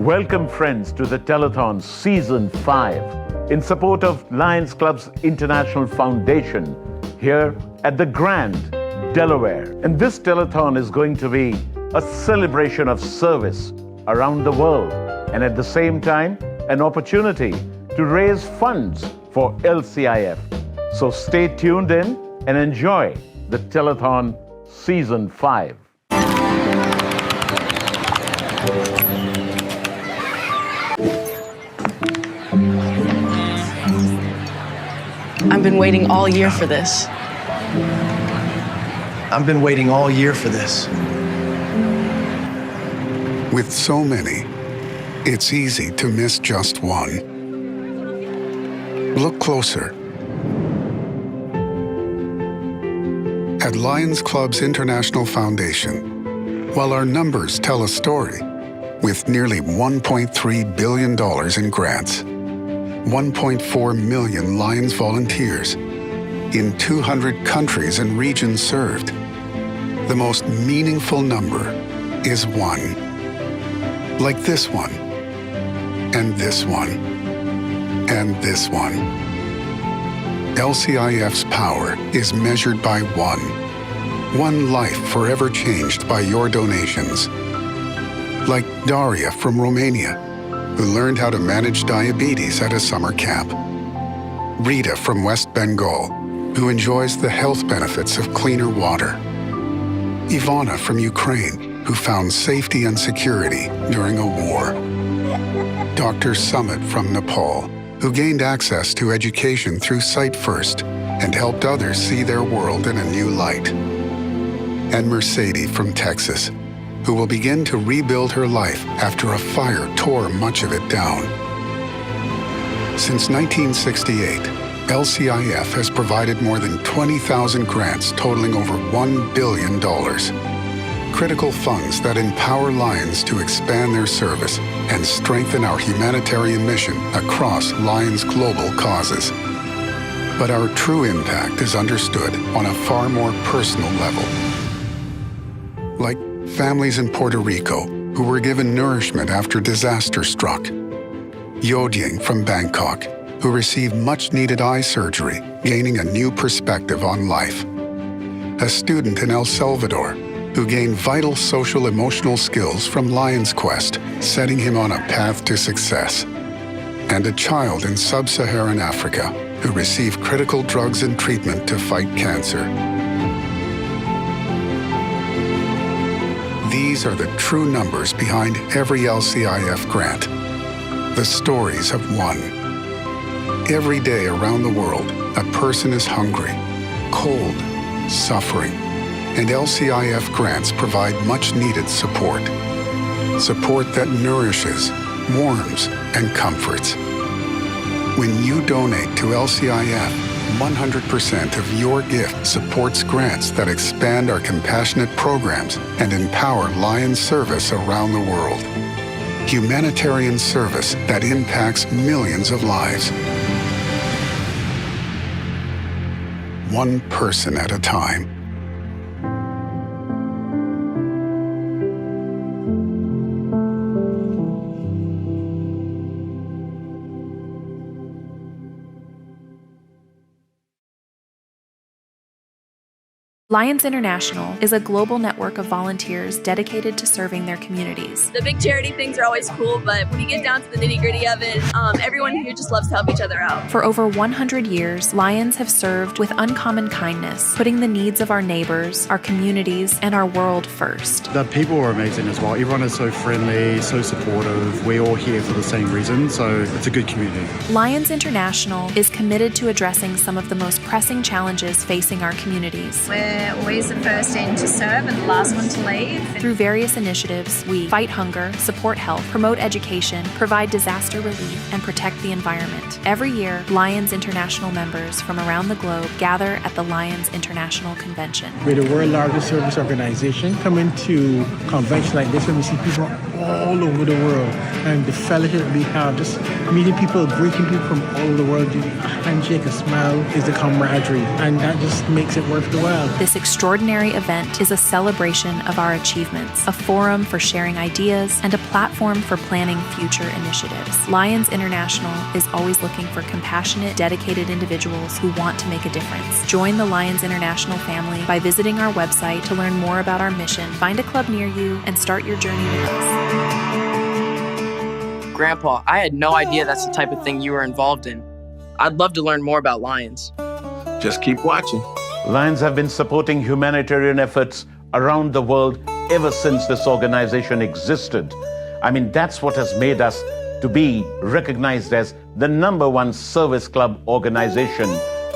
Welcome, friends, to the Tell-A-Thon Season 5 in support of Lions Club's International Foundation here at the Grand, Delaware. And this Tell-A-Thon is going to be a celebration of service around the world and at the same time, an opportunity to raise funds for LCIF. So stay tuned in and enjoy the Tell-A-Thon Season 5. I've been waiting all year for this. I've been waiting all year for this. With so many, it's easy to miss just one. Look closer. At Lions Club's International Foundation, while our numbers tell a story, with nearly $1.3 billion in grants, 1.4 million Lions volunteers, in 200 countries and regions served, the most meaningful number is one. Like this one, and this one, and this one. LCIF's power is measured by one life forever changed by your donations. Like Daria from Romania, who learned how to manage diabetes at a summer camp. Rita from West Bengal, who enjoys the health benefits of cleaner water. Ivana from Ukraine, who found safety and security during a war. Dr. Sumit from Nepal, who gained access to education through Sight First and helped others see their world in a new light. And Mercedes from Texas, who will begin to rebuild her life after a fire tore much of it down. Since 1968, LCIF has provided more than 20,000 grants totaling over $1 billion. Critical funds that empower Lions to expand their service and strengthen our humanitarian mission across Lions' global causes. But our true impact is understood on a far more personal level. Like families in Puerto Rico who were given nourishment after disaster struck. Yodying from Bangkok, who received much-needed eye surgery, gaining a new perspective on life. A student in El Salvador, who gained vital social-emotional skills from Lion's Quest, setting him on a path to success. And a child in sub-Saharan Africa, who received critical drugs and treatment to fight cancer. These are the true numbers behind every LCIF grant. The stories of one. Every day around the world, a person is hungry, cold, suffering, and LCIF grants provide much-needed support. Support that nourishes, warms, and comforts. When you donate to LCIF, 100% of your gift supports grants that expand our compassionate programs and empower Lions service around the world. Humanitarian service that impacts millions of lives. One person at a time. Lions International is a global network of volunteers dedicated to serving their communities. The big charity things are always cool, but when you get down to the nitty-gritty of it, everyone here just loves to help each other out. For over 100 years, Lions have served with uncommon kindness, putting the needs of our neighbors, our communities, and our world first. The people are amazing as well. Everyone is so friendly, so supportive. We're all here for the same reason, so it's a good community. Lions International is committed to addressing some of the most pressing challenges facing our communities. We're always the first in to serve and the last one to leave. Through various initiatives, we fight hunger, support health, promote education, provide disaster relief, and protect the environment. Every year, Lions International members from around the globe gather at the Lions International Convention. We're the world's largest service organization. Coming to conventions like this, when we see people all over the world, and the fellowship we have, just meeting people, greeting people from all over the world, a handshake, a smile is the camaraderie, and that just makes it worth the while. This this extraordinary event is a celebration of our achievements, a forum for sharing ideas, and a platform for planning future initiatives. Lions International is always looking for compassionate, dedicated individuals who want to make a difference. Join the Lions International family by visiting our website to learn more about our mission, find a club near you, and start your journey with us. Grandpa, I had no idea that's the type of thing you were involved in. I'd love to learn more about Lions. Just keep watching. Lions have been supporting humanitarian efforts around the world ever since this organization existed. I mean, that's what has made us to be recognized as the #1 service club organization.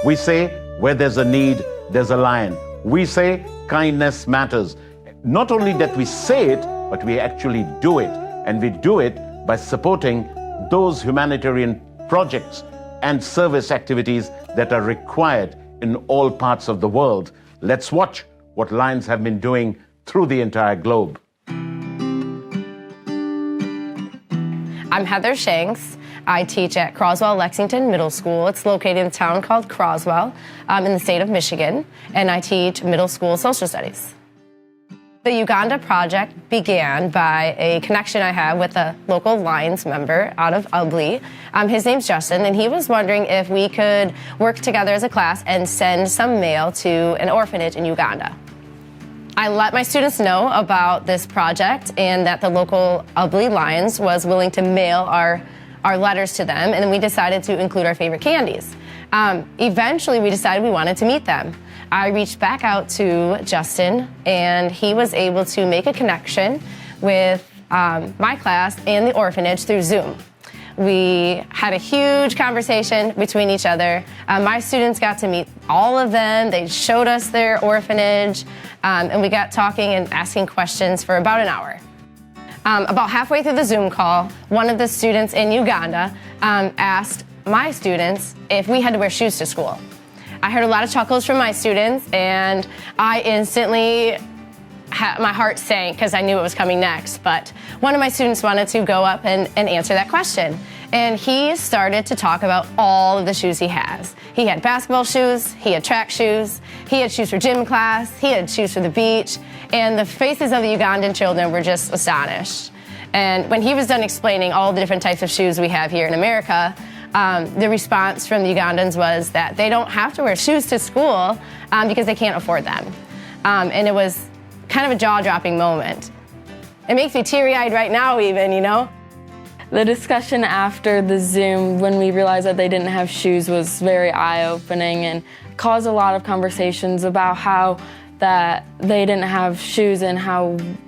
We say, where there's a need, there's a lion. We say, kindness matters. Not only that we say it, but we actually do it. And we do it by supporting those humanitarian projects and service activities that are required in all parts of the world. Let's watch what Lions have been doing through the entire globe. I'm Heather Shanks. I teach at Croswell Lexington Middleschool. It's located in a town called Croswell in the state of Michigan, and I teach middle school social studies. The Uganda project began by a connection I have with a local Lions member out of Ugly. His name's Justin, and he was wondering if we could work together as a class and send some mail to an orphanage in Uganda. I let my students know about this project and that the local Ugly Lions was willing to mail our letters to them, and then we decided to include our favorite candies. Eventually, we decided we wanted to meet them. I reached back out to Justin, and he was able to make a connection with my class and the orphanage through Zoom. We had a huge conversation between each other. My students got to meet all of them. They showed us their orphanage, and we got talking and asking questions for about an hour. About halfway through the Zoom call, one of the students in Uganda asked my students if we had to wear shoes to school. I heard a lot of chuckles from my students, and I instantly, my heart sank because I knew it was coming next. But one of my students wanted to go up and answer that question. And he started to talk about all of the shoes he has. He had basketball shoes, he had track shoes, he had shoes for gym class, he had shoes for the beach, and the faces of the Ugandan children were just astonished. And when he was done explaining all the different types of shoes we have here in America, the response from the Ugandans was that they don't have to wear shoes to school because they can't afford them. And it was kind of a jaw-dropping moment. It makes me teary-eyed right now even, you know? The discussion after the Zoom, when we realized that they didn't have shoes, was very eye-opening and caused a lot of conversations about how that they didn't have shoes and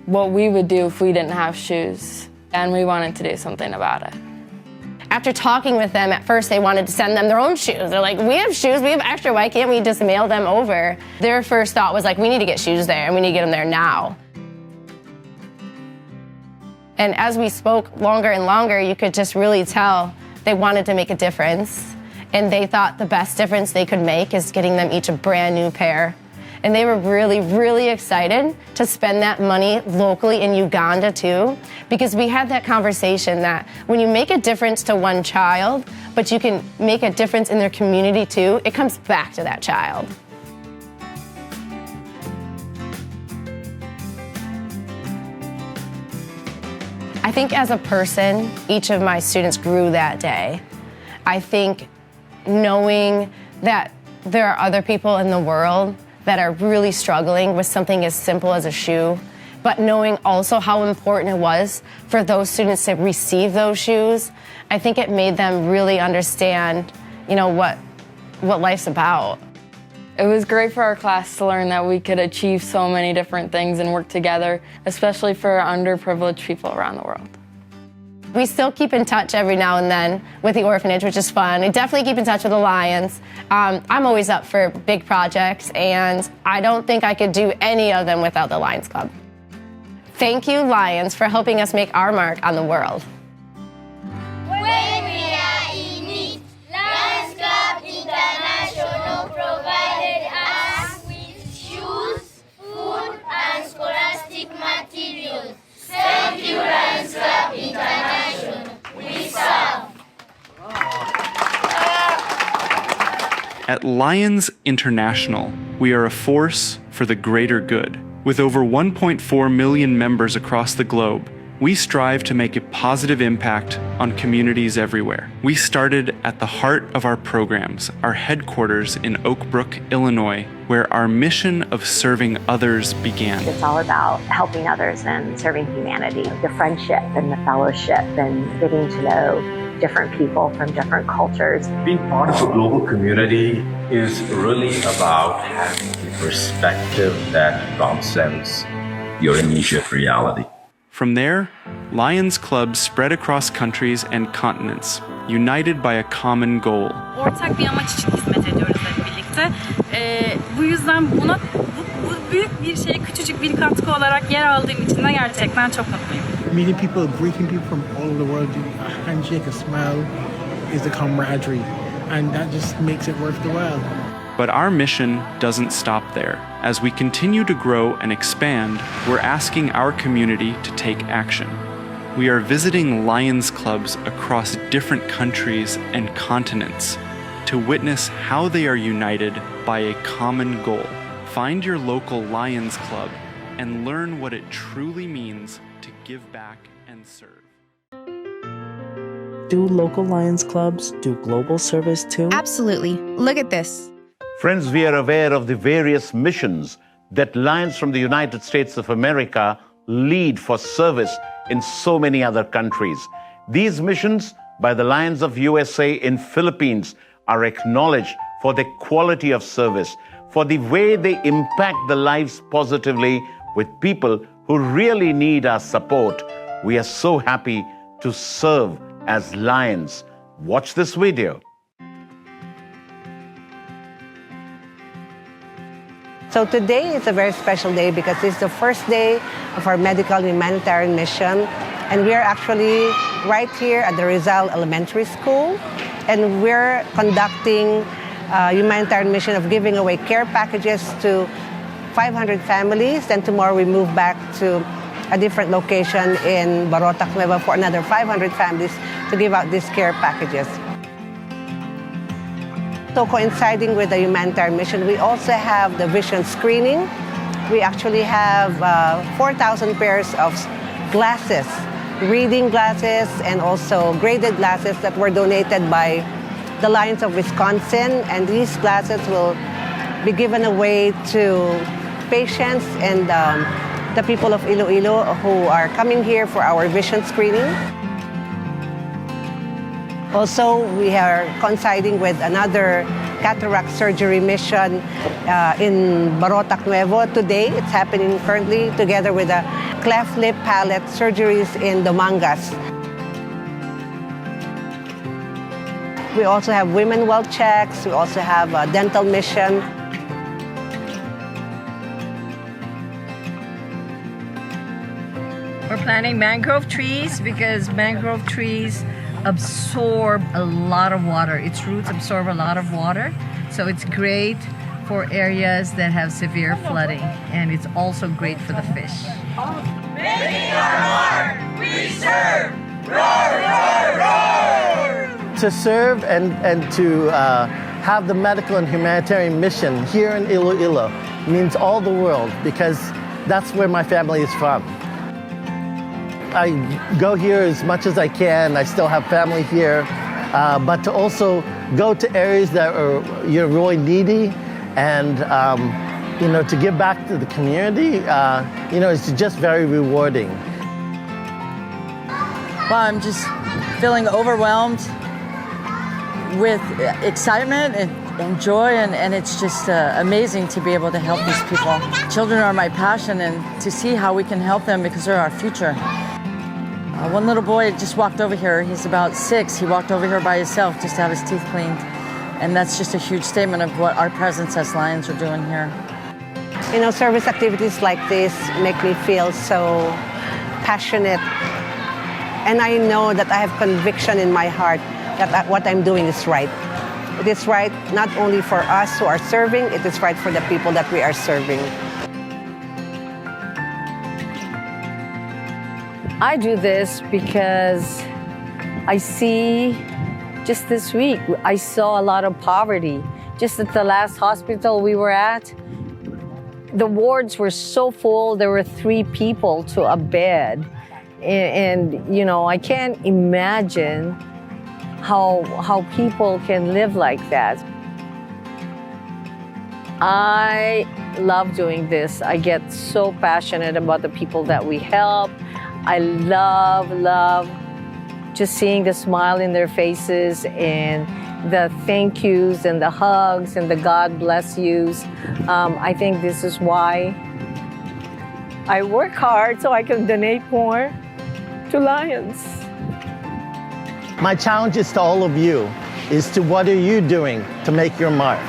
what we would do if we didn't have shoes. And we wanted to do something about it. After talking with them, at first they wanted to send them their own shoes. They're like, we have shoes, we have extra, why can't we just mail them over? Their first thought was like, we need to get shoes there and we need to get them there now. And as we spoke longer and longer, you could just really tell they wanted to make a difference. And they thought the best difference they could make is getting them each a brand new pair. And they were really, really excited to spend that money locally in Uganda too, because we had that conversation that when you make a difference to one child, but you can make a difference in their community too, it comes back to that child. I think as a person, each of my students grew that day. I think knowing that there are other people in the world that are really struggling with something as simple as a shoe, but knowing also how important it was for those students to receive those shoes, I think it made them really understand, you know, what life's about. It was great for our class to learn that we could achieve so many different things and work together, especially for underprivileged people around the world. We still keep in touch every now and then with the orphanage, which is fun. We definitely keep in touch with the Lions. I'm always up for big projects, and I don't think I could do any of them without the Lions Club. Thank you, Lions, for helping us make our mark on the world. When we are in need, Lions Club International provided us with shoes, food, and scholastic materials. Thank you, Lions Club International. We serve. At Lions International, we are a force for the greater good. With over 1.4 million members across the globe, we strive to make a positive impact on communities everywhere. We started at the heart of our programs, our headquarters in Oakbrook, Illinois, where our mission of serving others began. It's all about helping others and serving humanity, the friendship and the fellowship and getting to know different people from different cultures. Being part of a global community is really about having the perspective that transcends your immediate reality. From there, Lions Clubs spread across countries and continents, united by a common goal. Ortak bir amaç için hizmet ediyoruz hep birlikte. Bu yüzden buna bu büyük bir şeye küçücük bir katkı olarak yer aldığım için de gerçekten çok mutluyum. Meeting people, greeting people from all over the world, a handshake, a smile is the camaraderie, and that just makes it worth the while. But our mission doesn't stop there. As we continue to grow and expand, we're asking our community to take action. We are visiting Lions Clubs across different countries and continents to witness how they are united by a common goal. Find your local Lions Club and learn what it truly means to give back and serve. Do local Lions Clubs do global service too? Absolutely. Look at this. Friends, we are aware of the various missions that Lions from the United States of America lead for service in so many other countries. These missions by the Lions of USA in Philippines are acknowledged for their quality of service, for the way they impact the lives positively with people who really need our support. We are so happy to serve as Lions. Watch this video. So today is a very special day because it's the first day of our medical humanitarian mission. And we are actually right here at the Rizal Elementary School. And we're conducting a humanitarian mission of giving away care packages to 500 families. Then tomorrow we move back to a different location in Barotac Nueva for another 500 families to give out these care packages. So coinciding with the humanitarian mission, we also have the vision screening. We actually have 4,000 pairs of glasses, reading glasses, and also graded glasses that were donated by the Lions of Wisconsin. And these glasses will be given away to patients and the people of Iloilo who are coming here for our vision screening. Also, we are coinciding with another cataract surgery mission in Barotac Nuevo. Today, it's happening currently together with the cleft lip palate surgeries in Domangas. We also have women well checks. We also have a dental mission. We're planting mangrove trees because mangrove trees absorb a lot of water. Its roots absorb a lot of water. So it's great for areas that have severe flooding. And it's also great for the fish. Making our mark, we serve. Roar, roar, roar! To serve and to have the medical and humanitarian mission here in Iloilo means all the world because that's where my family is from. I go here as much as I can. I still have family here, but to also go to areas that are really needy, and to give back to the community, it's just very rewarding. Well, I'm just feeling overwhelmed with excitement and joy, and it's just amazing to be able to help these people. Children are my passion, and to see how we can help them because they're our future. One little boy just walked over here. He's about 6. He walked over here by himself just to have his teeth cleaned. And that's just a huge statement of what our presence as Lions are doing here. Service activities like this make me feel so passionate. And I know that I have conviction in my heart that what I'm doing is right. It is right not only for us who are serving, it is right for the people that we are serving. I do this because I see, just this week, I saw a lot of poverty. Just at the last hospital we were at, The wards were so full, there were 3 people to a bed. And you know, I can't imagine how people can live like that. I love doing this. I get so passionate about the people that we help. I love just seeing the smile in their faces and the thank yous and the hugs and the God bless yous. I think this is why I work hard so I can donate more to Lions. My challenge is to all of you is to what are you doing to make your mark?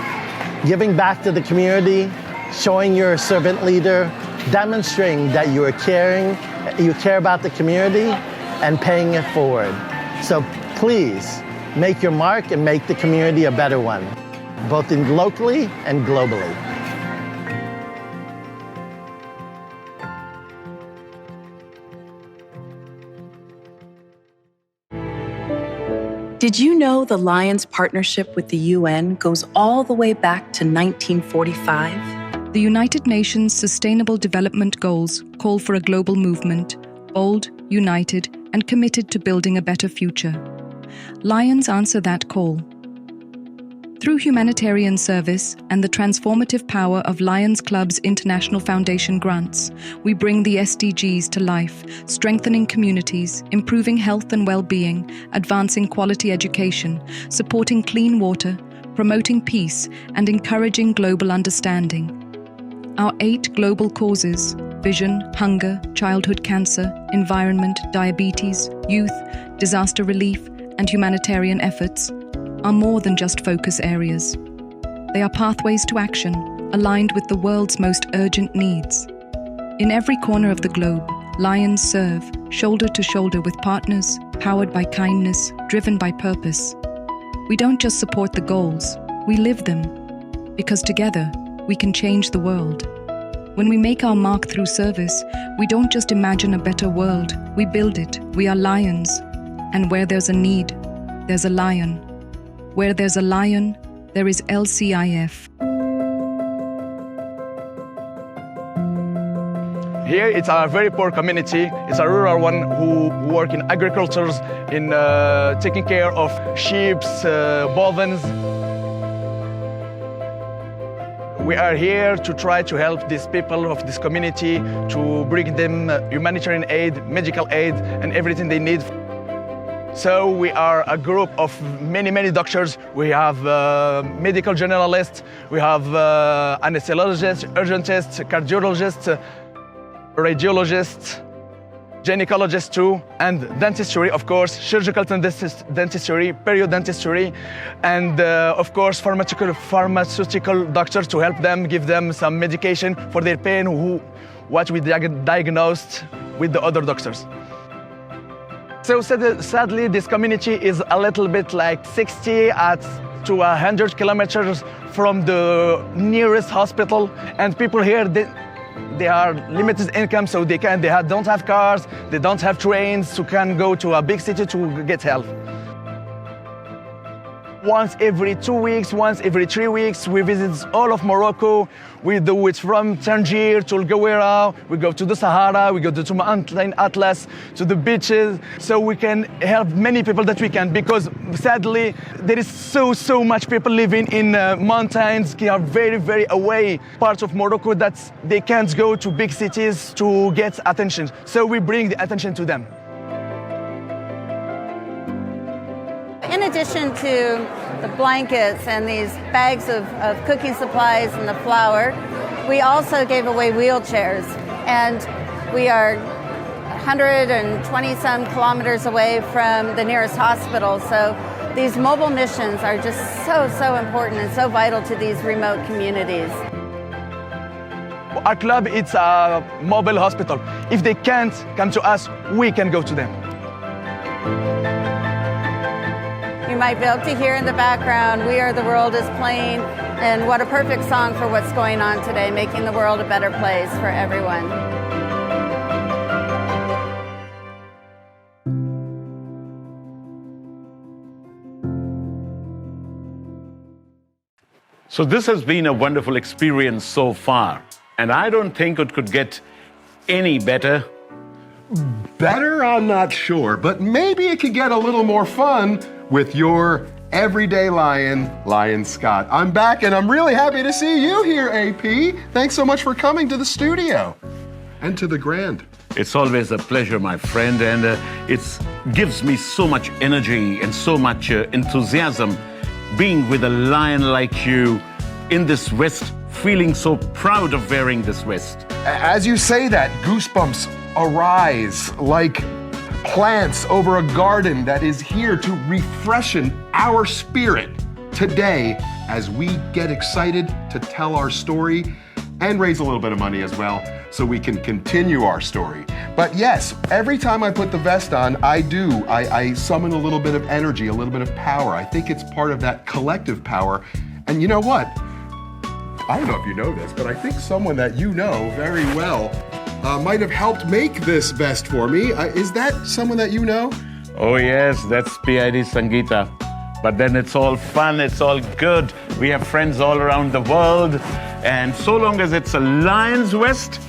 Giving back to the community, showing you're a servant leader, demonstrating that you are caring, you care about the community, and paying it forward. So please make your mark and make the community a better one, both locally and globally. Did you know the Lions partnership with the UN goes all the way back to 1945? The United Nations Sustainable Development Goals call for a global movement, bold, united, and committed to building a better future. Lions answer that call. Through humanitarian service and the transformative power of Lions Club's International Foundation grants, we bring the SDGs to life, strengthening communities, improving health and well-being, advancing quality education, supporting clean water, promoting peace, and encouraging global understanding. Our 8 global causes, vision, hunger, childhood cancer, environment, diabetes, youth, disaster relief, and humanitarian efforts, are more than just focus areas. They are pathways to action, aligned with the world's most urgent needs. In every corner of the globe, Lions serve, shoulder to shoulder with partners, powered by kindness, driven by purpose. We don't just support the goals, we live them. Because together, we can change the world. When we make our mark through service, we don't just imagine a better world, we build it. We are lions. And where there's a need, there's a lion. Where there's a lion, there is LCIF. Here it's a very poor community. It's a rural one who work in agriculture, in taking care of sheep, bovines. We are here to try to help these people of this community, to bring them humanitarian aid, medical aid, and everything they need. So we are a group of many doctors. We have medical generalists, we have anesthesiologists, urgentists, cardiologists, radiologists, gynecologists too, and dentistry, of course, surgical dentistry, periodentistry, and of course pharmaceutical doctors to help them, give them some medication for their pain, what we diagnosed with the other doctors. So sadly, this community is a little bit like 60 to 100 kilometers from the nearest hospital, and people here, they are limited income, so they don't have cars, they don't have trains, so can go to a big city to get help. Once every 2 weeks, once every 3 weeks, we visit all of Morocco. We do it from Tangier to Oliviera. We go to the Sahara, we go to Mountain Atlas, to the beaches, so we can help many people that we can, because sadly, there is so much people living in mountains, they are very away parts of Morocco that they can't go to big cities to get attention. So we bring the attention to them. In addition to the blankets and these bags of cooking supplies and the flour, we also gave away wheelchairs. And we are 120 some kilometers away from the nearest hospital. So these mobile missions are just so important and so vital to these remote communities. Our club, it's a mobile hospital. If they can't come to us, we can go to them. You might be able to hear in the background, We Are the World is playing, and what a perfect song for what's going on today, making the world a better place for everyone. So this has been a wonderful experience so far. And I don't think it could get any better. Better? I'm not sure, but maybe it could get a little more fun with your everyday lion, Lion Scott. I'm back and I'm really happy to see you here, AP. Thanks so much for coming to the studio and to the Grand. It's always a pleasure, my friend, and it gives me so much energy and so much enthusiasm being with a lion like you in this vest, feeling so proud of wearing this vest. As you say that, goosebumps arise like plants over a garden that is here to refreshen our spirit today as we get excited to tell our story and raise a little bit of money as well so we can continue our story. But yes, every time I put the vest on, I summon a little bit of energy, a little bit of power. I think it's part of that collective power. And you know what? I don't know if you know this, but I think someone that you know very well might have helped make this vest for me. Is that someone that you know? Oh yes, that's PID Sangeeta. But then it's all fun, it's all good. We have friends all around the world. And so long as it's a lion's vest,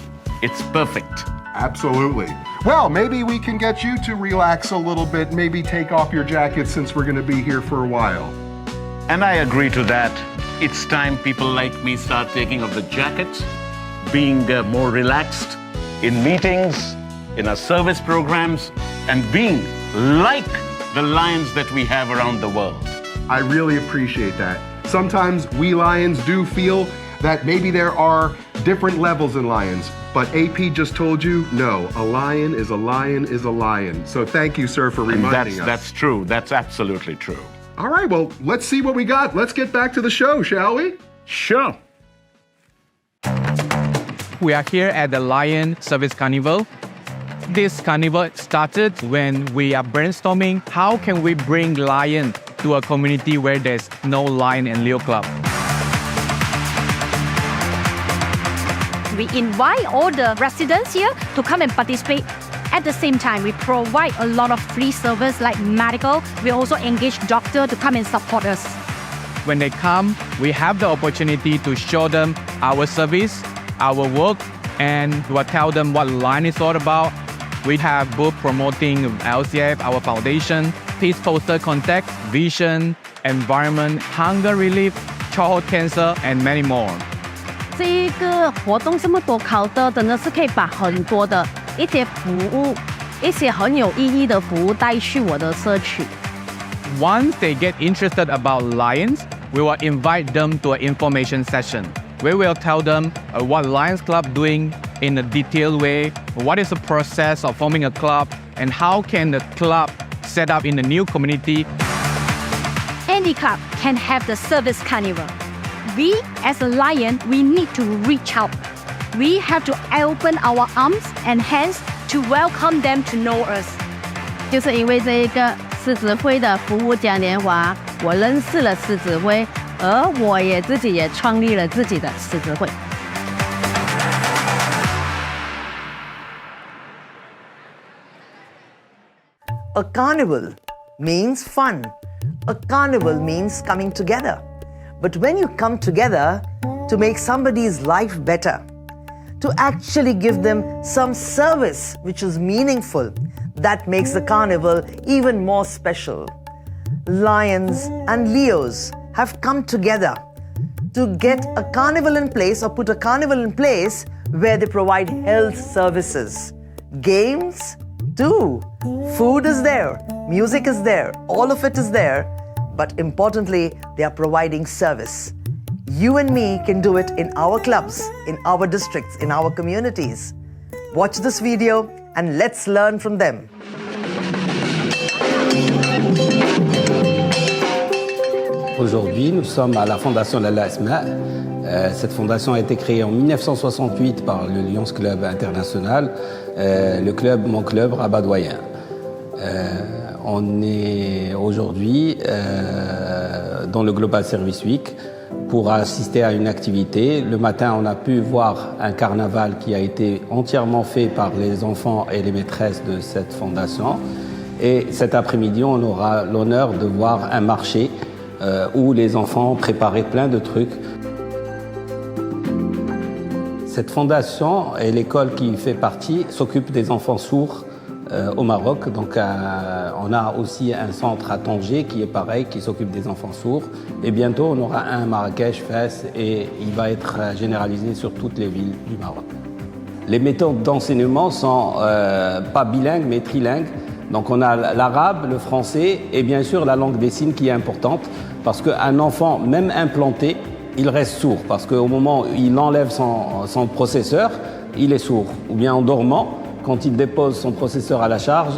it's perfect. Absolutely. Well, maybe we can get you to relax a little bit, maybe take off your jacket since we're going to be here for a while. And I agree to that. It's time people like me start taking off the jackets, being more relaxed in meetings, in our service programs, and being like the lions that we have around the world. I really appreciate that. Sometimes we lions do feel that maybe there are different levels in lions, but AP just told you, no, a lion is a lion is a lion. So thank you, sir, for reminding us. That's true. That's absolutely true. All right, well, let's see what we got. Let's get back to the show, shall we? Sure. We are here at the Lion Service Carnival. This carnival started when we are brainstorming how can we bring lion to a community where there's no lion and Leo club. We invite all the residents here to come and participate. At the same time, we provide a lot of free service like medical. We also engage doctors to come and support us. When they come, we have the opportunity to show them our service, our work, and we'll tell them what Lion is all about. We have booth promoting LCIF, our foundation, peace poster contact, vision, environment, hunger relief, childhood cancer, and many more. 这一个活动这么多考的，真的是可以把很多的一些服务，一些很有意义的服务带去我的社区。Once they get interested about lions, we will invite them to an information session. We will tell them what Lions Club doing in a detailed way, what is the process of forming a club, and how can the club set up in the new community. Any club can have the service carnival. We, as a lion, we need to reach out. We have to open our arms and hands to welcome them to know us. 就是因为这个狮子会的服务嘉年华，我认识了狮子会，而我也自己也创立了自己的狮子会。A carnival means fun. A carnival means coming together. But when you come together to make somebody's life better, to actually give them some service which is meaningful, that makes the carnival even more special. Lions and Leos have come together to get a carnival in place or put a carnival in place where they provide health services. Games too. Food is there, music is there, all of it is there. But importantly, they are providing service. You and me can do it in our clubs, in our districts, in our communities. Watch this video and let's learn from them. Aujourd'hui, nous sommes à la fondation Lalla Asmae. Cette fondation a été créée en 1968 par le Lions Club international, le club, mon club rabat-doyen. On est aujourd'hui dans le Global Service Week pour assister à une activité. Le matin, on a pu voir un carnaval qui a été entièrement fait par les enfants et les maîtresses de cette fondation. Et cet après-midi, on aura l'honneur de voir un marché où les enfants ont préparé plein de trucs. Cette fondation et l'école qui fait partie s'occupent des enfants sourds au Maroc. Donc on a aussi un centre à Tangier qui est pareil, qui s'occupe des enfants sourds. Et bientôt on aura un à Marrakech, Fès, et il va être généralisé sur toutes les villes du Maroc. Les méthodes d'enseignement sont pas bilingues mais trilingues. Donc on a l'arabe, le français et bien sûr la langue des signes qui est importante parce qu'un enfant, même implanté, il reste sourd parce qu'au moment où il enlève son processeur, il est sourd. Ou bien en dormant, quand il dépose son processeur à la charge,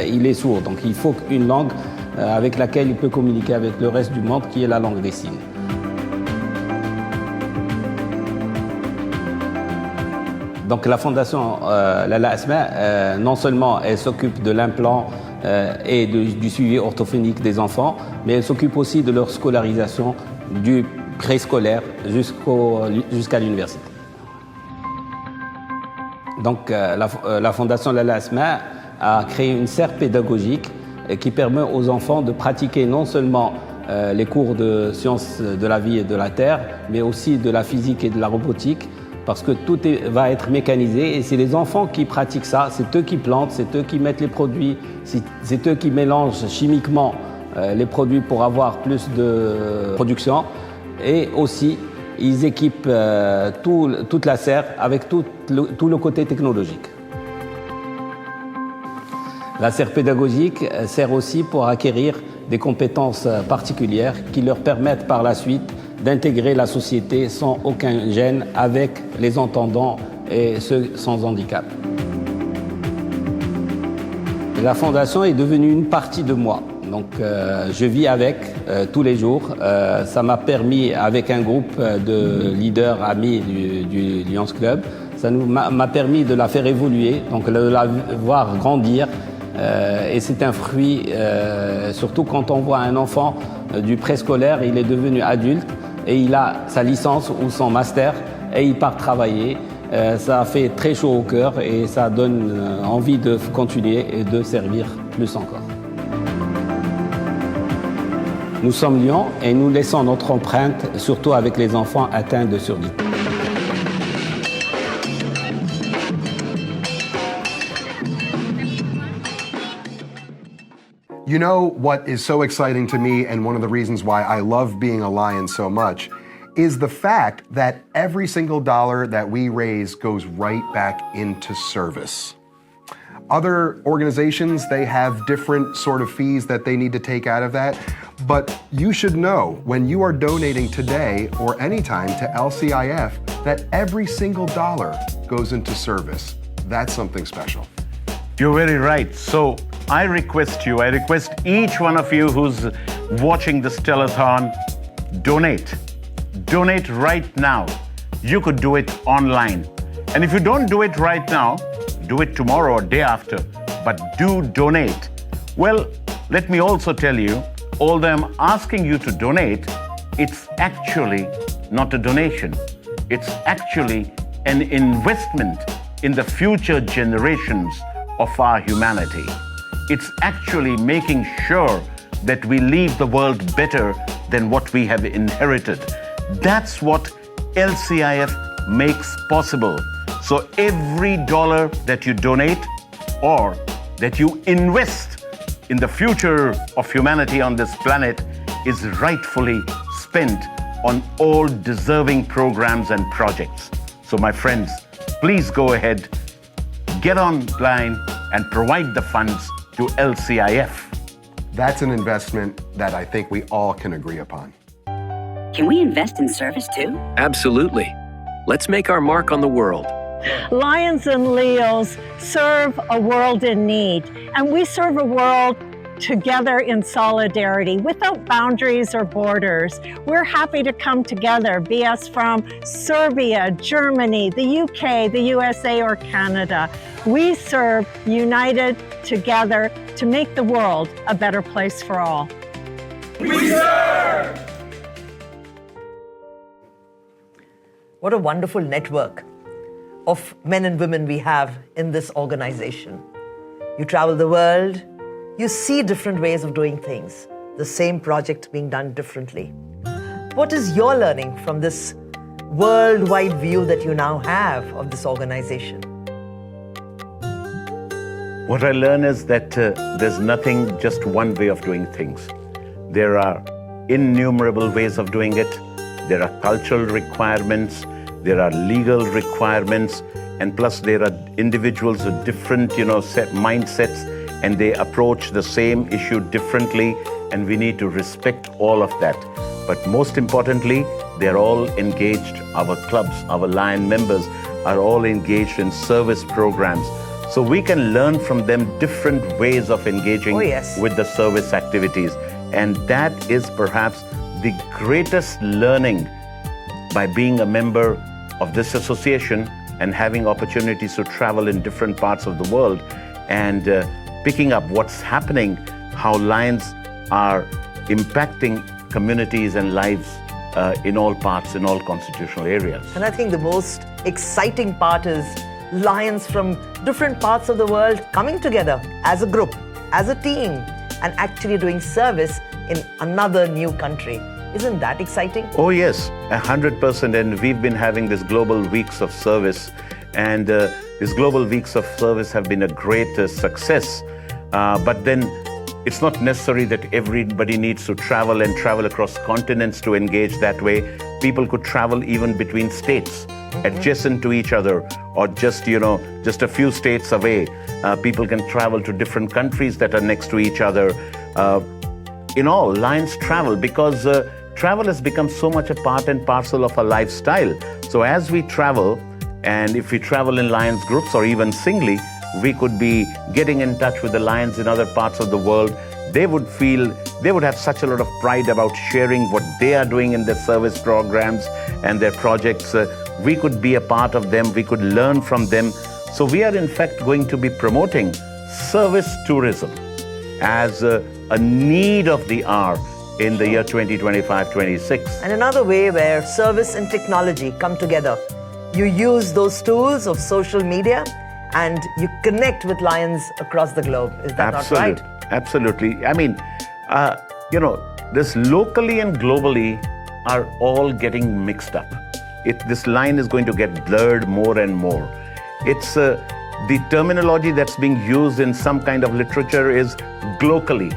il est sourd. Donc il faut une langue avec laquelle il peut communiquer avec le reste du monde qui est la langue des signes. Donc la fondation Lalla Asmae, non seulement elle s'occupe de l'implant et du suivi orthophonique des enfants, mais elle s'occupe aussi de leur scolarisation du préscolaire jusqu'à l'université. Donc la fondation Lalla Asmae a créé une serre pédagogique qui permet aux enfants de pratiquer non seulement les cours de sciences de la vie et de la terre, mais aussi de la physique et de la robotique, parce que tout va être mécanisé et c'est les enfants qui pratiquent ça, c'est eux qui plantent, c'est eux qui mettent les produits, c'est eux qui mélangent chimiquement les produits pour avoir plus de production et aussi ils équipent toute la serre avec tout le côté technologique. La serre pédagogique sert aussi pour acquérir des compétences particulières qui leur permettent par la suite d'intégrer la société sans aucun gêne avec les entendants et ceux sans handicap. La fondation est devenue une partie de moi. Donc je vis avec tous les jours. Ça m'a permis, avec un groupe de leaders amis du Lions Club, ça m'a permis de la faire évoluer, donc de la voir grandir. Et c'est un fruit, surtout quand on voit un enfant du préscolaire, il est devenu adulte et il a sa licence ou son master et il part travailler. Ça fait très chaud au cœur et ça donne envie de continuer et de servir plus encore. Nous sommes Lyon et nous laissons notre empreinte, surtout avec les enfants atteints de surdité. You know what is so exciting to me, and one of the reasons why I love being a Lion so much, is the fact that every single dollar that we raise goes right back into service. Other organizations, they have different sort of fees that they need to take out of that, but you should know when you are donating today or anytime to LCIF that every single dollar goes into service. That's something special. You're very right. So I request each one of you who's watching this Tell-A-Thon, donate. Donate right now. You could do it online. And if you don't do it right now, do it tomorrow or day after, but do donate. Well, let me also tell you, although I'm asking you to donate, it's actually not a donation. It's actually an investment in the future generations of our humanity. It's actually making sure that we leave the world better than what we have inherited. That's what LCIF makes possible. So every dollar that you donate or that you invest in the future of humanity on this planet is rightfully spent on all deserving programs and projects. So my friends, please go ahead, get online and provide the funds to LCIF. That's an investment that I think we all can agree upon. Can we invest in service too? Absolutely. Let's make our mark on the world. Lions and Leos serve a world in need, and we serve a world together in solidarity without boundaries or borders. We're happy to come together, be us from Serbia, Germany, the UK, the USA, or Canada. We serve united together to make the world a better place for all. We serve! What a wonderful network of men and women we have in this organization. You travel the world, you see different ways of doing things, the same project being done differently. What is your learning from this worldwide view that you now have of this organization? What I learn is that there's nothing, just one way of doing things. There are innumerable ways of doing it. There are cultural requirements, there are legal requirements, and plus there are individuals with different, set mindsets, and they approach the same issue differently, and we need to respect all of that. But most importantly, they're all engaged. Our clubs, our Lion members are all engaged in service programs. So we can learn from them different ways of engaging with the service activities. And that is perhaps the greatest learning by being a member of this association and having opportunities to travel in different parts of the world and picking up what's happening, how Lions are impacting communities and lives in all parts, in all constitutional areas. And I think the most exciting part is Lions from different parts of the world coming together as a group, as a team, and actually doing service in another new country. Isn't that exciting? Oh yes, 100%. And we've been having this Global Weeks of Service, and these Global Weeks of Service have been a great success. But then it's not necessary that everybody needs to travel across continents to engage that way. People could travel even between states, adjacent to each other, or just a few states away. People can travel to different countries that are next to each other. In all, Lions travel because travel has become so much a part and parcel of our lifestyle. So as we travel, and if we travel in Lions groups or even singly, we could be getting in touch with the Lions in other parts of the world. They would have such a lot of pride about sharing what they are doing in their service programs and their projects. We could be a part of them, we could learn from them. So we are in fact going to be promoting service tourism as a need of the hour in the year 2025-26. And another way where service and technology come together. You use those tools of social media and you connect with Lions across the globe. Is that not right? Absolutely. I mean, this locally and globally are all getting mixed up. This line is going to get blurred more and more. It's the terminology that's being used in some kind of literature is glocally.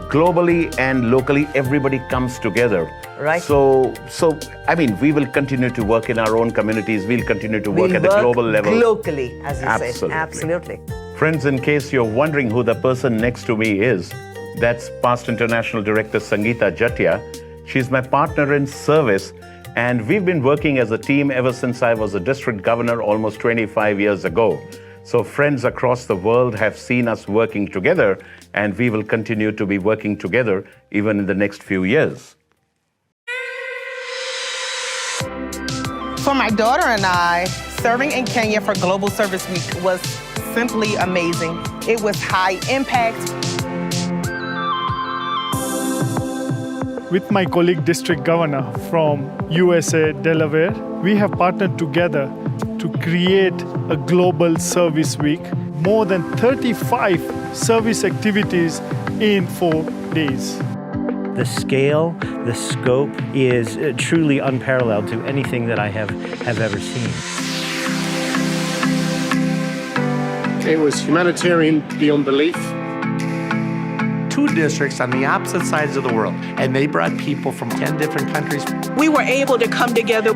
Globally and locally, everybody comes together. Right. So I mean, we will continue to work in our own communities. We'll continue to work at the global level. Locally, as you say. Absolutely. Friends, in case you're wondering who the person next to me is, that's past International Director Sangeeta Jatia. She's my partner in service, and we've been working as a team ever since I was a district governor almost 25 years ago. So friends across the world have seen us working together, and we will continue to be working together even in the next few years. For my daughter and I, serving in Kenya for Global Service Week was simply amazing. It was high impact. With my colleague District Governor from USA, Delaware, we have partnered together to create a Global Service Week. More than 35 service activities in 4 days. The scale, the scope is truly unparalleled to anything that I have ever seen. It was humanitarian beyond belief. 2 districts on the opposite sides of the world, and they brought people from 10 different countries. We were able to come together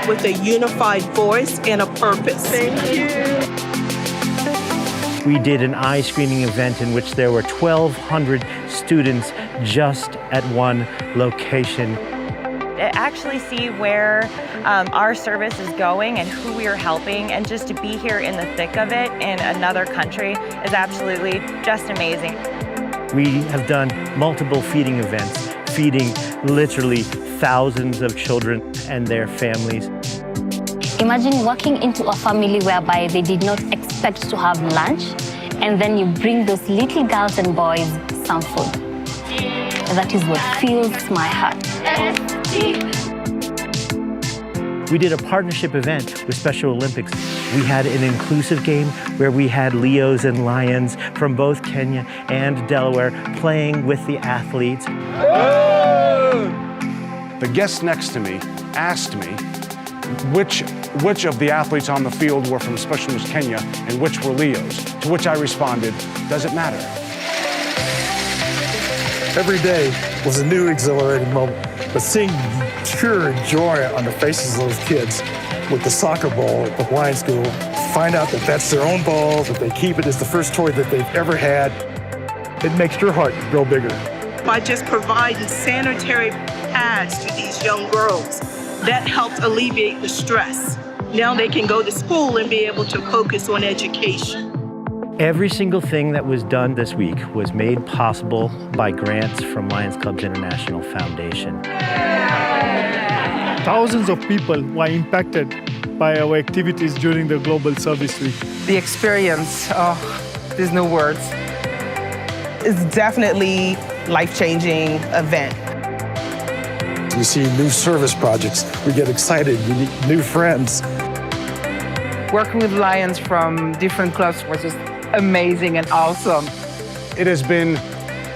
with a unified voice and a purpose. Thank you. We did an eye screening event in which there were 1,200 students just at one location. Actually see where our service is going and who we are helping, and just to be here in the thick of it in another country is absolutely just amazing. We have done multiple feeding events, feeding literally thousands of children and their families. Imagine walking into a family whereby they did not expect to have lunch, and then you bring those little girls and boys some food. That is what fills my heart. We did a partnership event with Special Olympics. We had an inclusive game where we had Leos and Lions from both Kenya and Delaware playing with the athletes. the guest next to me asked me which of the athletes on the field were from Special Needs Kenya and which were Leos, to which I responded, does it matter? Every day was a new exhilarating moment, but seeing pure joy on the faces of those kids with the soccer ball at the wine school, find out that that's their own ball, that they keep it as the first toy that they've ever had, it makes your heart grow bigger. By just providing sanitary pads to these young girls, that helped alleviate the stress. Now they can go to school and be able to focus on education. Every single thing that was done this week was made possible by grants from Lions Clubs International Foundation. Thousands of people were impacted by our activities during the Global Service Week. The experience, there's no words. It's definitely a life-changing event. We see new service projects, we get excited, we meet new friends. Working with Lions from different clubs was just amazing and awesome. It has been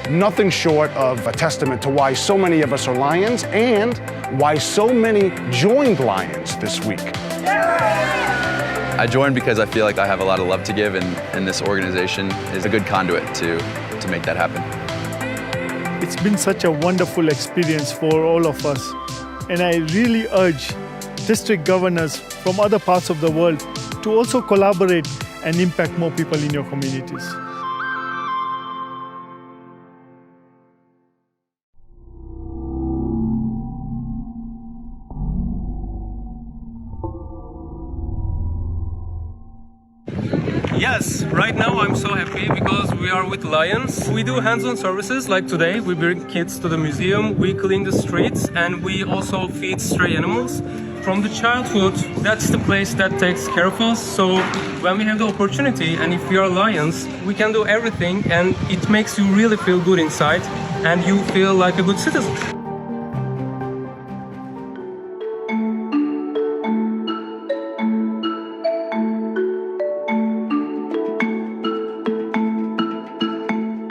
nothing short of a testament to why so many of us are Lions and why so many joined Lions this week. I joined because I feel like I have a lot of love to give, and this organization is a good conduit to make that happen. It's been such a wonderful experience for all of us, and I really urge district governors from other parts of the world to also collaborate and impact more people in your communities. Yes, right now I'm so happy because we are with Lions. We do hands-on services like today. We bring kids to the museum, we clean the streets, and we also feed stray animals. From the childhood, that's the place that takes care of us. So when we have the opportunity, and if we are Lions, we can do everything, and it makes you really feel good inside, and you feel like a good citizen.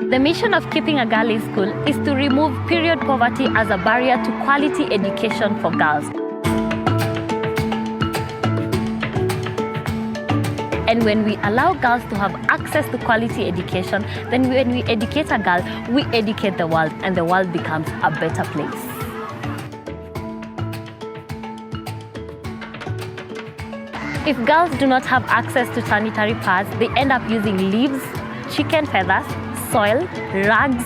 The mission of Keeping a Girl in School is to remove period poverty as a barrier to quality education for girls. And when we allow girls to have access to quality education, then when we educate a girl, we educate the world, and the world becomes a better place. If girls do not have access to sanitary pads, they end up using leaves, chicken feathers, soil, rags,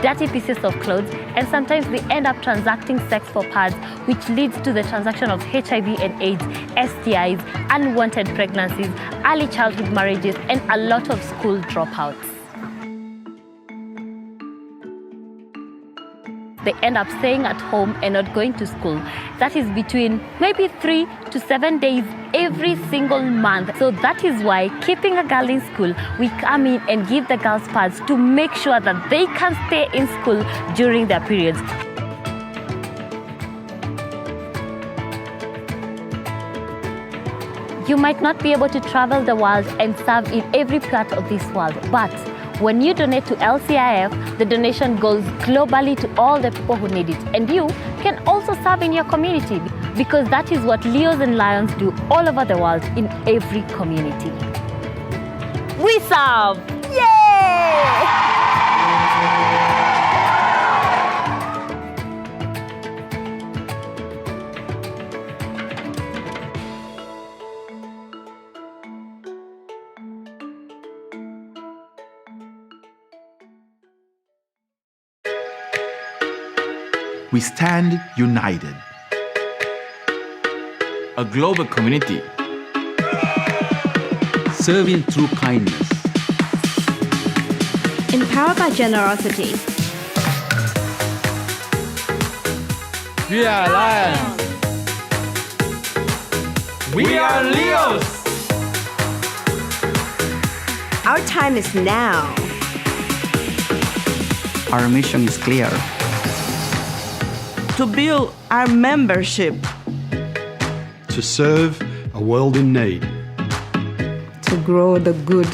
dirty pieces of clothes, and sometimes they end up transacting sex for pads, which leads to the transaction of HIV and AIDS, STIs, unwanted pregnancies, early childhood marriages, and a lot of school dropouts. They end up staying at home and not going to school. That is between maybe 3 to 7 days every single month. So that is why Keeping a Girl in School, we come in and give the girls pads to make sure that they can stay in school during their periods. You might not be able to travel the world and serve in every part of this world, but when you donate to LCIF, the donation goes globally to all the people who need it. And you can also serve in your community, because that is what Leos and Lions do all over the world in every community. We serve! Yay! We stand united. A global community. Serving through kindness. Empowered by generosity. We are Lions. We are Leos. Our time is now. Our mission is clear. To build our membership. To serve a world in need. To grow the good.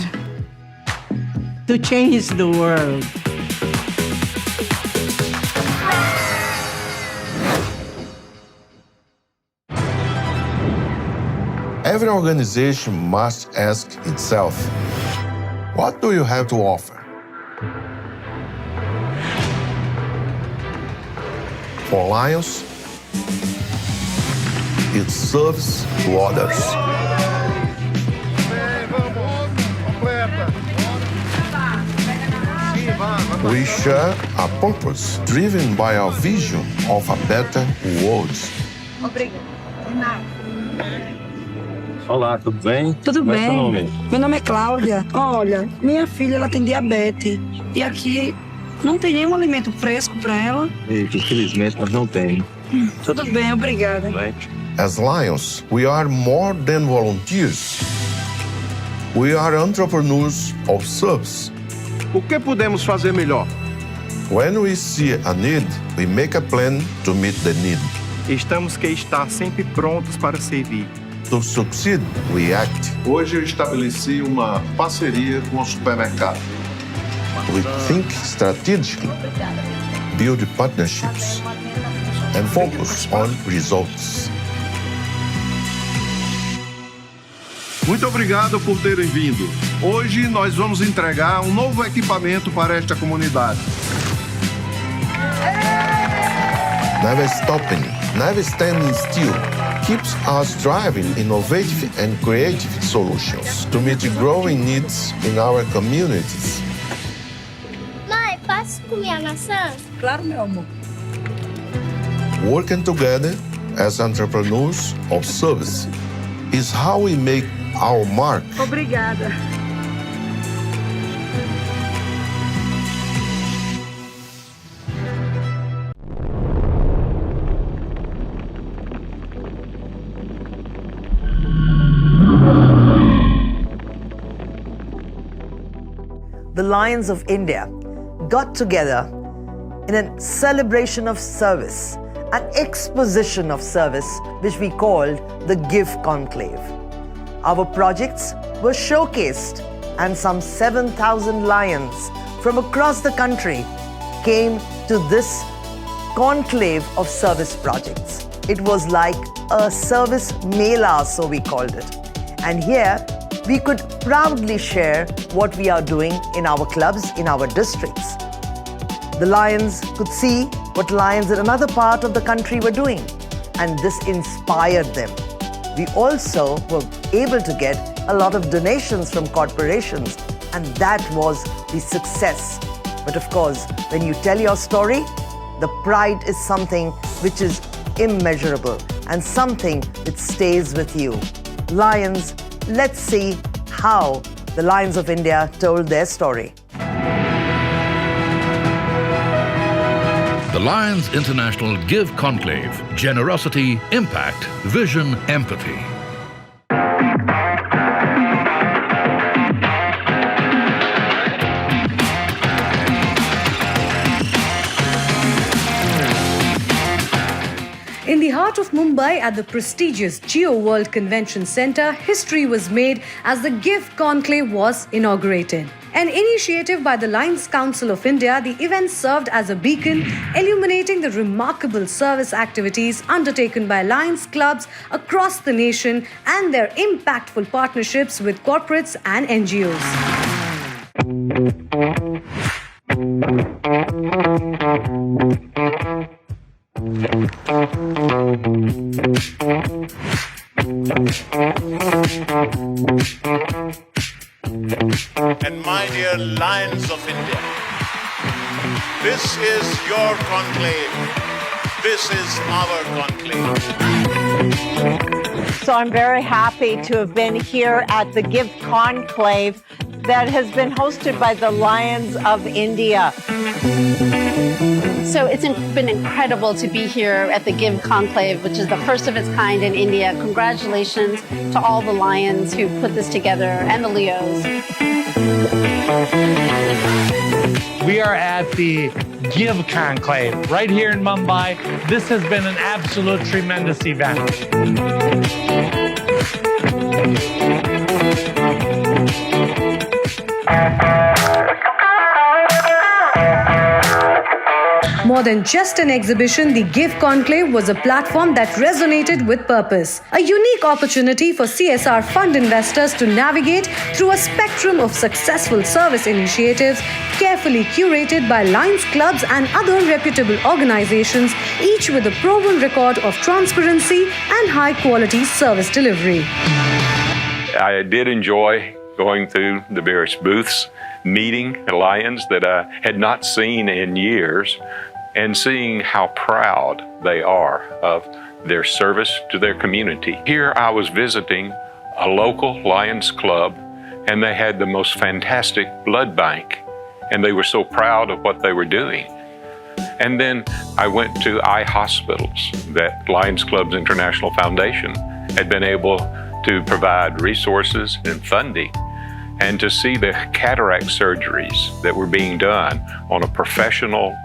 To change the world. Every organization must ask itself, what do you have to offer? For Lions, it's service to others. We share a purpose driven by our vision of a better world. Olá, tudo bem? Tudo Como é bem. seu nome? Meu nome é Cláudia. Olha, minha filha ela tem diabetes e aqui não tem nenhum alimento fresco para ela. Eita, infelizmente nós não temos. Tudo bem, obrigada. As Lions, we are more than volunteers. We are entrepreneurs of service. O que podemos fazer melhor? When we see a need, we make a plan to meet the need. Estamos que estar sempre prontos para servir. To succeed, we act. Hoje eu estabeleci uma parceria com o supermercado. We think strategically, build partnerships, and focus on results. Muito obrigado por terem vindo. Hoje nós vamos entregar um novo equipamento para esta comunidade. Never stopping, never standing still keeps us driving innovative and creative solutions to meet growing needs in our communities. Mãe, posso comer a maçã? Claro, meu amor. Working together as entrepreneurs of service is how we make our mark. Obrigada. The Lions of India got together in a celebration of service, an exposition of service, which we called the Give Conclave. Our projects were showcased, and some 7,000 lions from across the country came to this conclave of service projects. It was like a service mela, so we called it. And here, we could proudly share what we are doing in our clubs, in our districts. The Lions could see what Lions in another part of the country were doing, and this inspired them. We also were able to get a lot of donations from corporations, and that was the success. But of course, when you tell your story, the pride is something which is immeasurable and something which stays with you. Lions, let's see how the Lions of India told their story. The Lions International Give Conclave. Generosity, impact, vision, empathy. In the heart of Mumbai at the prestigious Geo World Convention Centre, history was made as the Give Conclave was inaugurated. An initiative by the Lions Council of India, the event served as a beacon, illuminating the remarkable service activities undertaken by Lions clubs across the nation and their impactful partnerships with corporates and NGOs. And my dear Lions of India, this is your conclave. This is our conclave. So I'm very happy to have been here at the Give Conclave that has been hosted by the Lions of India. So it's been incredible to be here at the Give Conclave, which is the first of its kind in India. Congratulations to all the Lions who put this together and the Leos. We are at the Give Conclave right here in Mumbai. This has been an absolute tremendous event. more than just an exhibition, the Give Conclave was a platform that resonated with purpose. A unique opportunity for CSR fund investors to navigate through a spectrum of successful service initiatives carefully curated by Lions clubs and other reputable organizations, each with a proven record of transparency and high-quality service delivery. I did enjoy going through the various booths, meeting Lions that I had not seen in years, and seeing how proud they are of their service to their community. Here I was visiting a local Lions club, and they had the most fantastic blood bank, and they were so proud of what they were doing. And then I went to eye hospitals that Lions Clubs International Foundation had been able to provide resources and funding, and to see the cataract surgeries that were being done on a professional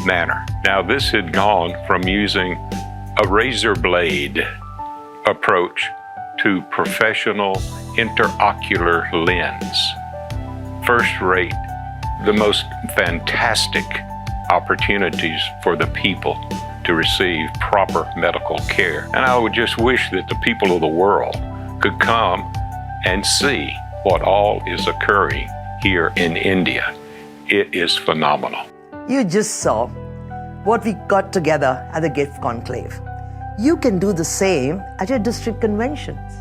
manner. Now, this had gone from using a razor blade approach to professional interocular lens. First rate, the most fantastic opportunities for the people to receive proper medical care. And I would just wish that the people of the world could come and see what all is occurring here in India. It is phenomenal. You just saw what we got together at the Gift Conclave. You can do the same at your district conventions.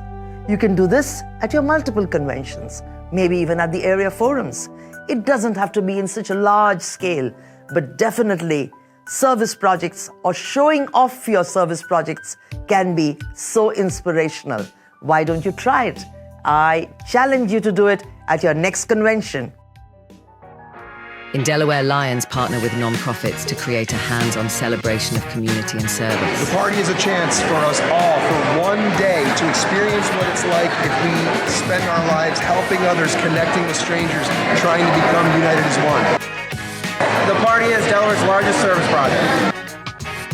You can do this at your multiple conventions, maybe even at the area forums. It doesn't have to be in such a large scale, but definitely service projects or showing off your service projects can be so inspirational. Why don't you try it? I challenge you to do it at your next convention. In Delaware, Lions partner with nonprofits to create a hands-on celebration of community and service. The party is a chance for us all for one day to experience what it's like if we spend our lives helping others, connecting with strangers, trying to become united as one. The party is Delaware's largest service project.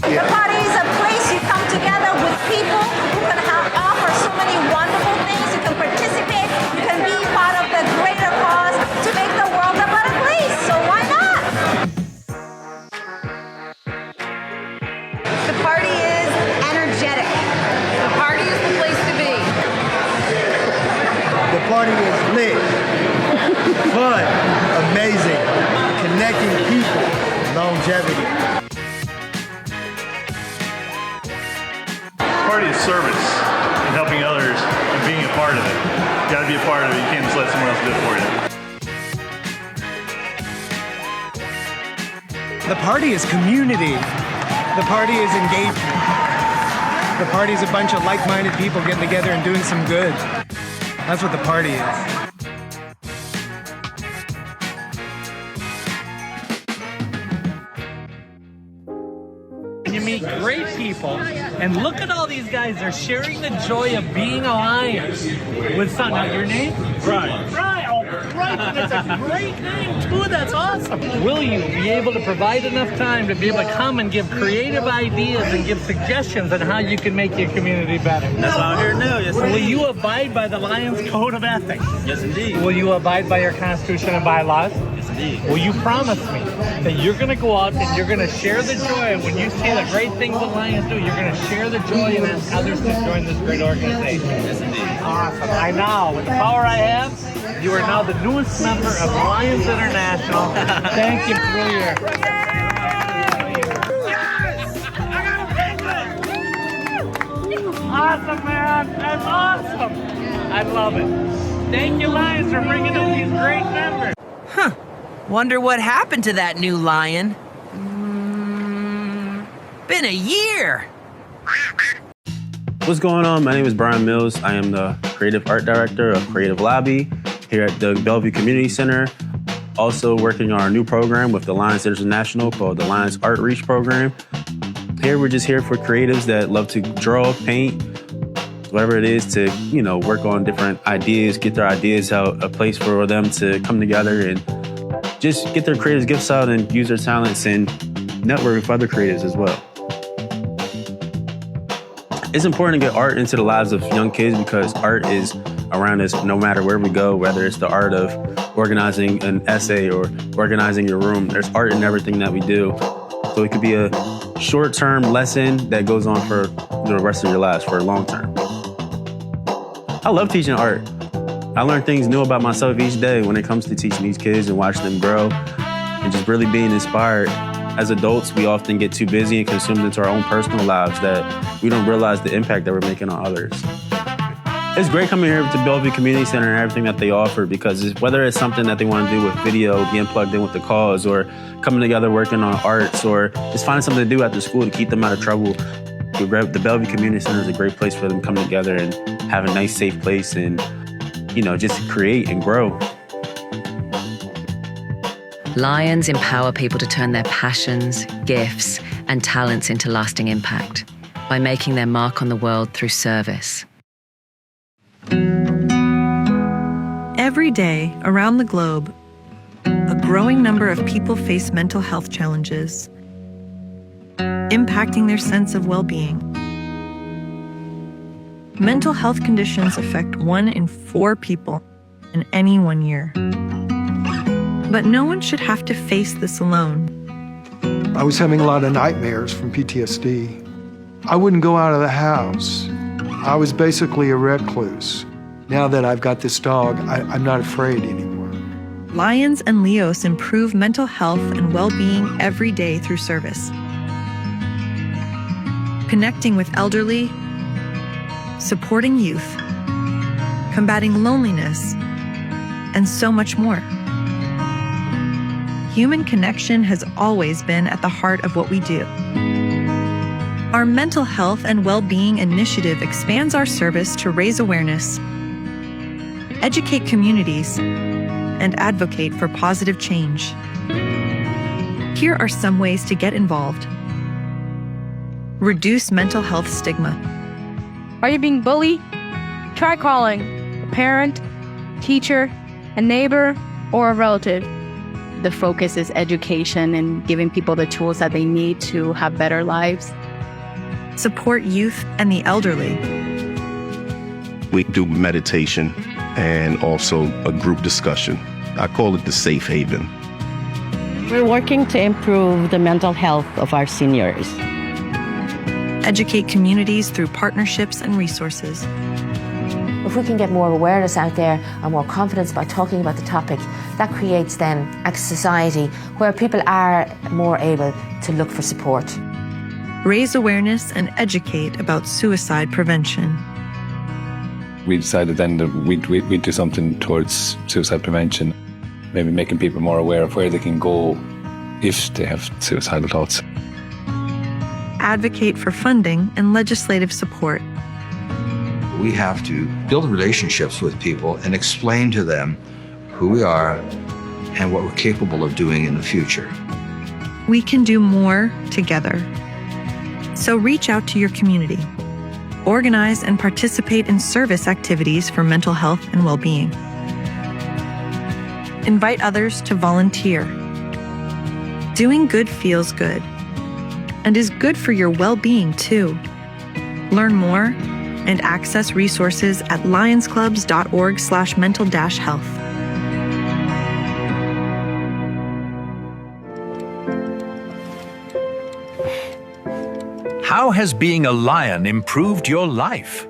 The party is a place you come together with people who can offer so many wonderful things. You can participate, you can be part of the greater cause to make the world a better place. So why not? The party is energetic. The party is the place to be. The party is lit, fun, amazing, connecting people, longevity. Party is service and helping others and being a part of it. You got to be a part of it. You can't just let someone else do it for you. The party is community. The party is engagement. The party is a bunch of like-minded people getting together and doing some good. That's what the party is. You meet great people, and look at all these guys. They're sharing the joy of being a Lion. With son, now your name? Brian. Brian. Oh, Brian. That's a great name too. That's awesome. Will you be able to provide enough time to be able to come and give creative ideas and give suggestions on how you can make your community better? That's what I'm here to do. Yes, Will you abide by the Lions Code of Ethics? Yes, indeed. Will you abide by your Constitution and bylaws? Yes, indeed. Will you promise me that you're going to go out and you're going to share the joy when you see the great things that Lions do? You're going to share the joy and ask others to join this great organization. Yes, indeed. Awesome. I know. With the power I have, you are now the newest member of Lions International. Thank you for your. Awesome, man. That's awesome. I love it. Thank you, Lions, for bringing in these great members. Huh. Wonder what happened to that new lion. Been a year. What's going on? My name is Brian Mills. I am the Creative Art Director of Creative Lobby here at the Bellevue Community Center. Also working on our new program with the Lions International called the Lions Art Reach Program. Here, we're just here for creatives that love to draw, paint, whatever it is to, work on different ideas, get their ideas out, a place for them to come together and just get their creative gifts out and use their talents and network with other creatives as well. It's important to get art into the lives of young kids because art is around us no matter where we go, whether it's the art of organizing an essay or organizing your room. There's art in everything that we do. So So it could be a short-term lesson that goes on for the rest of your lives, for long term. I love teaching art. I learn things new about myself each day when it comes to teaching these kids and watching them grow and just really being inspired. As adults, we often get too busy and consumed into our own personal lives that we don't realize the impact that we're making on others. It's great coming here to Bellevue Community Center and everything that they offer, because whether it's something that they want to do with video, being plugged in with the cause, or coming together working on arts, or just finding something to do after school to keep them out of trouble, the Bellevue Community Center is a great place for them to come together and have a nice, safe place and, just create and grow. Lions empower people to turn their passions, gifts, and talents into lasting impact by making their mark on the world through service. Every day around the globe, a growing number of people face mental health challenges, impacting their sense of well-being. Mental health conditions affect 1 in 4 people in any 1 year. But no one should have to face this alone. I was having a lot of nightmares from PTSD. I wouldn't go out of the house. I was basically a recluse. Now that I've got this dog, I'm not afraid anymore. Lions and Leos improve mental health and well-being every day through service. Connecting with elderly, supporting youth, combating loneliness, and so much more. Human connection has always been at the heart of what we do. Our Mental Health and Well-Being Initiative expands our service to raise awareness, educate communities, and advocate for positive change. Here are some ways to get involved. Reduce mental health stigma. Are you being bullied? Try calling a parent, teacher, a neighbor, or a relative. The focus is education and giving people the tools that they need to have better lives. Support youth and the elderly. We do meditation and also a group discussion. I call it the safe haven. We're working to improve the mental health of our seniors. Educate communities through partnerships and resources. If we can get more awareness out there and more confidence by talking about the topic, that creates then a society where people are more able to look for support. Raise awareness and educate about suicide prevention. We decided then that we'd do something towards suicide prevention, maybe making people more aware of where they can go if they have suicidal thoughts. Advocate for funding and legislative support. We have to build relationships with people and explain to them who we are and what we're capable of doing in the future. We can do more together. So reach out to your community. Organize and participate in service activities for mental health and well-being. Invite others to volunteer. Doing good feels good and is good for your well-being too. Learn more and access resources at lionsclubs.org/mental-health. How has being a lion improved your life?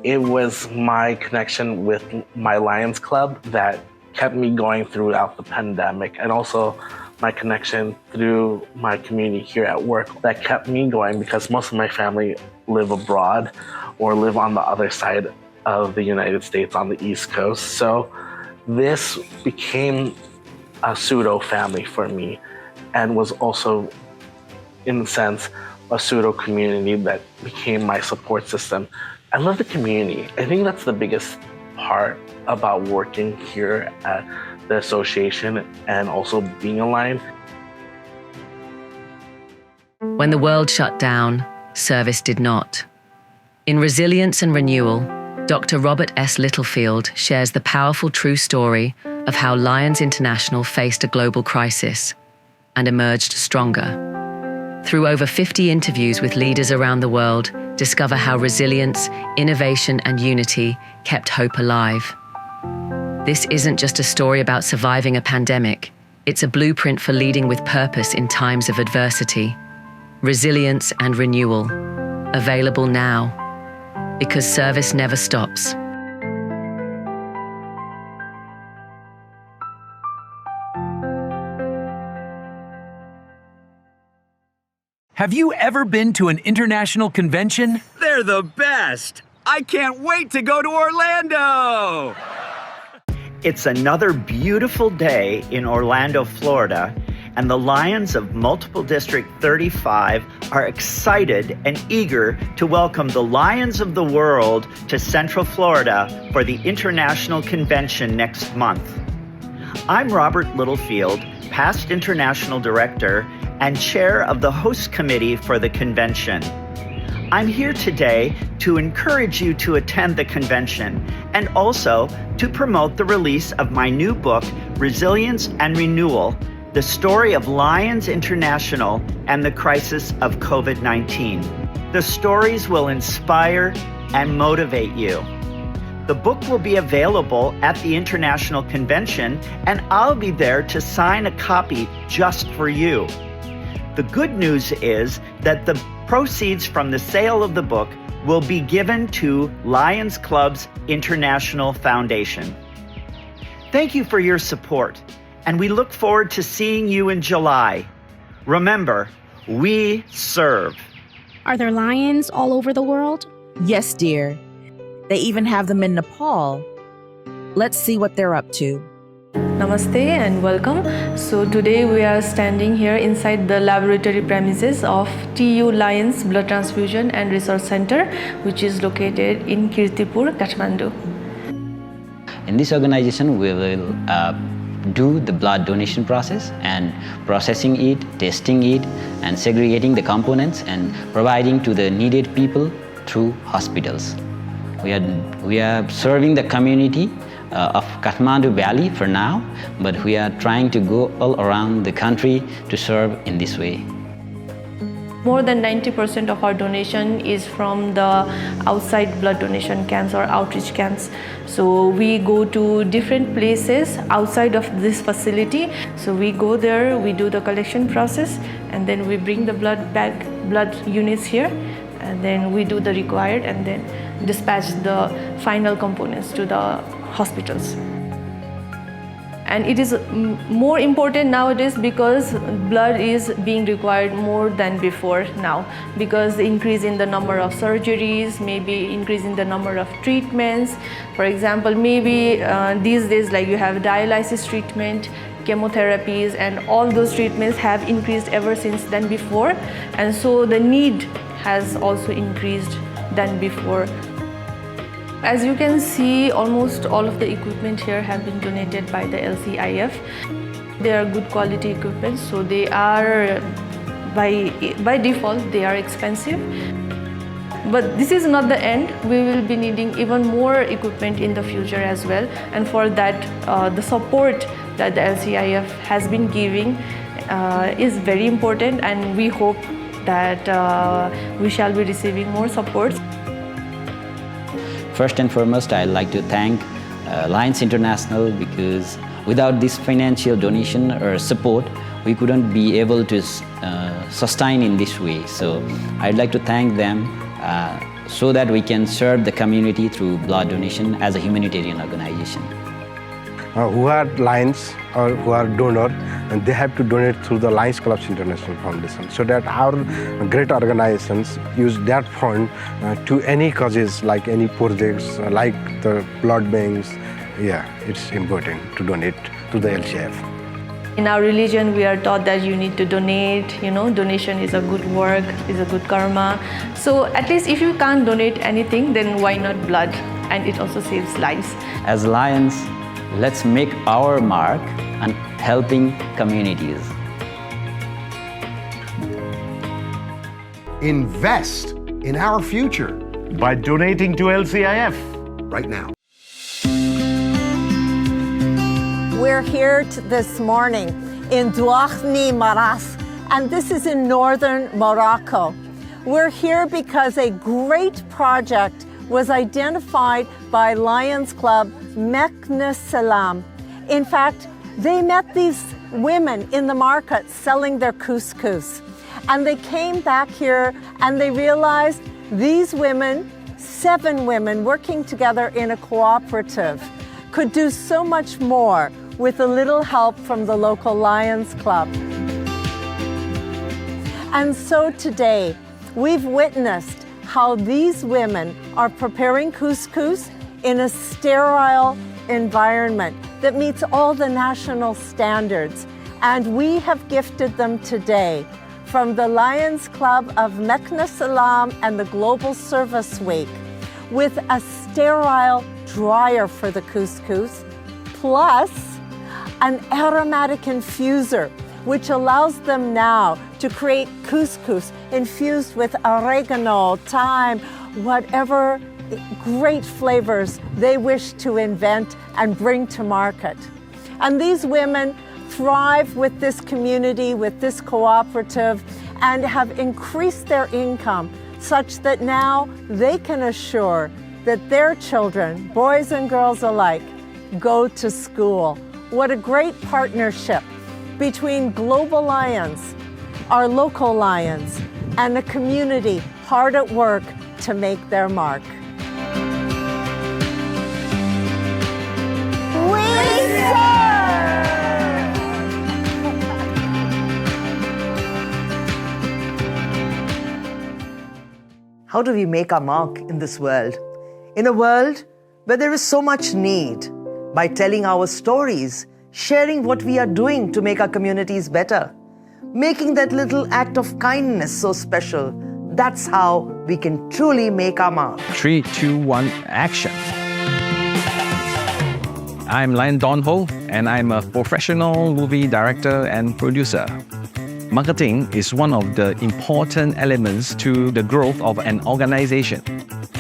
It was my connection with my Lions Club that kept me going throughout the pandemic, and also my connection through my community here at work that kept me going, because most of my family live abroad or live on the other side of the United States on the East Coast. So this became a pseudo family for me, and was also, in a sense, a pseudo community that became my support system. I love the community. I think that's the biggest part about working here at the association and also being a Lion. When the world shut down, service did not. In Resilience and Renewal, Dr. Robert S. Littlefield shares the powerful true story of how Lions International faced a global crisis and emerged stronger. Through over 50 interviews with leaders around the world, discover how resilience, innovation, and unity kept hope alive. This isn't just a story about surviving a pandemic. It's a blueprint for leading with purpose in times of adversity. Resilience and Renewal. Available now. Because service never stops. Have you ever been to an international convention? They're the best! I can't wait to go to Orlando! It's another beautiful day in Orlando, Florida, and the Lions of Multiple District 35 are excited and eager to welcome the Lions of the World to Central Florida for the International Convention next month. I'm Robert Littlefield, past International Director and Chair of the Host Committee for the convention. I'm here today to encourage you to attend the convention and also to promote the release of my new book, Resilience and Renewal, The Story of Lions International and the Crisis of COVID-19. The stories will inspire and motivate you. The book will be available at the International Convention, and I'll be there to sign a copy just for you. The good news is that the proceeds from the sale of the book will be given to Lions Club's International Foundation. Thank you for your support, and we look forward to seeing you in July. Remember, we serve. Are there lions all over the world? Yes, dear. They even have them in Nepal. Let's see what they're up to. Namaste and welcome. So today we are standing here inside the laboratory premises of TU Lions Blood Transfusion and Research Center, which is located in Kirtipur, Kathmandu. In this organization, we will do the blood donation process and processing it, testing it, and segregating the components and providing to the needed people through hospitals. We are serving the community of Kathmandu Valley for now, but we are trying to go all around the country to serve in this way. More than 90% of our donation is from the outside blood donation camps or outreach camps. So we go to different places outside of this facility. So we go there, we do the collection process, and then we bring the blood units here, and then we do the required and then dispatch the final components to the hospitals. And it is more important nowadays because blood is being required more than before now, because the increase in the number of surgeries, maybe increase in the number of treatments. For example, maybe these days like you have dialysis treatment, chemotherapies, and all those treatments have increased ever since than before. And so the need has also increased than before. As you can see, almost all of the equipment here have been donated by the LCIF. They are good quality equipment, so they are, by default, they are expensive. But this is not the end. We will be needing even more equipment in the future as well. And for that, the support that the LCIF has been giving is very important, and we hope that we shall be receiving more support. First and foremost, I'd like to thank Lions International, because without this financial donation or support, we couldn't be able to sustain in this way. So I'd like to thank them so that we can serve the community through blood donation as a humanitarian organization. Who are Lions or who are donor, and they have to donate through the Lions Club International Foundation, so that our great organizations use that fund to any causes, like any projects, like the blood banks. Yeah, it's important to donate to the LCIF. In our religion, we are taught that you need to donate, donation is a good work, is a good karma. So at least if you can't donate anything, then why not blood? And it also saves lives. As Lions, let's make our mark on helping communities. Invest in our future by donating to LCIF right now. We're here this morning in Douarni Maras, and this is in northern Morocco. We're here because a great project was identified by Lions Club Meknes Salam. In fact, they met these women in the market selling their couscous. And they came back here and they realized these women, 7 women working together in a cooperative, could do so much more with a little help from the local Lions Club. And so today, we've witnessed how these women are preparing couscous in a sterile environment that meets all the national standards. And we have gifted them today from the Lions Club of Mekna Salam and the Global Service Week with a sterile dryer for the couscous, plus an aromatic infuser, which allows them now to create couscous infused with oregano, thyme, whatever great flavors they wish to invent and bring to market. And these women thrive with this community, with this cooperative, and have increased their income such that now they can assure that their children, boys and girls alike, go to school. What a great partnership between global Lions, our local Lions, and the community hard at work to make their mark. How do we make our mark in this world? In a world where there is so much need, by telling our stories, sharing what we are doing to make our communities better, making that little act of kindness so special. That's how we can truly make our mark. 3, 2, 1, action. I'm Lion Donho, and I'm a professional movie director and producer. Marketing is one of the important elements to the growth of an organization.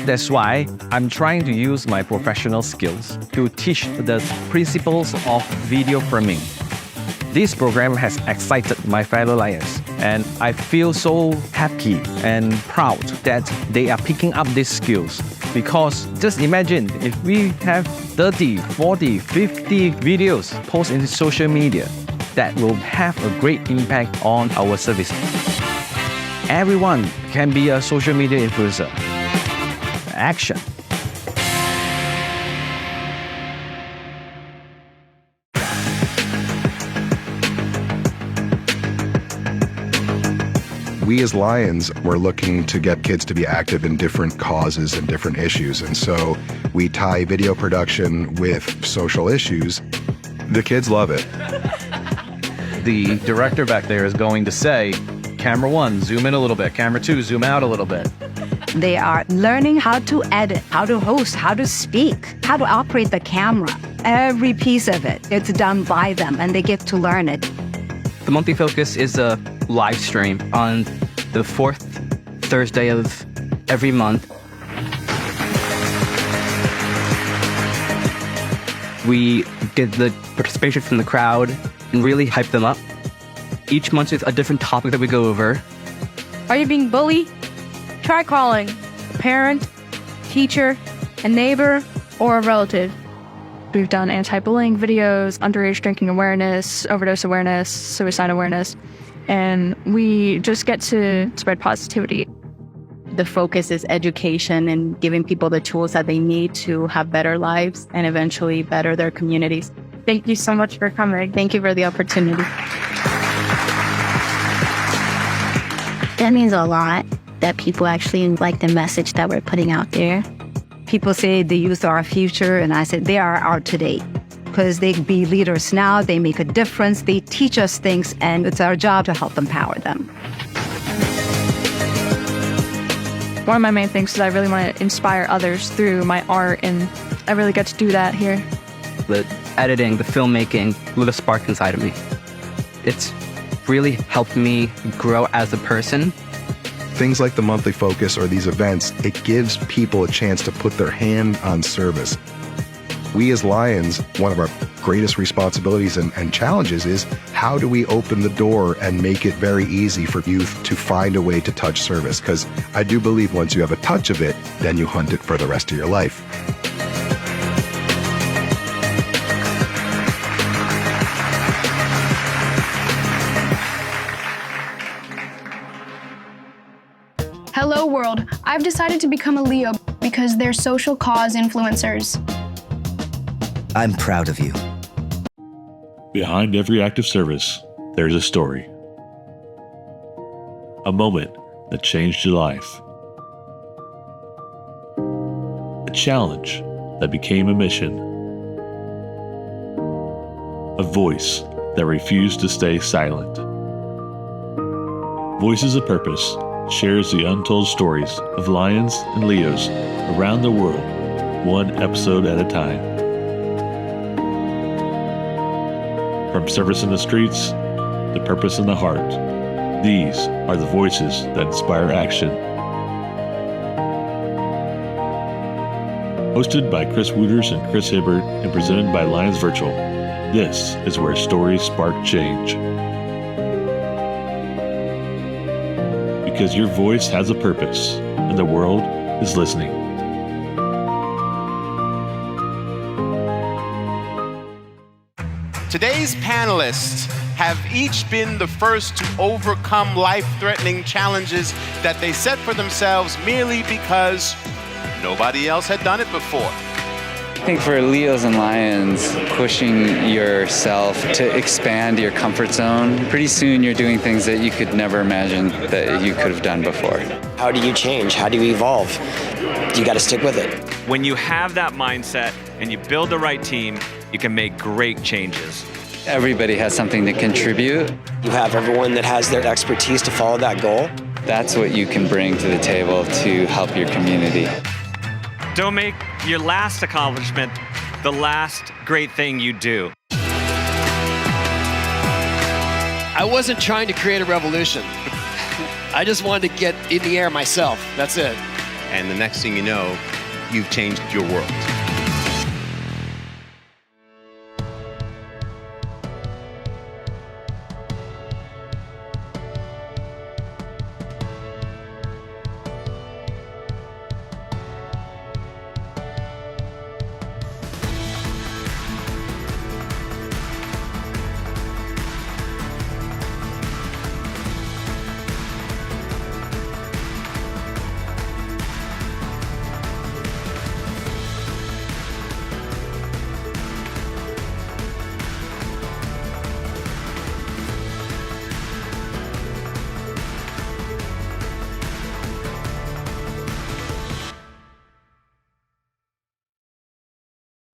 That's why I'm trying to use my professional skills to teach the principles of video framing. This program has excited my fellow Lions, and I feel so happy and proud that they are picking up these skills. Because just imagine if we have 30, 40, 50 videos posted in social media, that will have a great impact on our service. Everyone can be a social media influencer. Action. We as Lions were looking to get kids to be active in different causes and different issues. And so we tie video production with social issues. The kids love it. The director back there is going to say, camera 1, zoom in a little bit. Camera 2, zoom out a little bit. They are learning how to edit, how to host, how to speak, how to operate the camera. Every piece of it, it's done by them, and they get to learn it. The monthly focus is a live stream on the 4th Thursday of every month. We get the participation from the crowd and really hype them up. Each month is a different topic that we go over. Are you being bullied? Try calling a parent, teacher, a neighbor, or a relative. We've done anti-bullying videos, underage drinking awareness, overdose awareness, suicide awareness, and we just get to spread positivity. The focus is education and giving people the tools that they need to have better lives and eventually better their communities. Thank you so much for coming. Thank you for the opportunity. That means a lot that people actually like the message that we're putting out there. People say the youth are our future, and I said they are our today. Because they be leaders now, they make a difference, they teach us things, and it's our job to help empower them. One of my main things is I really want to inspire others through my art, and I really get to do that here. The editing, the filmmaking lit a spark inside of me. It's really helped me grow as a person. Things like the monthly focus or these events, it gives people a chance to put their hand on service. We as Lions, one of our greatest responsibilities and challenges is how do we open the door and make it very easy for youth to find a way to touch service? Because I do believe once you have a touch of it, then you hunt it for the rest of your life. Hello world, I've decided to become a Leo because they're social cause influencers. I'm proud of you. Behind every act of service, there's a story. A moment that changed your life. A challenge that became a mission. A voice that refused to stay silent. Voices of Purpose shares the untold stories of lions and Leos around the world, one episode at a time. From service in the streets to purpose in the heart, these are the voices that inspire action. Hosted by Chris Wooters and Chris Hibbert and presented by Lions Virtual, this is where stories spark change. Because your voice has a purpose and the world is listening. Today's panelists have each been the first to overcome life-threatening challenges that they set for themselves merely because nobody else had done it before. I think for Leos and Lions, pushing yourself to expand your comfort zone, pretty soon you're doing things that you could never imagine that you could have done before. How do you change? How do you evolve? You got to stick with it. When you have that mindset and you build the right team, you can make great changes. Everybody has something to contribute. You have everyone that has their expertise to follow that goal. That's what you can bring to the table to help your community. Don't make your last accomplishment the last great thing you do. I wasn't trying to create a revolution. I just wanted to get in the air myself. That's it. And the next thing you know, you've changed your world.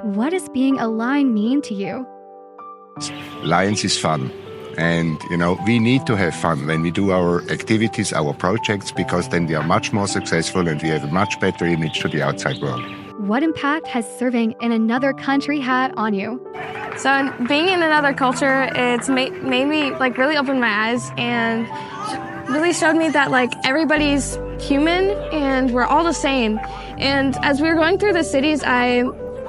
What does being a lion mean to you? Lions is fun. And, we need to have fun when we do our activities, our projects, because then we are much more successful and we have a much better image to the outside world. What impact has serving in another country had on you? So being in another culture, it's made me really open my eyes and really showed me that everybody's human and we're all the same. And as we were going through the cities,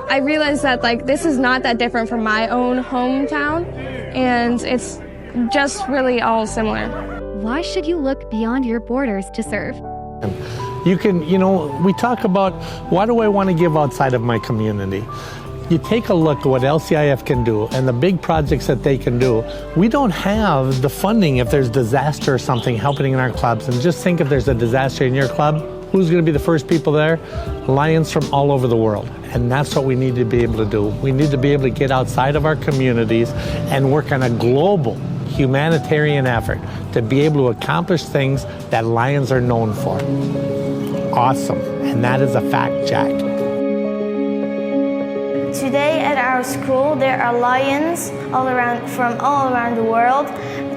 I realized that this is not that different from my own hometown, and it's just really all similar. Why should you look beyond your borders to serve? You can, we talk about why do I want to give outside of my community? You take a look at what LCIF can do and the big projects that they can do. We don't have the funding if there's disaster or something happening in our clubs. And just think if there's a disaster in your club, who's going to be the first people there? Lions from all over the world. And that's what we need to be able to do. We need to be able to get outside of our communities and work on a global humanitarian effort to be able to accomplish things that Lions are known for. Awesome. And that is a fact, Jack. Today at our school, there are lions from all around the world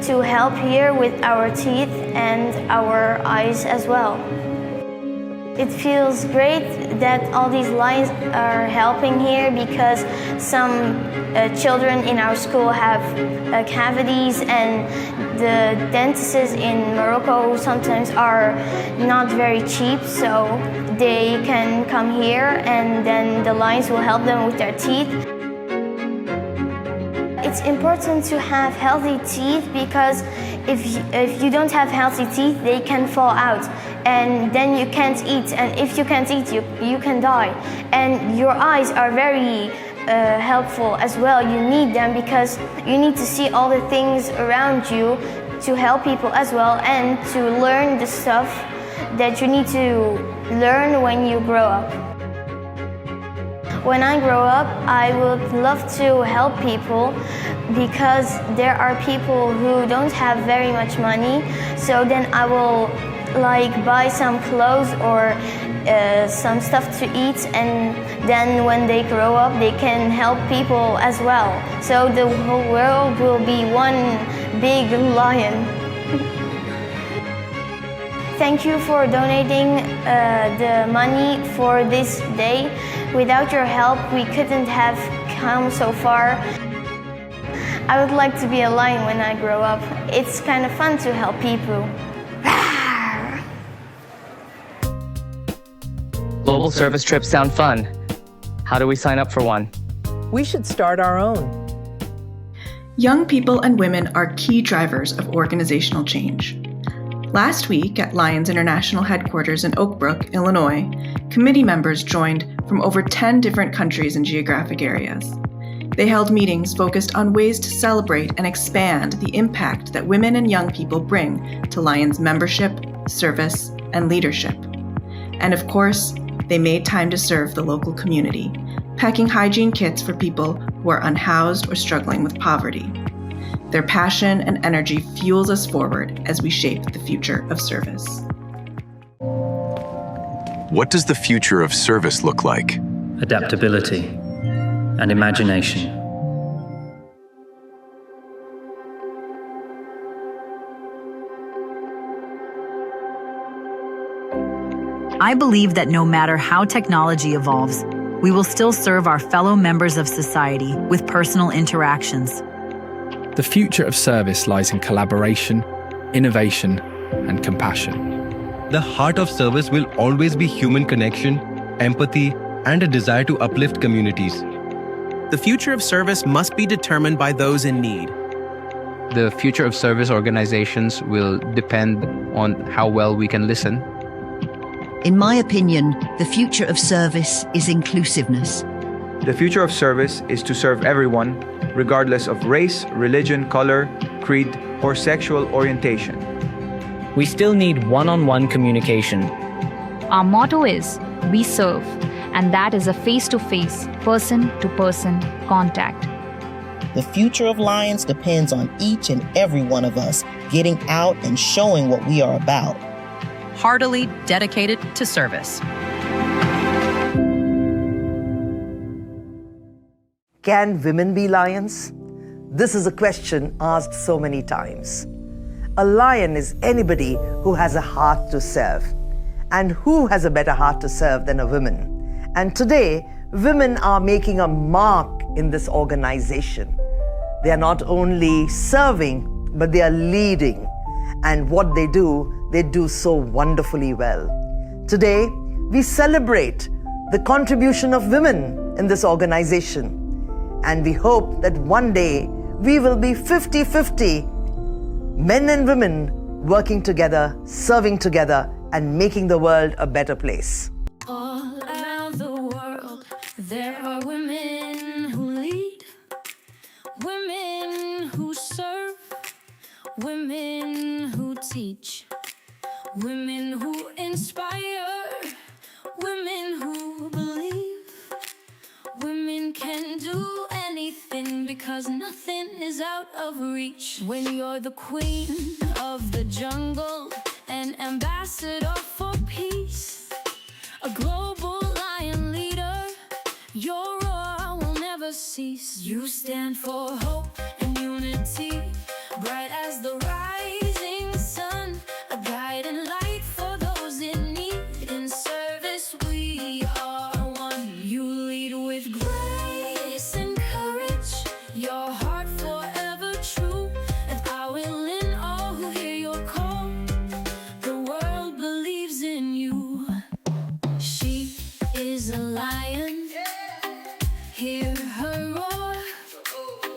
to help here with our teeth and our eyes as well. It feels great that all these lions are helping here because some children in our school have cavities, and the dentists in Morocco sometimes are not very cheap, so they can come here and then the lions will help them with their teeth. It's important to have healthy teeth because if you don't have healthy teeth, they can fall out and then you can't eat. And if you can't eat, you can die. And your eyes are very helpful as well. You need them because you need to see all the things around you to help people as well and to learn the stuff that you need to learn when you grow up. When I grow up, I would love to help people because there are people who don't have very much money. So then I will buy some clothes or some stuff to eat, and then when they grow up, they can help people as well. So the whole world will be one big lion. Thank you for donating the money for this day. Without your help, we couldn't have come so far. I would like to be a lion when I grow up. It's kind of fun to help people. Global service trips sound fun. How do we sign up for one? We should start our own. Young people and women are key drivers of organizational change. Last week at Lions International Headquarters in Oakbrook, Illinois, committee members joined from over 10 different countries and geographic areas. They held meetings focused on ways to celebrate and expand the impact that women and young people bring to Lions membership, service, and leadership. And of course, they made time to serve the local community, packing hygiene kits for people who are unhoused or struggling with poverty. Their passion and energy fuels us forward as we shape the future of service. What does the future of service look like? Adaptability and imagination. I believe that no matter how technology evolves, we will still serve our fellow members of society with personal interactions. The future of service lies in collaboration, innovation, and compassion. The heart of service will always be human connection, empathy, and a desire to uplift communities. The future of service must be determined by those in need. The future of service organizations will depend on how well we can listen. In my opinion, the future of service is inclusiveness. The future of service is to serve everyone, regardless of race, religion, color, creed, or sexual orientation. We still need one-on-one communication. Our motto is, we serve, and that is a face-to-face, person-to-person contact. The future of Lions depends on each and every one of us getting out and showing what we are about. Heartily dedicated to service. Can women be lions? This is a question asked so many times. A lion is anybody who has a heart to serve. And who has a better heart to serve than a woman? And today, women are making a mark in this organization. They are not only serving, but they are leading. And what they do so wonderfully well. Today, we celebrate the contribution of women in this organization. And we hope that one day we will be 50-50, men and women working together, serving together, and making the world a better place. All around the world, there are women who lead, women who serve, women who teach, women who inspire, women who believe. Women can do anything because nothing is out of reach. When you're the queen of the jungle, an ambassador for peace, a global lion leader, your roar will never cease. You stand for hope and unity, bright as the rising sun, a guiding light for those in need. In service we are one. You lead with grace and courage, your heart forever true, and I will in all who hear your call. The world believes in you. She is a lion, hear her roar.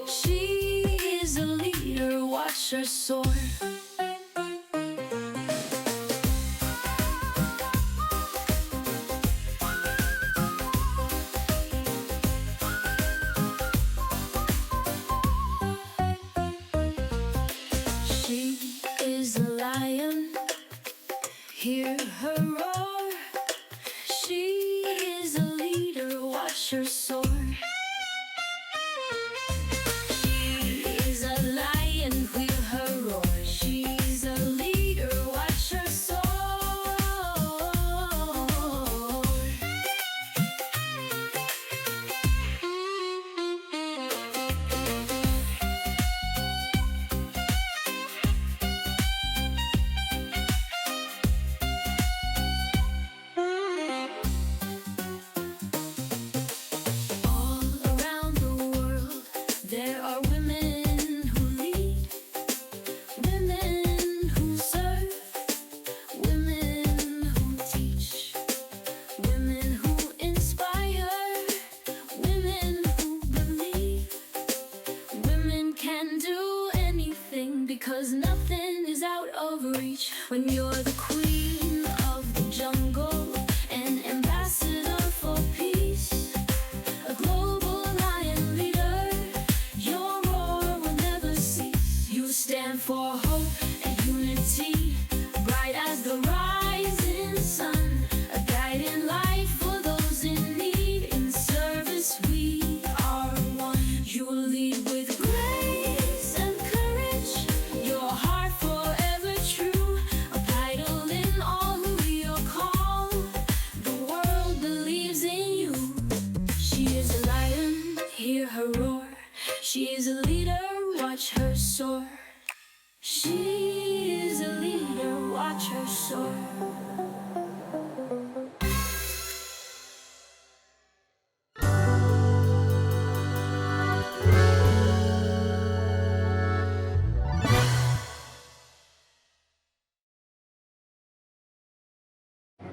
She is a leader, watch her soar. hear her roar. She is a leader, watch her soar. She is a lion, hear her roar. She's a leader, watch her soar. There are women who lead, women who serve, women who teach, women who inspire, women who believe. Women can do anything because nothing is out of reach. When you're the queen of the jungle, an ambassador for peace, a global lion leader, your roar will never cease. You stand for hope and unity, bright as the rising sun, a guiding light for those in need. In service we are one. You will lead with grace and courage, your heart forever true, a title in all who you're called. The world believes in you. She is a lion, hear her roar. She is a leader, watch her soar. She is a leader, watch her soar.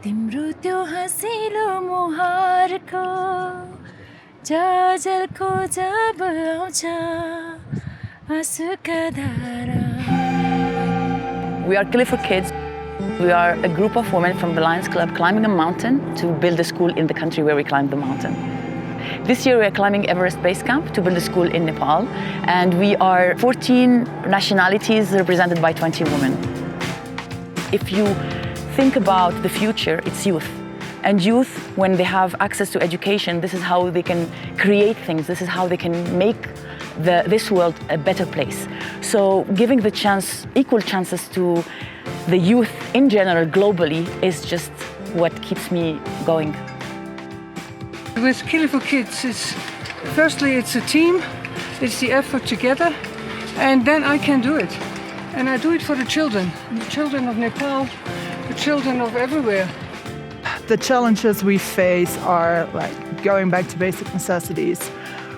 तिम्रो त्यो हँसिलो मुहारको जलको जब आउँछ आँसुका धारा. We are Club for Kids. We are a group of women from the Lions Club climbing a mountain to build a school in the country where we climbed the mountain. This year we are climbing Everest Base Camp to build a school in Nepal, and we are 14 nationalities represented by 20 women. If you think about the future, it's youth. And youth, when they have access to education, this is how they can create things. This is how they can make this world a better place. So giving the chance, equal chances to the youth in general, globally, is just what keeps me going. With Club for Kids, firstly it's a team, it's the effort together, and then I can do it. And I do it for the children of Nepal, the children of everywhere. The challenges we face are like going back to basic necessities.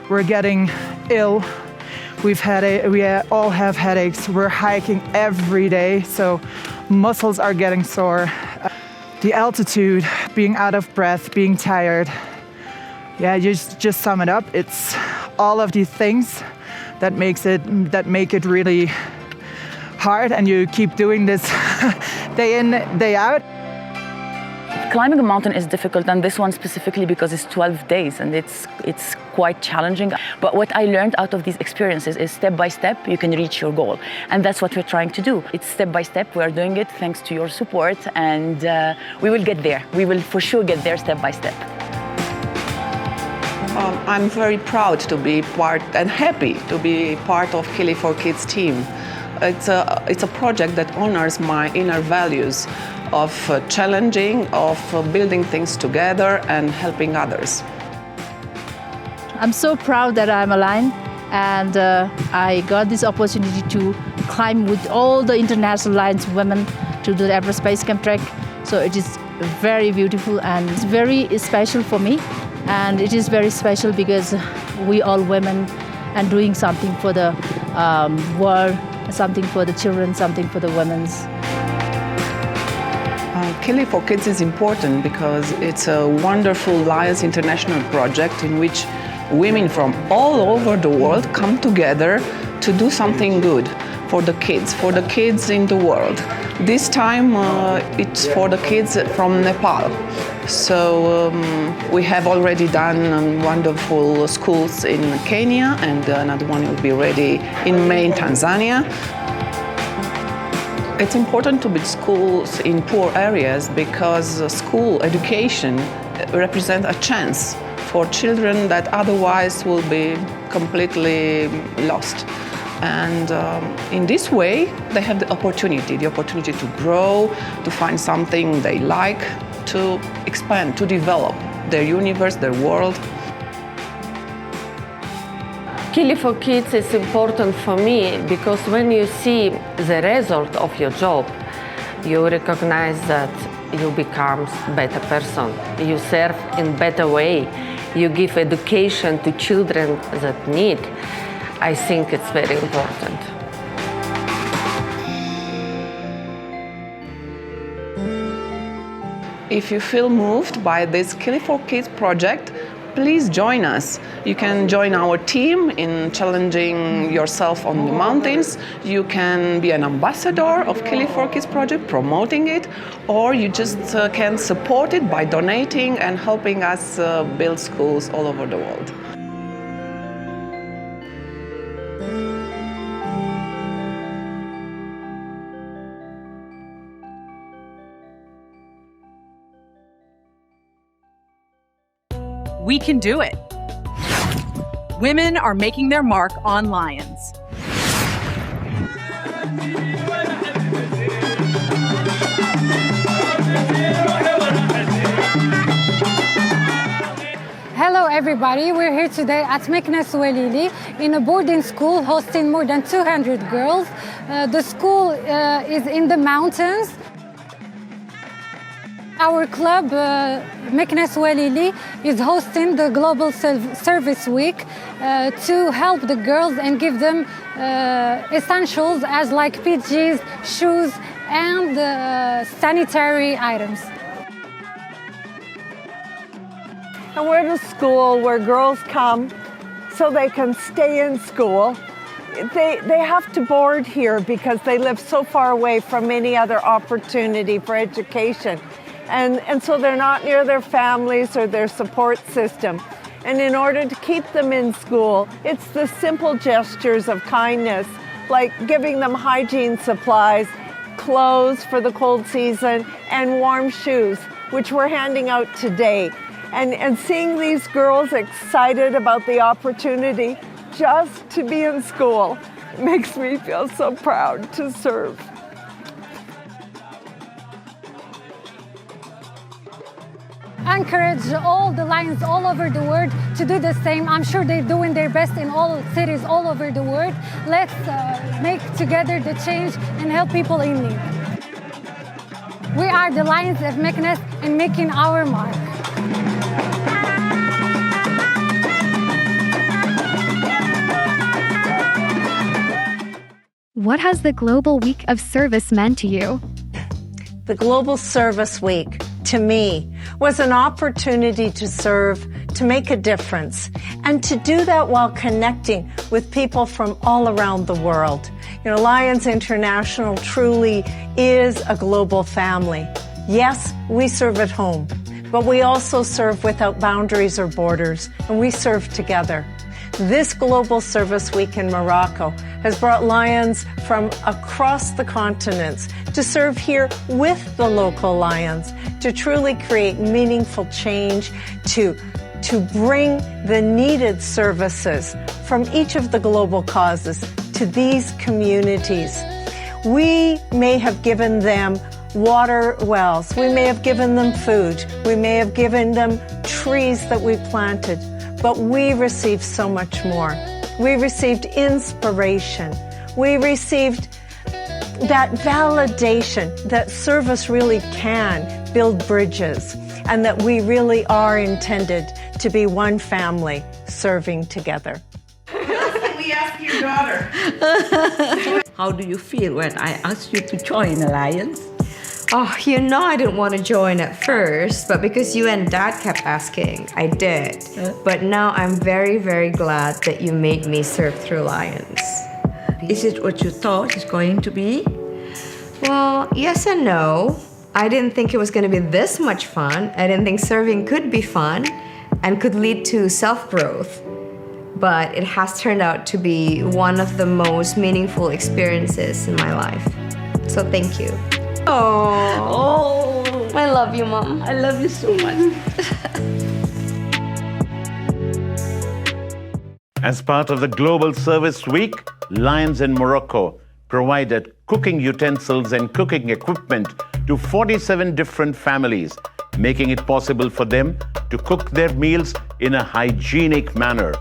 We're getting ill. We all have headaches. We're hiking every day, so muscles are getting sore. The altitude, being out of breath, being tired. Yeah, you just sum it up. It's all of these things that make it really hard, and you keep doing this day in, day out. Climbing a mountain is difficult, and this one specifically because it's 12 days and it's quite challenging. But what I learned out of these experiences is step by step you can reach your goal, and that's what we're trying to do. It's step by step. We are doing it thanks to your support, and we will get there. We will for sure get there step by step. I'm very proud to be part and happy to be part of Club for Kids team. It's a project that honors my inner values of challenging, of building things together and helping others. I'm so proud that I'm a lion, and I got this opportunity to climb with all the international Lions women to do the Everest Base Camp trek. So it is very beautiful and it's very special for me. And it is very special because we all women and doing something for the world, something for the children, something for the women's. Club for Kids is important because it's a wonderful Lions International project in which women from all over the world come together to do something good for the kids in the world. This time it's for the kids from Nepal. So we have already done wonderful schools in Kenya, and another one will be ready in May in Tanzania. It's important to build schools in poor areas because school education represents a chance for children that otherwise will be completely lost. And in this way, they have the opportunity to grow, to find something they like, to expand, to develop their universe, their world. Kili for Kids is important for me because when you see the result of your job, you recognize that you become a better person. You serve in a better way. You give education to children that need. I think it's very important. If you feel moved by this Kili for Kids project, please join us. You can join our team in challenging yourself on the mountains. You can be an ambassador of Kili for Kids project, promoting it, or you just can support it by donating and helping us build schools all over the world. We can do it. Women are making their mark on Lions. Hello everybody, we're here today at Meknes Welili in a boarding school hosting more than 200 girls. The school is in the mountains. Our club, Meknes Welili, is hosting the Global Service Week to help the girls and give them essentials as like PGs, shoes, and sanitary items. And we're at a school where girls come so they can stay in school. They have to board here because they live so far away from any other opportunity for education. And so they're not near their families or their support system. And in order to keep them in school, it's the simple gestures of kindness, like giving them hygiene supplies, clothes for the cold season, and warm shoes, which we're handing out today. And seeing these girls excited about the opportunity just to be in school makes me feel so proud to serve. Encourage all the Lions all over the world to do the same. I'm sure they're doing their best in all cities all over the world. Let's make together the change and help people in need. We are the Lions of Meknes and making our mark. What has the Global Week of Service meant to you? The Global Service Week, to me, was an opportunity to serve, to make a difference, and to do that while connecting with people from all around the world. You know, Lions International truly is a global family. Yes, we serve at home, but we also serve without boundaries or borders, and we serve together. This Global Service Week in Morocco has brought Lions from across the continents to serve here with the local Lions, to truly create meaningful change, to bring the needed services from each of the global causes to these communities. We may have given them water wells, we may have given them food, we may have given them trees that we planted, but we received so much more. We received inspiration. We received that validation that service really can build bridges and that we really are intended to be one family serving together. We ask your daughter. How do you feel when I asked you to join Alliance? Oh, you know I didn't want to join at first, but because you and Dad kept asking, I did. But now I'm very, very glad that you made me serve through Lions. Is it what you thought it's going to be? Well, yes and no. I didn't think it was going to be this much fun. I didn't think serving could be fun and could lead to self-growth. But it has turned out to be one of the most meaningful experiences in my life. So thank you. Oh, I love you, Mom. I love you so much. As part of the Global Service Week, Lions in Morocco provided cooking utensils and cooking equipment to 47 different families, making it possible for them to cook their meals in a hygienic manner.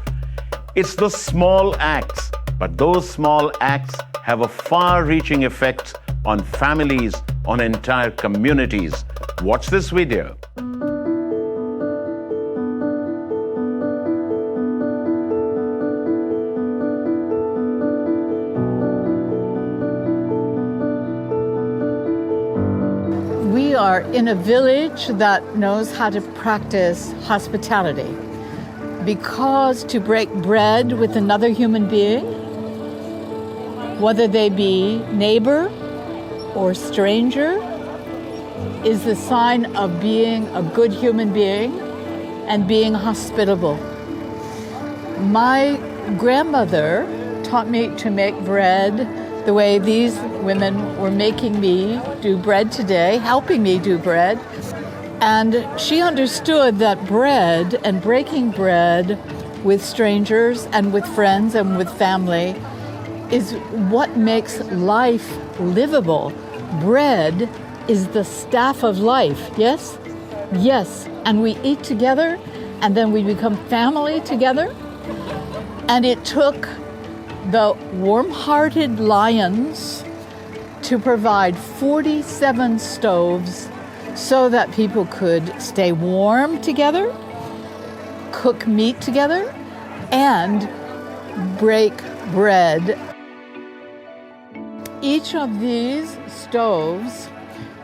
It's those small acts, but those small acts have a far-reaching effect on families, on entire communities. Watch this video. We are in a village that knows how to practice hospitality, because to break bread with another human being, whether they be neighbor or stranger, is the sign of being a good human being and being hospitable. My grandmother taught me to make bread the way these women were making me do bread today, helping me do bread. And she understood that bread and breaking bread with strangers and with friends and with family is what makes life livable. Bread is the staff of life, yes? Yes, and we eat together, and then we become family together. And it took the warm-hearted Lions to provide 47 stoves so that people could stay warm together, cook meat together, and break bread. Each of these stoves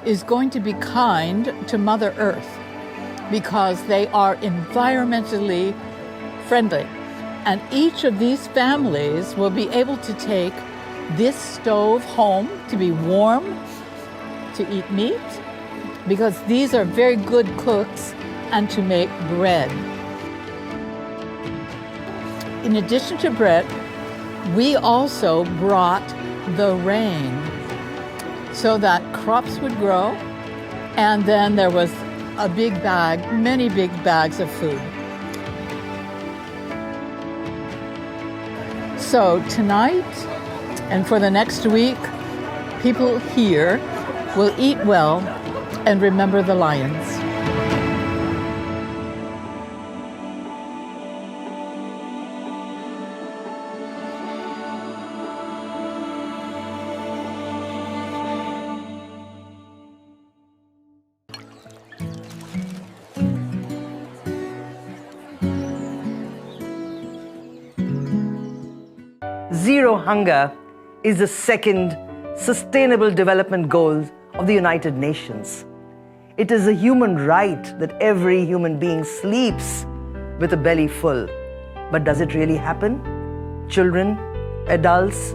is going to be kind to Mother Earth because they are environmentally friendly. And each of these families will be able to take this stove home to be warm, to eat meat, because these are very good cooks, and to make bread. In addition to bread, we also brought the rain so that crops would grow, and then there was a big bag, many big bags of food. So tonight and for the next week, people here will eat well and remember the Lions. Zero hunger is the second Sustainable Development Goal of the United Nations. It is a human right that every human being sleeps with a belly full. But does it really happen? Children, adults,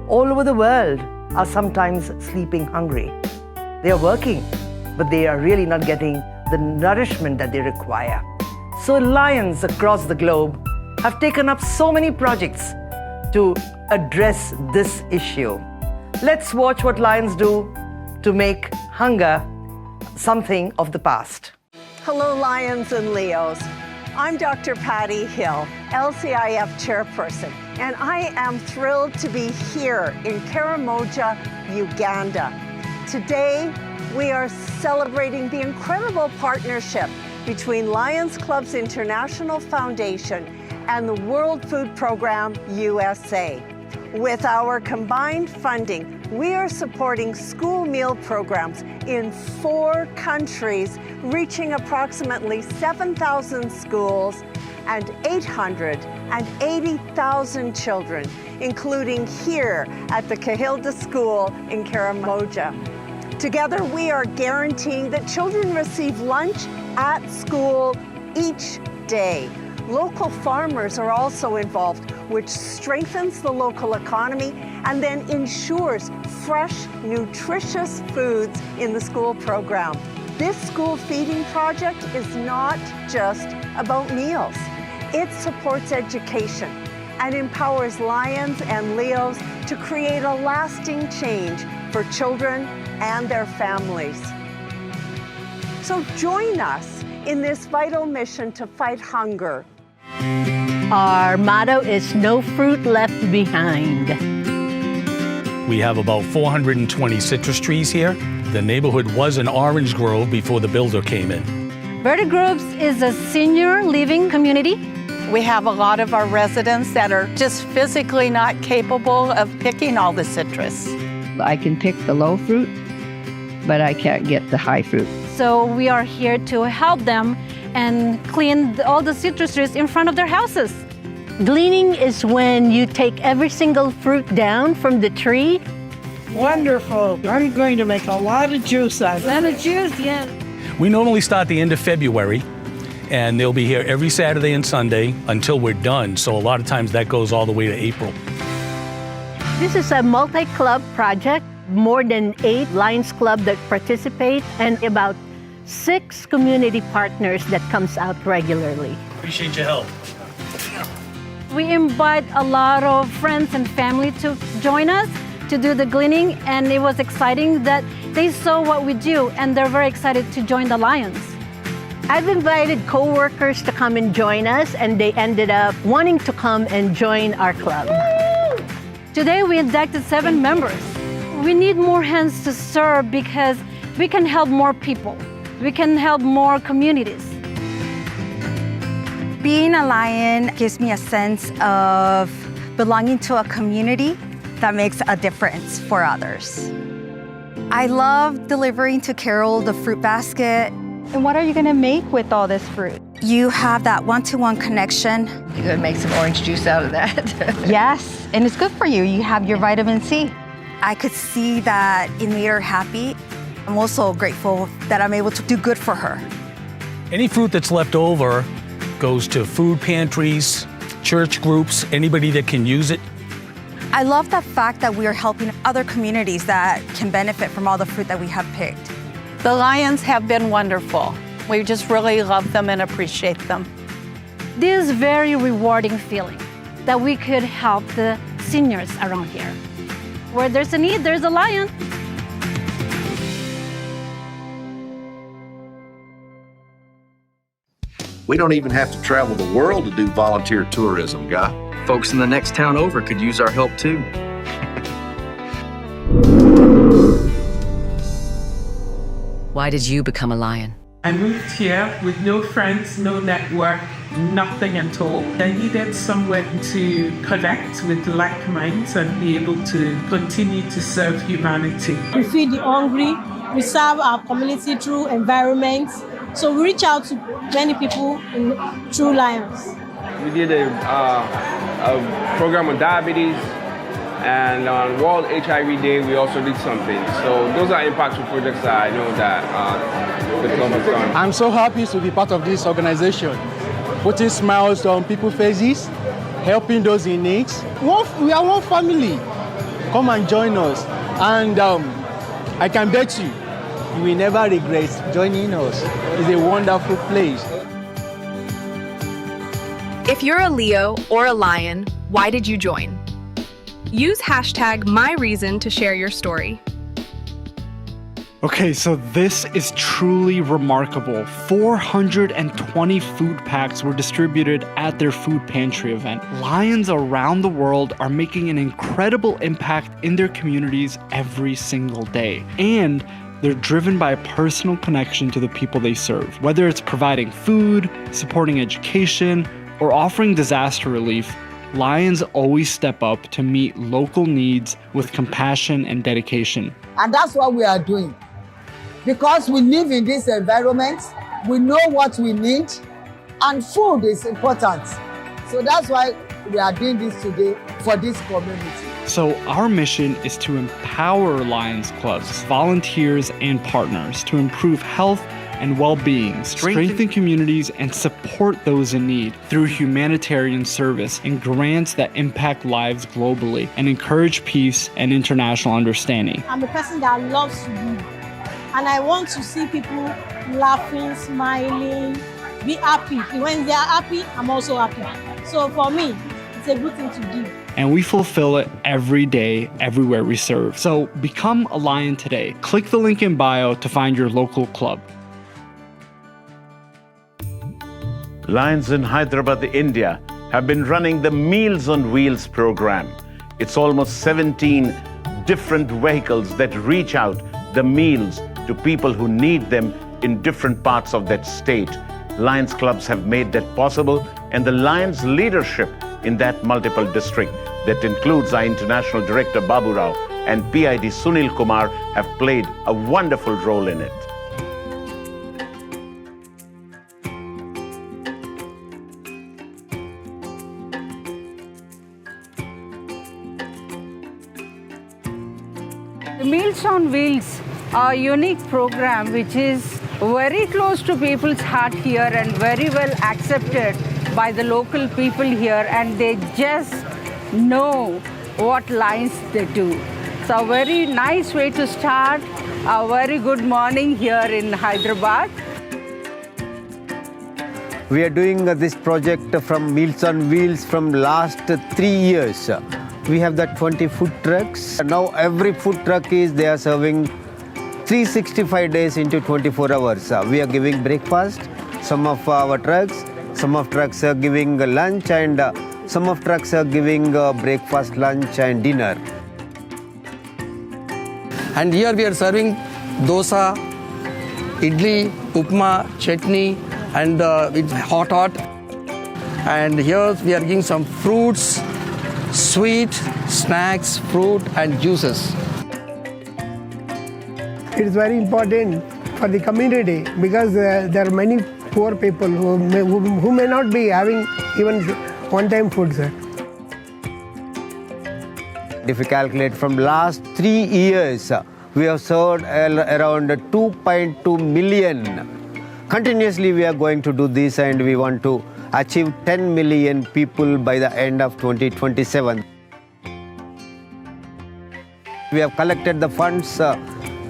all over the world are sometimes sleeping hungry. They are working, but they are really not getting the nourishment that they require. So Lions across the globe have taken up so many projects to address this issue. Let's watch what Lions do to make hunger something of the past. Hello, Lions and Leos. I'm Dr. Patty Hill, LCIF chairperson, and I am thrilled to be here in Karamoja, Uganda. Today, we are celebrating the incredible partnership between Lions Clubs International Foundation and the World Food Program USA. With our combined funding, we are supporting school meal programs in 4 countries, reaching approximately 7,000 schools and 880,000 children, including here at the Kahilda School in Karamoja. Together, we are guaranteeing that children receive lunch at school each day. Local farmers are also involved, which strengthens the local economy and then ensures fresh, nutritious foods in the school program. This school feeding project is not just about meals. It supports education and empowers Lions and Leos to create a lasting change for children and their families. So join us in this vital mission to fight hunger. Our motto is no fruit left behind. We have about 420 citrus trees here. The neighborhood was an orange grove before the builder came in. Verde Groves is a senior living community. We have a lot of our residents that are just physically not capable of picking all the citrus. I can pick the low fruit, but I can't get the high fruit. So we are here to help them and clean all the citrus trees in front of their houses. Gleaning is when you take every single fruit down from the tree. Wonderful. I'm going to make a lot of juice out of it. A lot of juice, yeah. We normally start the end of February, and they'll be here every Saturday and Sunday until we're done. So a lot of times that goes all the way to April. This is a multi-club project, more than 8 Lions Club that participate, and about 6 community partners that comes out regularly. Appreciate your help. We invite a lot of friends and family to join us to do the gleaning, and it was exciting that they saw what we do, and they're very excited to join the Lions. I've invited co-workers to come and join us, and they ended up wanting to come and join our club. Today we inducted 7 members. We need more hands to serve because we can help more people. We can help more communities. Being a Lion gives me a sense of belonging to a community that makes a difference for others. I love delivering to Carol the fruit basket. And what are you gonna make with all this fruit? You have that one-to-one connection. You're gonna make some orange juice out of that. Yes, and it's good for you. You have your vitamin C. I could see that it made her happy. I'm also grateful that I'm able to do good for her. Any fruit that's left over goes to food pantries, church groups, anybody that can use it. I love the fact that we are helping other communities that can benefit from all the fruit that we have picked. The Lions have been wonderful. We just really love them and appreciate them. This very rewarding feeling that we could help the seniors around here. Where there's a need, there's a Lion. We don't even have to travel the world to do volunteer tourism, Guy. Folks in the next town over could use our help too. Why did you become a Lion? I moved here with no friends, no network, nothing at all. I needed somewhere to connect with like minds and be able to continue to serve humanity. We feed the hungry, we serve our community through environments. So we reach out to many people through Lions. We did a program on diabetes, and on World HIV Day, we also did something. So those are impactful projects that I know that the club has done. I'm so happy to be part of this organization, putting smiles on people's faces, helping those in need. We are one family. Come and join us, and I can bet you will never regret joining us. It's a wonderful place. If you're a Leo or a Lion, why did you join? Use hashtag #MyReason to share your story. Okay, so this is truly remarkable. 420 food packs were distributed at their food pantry event. Lions around the world are making an incredible impact in their communities every single day. And they're driven by a personal connection to the people they serve. Whether it's providing food, supporting education, or offering disaster relief, Lions always step up to meet local needs with compassion and dedication. And that's what we are doing. Because we live in this environment, we know what we need, and food is important. So that's why we are doing this today for this community. So our mission is to empower Lions Clubs, volunteers, and partners to improve health and well-being, strengthen communities, and support those in need through humanitarian service and grants that impact lives globally and encourage peace and international understanding. I'm a person that loves to give, and I want to see people laughing, smiling, be happy. When they are happy, I'm also happy. So for me, it's a good thing to give. and we fulfill it every day, everywhere we serve. So become a Lion today. Click the link in bio to find your local club. Lions in Hyderabad, India have been running the Meals on Wheels program. It's almost 17 different vehicles that reach out the meals to people who need them in different parts of that state. Lions clubs have made that possible, and the Lions leadership in that multiple district that includes our International Director Babu Rao and PID Sunil Kumar have played a wonderful role in it. The Meals on Wheels are a unique program which is very close to people's heart here and very well accepted by the local people here, and they just know what Lions they do. So a very nice way to start a very good morning here in Hyderabad. We are doing this project from Meals on Wheels from last 3 years. We have the 20 food trucks. Now every food truck they are serving 365 days into 24 hours. We are giving breakfast, some of our trucks. Some of trucks are giving lunch, and some of trucks are giving breakfast, lunch and dinner. And here we are serving dosa, idli, upma, chutney, and it's hot. And here we are giving some fruits, sweet, snacks, fruit and juices. It is very important for the community because there are many poor people who may not be having even one-time food, sir. If we calculate from last 3 years, we have served around 2.2 million. Continuously we are going to do this, and we want to achieve 10 million people by the end of 2027. We have collected the funds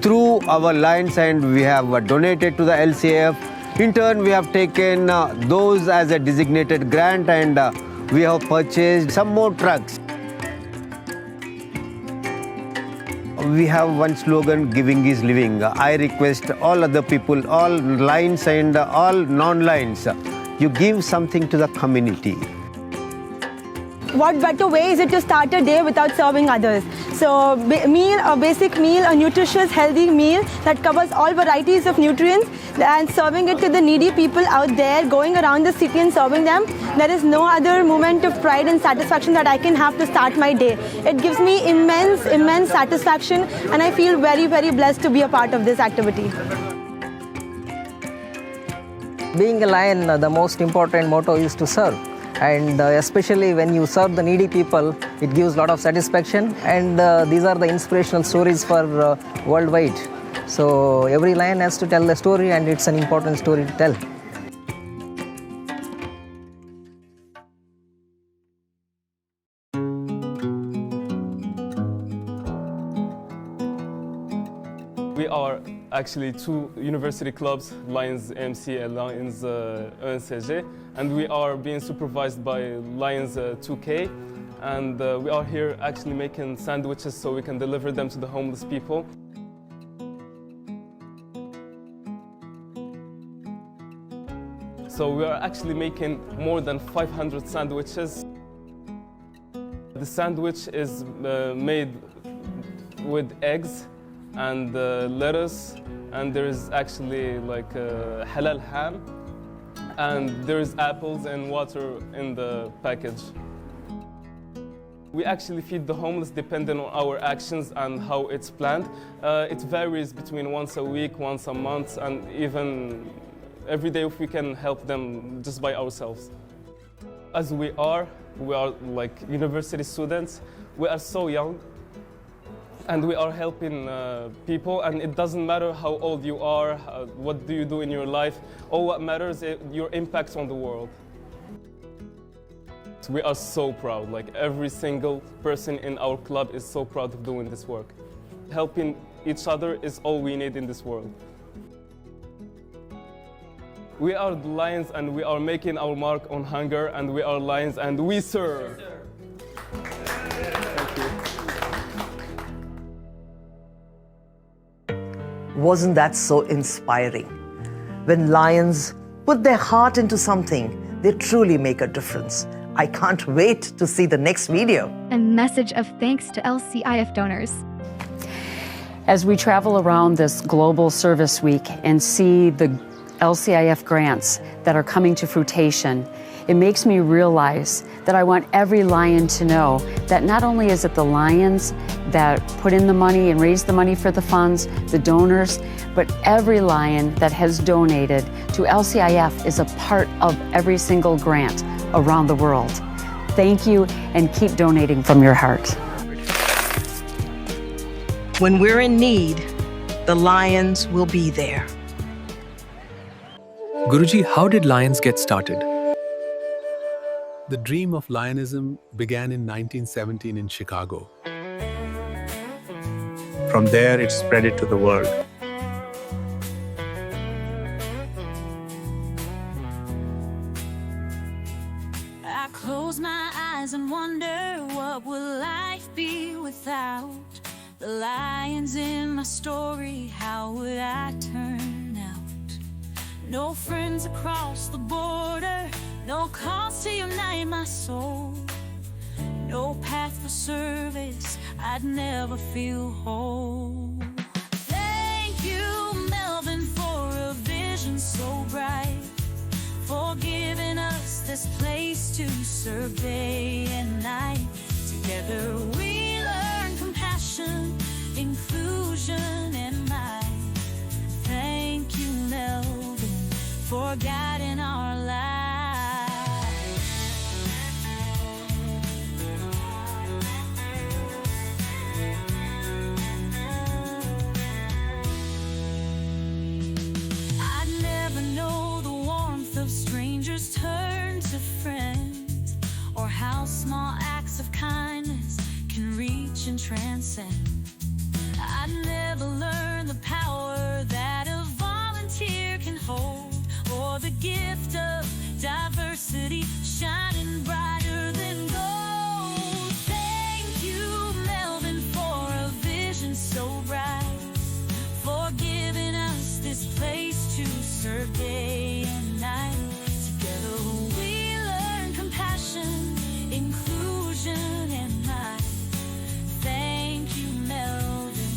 through our Lions, and we have donated to the LCIF. In turn, we have taken those as a designated grant, and we have purchased some more trucks. We have one slogan, giving is living. I request all other people, all Lions and all non-Lions, you give something to the community. What better way is it to start a day without serving others? So a basic meal, a nutritious, healthy meal that covers all varieties of nutrients, and serving it to the needy people out there, going around the city and serving them. There is no other moment of pride and satisfaction that I can have to start my day. It gives me immense satisfaction, and I feel very, very blessed to be a part of this activity. Being a Lion, the most important motto is to serve. And especially when you serve the needy people, it gives a lot of satisfaction, and these are the inspirational stories for worldwide. So every Lion has to tell the story, and it's an important story to tell. We are actually two university clubs, Lions EMSI and Lions UNCG, and we are being supervised by Lions 2K, and we are here actually making sandwiches so we can deliver them to the homeless people. So we are actually making more than 500 sandwiches. The sandwich is made with eggs and lettuce, and there is actually like halal ham, and there is apples and water in the package. We actually feed the homeless depending on our actions and how it's planned. It varies between once a week, once a month, and even every day if we can help them just by ourselves. As we are like university students. We are so young, and we are helping people, and it doesn't matter how old you are, what do you do in your life. All what matters is your impact on the world. We are so proud, like every single person in our club is so proud of doing this work. Helping each other is all we need in this world. We are the Lions, and we are making our mark on hunger, and we are Lions, and we serve. Yes, Wasn't that so inspiring? When lions put their heart into something, they truly make a difference. I can't wait to see the next video. A message of thanks to LCIF donors. As we travel around this global service week and see the LCIF grants that are coming to fruition, it makes me realize that I want every Lion to know that not only is it the Lions that put in the money and raise the money for the funds, the donors, but every Lion that has donated to LCIF is a part of every single grant around the world. Thank you, and keep donating from your heart. When we're in need, the Lions will be there. Guruji, how did Lions get started? The dream of Lionism began in 1917 in Chicago. From there, it spread it to the world. I close my eyes and wonder, what will life be without the lions in my story? How would I turn out? No friends across the border, no cause to unite my soul, no path for service, I'd never feel whole. Thank you, Melvin, for a vision so bright, for giving us this place to serve day and night. Together we learn compassion, inclusion, and might. Thank you, Melvin, for guiding our lives. I'd never know the warmth of strangers turn to friends, or how small acts of kindness can reach and transcend. I'd never learn the power that a volunteer can hold, or the gift of diversity shining brighter than gold. Thank you, Melvin, for a vision so bright, for giving us this place to serve day and night. Together we learn compassion, inclusion, and might. Thank you, Melvin,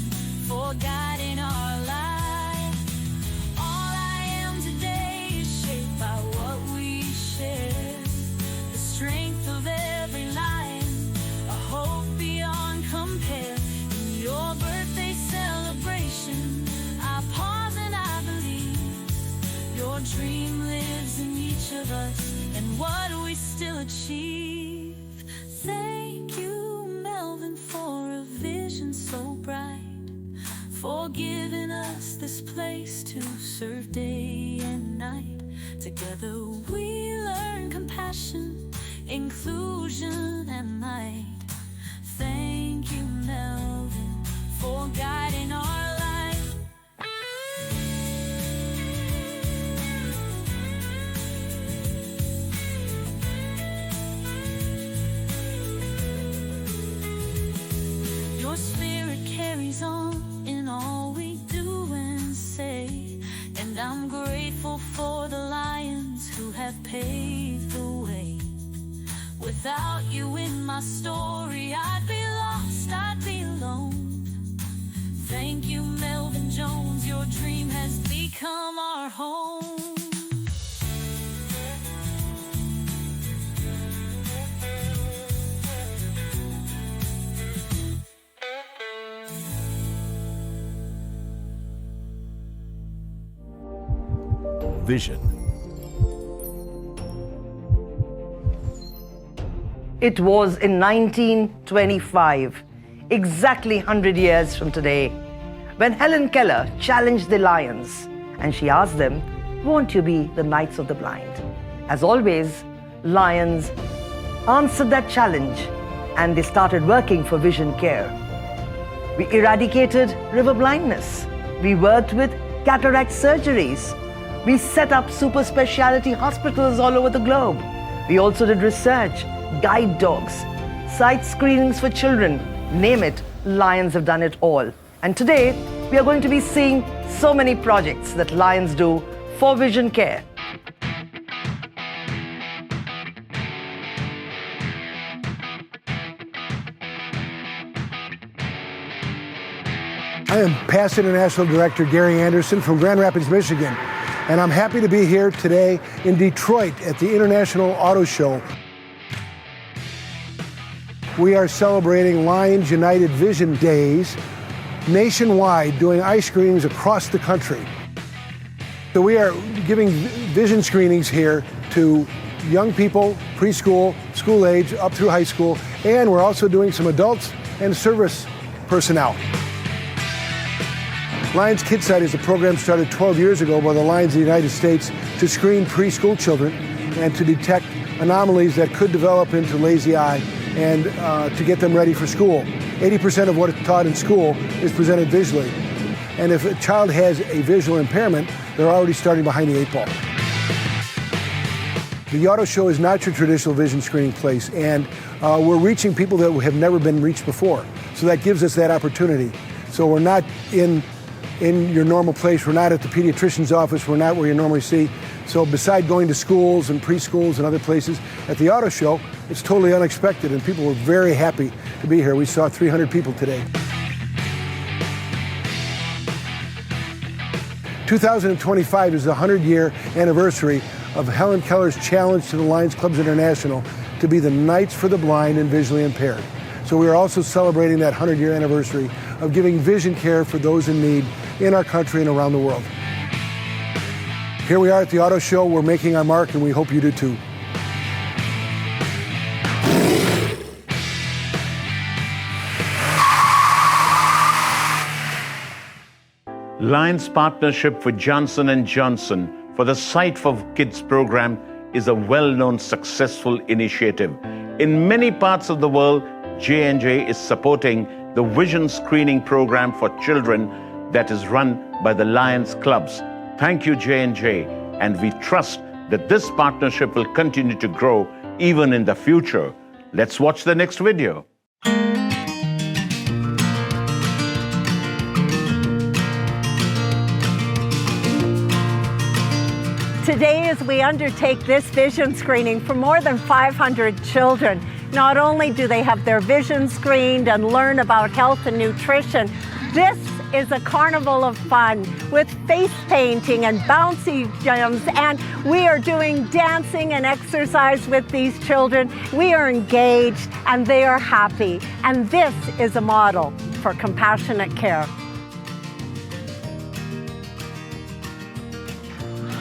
for guiding our life. All I am today is shaped by what we share. The strength of every lion, a hope beyond compare. In your birthday celebration, I pause and I believe your dream lives in each of us, and what we still achieve. Thank you, Melvin, for a vision so bright, for giving us this place to serve day and night. Together we learn compassion, inclusion, and might. Thank you, Melvin, for guiding our life. Your spirit carries on in all we do and say, and I'm grateful for the lions who have paved the way. Without you in my story, I'd be lost, I'd be alone. Thank you, Melvin Jones, your dream has become our home. Vision. It was in 1925, exactly 100 years from today, when Helen Keller challenged the Lions, and she asked them, "Won't you be the Knights of the Blind?" As always, Lions answered that challenge, and they started working for vision care. We eradicated river blindness. We worked with cataract surgeries. We set up super specialty hospitals all over the globe. We also did research, guide dogs, sight screenings for children. Name it, Lions have done it all. And today, we are going to be seeing so many projects that lions do for vision care. I am past International Director Gary Anderson from Grand Rapids, Michigan, and I'm happy to be here today in Detroit at the International Auto Show. We are celebrating Lions United Vision Days nationwide, doing eye screenings across the country. So we are giving vision screenings here to young people, preschool, school age, up through high school, and we're also doing some adults and service personnel. Lions KidSight is a program started 12 years ago by the Lions of the United States to screen preschool children and to detect anomalies that could develop into lazy eye and to get them ready for school. 80% of what is taught in school is presented visually. And if a child has a visual impairment, they're already starting behind the 8 ball. The auto show is not your traditional vision screening place, and we're reaching people that have never been reached before. So that gives us that opportunity. So we're not in your normal place. We're not at the pediatrician's office. We're not where you normally see. So beside going to schools and preschools and other places, at the auto show, it's totally unexpected, and people were very happy to be here. We saw 300 people today. 2025 is the 100-year anniversary of Helen Keller's challenge to the Lions Clubs International to be the Knights for the Blind and Visually Impaired. So we are also celebrating that 100-year anniversary of giving vision care for those in need in our country and around the world. Here we are at the auto show. We're making our mark, and we hope you do too. Lions' partnership with Johnson & Johnson for the Sight for Kids program is a well-known successful initiative. In many parts of the world, J&J is supporting the vision screening program for children that is run by the Lions Clubs. Thank you, J&J, and we trust that this partnership will continue to grow even in the future. Let's watch the next video. Today, as we undertake this vision screening for more than 500 children, not only do they have their vision screened and learn about health and nutrition, this is a carnival of fun with face painting and bouncy jumps, and we are doing dancing and exercise with these children. We are engaged and they are happy, and this is a model for compassionate care.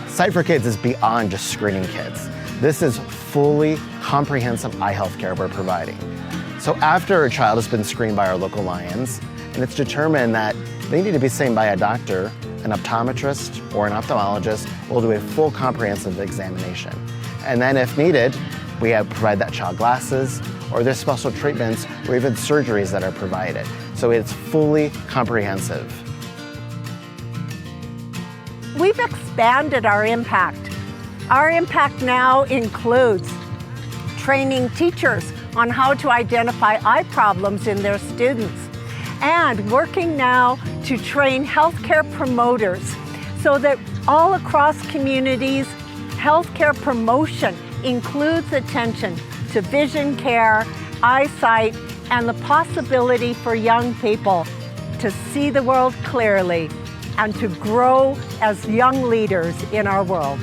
Sight for Kids is beyond just screening kids. This is fully comprehensive eye health care we're providing. So after a child has been screened by our local Lions, and it's determined that they need to be seen by a doctor, an optometrist, or an ophthalmologist, we'll do a full comprehensive examination. And then if needed, we provide that child glasses, or there's special treatments, or even surgeries that are provided. So it's fully comprehensive. We've expanded our impact. Our impact now includes training teachers on how to identify eye problems in their students, and working now to train healthcare promoters so that all across communities, healthcare promotion includes attention to vision care, eyesight, and the possibility for young people to see the world clearly and to grow as young leaders in our world.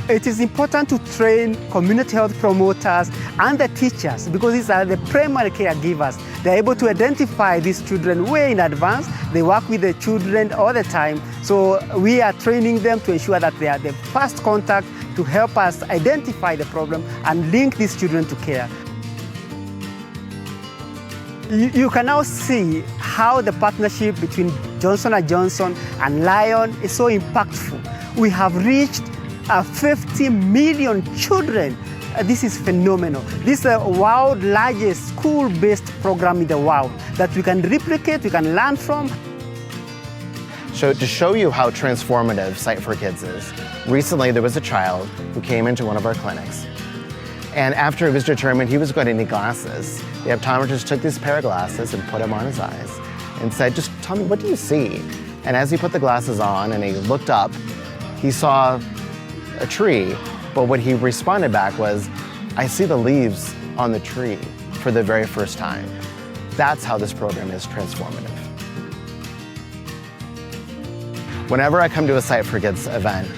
It is important to train community health promoters and the teachers, because these are the primary caregivers. They're able to identify these children way in advance. They work with the children all the time. So we are training them to ensure that they are the first contact to help us identify the problem and link these children to care. You can now see how the partnership between Johnson & Johnson and Lion is so impactful. We have reached 50 million children. This is phenomenal. This is the world's largest school-based program in the world that we can replicate, we can learn from. So to show you how transformative Sight for Kids is, recently there was a child who came into one of our clinics. And after it was determined he was going to need glasses, the optometrist took this pair of glasses and put them on his eyes and said, just tell me, what do you see? And as he put the glasses on and he looked up, he saw a tree, but what he responded back was, I see the leaves on the tree for the very first time. That's how this program is transformative. Whenever I come to a Sight for Kids event,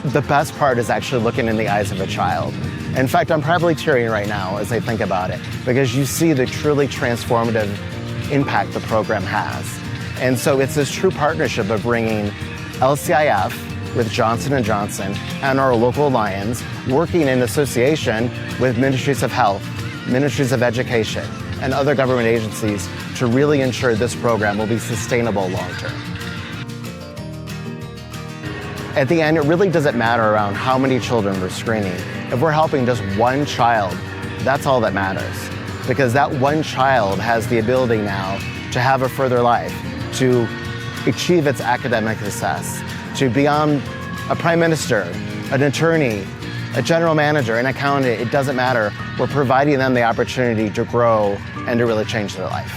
the best part is actually looking in the eyes of a child. In fact, I'm probably tearing right now as I think about it, because you see the truly transformative impact the program has. And so it's this true partnership of bringing LCIF with Johnson & Johnson and our local Lions, working in association with Ministries of Health, Ministries of Education, and other government agencies to really ensure this program will be sustainable long-term. At the end, it really doesn't matter around how many children we're screening. If we're helping just one child, that's all that matters. Because that one child has the ability now to have a further life, to achieve its academic success, to be on a prime minister, an attorney, a general manager, an accountant, it doesn't matter. We're providing them the opportunity to grow and to really change their life.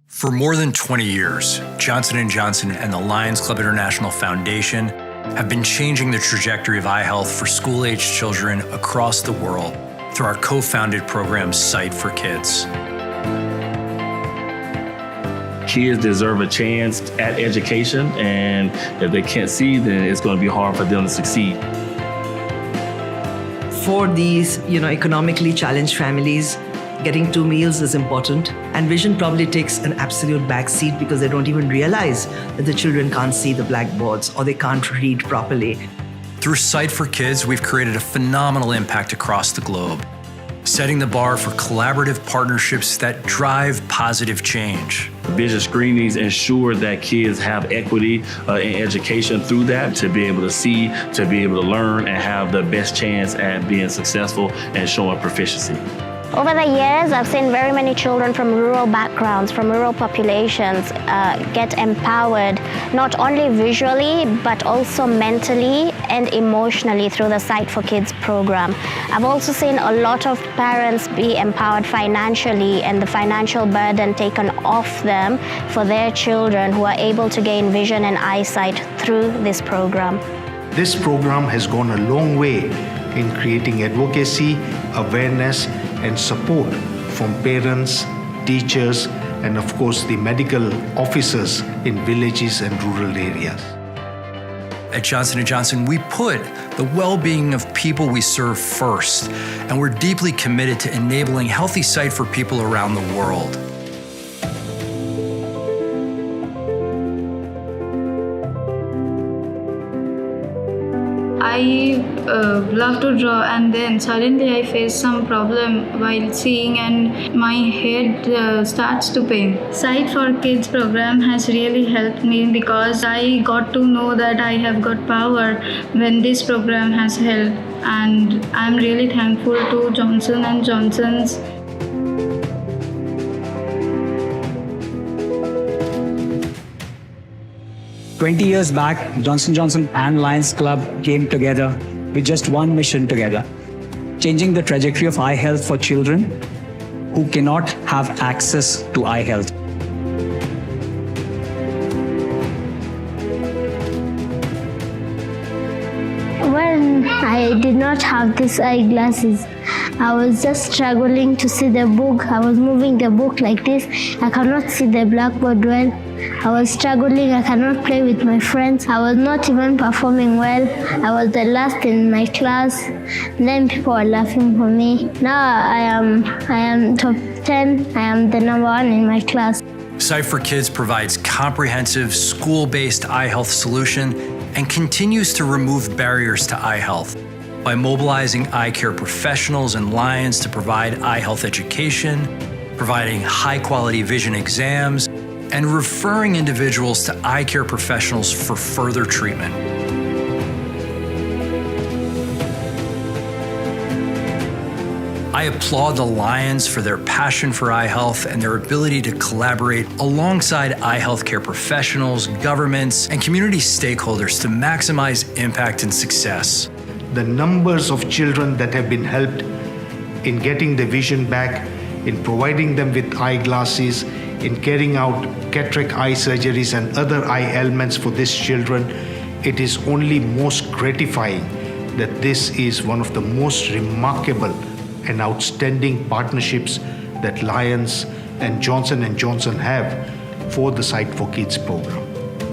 For more than 20 years, Johnson & Johnson and the Lions Club International Foundation have been changing the trajectory of eye health for school-aged children across the world through our co-founded program, Sight for Kids. Kids deserve a chance at education, and if they can't see, then it's going to be hard for them to succeed. For these, economically challenged families, getting 2 meals is important, and vision probably takes an absolute backseat because they don't even realize that the children can't see the blackboards or they can't read properly. Through Sight for Kids, we've created a phenomenal impact across the globe, setting the bar for collaborative partnerships that drive positive change. Vision screenings ensure that kids have equity in education through that, to be able to see, to be able to learn, and have the best chance at being successful and showing proficiency. Over the years, I've seen very many children from rural backgrounds, from rural populations, get empowered, not only visually, but also mentally and emotionally through the Sight for Kids program. I've also seen a lot of parents be empowered financially and the financial burden taken off them for their children who are able to gain vision and eyesight through this program. This program has gone a long way in creating advocacy, awareness, and support from parents, teachers, and of course the medical officers in villages and rural areas. At Johnson & Johnson, we put the well-being of people we serve first, and we're deeply committed to enabling healthy sight for people around the world. I love to draw, and then suddenly I face some problem while seeing and my head starts to pain. Sight for Kids program has really helped me because I got to know that I have got power when this program has helped, and I'm really thankful to Johnson & Johnson's. "20 years back, Johnson & Johnson and Lions Club came together with just one mission together, changing the trajectory of eye health for children who cannot have access to eye health. When I did not have these eyeglasses, I was just struggling to see the book. I was moving the book like this. I cannot see the blackboard well. I was struggling. I cannot play with my friends. I was not even performing well. I was the last in my class. Then people were laughing for me. Now I am top 10. I am the number 1 in my class. Sight for Kids provides comprehensive school-based eye health solution and continues to remove barriers to eye health by mobilizing eye care professionals and Lions to provide eye health education, providing high-quality vision exams, and referring individuals to eye care professionals for further treatment. I applaud the Lions for their passion for eye health and their ability to collaborate alongside eye health care professionals, governments, and community stakeholders to maximize impact and success. the numbers of children that have been helped in getting the vision back, in providing them with eyeglasses, in carrying out cataract eye surgeries and other eye ailments for these children, it is only most gratifying that this is one of the most remarkable and outstanding partnerships that Lions and Johnson & Johnson have for the Sight for Kids program.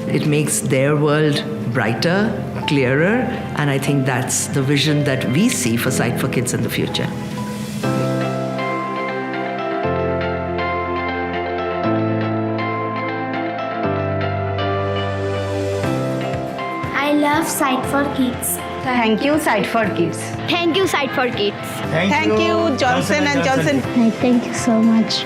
It makes their world brighter, clearer, and I think that's the vision that we see for Sight for Kids in the future. I love Sight for Kids. Thank you, Sight for Kids. Thank you, Sight for Kids. Thank you, Johnson & Johnson. Thank you so much.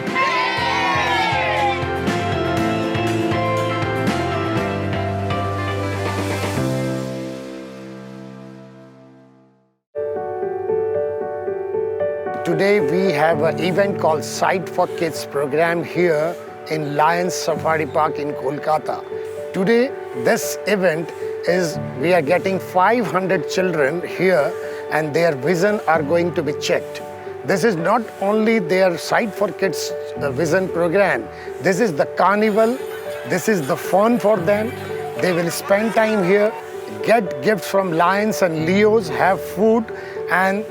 Today we have an event called Sight for Kids program here in Lions Safari Park in Kolkata. Today this event is we are getting 500 children here and their vision are going to be checked. This is not only their Sight for Kids vision program, this is the carnival, this is the fun for them. They will spend time here, get gifts from Lions and Leos, have food, and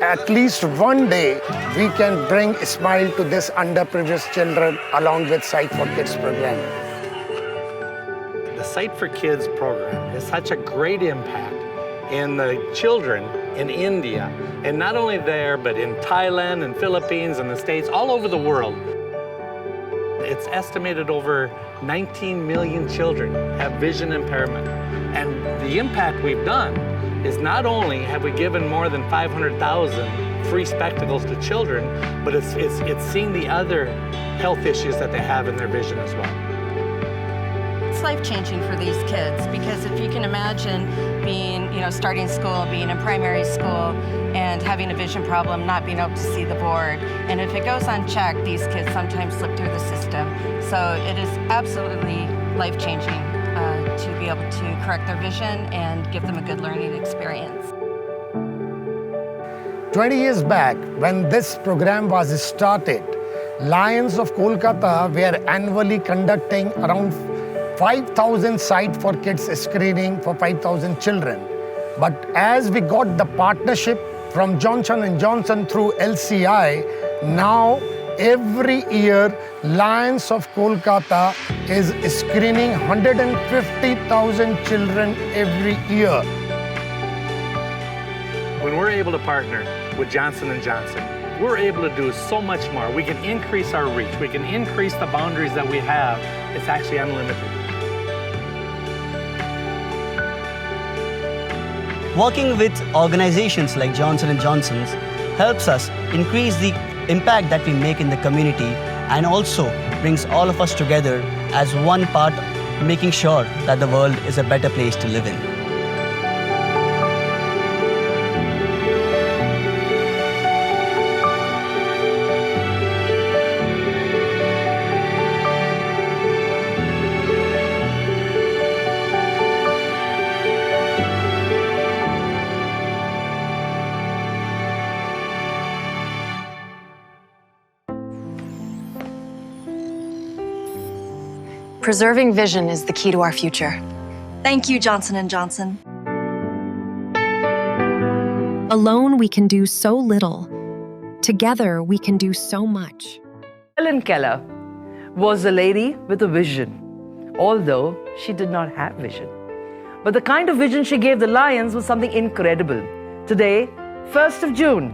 at least one day we can bring a smile to this underprivileged children along with Sight for Kids program. The Sight for Kids program has such a great impact in the children in India, and not only there, but in Thailand and Philippines and the States, all over the world. It's estimated over 19 million children have vision impairment. And the impact we've done is not only have we given more than 500,000 free spectacles to children, but it's seeing the other health issues that they have in their vision as well. It's life-changing for these kids because if you can imagine being, starting school, being in primary school, and having a vision problem, not being able to see the board, and if it goes unchecked, these kids sometimes slip through the system. So it is absolutely life-changing to be able to correct their vision and give them a good learning experience. 20 years back, when this program was started, Lions of Kolkata were annually conducting around 5,000 Sight for Kids screening for 5,000 children. But as we got the partnership from Johnson & Johnson through LCI, now every year Lions of Kolkata is screening 150,000 children every year. When we're able to partner with Johnson & Johnson, we're able to do so much more. We can increase our reach. We can increase the boundaries that we have. It's actually unlimited. Working with organizations like Johnson & Johnson's helps us increase the impact that we make in the community and also brings all of us together as one part, making sure that the world is a better place to live in. Preserving vision is the key to our future. Thank you, Johnson & Johnson. Alone, we can do so little. Together, we can do so much. Helen Keller was a lady with a vision, although she did not have vision. But the kind of vision she gave the Lions was something incredible. Today, 1st of June,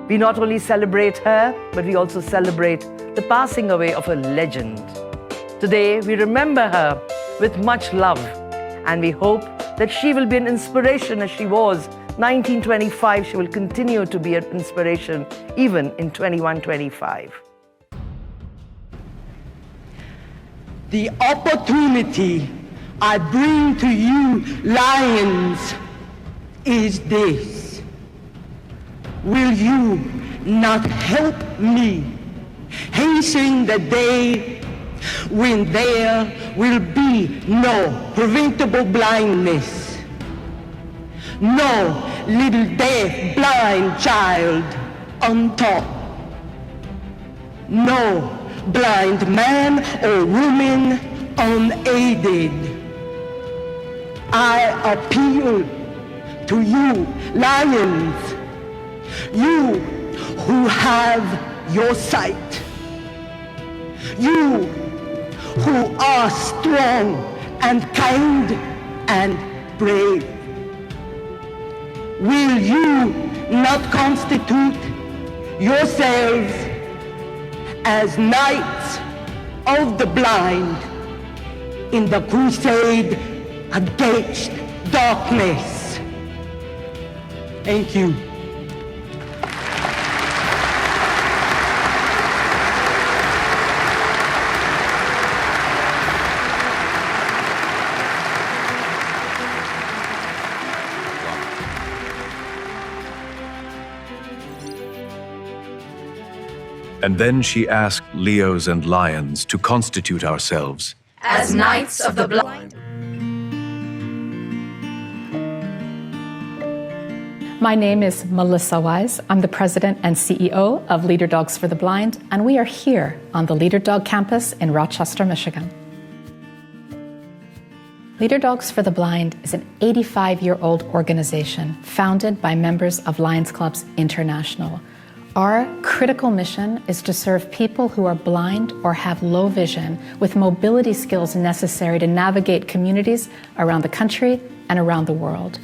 we not only celebrate her, but we also celebrate the passing away of a legend. Today, we remember her with much love, and we hope that she will be an inspiration as she was 1925. She will continue to be an inspiration even in 2125. The opportunity I bring to you, Lions, is this. Will you not help me hasten the day when there will be no preventable blindness, no little deaf, blind child on top. No blind man or woman unaided. I appeal to you, lions, you who have your sight, you who are strong and kind and brave. Will you not constitute yourselves as knights of the blind in the crusade against darkness? Thank you. And then she asked Leos and lions to constitute ourselves as Knights of the Blind. My name is Melissa Wise. I'm the president and CEO of Leader Dogs for the Blind, and we are here on the Leader Dog campus in Rochester, Michigan. Leader Dogs for the Blind is an 85-year-old organization founded by members of Lions Clubs International. Our critical mission is to serve people who are blind or have low vision with mobility skills necessary to navigate communities around the country and around the world.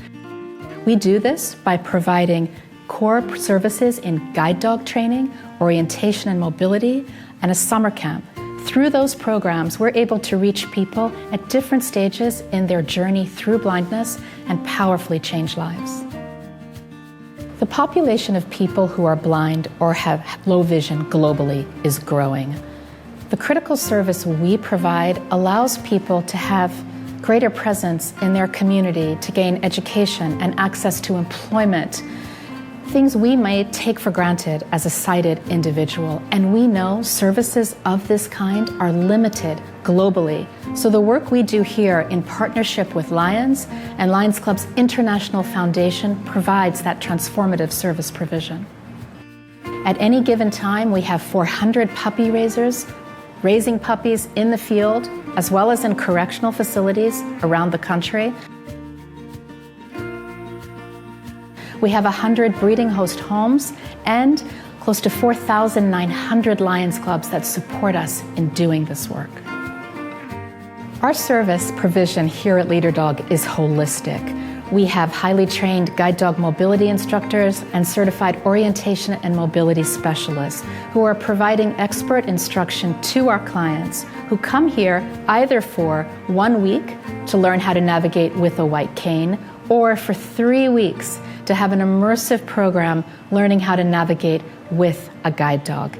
We do this by providing core services in guide dog training, orientation and mobility, and a summer camp. Through those programs, we're able to reach people at different stages in their journey through blindness and powerfully change lives. The population of people who are blind or have low vision globally is growing. The critical service we provide allows people to have greater presence in their community, to gain education and access to employment, things we might take for granted as a sighted individual. And we know services of this kind are limited globally. So the work we do here in partnership with Lions and Lions Club's International Foundation provides that transformative service provision. At any given time, we have 400 puppy raisers raising puppies in the field, as well as in correctional facilities around the country. We have 100 breeding host homes and close to 4,900 Lions Clubs that support us in doing this work. Our service provision here at Leader Dog is holistic. We have highly trained guide dog mobility instructors and certified orientation and mobility specialists who are providing expert instruction to our clients who come here either for 1 week to learn how to navigate with a white cane or for 3 weeks to have an immersive program learning how to navigate with a guide dog.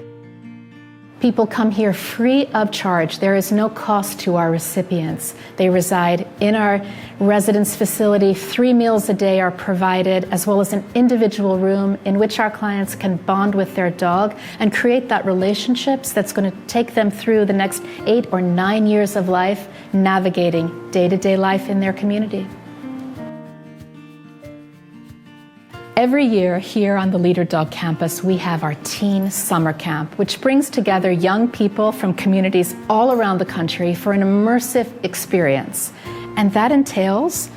People come here free of charge. There is no cost to our recipients. They reside in our residence facility. 3 meals a day are provided, as well as an individual room in which our clients can bond with their dog and create that relationships that's going to take them through the next 8 or 9 years of life, navigating day-to-day life in their community. Every year here on the Leader Dog campus, we have our Teen Summer Camp, which brings together young people from communities all around the country for an immersive experience. And that entails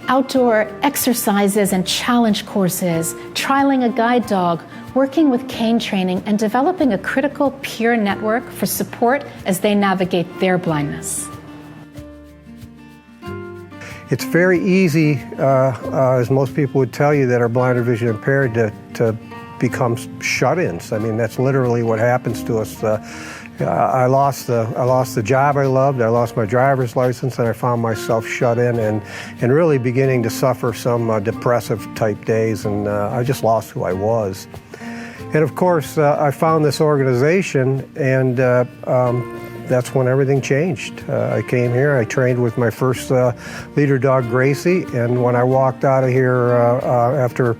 outdoor exercises and challenge courses, trialing a guide dog, working with cane training, and developing a critical peer network for support as they navigate their blindness. It's very easy, as most people would tell you that are blind or vision impaired, to become shut-ins. I mean, that's literally what happens to us. I lost the job I loved, I lost my driver's license, and I found myself shut in and really beginning to suffer some depressive type days, and I just lost who I was. And of course, I found this organization, and that's when everything changed. I came here, I trained with my first leader dog, Gracie, and when I walked out of here after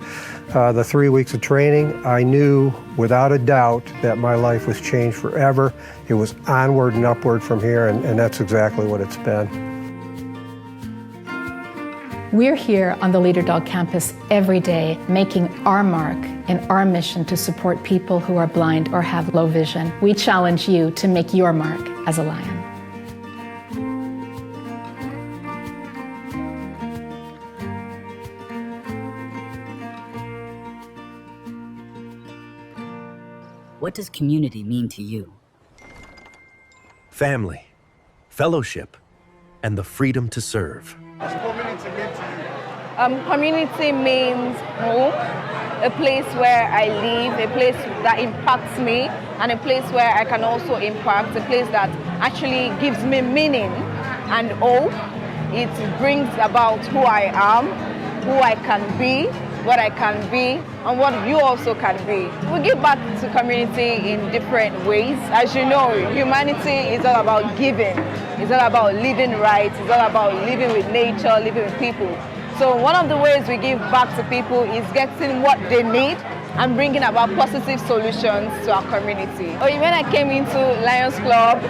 the 3 weeks of training, I knew without a doubt that my life was changed forever. It was onward and upward from here, and that's exactly what it's been. We're here on the Leader Dog campus every day, making our mark in our mission to support people who are blind or have low vision. We challenge you to make your mark as a lion. What does community mean to you? Family, fellowship, and the freedom to serve. Community means home, a place where I live, a place that impacts me, and a place where I can also impact, a place that actually gives me meaning and hope. It brings about who I am, who I can be, what I can be, and what you also can be. We give back to community in different ways. As you know, humanity is all about giving. It's all about living right. It's all about living with nature, living with people. So one of the ways we give back to people is getting what they need and bringing about positive solutions to our community. When I came into Lions Club,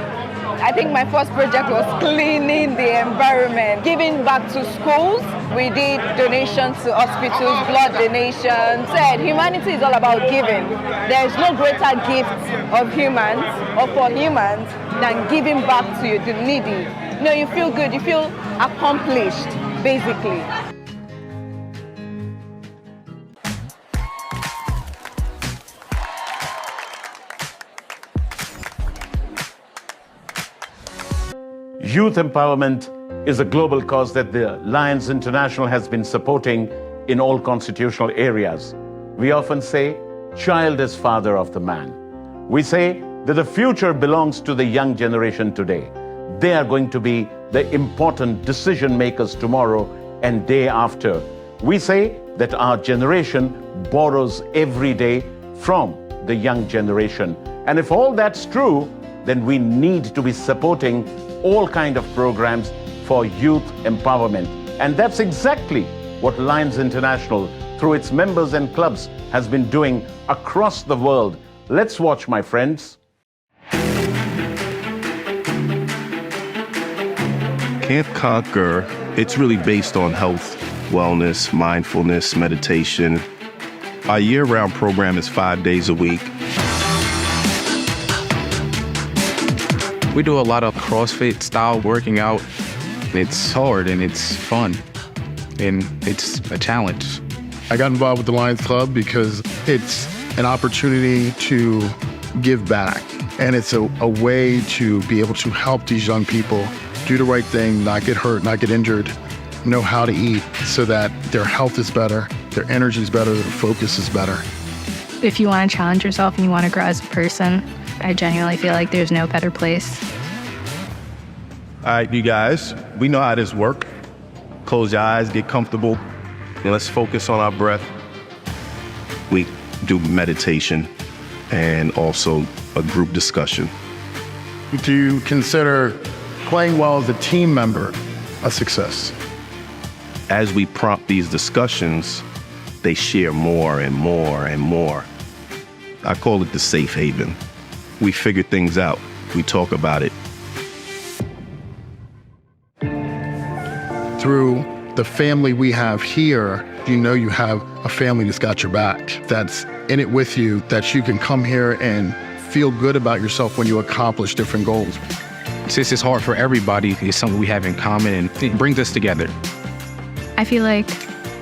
I think my first project was cleaning the environment, giving back to schools. We did donations to hospitals, blood donations. Humanity is all about giving. There is no greater gift of humans or for humans than giving back to the needy. You feel good, you feel accomplished, basically. Youth empowerment is a global cause that the Lions International has been supporting in all constitutional areas. We often say, child is father of the man. We say that the future belongs to the young generation today. They are going to be the important decision makers tomorrow and day after. We say that our generation borrows every day from the young generation. And if all that's true, then we need to be supporting all kinds of programs for youth empowerment. And that's exactly what Lions International, through its members and clubs, has been doing across the world. Let's watch, my friends. Camp Conquer, it's really based on health, wellness, mindfulness, meditation. Our year-round program is 5 days a week. We do a lot of CrossFit style working out. It's hard and it's fun and it's a challenge. I got involved with the Lions Club because it's an opportunity to give back. And it's a way to be able to help these young people do the right thing, not get hurt, not get injured, know how to eat so that their health is better, their energy is better, their focus is better. If you want to challenge yourself and you want to grow as a person, I genuinely feel like there's no better place. All right, you guys, we know how this works. Close your eyes, get comfortable, and let's focus on our breath. We do meditation and also a group discussion. Do you consider playing well as a team member a success? As we prompt these discussions, they share more and more and more. I call it the safe haven. We figure things out. We talk about it. Through the family we have here, you know you have a family that's got your back, that's in it with you, that you can come here and feel good about yourself when you accomplish different goals. Since it's hard for everybody, it's something we have in common and it brings us together. I feel like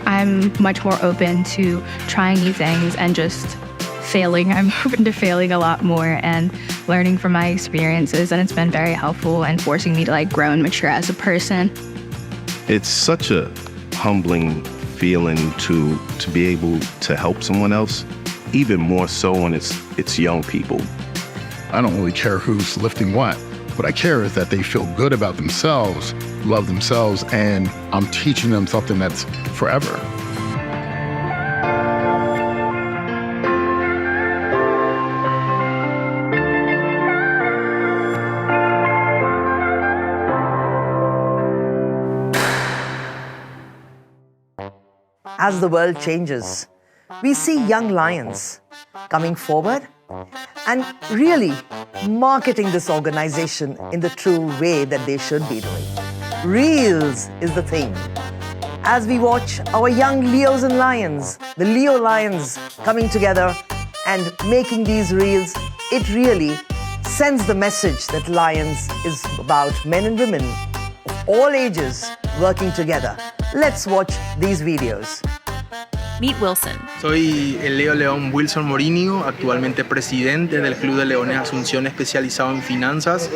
I'm much more open to trying new things and just failing. I'm open to failing a lot more and learning from my experiences, and it's been very helpful and forcing me to grow and mature as a person. It's such a humbling feeling to be able to help someone else, even more so when it's young people. I don't really care who's lifting what. What I care is that they feel good about themselves, love themselves, and I'm teaching them something that's forever. As the world changes, we see young lions coming forward and really marketing this organization in the true way that they should be doing. Reels is the thing. as we watch our young Leos and Lions, the Leo Lions coming together and making these reels. It really sends the message that Lions is about men and women of all ages working together. Let's watch these videos. Meet Wilson. Soy el Leo León Wilson Morinho, actualmente presidente del Club de Leones Asunción especializado en finanzas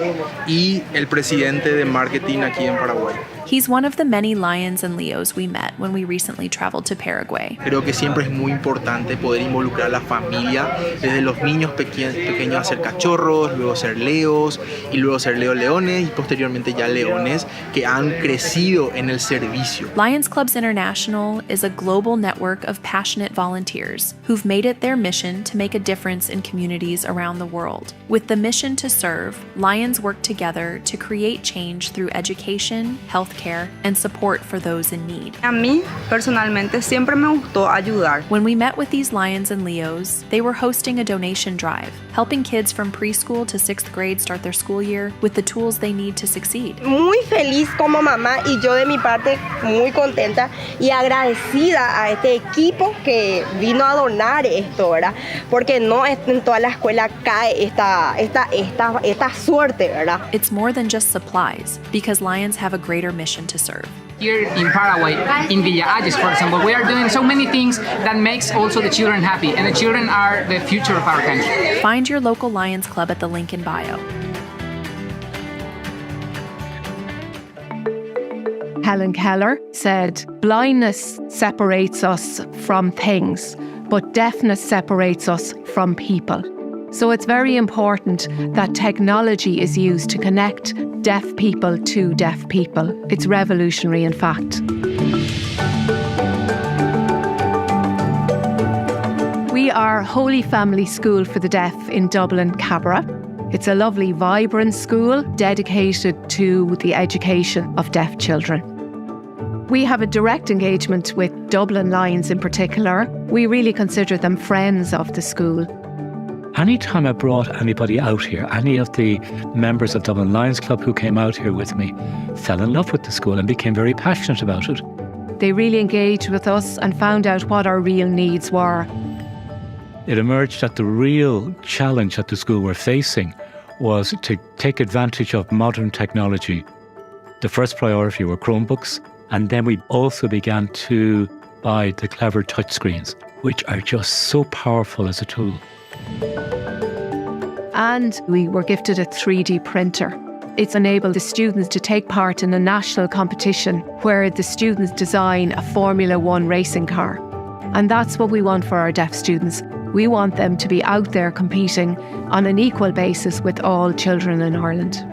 y el presidente de marketing aquí en Paraguay. He's one of the many lions and Leos we met when we recently traveled to Paraguay. Creo que siempre es muy importante poder involucrar a la familia, desde los niños pequeños a ser cachorros, luego ser leos y luego ser leones y posteriormente ya leones que han crecido en el servicio. Lions Clubs International is a global network of passionate volunteers who've made it their mission to make a difference in communities around the world. With the mission to serve, Lions work together to create change through education, healthcare, and support for those in need. A mí, personalmente, siempre me gustó ayudar. When we met with these Lions and Leos, they were hosting a donation drive, helping kids from preschool to 6th grade start their school year with the tools they need to succeed. Muy feliz como mamá y yo de mi parte muy contenta y agradecida a este equipo que vino a donar esto, ¿verdad? Porque no en toda la escuela cae esta suerte, ¿verdad? It's more than just supplies, because Lions have a greater mission to serve. Here in Paraguay, in Villa Ayes, for example, we are doing so many things that makes also the children happy, and the children are the future of our country. Find your local Lions Club at the link in bio. Helen Keller said, "Blindness separates us from things, but deafness separates us from people." So it's very important that technology is used to connect deaf people to deaf people. It's revolutionary, in fact. We are Holy Family School for the Deaf in Dublin, Cabra. It's a lovely, vibrant school dedicated to the education of deaf children. We have a direct engagement with Dublin Lions in particular. We really consider them friends of the school. Anytime I brought anybody out here, any of the members of Dublin Lions Club who came out here with me fell in love with the school and became very passionate about it. They really engaged with us and found out what our real needs were. It emerged that the real challenge that the school were facing was to take advantage of modern technology. The first priority were Chromebooks, and then we also began to buy the clever touchscreens, which are just so powerful as a tool. And we were gifted a 3D printer. It's enabled the students to take part in a national competition where the students design a Formula One racing car. And that's what we want for our deaf students. We want them to be out there competing on an equal basis with all children in Ireland.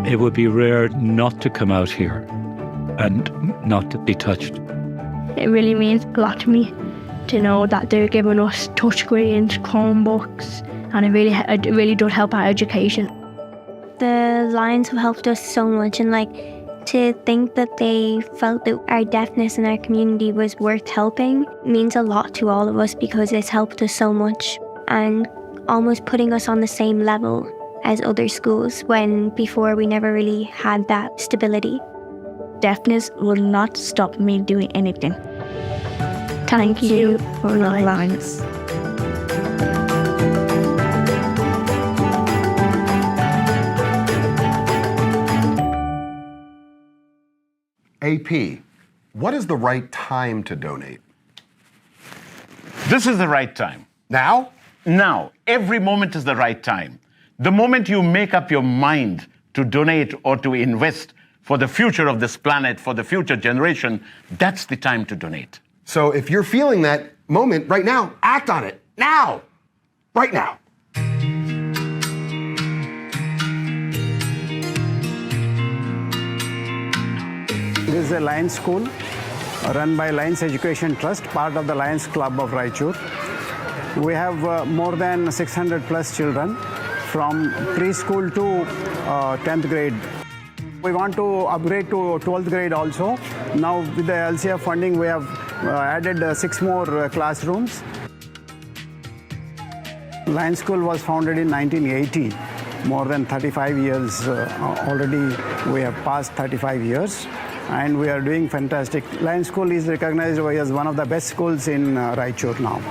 It would be rare not to come out here and not to be touched. It really means a lot to me to know that they're giving us touchscreens, Chromebooks, and it really does help our education. The Lions have helped us so much, and to think that they felt that our deafness in our community was worth helping means a lot to all of us, because it's helped us so much and almost putting us on the same level as other schools, when before we never really had that stability. Deafness will not stop me doing anything. Thank you for the Lions. AP, what is the right time to donate? This is the right time. Now? Now. Every moment is the right time. The moment you make up your mind to donate or to invest for the future of this planet, for the future generation, that's the time to donate. So if you're feeling that moment right now, act on it. Now. Right now. This is a Lions School run by Lions Education Trust, part of the Lions Club of Raichur. We have more than 600 plus children from preschool to 10th grade. We want to upgrade to 12th grade also. Now with the LCIF funding, we have added 6 more classrooms. Lions School was founded in 1980. More than 35 years already. We have passed 35 years. and we are doing fantastic. Lions School is recognized as one of the best schools in Raichur now.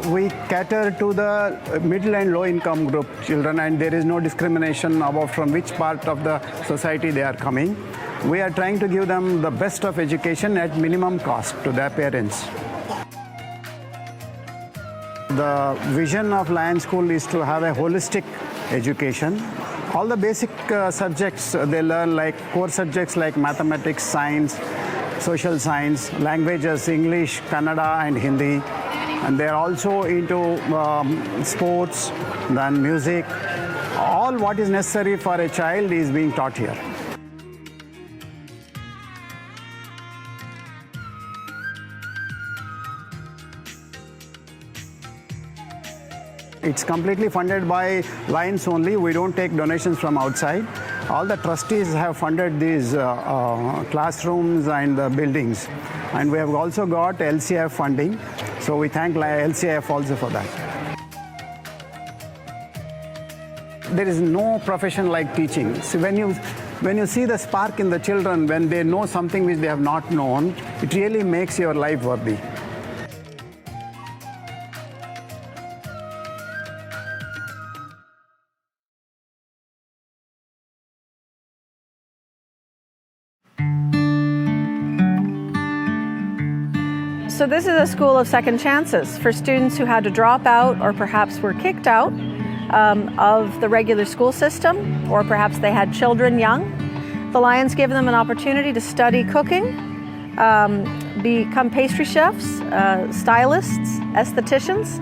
We cater to the middle and low income group children, and there is no discrimination about from which part of the society they are coming. We are trying to give them the best of education at minimum cost to their parents. The vision of Lions School is to have a holistic education. All the basic subjects they learn, like core subjects like mathematics, science, social science, languages, English, Kannada and Hindi. And they're also into sports, then music. All what is necessary for a child is being taught here. It's completely funded by Lions only. We don't take donations from outside. All the trustees have funded these classrooms and the buildings. And we have also got LCIF funding. So we thank LCIF also for that. There is no profession like teaching. So when you see the spark in the children, when they know something which they have not known, it really makes your life worthy. So this is a school of second chances for students who had to drop out or perhaps were kicked out of the regular school system, or perhaps they had children young. The Lions give them an opportunity to study cooking, become pastry chefs, stylists, estheticians.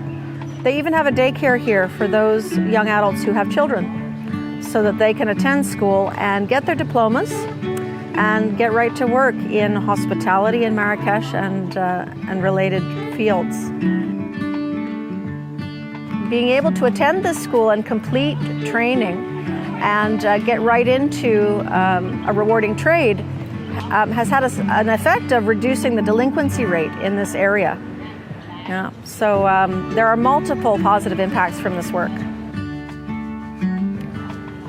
They even have a daycare here for those young adults who have children, so that they can attend school and get their diplomas and get right to work in hospitality in Marrakesh and related fields. Being able to attend this school and complete training and get right into a rewarding trade has had an effect of reducing the delinquency rate in this area. Yeah. So there are multiple positive impacts from this work.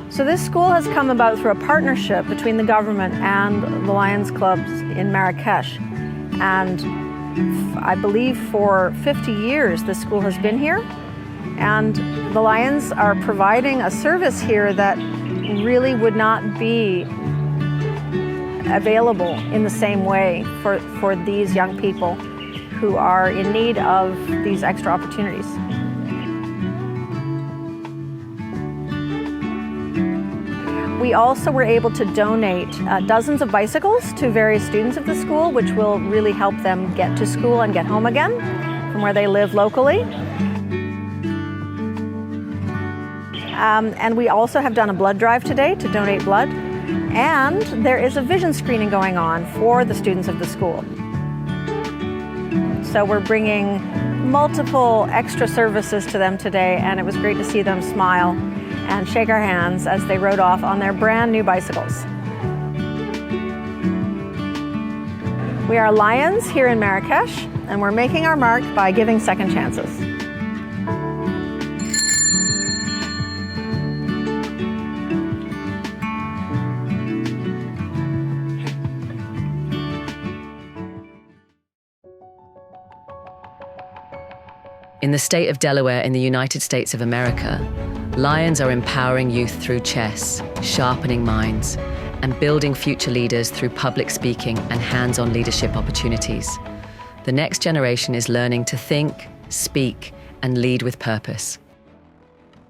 So this school has come about through a partnership between the government and the Lions clubs in Marrakesh. And I believe for 50 years this school has been here. And the Lions are providing a service here that really would not be available in the same way for these young people who are in need of these extra opportunities. We also were able to donate dozens of bicycles to various students of the school, which will really help them get to school and get home again from where they live locally. And we also have done a blood drive today to donate blood. And there is a vision screening going on for the students of the school. So we're bringing multiple extra services to them today, and it was great to see them smile and shake our hands as they rode off on their brand new bicycles. We are Lions here in Marrakesh, and we're making our mark by giving second chances. In the state of Delaware in the United States of America, Lions are empowering youth through chess, sharpening minds, and building future leaders through public speaking and hands-on leadership opportunities. The next generation is learning to think, speak, and lead with purpose.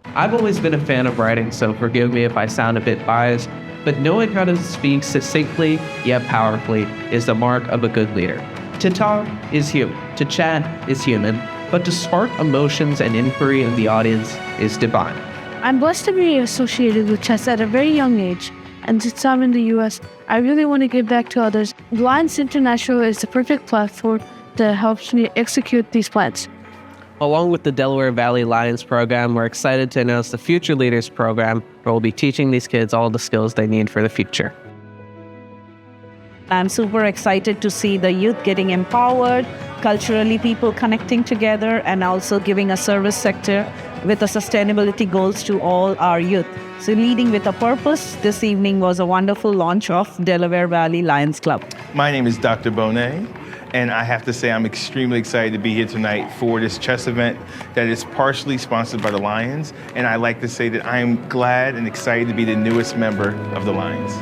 I've always been a fan of writing, so forgive me if I sound a bit biased, but knowing how to speak succinctly yet powerfully is the mark of a good leader. To talk is human, to chat is human, but to spark emotions and inquiry in the audience is divine. I'm blessed to be associated with chess at a very young age, and since I'm in the US, I really want to give back to others. Lions International is the perfect platform that helps me execute these plans. Along with the Delaware Valley Lions program, we're excited to announce the Future Leaders program, where we'll be teaching these kids all the skills they need for the future. I'm super excited to see the youth getting empowered, culturally people connecting together, and also giving a service sector with the sustainability goals to all our youth. So leading with a purpose, this evening was a wonderful launch of Delaware Valley Lions Club. My name is Dr. Bonet, and I have to say I'm extremely excited to be here tonight for this chess event that is partially sponsored by the Lions, and I like to say that I am glad and excited to be the newest member of the Lions.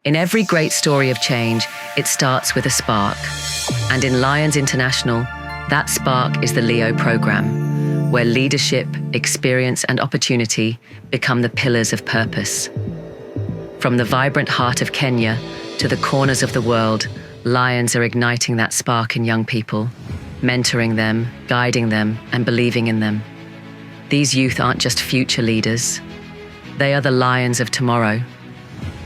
In every great story of change, it starts with a spark. And in Lions International, that spark is the LEO program, where leadership, experience, and opportunity become the pillars of purpose. From the vibrant heart of Kenya to the corners of the world, Lions are igniting that spark in young people, mentoring them, guiding them, and believing in them. These youth aren't just future leaders. They are the Lions of tomorrow.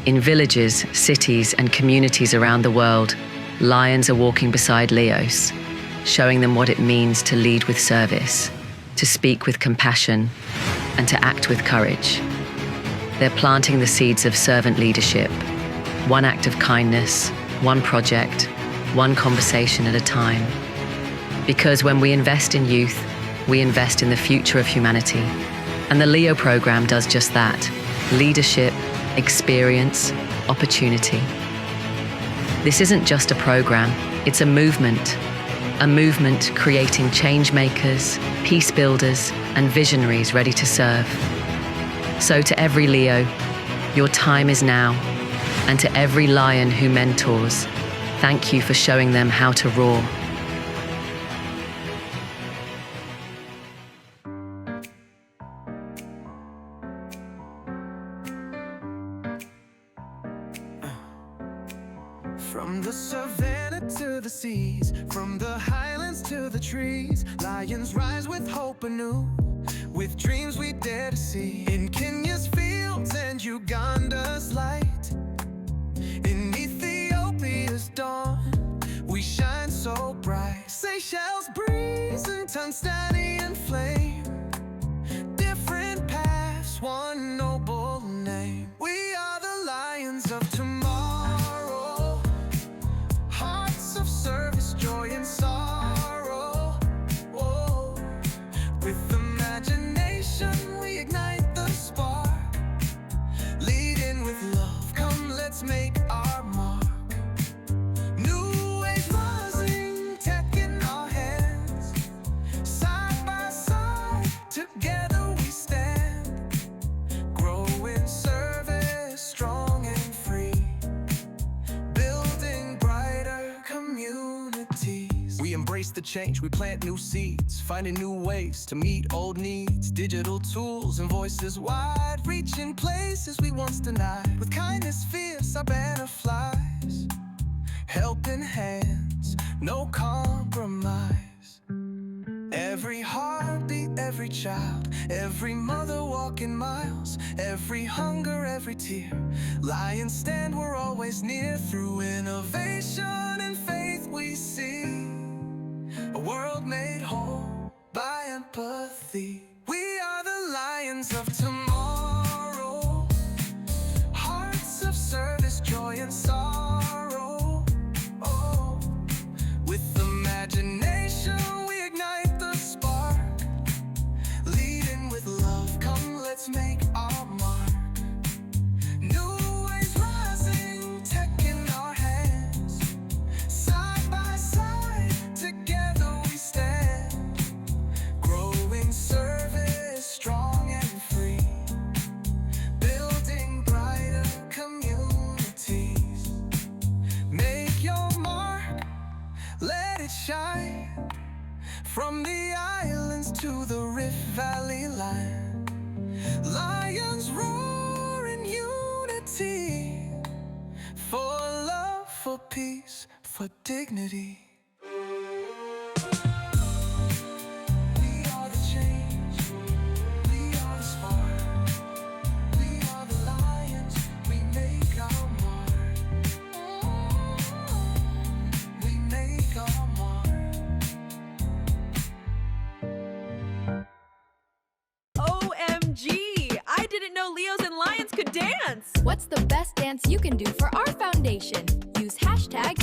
In villages, cities, and communities around the world, Lions are walking beside Leos, showing them what it means to lead with service, to speak with compassion, and to act with courage. They're planting the seeds of servant leadership, one act of kindness, one project, one conversation at a time. Because when we invest in youth, we invest in the future of humanity. And the LEO program does just that: leadership, experience, opportunity. This isn't just a program, it's a movement creating change makers, peace builders, and visionaries ready to serve. So to every Leo, your time is now. And to every Lion who mentors, thank you for showing them how to roar. From the savannah to the seas, from the highlands to the trees, lions rise with hope anew, with dreams we dare to see. In Kenya's fields and Uganda's light, in Ethiopia's dawn, we shine so bright. Seychelles breeze and Tanzanian flame, different paths, one noble name. We are the Lions of tomorrow, hearts of service, joy and sorrow. Whoa. With imagination we ignite the spark, leading with love, come let's make our mark. New waves rising, tech in our hands, side by side, together we stand, growing service, strong and free, building brighter communities. We embrace the change, we plant new seeds, finding new ways to meet old needs. Digital tools and voices wide, reaching places we once denied. With kindness fierce, our banner flies, helping hands, no compromise. Every heartbeat, every child, every mother walking miles, every hunger, every tear. Lions stand, we're always near. Through innovation and faith we see a world made whole by empathy. We are the Lions of tomorrow, hearts of service, joy and sorrow. Oh, with imagination we ignite the spark, leading with love, come let's make our mark. New waves rising, tech in our hands, side by side, together we stand, growing service, strong and free, building brighter communities. Make your mark, let it shine, from the islands to the Rift Valley line. Lions roar in unity, for love, for peace, for dignity. We are the change, we are the spark, we are the Lions, we make our mark. We make our mark. OMG! What's the best dance you can do for our foundation? Use hashtag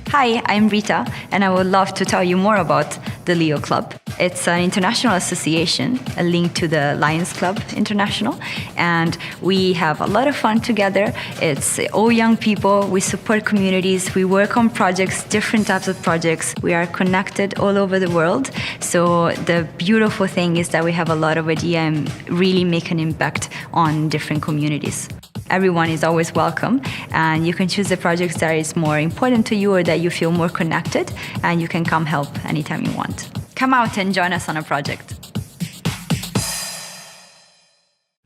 Hi, I'm Rita, and I would love to tell you more about the Leo Club. It's an international association, a link to the Lions Club International, and we have a lot of fun together. It's all young people, we support communities, we work on projects, different types of projects. We are connected all over the world, so the beautiful thing is that we have a lot of ideas and really make an impact on different communities. Everyone is always welcome, and you can choose the projects that is more important to you or that you feel more connected, and you can come help anytime you want. Come out and join us on a project.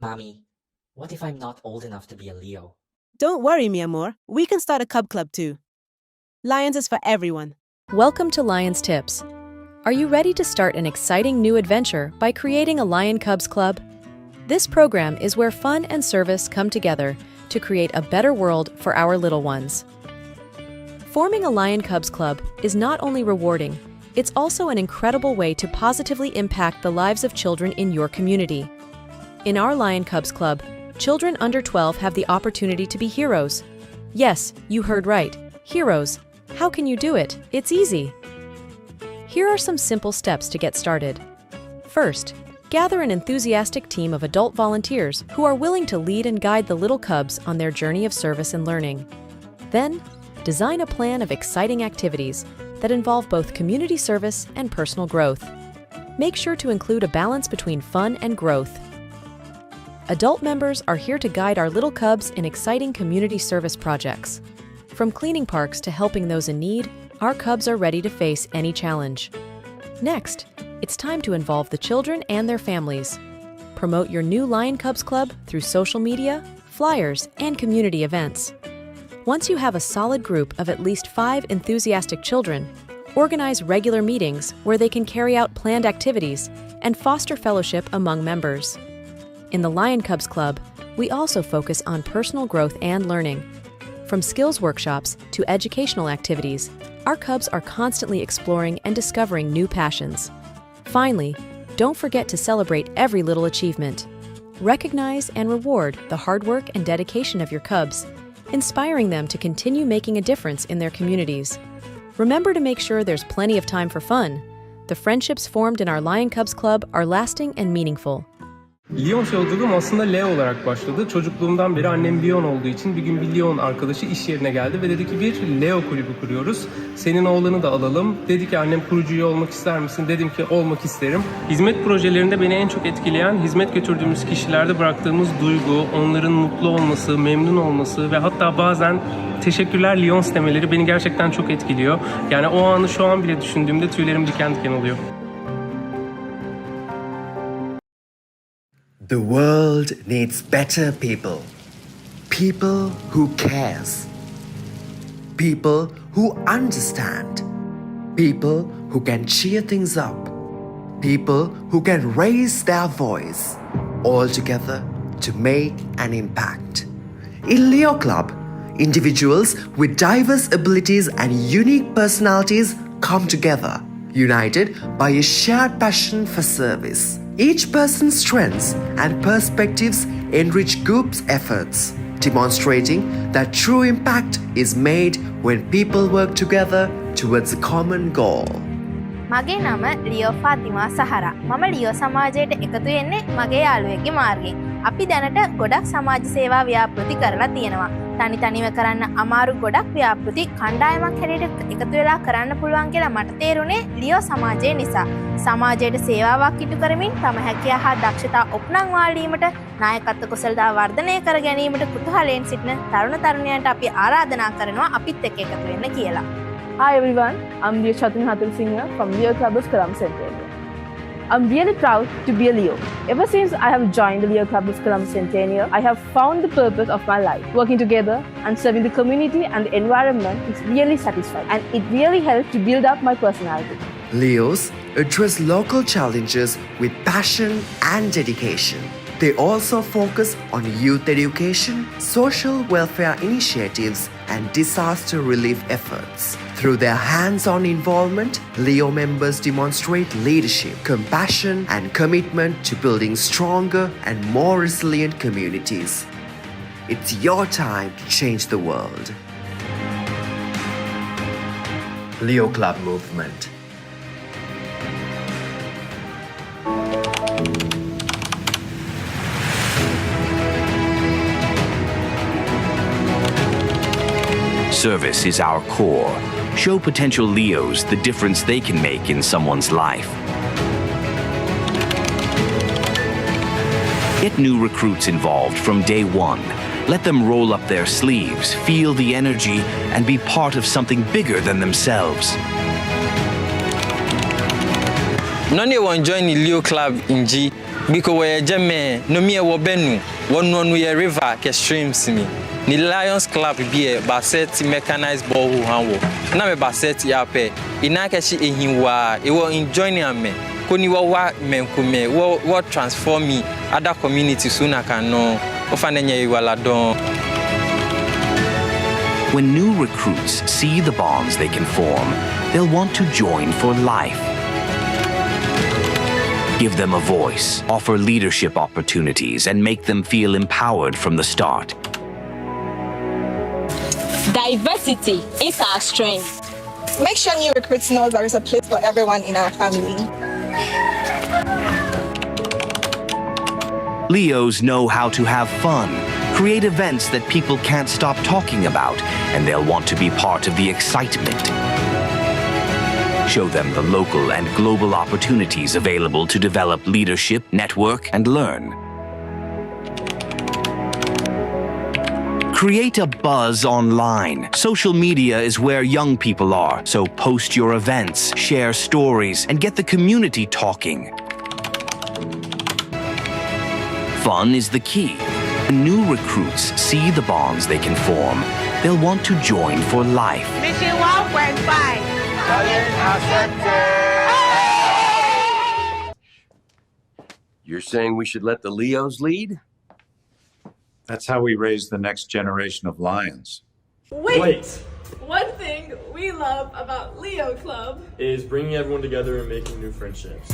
Mommy, what if I'm not old enough to be a Leo? Don't worry, mi amor. We can start a cub club too. Lions is for everyone. Welcome to Lions Tips. Are you ready to start an exciting new adventure by creating a Lion Cubs Club? This program is where fun and service come together to create a better world for our little ones. Forming a Lion Cubs Club is not only rewarding, it's also an incredible way to positively impact the lives of children in your community. In our Lion Cubs Club, children under 12 have the opportunity to be heroes. Yes, you heard right, heroes. How can you do it? It's easy. Here are some simple steps to get started. First, gather an enthusiastic team of adult volunteers who are willing to lead and guide the little cubs on their journey of service and learning. Then, design a plan of exciting activities that involve both community service and personal growth. Make sure to include a balance between fun and growth. Adult members are here to guide our little cubs in exciting community service projects. From cleaning parks to helping those in need, our cubs are ready to face any challenge. Next, it's time to involve the children and their families. Promote your new Lion Cubs Club through social media, flyers, and community events. Once you have a solid group of at least 5 enthusiastic children, organize regular meetings where they can carry out planned activities and foster fellowship among members. In the Lion Cubs Club, we also focus on personal growth and learning. From skills workshops to educational activities, our cubs are constantly exploring and discovering new passions. Finally, don't forget to celebrate every little achievement. Recognize and reward the hard work and dedication of your cubs, inspiring them to continue making a difference in their communities. Remember to make sure there's plenty of time for fun. The friendships formed in our Lion Cubs Club are lasting and meaningful. Lions yolculuğum aslında Leo olarak başladı. Çocukluğumdan beri annem Lion olduğu için bir gün bir Lion arkadaşı iş yerine geldi ve dedi ki bir Leo kulübü kuruyoruz. Senin oğlanı da alalım. Dedi ki annem kurucu üye olmak ister misin? Dedim ki olmak isterim. Hizmet projelerinde beni en çok etkileyen hizmet götürdüğümüz kişilerde bıraktığımız duygu, onların mutlu olması, memnun olması ve hatta bazen teşekkürler Lions demeleri beni gerçekten çok etkiliyor. Yani o anı şu an bile düşündüğümde tüylerim diken diken oluyor. The world needs better people. People who cares. People who understand. People who can cheer things up. People who can raise their voice. All together to make an impact. In Leo Club, individuals with diverse abilities and unique personalities come together, united by a shared passion for service. Each person's strengths and perspectives enrich group's efforts, demonstrating that true impact is made when people work together towards a common goal. මගේ නම ලියෝ Fathima Sahara. මම ලියෝ සමාජයට එකතු වෙන්නේ මගේ යාළුවෙක්ගේ මාර්ගයෙන්. අපි දැනට ගොඩක් සමාජ සේවා ව්‍යාපෘති කරලා තියෙනවා. තනි තනිව කරන්න අමාරු ගොඩක් ව්‍යාපෘති කණ්ඩායමක් හැටියට එකතු වෙලා කරන්න පුළුවන් කියලා මට තේරුණේ ලියෝ සමාජය නිසා. සමාජයට සේවාවක් ඉටු කරමින් තම හැකියාව හා දක්ෂතා ඔප්නං වාලීමට නායකත්ව කුසලතා වර්ධනය කර ගැනීමට කුතුහලයෙන් සිටින තරුණ තරුණියන්ට අපි ආරාධනා කරනවා අපිත් එක්ක එකතු වෙන්න කියලා. Hi everyone, I'm Jatia from Leo Club of Colum Centennial. I'm really proud to be a Leo. Ever since I have joined the Leo Club of Colum Centennial, I have found the purpose of my life. Working together and serving the community and the environment is really satisfying, and it really helped to build up my personality. Leos address local challenges with passion and dedication. They also focus on youth education, social welfare initiatives, and disaster relief efforts. Through their hands-on involvement, Leo members demonstrate leadership, compassion, and commitment to building stronger and more resilient communities. It's your time to change the world. Leo Club Movement. Service is our core. Show potential Leos the difference they can make in someone's life. Get new recruits involved from day one. Let them roll up their sleeves, feel the energy, and be part of something bigger than themselves. None one join the Leo Club in G because we're Jemme, no me wo benu, one we river ke streams me. The Lions Club be a basset mechanized ball who hanwo. Na me basset yape. Ina keshi ehinwa, e wo enjoy me. Koni wa menkume, wo transform me other communities sooner can know. Ofanenye iwala don. When new recruits see the bonds they can form, they'll want to join for life. Give them a voice, offer leadership opportunities, and make them feel empowered from the start. Diversity is our strength. Make sure new recruits know there is a place for everyone in our family. Leos know how to have fun, create events that people can't stop talking about, and they'll want to be part of the excitement. Show them the local and global opportunities available to develop leadership, network, and learn. Create a buzz online. Social media is where young people are, so post your events, share stories, and get the community talking. Fun is the key. When new recruits see the bonds they can form, they'll want to join for life. Mission 1.5. You're saying we should let the Leos lead? That's how we raise the next generation of lions. Wait! One thing we love about Leo Club is bringing everyone together and making new friendships.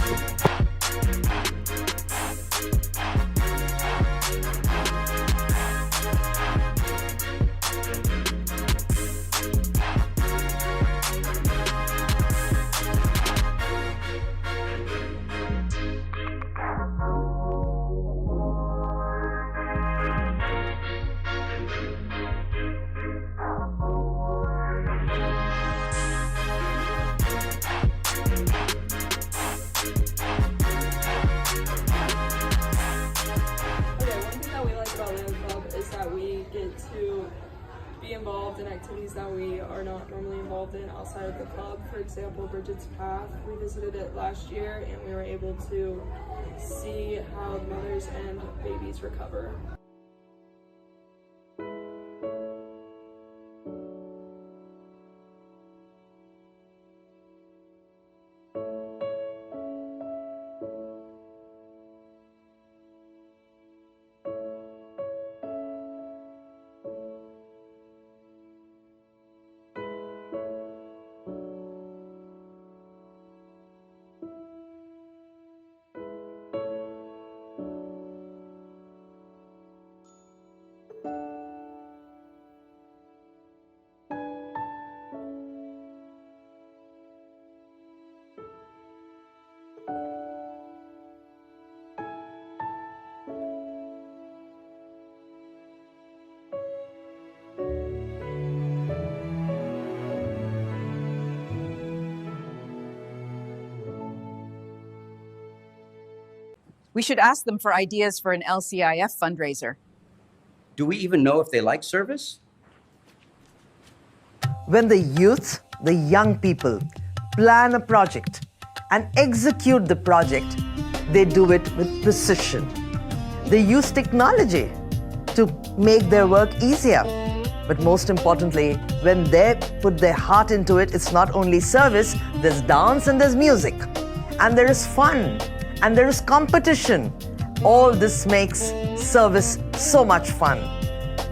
Involved in activities that we are not normally involved in outside of the club. For example, Bridget's Path, we visited it last year and we were able to see how mothers and babies recover. We should ask them for ideas for an LCIF fundraiser. Do we even know if they like service? When the youth, the young people, plan a project and execute the project, they do it with precision. They use technology to make their work easier. But most importantly, when they put their heart into it, it's not only service, there's dance and there's music. And there is fun, and there is competition. All this makes service so much fun.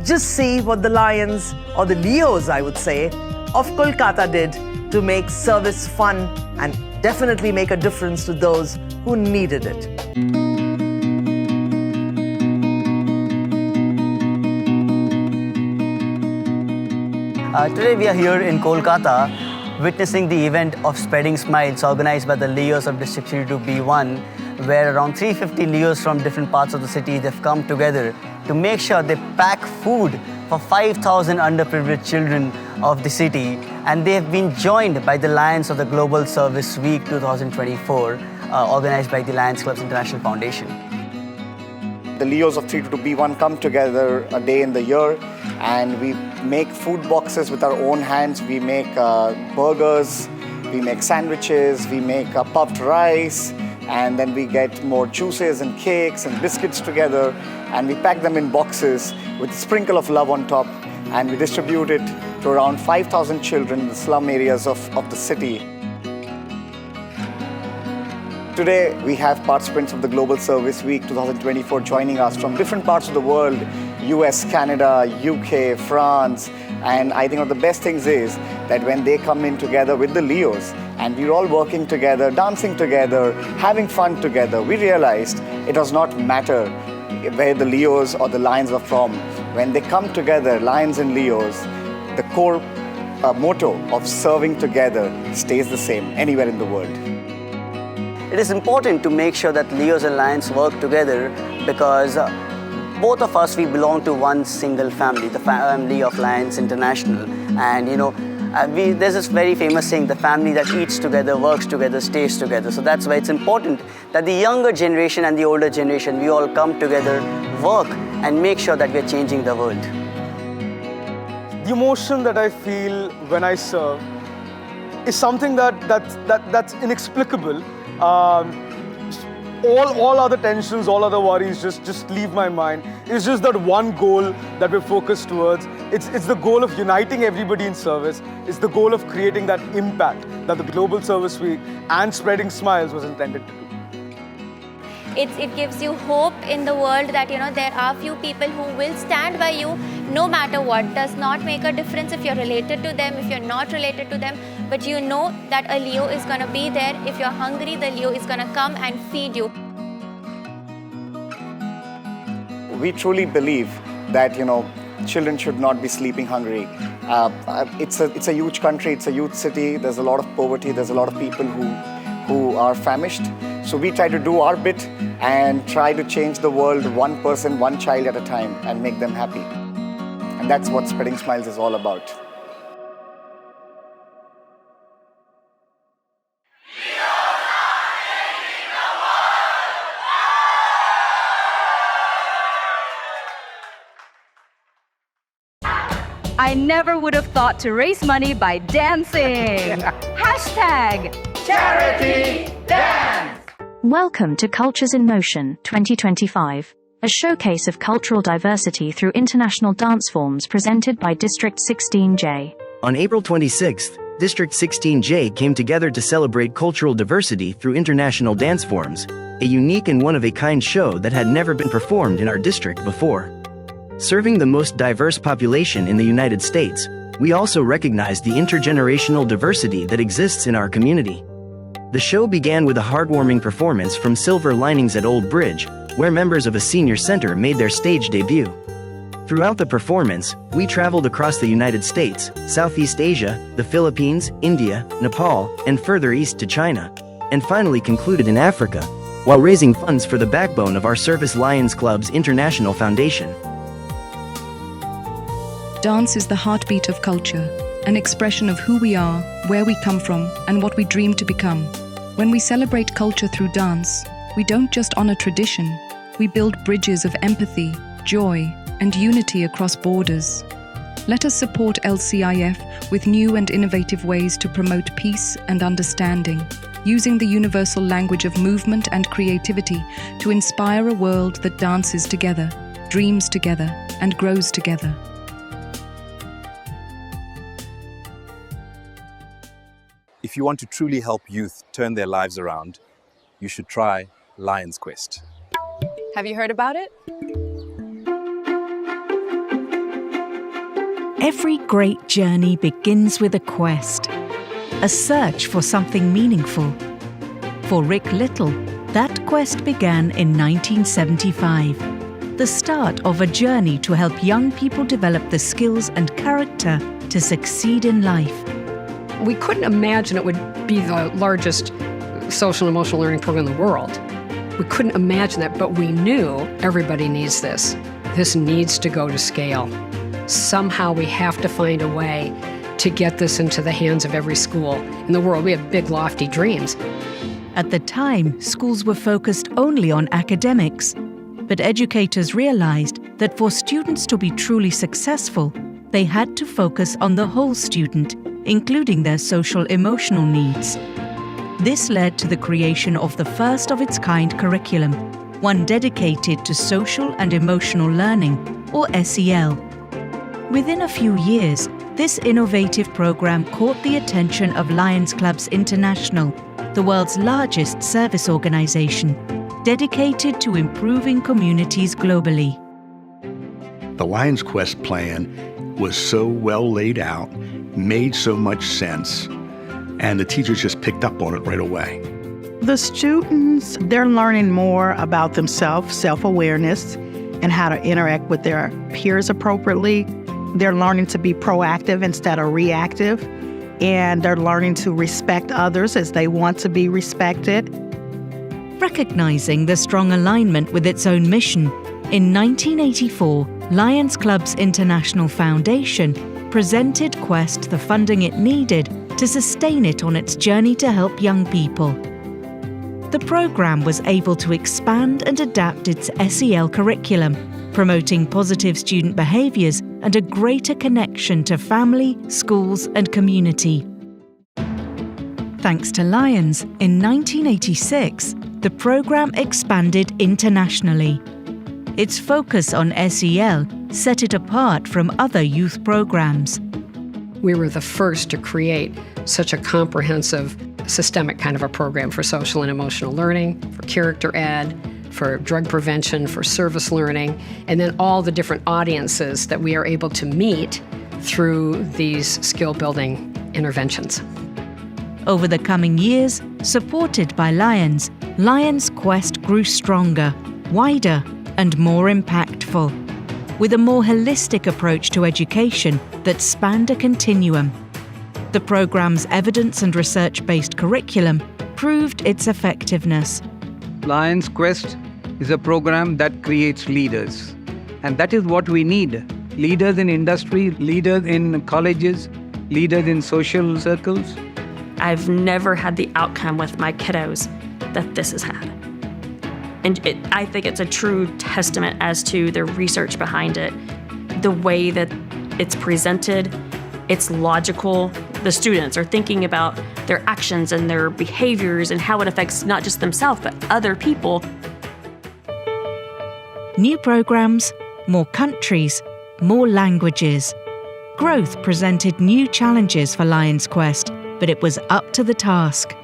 Just see what the Lions, or the Leos I would say, of Kolkata did to make service fun and definitely make a difference to those who needed it. Today we are here in Kolkata witnessing the event of Spreading Smiles organized by the Leos of District 32B1, where around 350 Leos from different parts of the city have come together to make sure they pack food for 5,000 underprivileged children of the city, and they have been joined by the Lions of the Global Service Week 2024 organized by the Lions Clubs International Foundation. The Leos of 32B1 come together a day in the year, and we make food boxes with our own hands. We make burgers, we make sandwiches, we make puffed rice, and then we get more juices and cakes and biscuits together, and we pack them in boxes with a sprinkle of love on top, and we distribute it to around 5,000 children in the slum areas of the city. Today, we have participants of the Global Service Week 2024 joining us from different parts of the world, US, Canada, UK, France, and I think one of the best things is that when they come in together with the Leos, and we're all working together, dancing together, having fun together, we realized it does not matter where the Leos or the Lions are from. When they come together, Lions and Leos, the core motto of serving together stays the same anywhere in the world. It is important to make sure that Leos and Lions work together because both of us, we belong to one single family, the family of Lions International. And there's this very famous saying, the family that eats together, works together, stays together. So that's why it's important that the younger generation and the older generation, we all come together, work, and make sure that we're changing the world. The emotion that I feel when I serve is something that's inexplicable. All other tensions, all other worries just leave my mind. It's just that one goal that we're focused towards. It's the goal of uniting everybody in service. It's the goal of creating that impact that the Global Service Week and Spreading Smiles was intended to do. It gives you hope in the world that there are few people who will stand by you no matter what. Does not make a difference if you're related to them, if you're not related to them, but you know that a Leo is going to be there. If you're hungry, the Leo is going to come and feed you. We truly believe that children should not be sleeping hungry. It's a huge country, it's a huge city. There's a lot of poverty. There's a lot of people who are famished. So we try to do our bit and try to change the world one person, one child at a time, and make them happy. And that's what Spreading Smiles is all about. I never would have thought to raise money by dancing. Hashtag Charity Dance. Welcome to Cultures in Motion 2025, a showcase of cultural diversity through international dance forms presented by District 16J. On April 26th, District 16J came together to celebrate cultural diversity through international dance forms, a unique and one-of-a-kind show that had never been performed in our district before. Serving the most diverse population in the United States, we also recognize the intergenerational diversity that exists in our community. The show began with a heartwarming performance from Silver Linings at Old Bridge, where members of a senior center made their stage debut. Throughout the performance, we traveled across the United States, Southeast Asia, the Philippines, India, Nepal, and further east to China, and finally concluded in Africa, while raising funds for the backbone of our Service Lions Club's International Foundation. Dance is the heartbeat of culture, an expression of who we are, where we come from, and what we dream to become. When we celebrate culture through dance, we don't just honor tradition, we build bridges of empathy, joy, and unity across borders. Let us support LCIF with new and innovative ways to promote peace and understanding, using the universal language of movement and creativity to inspire a world that dances together, dreams together, and grows together. If you want to truly help youth turn their lives around, you should try Lion's Quest. Have you heard about it? Every great journey begins with a quest, a search for something meaningful. For Rick Little, that quest began in 1975, the start of a journey to help young people develop the skills and character to succeed in life. We couldn't imagine it would be the largest social and emotional learning program in the world. We couldn't imagine that, but we knew everybody needs this. This needs to go to scale. Somehow we have to find a way to get this into the hands of every school in the world. We have big, lofty dreams. At the time, schools were focused only on academics, but educators realized that for students to be truly successful, they had to focus on the whole student, including their social-emotional needs. This led to the creation of the first of its kind curriculum, one dedicated to social and emotional learning, or SEL. Within a few years, this innovative program caught the attention of Lions Clubs International, the world's largest service organization, dedicated to improving communities globally. The Lions Quest plan was so well laid out, made so much sense, and the teachers just picked up on it right away. The students, they're learning more about themselves, self-awareness, and how to interact with their peers appropriately. They're learning to be proactive instead of reactive, and they're learning to respect others as they want to be respected. Recognizing the strong alignment with its own mission, in 1984, Lions Clubs International Foundation presented Quest the funding it needed to sustain it on its journey to help young people. The program was able to expand and adapt its SEL curriculum, promoting positive student behaviors and a greater connection to family, schools, and community. Thanks to Lions, in 1986, the program expanded internationally. Its focus on SEL set it apart from other youth programs. We were the first to create such a comprehensive, systemic kind of a program for social and emotional learning, for character ed, for drug prevention, for service learning, and then all the different audiences that we are able to meet through these skill-building interventions. Over the coming years, supported by Lions, Lions Quest grew stronger, wider, and more impactful, with a more holistic approach to education that spanned a continuum. The program's evidence and research-based curriculum proved its effectiveness. Lions Quest is a program that creates leaders, and that is what we need. Leaders in industry, leaders in colleges, leaders in social circles. I've never had the outcome with my kiddos that this has had. And I think it's a true testament as to the research behind it. The way that it's presented, it's logical. The students are thinking about their actions and their behaviors and how it affects not just themselves, but other people. New programs, more countries, more languages. Growth presented new challenges for Lions Quest, but it was up to the task.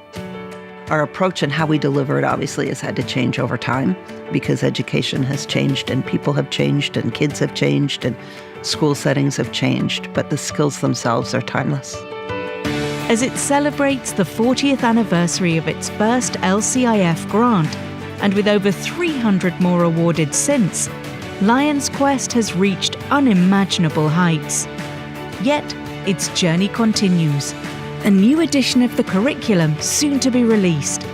Our approach and how we deliver it obviously has had to change over time because education has changed and people have changed and kids have changed and school settings have changed, but the skills themselves are timeless. As it celebrates the 40th anniversary of its first LCIF grant, and with over 300 more awarded since, Lions Quest has reached unimaginable heights. Yet, its journey continues. A new edition of the curriculum soon to be released,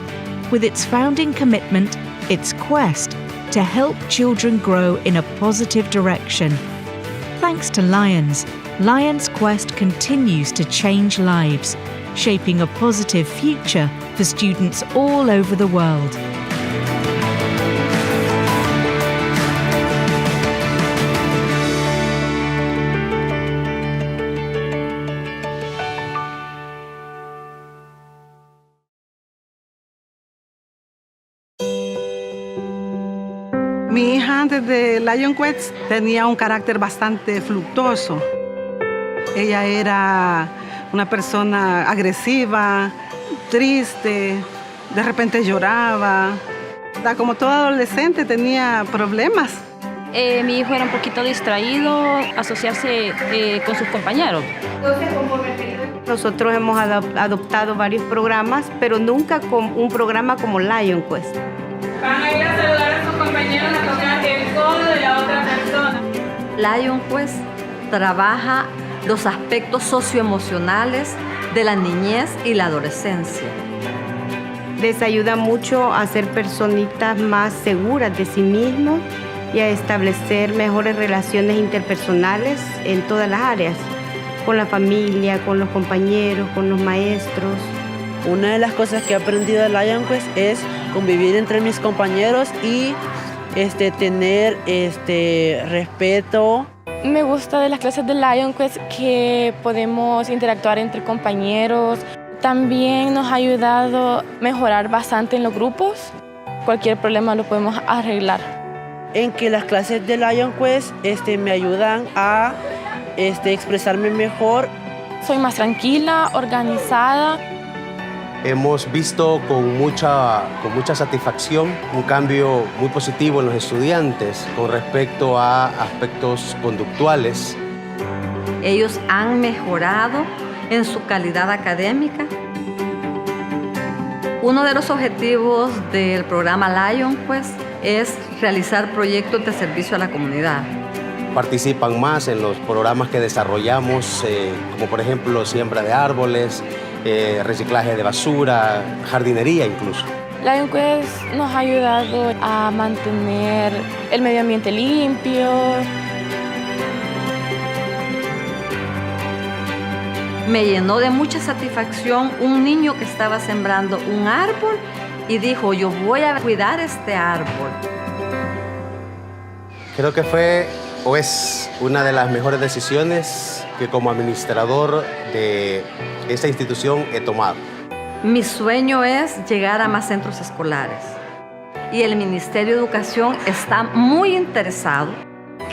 with its founding commitment, its quest to help children grow in a positive direction. Thanks to Lions, Lions Quest continues to change lives, shaping a positive future for students all over the world. Mi hija desde Lions Quest tenía un carácter bastante fluctuoso. Ella era una persona agresiva, triste, de repente lloraba. Como todo adolescente tenía problemas. Mi hijo era un poquito distraído, asociarse con sus compañeros. Nosotros hemos adoptado varios programas, pero nunca con un programa como Lion Quest. Van a ir a saludar a sus compañeros a tocar el codo de la otra persona. Lion Quest trabaja los aspectos socioemocionales de la niñez y la adolescencia. Les ayuda mucho a ser personitas más seguras de sí mismos y a establecer mejores relaciones interpersonales en todas las áreas, con la familia, con los compañeros, con los maestros. Una de las cosas que he aprendido de Lion Quest es convivir entre mis compañeros y tener respeto. Me gusta de las clases de Lion Quest que podemos interactuar entre compañeros. También nos ha ayudado a mejorar bastante en los grupos. Cualquier problema lo podemos arreglar. En que las clases de Lion Quest me ayudan a expresarme mejor. Soy más tranquila, organizada. Hemos visto con mucha satisfacción un cambio muy positivo en los estudiantes con respecto a aspectos conductuales. Ellos han mejorado en su calidad académica. Uno de los objetivos del programa Lion Quest es realizar proyectos de servicio a la comunidad. Participan más en los programas que desarrollamos, como por ejemplo siembra de árboles, reciclaje de basura, jardinería incluso. Lion Quest nos ha ayudado a mantener el medio ambiente limpio. Me llenó de mucha satisfacción un niño que estaba sembrando un árbol y dijo, yo voy a cuidar este árbol. Creo que fue o es una de las mejores decisiones que como administrador de esta institución he tomado. Mi sueño es llegar a más centros escolares y el Ministerio de Educación está muy interesado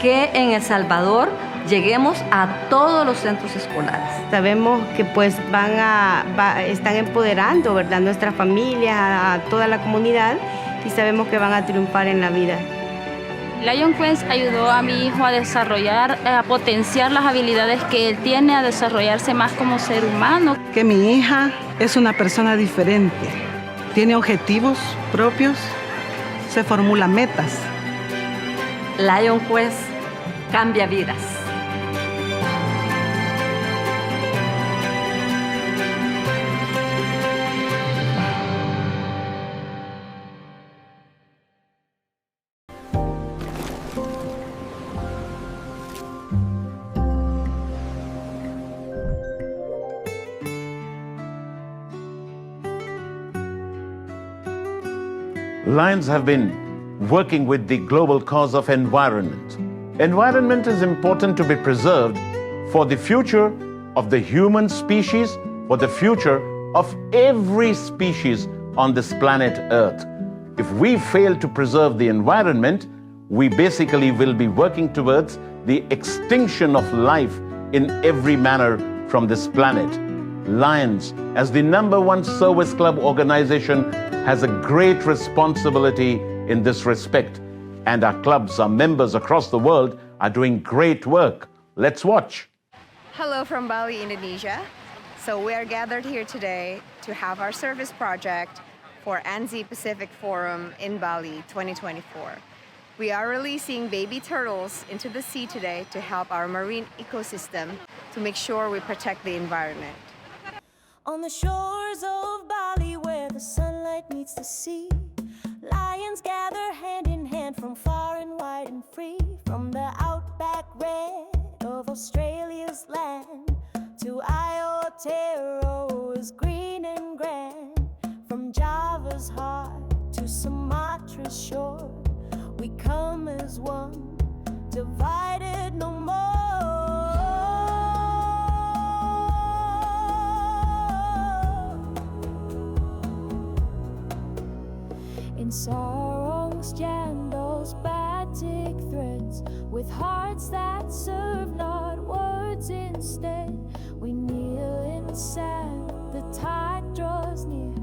que en El Salvador lleguemos a todos los centros escolares. Sabemos que están empoderando, ¿verdad?, nuestras familias, a toda la comunidad y sabemos que van a triunfar en la vida. Lion Quest ayudó a mi hijo a desarrollar, a potenciar las habilidades que él tiene, a desarrollarse más como ser humano. Que mi hija es una persona diferente, tiene objetivos propios, se formula metas. Lion Quest cambia vidas. Lions have been working with the global cause of environment. Environment is important to be preserved for the future of the human species, for the future of every species on this planet Earth. If we fail to preserve the environment, we basically will be working towards the extinction of life in every manner from this planet. Lions, as the #1 service club organization, has a great responsibility in this respect. And our clubs, our members across the world are doing great work. Let's watch. Hello from Bali, Indonesia. So we are gathered here today to have our service project for Anzi Pacific Forum in Bali 2024. We are releasing baby turtles into the sea today to help our marine ecosystem to make sure we protect the environment. On the shores of Bali where the sunlight meets the sea, lions gather hand in hand from far and wide and free. From the outback red of Australia's land to Aotearoa's green and grand. From Java's heart to Sumatra's shore, we come as one, divided no more. In sarongs, jandals, batik threads, with hearts that serve not words instead. We kneel in sand, the tide draws near,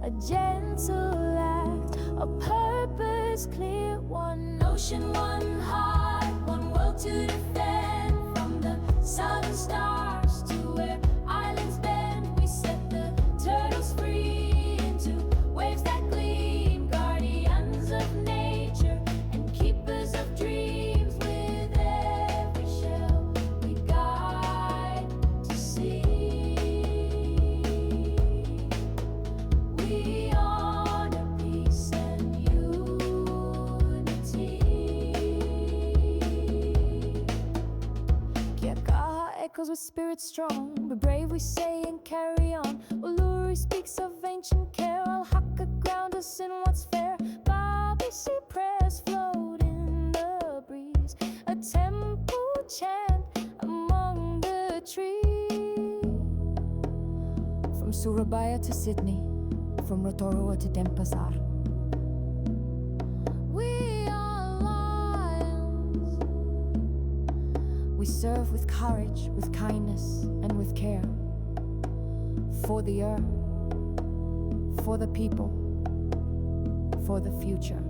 a gentle act, a purpose. is clear. One ocean, one heart, one world to defend. From the southern stars to where islands bend, we set the turtles free into waves that gleam. Guardians of nature and keepers of dreams. With every shell we guide to sea. We honor peace and unity. Kiakaha echoes with spirit strong. We're brave, we say, and carry on. Uluru speaks of ancient care. Al-Haka ground us in what's fair. Babisi prayers float in the breeze. A temple chant among the trees. From Surabaya to Sydney, from Rotorua to Denpasar. We are lions. We serve with courage, with kindness, and with care. For the earth, for the people, for the future.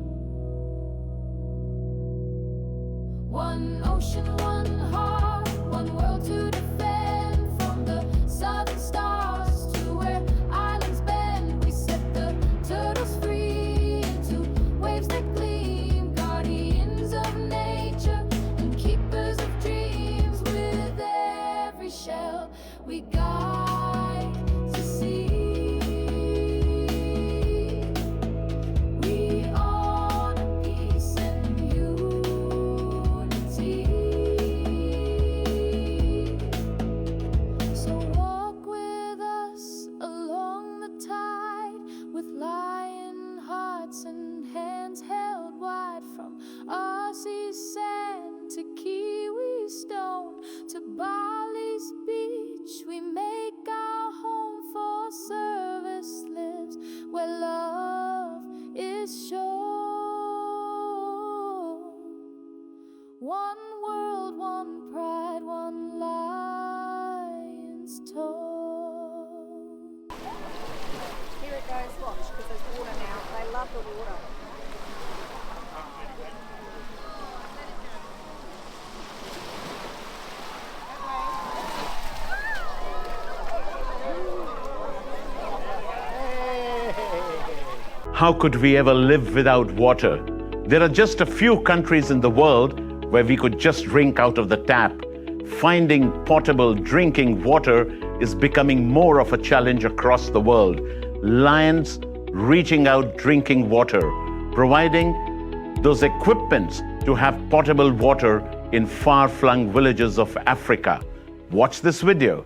One ocean, one heart, one world to defend. From the southern stars to where islands bend, we set the turtles free into waves that gleam. Guardians of nature and keepers of dreams. With every shell we guide to sea. We honor peace and unity. So walk with us along the tide, with lion hearts and hands held wide. From Aussie sand to Kiwi stone to Bali's beach, we make our home. For service lives where love is shown. One world, one pride, one lion's tone. Here it goes, watch, because there's water now. They love the water. How could we ever live without water? There are just a few countries in the world where we could just drink out of the tap. Finding potable drinking water is becoming more of a challenge across the world. Lions reaching out drinking water, providing those equipments to have potable water in far-flung villages of Africa. Watch this video.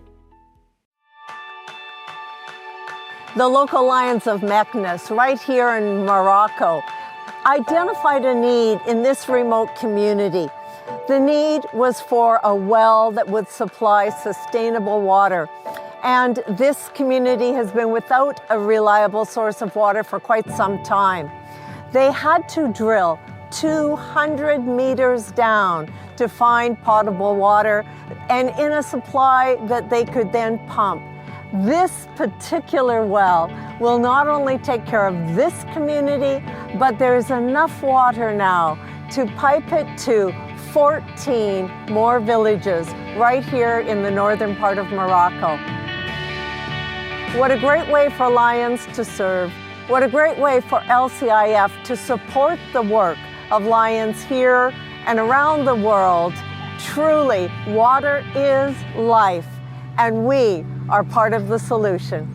The local Lions of Meknes, right here in Morocco, identified a need in this remote community. The need was for a well that would supply sustainable water. And this community has been without a reliable source of water for quite some time. They had to drill 200 meters down to find potable water and in a supply that they could then pump. This particular well will not only take care of this community, but there's enough water now to pipe it to 14 more villages right here in the northern part of Morocco. What a great way for Lions to serve. What a great way for LCIF to support the work of Lions here and around the world. Truly, water is life, and we are part of the solution.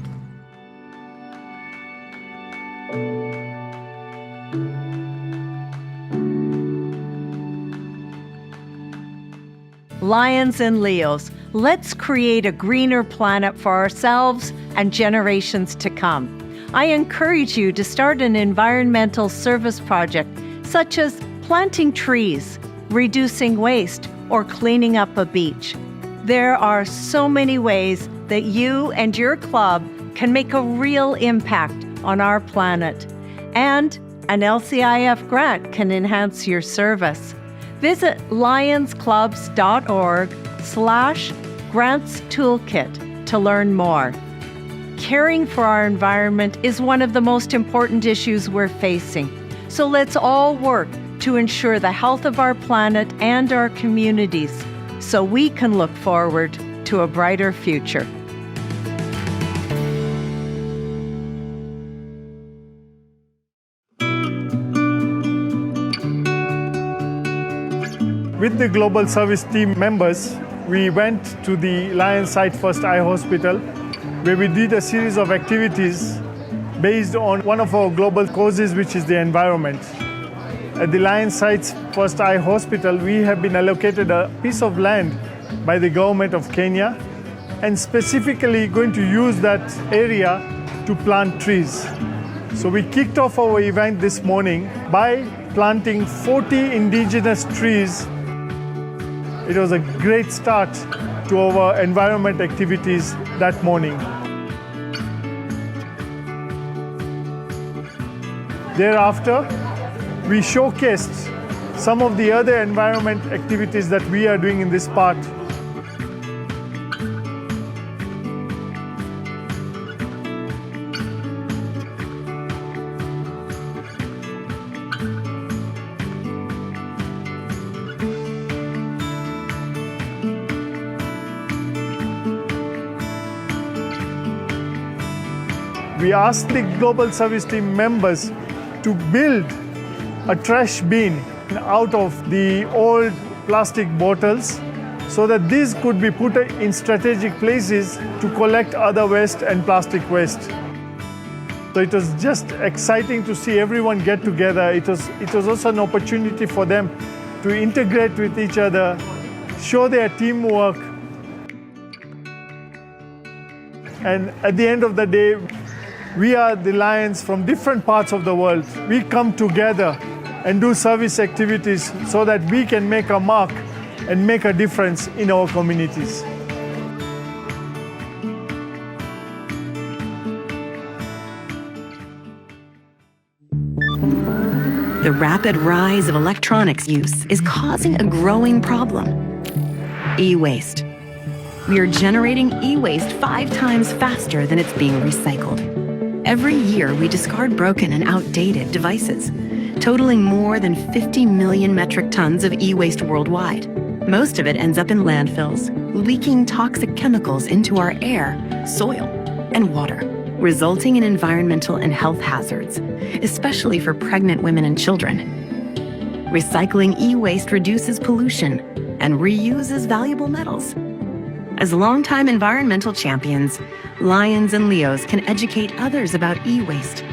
Lions and Leos, let's create a greener planet for ourselves and generations to come. I encourage you to start an environmental service project such as planting trees, reducing waste, or cleaning up a beach. There are so many ways that you and your club can make a real impact on our planet. And an LCIF grant can enhance your service. Visit lionsclubs.org/grants toolkit to learn more. Caring for our environment is one of the most important issues we're facing. So let's all work to ensure the health of our planet and our communities so we can look forward to a brighter future. With the Global Service Team members, we went to the Lions Site First Eye Hospital, where we did a series of activities based on one of our global causes, which is the environment. At the Lions Site First Eye Hospital, we have been allocated a piece of land by the government of Kenya, and specifically going to use that area to plant trees. So we kicked off our event this morning by planting 40 indigenous trees. It was a great start to our environment activities that morning. Thereafter, we showcased some of the other environment activities that we are doing in this part. We asked the Global Service Team members to build a trash bin out of the old plastic bottles so that these could be put in strategic places to collect other waste and plastic waste. So it was just exciting to see everyone get together. It was also an opportunity for them to integrate with each other, show their teamwork. And at the end of the day, we are the Lions from different parts of the world. We come together and do service activities so that we can make a mark and make a difference in our communities. The rapid rise of electronics use is causing a growing problem: e-waste. We are generating e-waste 5 times faster than it's being recycled. Every year, we discard broken and outdated devices, totaling more than 50 million metric tons of e-waste worldwide. Most of it ends up in landfills, leaking toxic chemicals into our air, soil, and water, resulting in environmental and health hazards, especially for pregnant women and children. Recycling e-waste reduces pollution and reuses valuable metals. As longtime environmental champions, Lions and Leos can educate others about e-waste,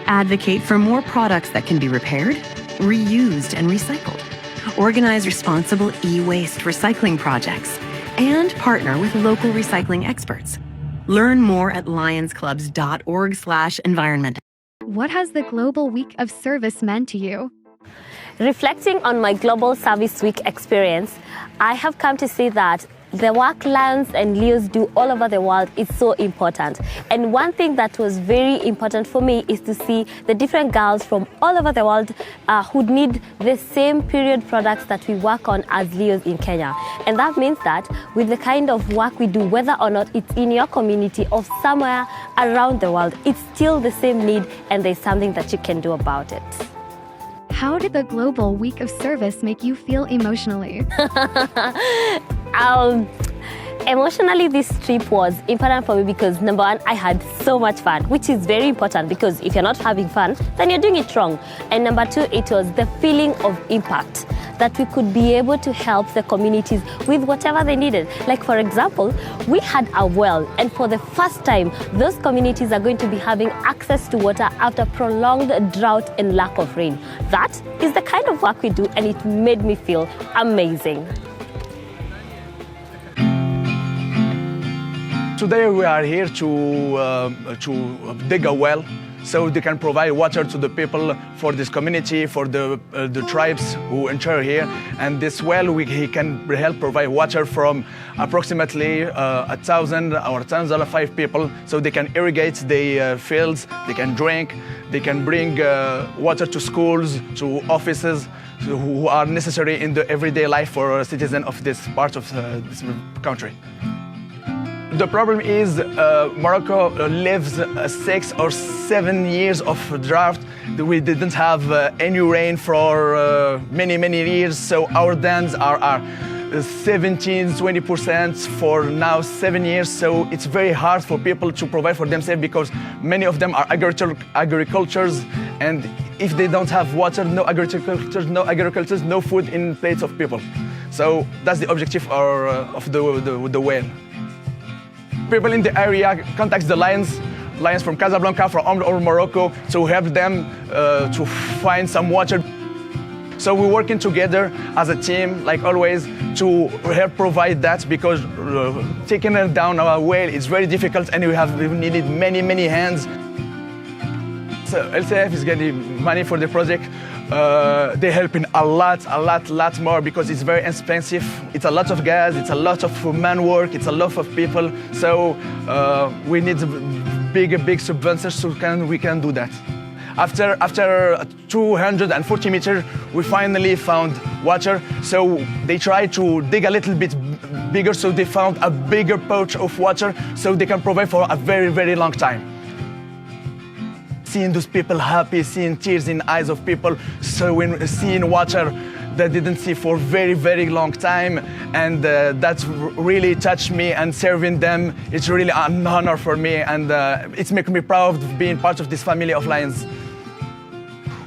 advocate for more products that can be repaired, reused, and recycled, organize responsible e-waste recycling projects, and partner with local recycling experts. Learn more at lionsclubs.org/environment. What has the Global Week of Service meant to you? Reflecting on my Global Service Week experience, I have come to see that the work Lions and Leos do all over the world is so important. And one thing that was very important for me is to see the different girls from all over the world who need the same period products that we work on as Leos in Kenya. And that means that with the kind of work we do, whether or not it's in your community or somewhere around the world, it's still the same need and there's something that you can do about it. How did the Global Week of Service make you feel emotionally? Emotionally, this trip was important for me because, number one, I had so much fun, which is very important because if you're not having fun, then you're doing it wrong. And number two, it was the feeling of impact, that we could be able to help the communities with whatever they needed. Like, for example, we had a well, and for the first time, those communities are going to be having access to water after prolonged drought and lack of rain. That is the kind of work we do, and it made me feel amazing. Today we are here to dig a well so they can provide water to the people for this community, for the tribes who enter here. And this well, he can help provide water from approximately 1,000 or 1,005 people, so they can irrigate the fields, they can drink, they can bring water to schools, to offices who are necessary in the everyday life for a citizen of this part of this country. The problem is Morocco lives 6 or 7 years of drought. We didn't have any rain for many years, so our dams are 17-20% for now 7 years, so it's very hard for people to provide for themselves because many of them are agricultures, and if they don't have water, no agriculture, no food in plates of people. So that's the objective of the well. People in the area contact the Lions from Casablanca, from or Morocco, to help them to find some water. So we're working together as a team, like always, to help provide that because taking down our well is very difficult and we needed many hands. So LCIF is getting money for the project. They're helping a lot more because it's very expensive. It's a lot of gas, it's a lot of manwork, it's a lot of people. So we need big subventions so we can do that. After 240 meters, we finally found water. So they tried to dig a little bit bigger, so they found a bigger pouch of water so they can provide for a very long time. Seeing those people happy, seeing tears in the eyes of people, so when seeing water they didn't see for very long time, and that really touched me, and serving them, it's really an honor for me, and it's making me proud of being part of this family of Lions.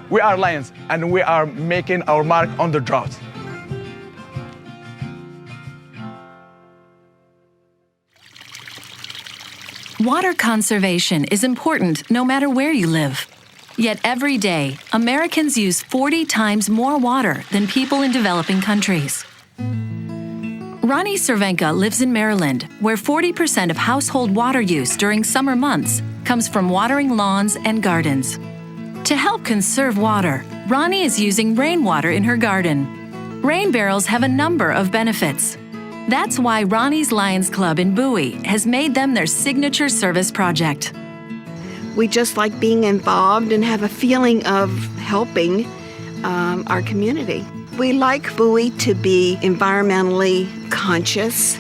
We are Lions, and we are making our mark on the drought. Water conservation is important no matter where you live. Yet every day, Americans use 40 times more water than people in developing countries. Ronnie Cervenka lives in Maryland, where 40% of household water use during summer months comes from watering lawns and gardens. To help conserve water, Ronnie is using rainwater in her garden. Rain barrels have a number of benefits. That's why Ronnie's Lions Club in Bowie has made them their signature service project. We just like being involved and have a feeling of helping our community. We like Bowie to be environmentally conscious.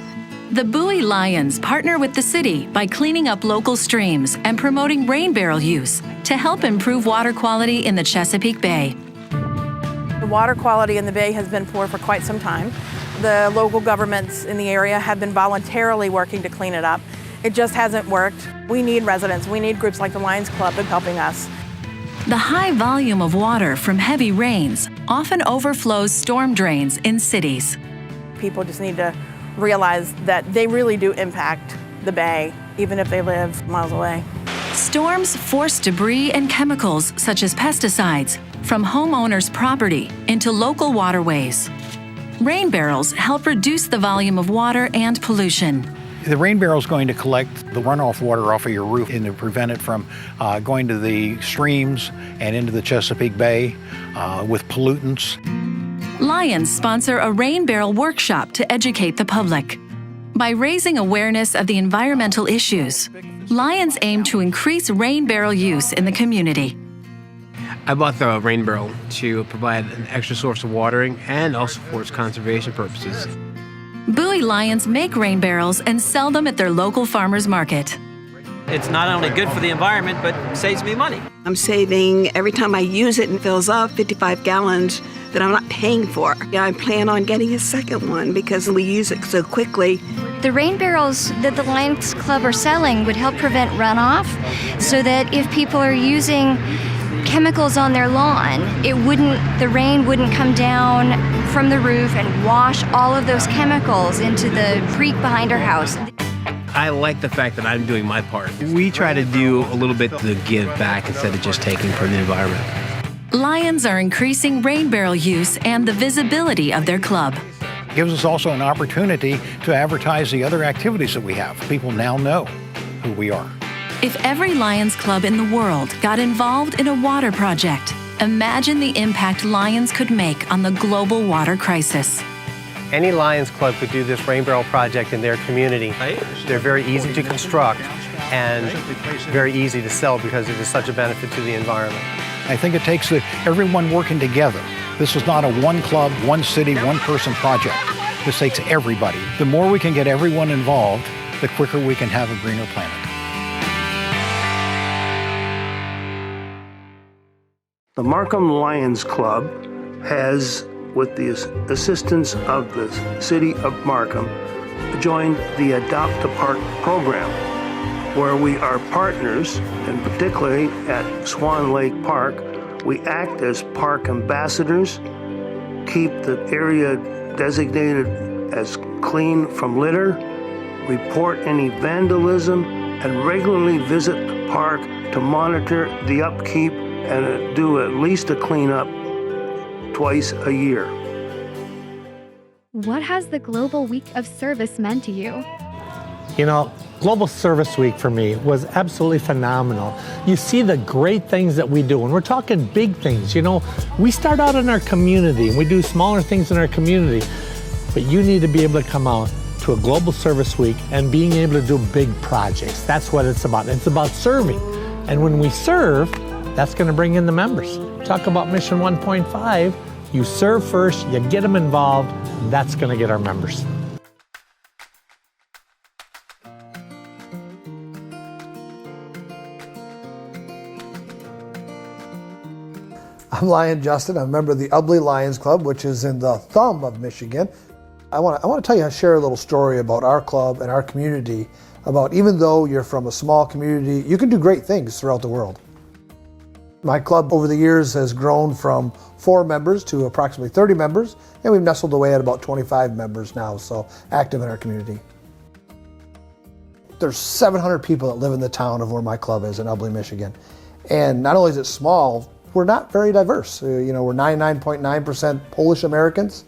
The Bowie Lions partner with the city by cleaning up local streams and promoting rain barrel use to help improve water quality in the Chesapeake Bay. The water quality in the bay has been poor for quite some time. The local governments in the area have been voluntarily working to clean it up. It just hasn't worked. We need residents. We need groups like the Lions Club in helping us. The high volume of water from heavy rains often overflows storm drains in cities. People just need to realize that they really do impact the bay, even if they live miles away. Storms force debris and chemicals, such as pesticides, from homeowners' property into local waterways. Rain barrels help reduce the volume of water and pollution. The rain barrel is going to collect the runoff water off of your roof and to prevent it from going to the streams and into the Chesapeake Bay with pollutants. Lions sponsor a rain barrel workshop to educate the public. By raising awareness of the environmental issues, Lions aim to increase rain barrel use in the community. I bought the rain barrel to provide an extra source of watering and also for its conservation purposes. Bowie Lions make rain barrels and sell them at their local farmers market. It's not only good for the environment, but saves me money. I'm saving, every time I use it and fills up, 55 gallons that I'm not paying for. I plan on getting a second one because we use it so quickly. The rain barrels that the Lions Club are selling would help prevent runoff so that if people are using chemicals on their lawn, the rain wouldn't come down from the roof and wash all of those chemicals into the creek behind our house. I like the fact that I'm doing my part. We try to do a little bit to give back instead of just taking from the environment. Lions are increasing rain barrel use and the visibility of their club. It gives us also an opportunity to advertise the other activities that we have. People now know who we are. If every Lions Club in the world got involved in a water project, imagine the impact Lions could make on the global water crisis. Any Lions Club could do this rain barrel project in their community. They're very easy to construct and very easy to sell because it is such a benefit to the environment. I think it takes everyone working together. This is not a one club, one city, one person project. This takes everybody. The more we can get everyone involved, the quicker we can have a greener planet. The Markham Lions Club has, with the assistance of the City of Markham, joined the Adopt a Park program, where we are partners, and particularly at Swan Lake Park, we act as park ambassadors, keep the area designated as clean from litter, report any vandalism, and regularly visit the park to monitor the upkeep and do at least a cleanup twice a year. What has the Global Week of Service meant to you? You know, Global Service Week for me was absolutely phenomenal. You see the great things that we do, and we're talking big things. You know, we start out in our community, and we do smaller things in our community, but you need to be able to come out to a Global Service Week and being able to do big projects. That's what it's about. It's about serving. And when we serve, that's going to bring in the members. Talk about Mission 1.5. You serve first, you get them involved, and that's going to get our members. I'm Lion Justin. I'm a member of the Ubley Lions Club, which is in the thumb of Michigan. I want to share a little story about our club and our community, about even though you're from a small community, you can do great things throughout the world. My club over the years has grown from 4 members to approximately 30 members, and we've nestled away at about 25 members now, so active in our community. There's 700 people that live in the town of where my club is in Ubley, Michigan. And not only is it small, we're not very diverse. We're 99.9% Polish Americans.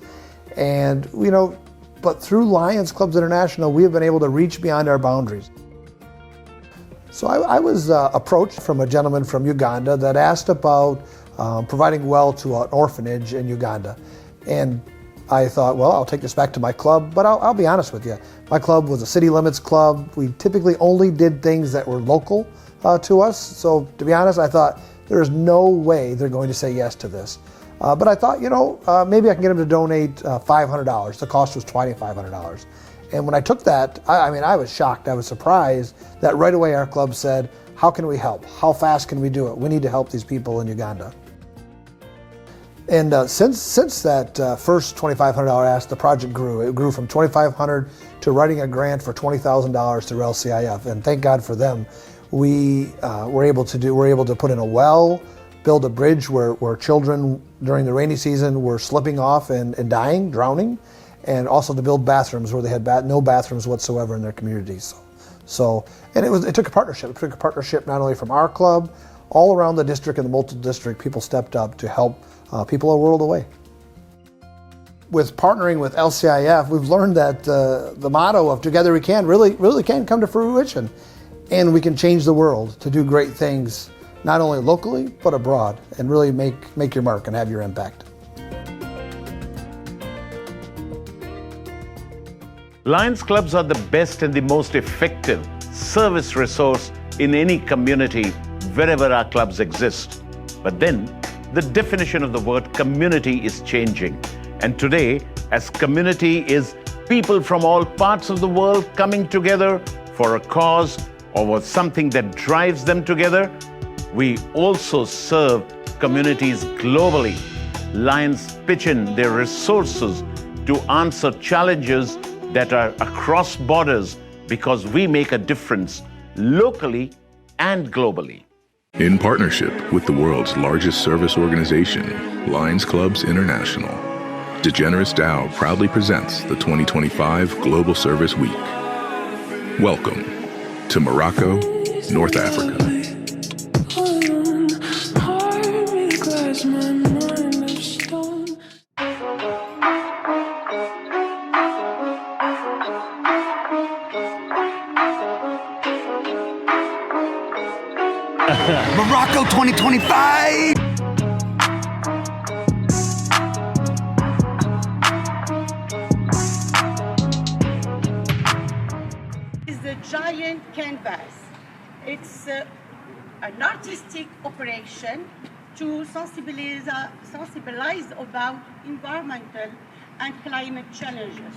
And, but through Lions Clubs International, we have been able to reach beyond our boundaries. So I was approached from a gentleman from Uganda that asked about providing well to an orphanage in Uganda. And I thought, well, I'll take this back to my club, but I'll be honest with you. My club was a city limits club. We typically only did things that were local to us. So to be honest, I thought there is no way they're going to say yes to this. But I thought, maybe I can get them to donate $500. The cost was $2,500. And when I took that, I was shocked. I was surprised that right away our club said, how can we help? How fast can we do it? We need to help these people in Uganda. And since that first $2,500 ask, the project grew. It grew from $2,500 to writing a grant for $20,000 through LCIF. And thank God for them. We were able to put in a well, build a bridge where children during the rainy season were slipping off and dying, drowning, and also to build bathrooms where they had no bathrooms whatsoever in their communities. And it took a partnership. It took a partnership not only from our club, all around the district and the multi-district, people stepped up to help people a world away. With partnering with LCIF, we've learned that the motto of Together We Can really can come to fruition. And we can change the world to do great things, not only locally, but abroad, and really make your mark and have your impact. Lions Clubs are the best and the most effective service resource in any community wherever our clubs exist. But then, the definition of the word community is changing. And today, as community is people from all parts of the world coming together for a cause or something that drives them together, we also serve communities globally. Lions pitch in their resources to answer challenges that are across borders because we make a difference locally and globally. In partnership with the world's largest service organization, Lions Clubs International, DeGeneres Dow proudly presents the 2025 Global Service Week. Welcome to Morocco, North Africa. Morocco 2025! It's a giant canvas. It's an artistic operation to sensibilize about environmental and climate challenges.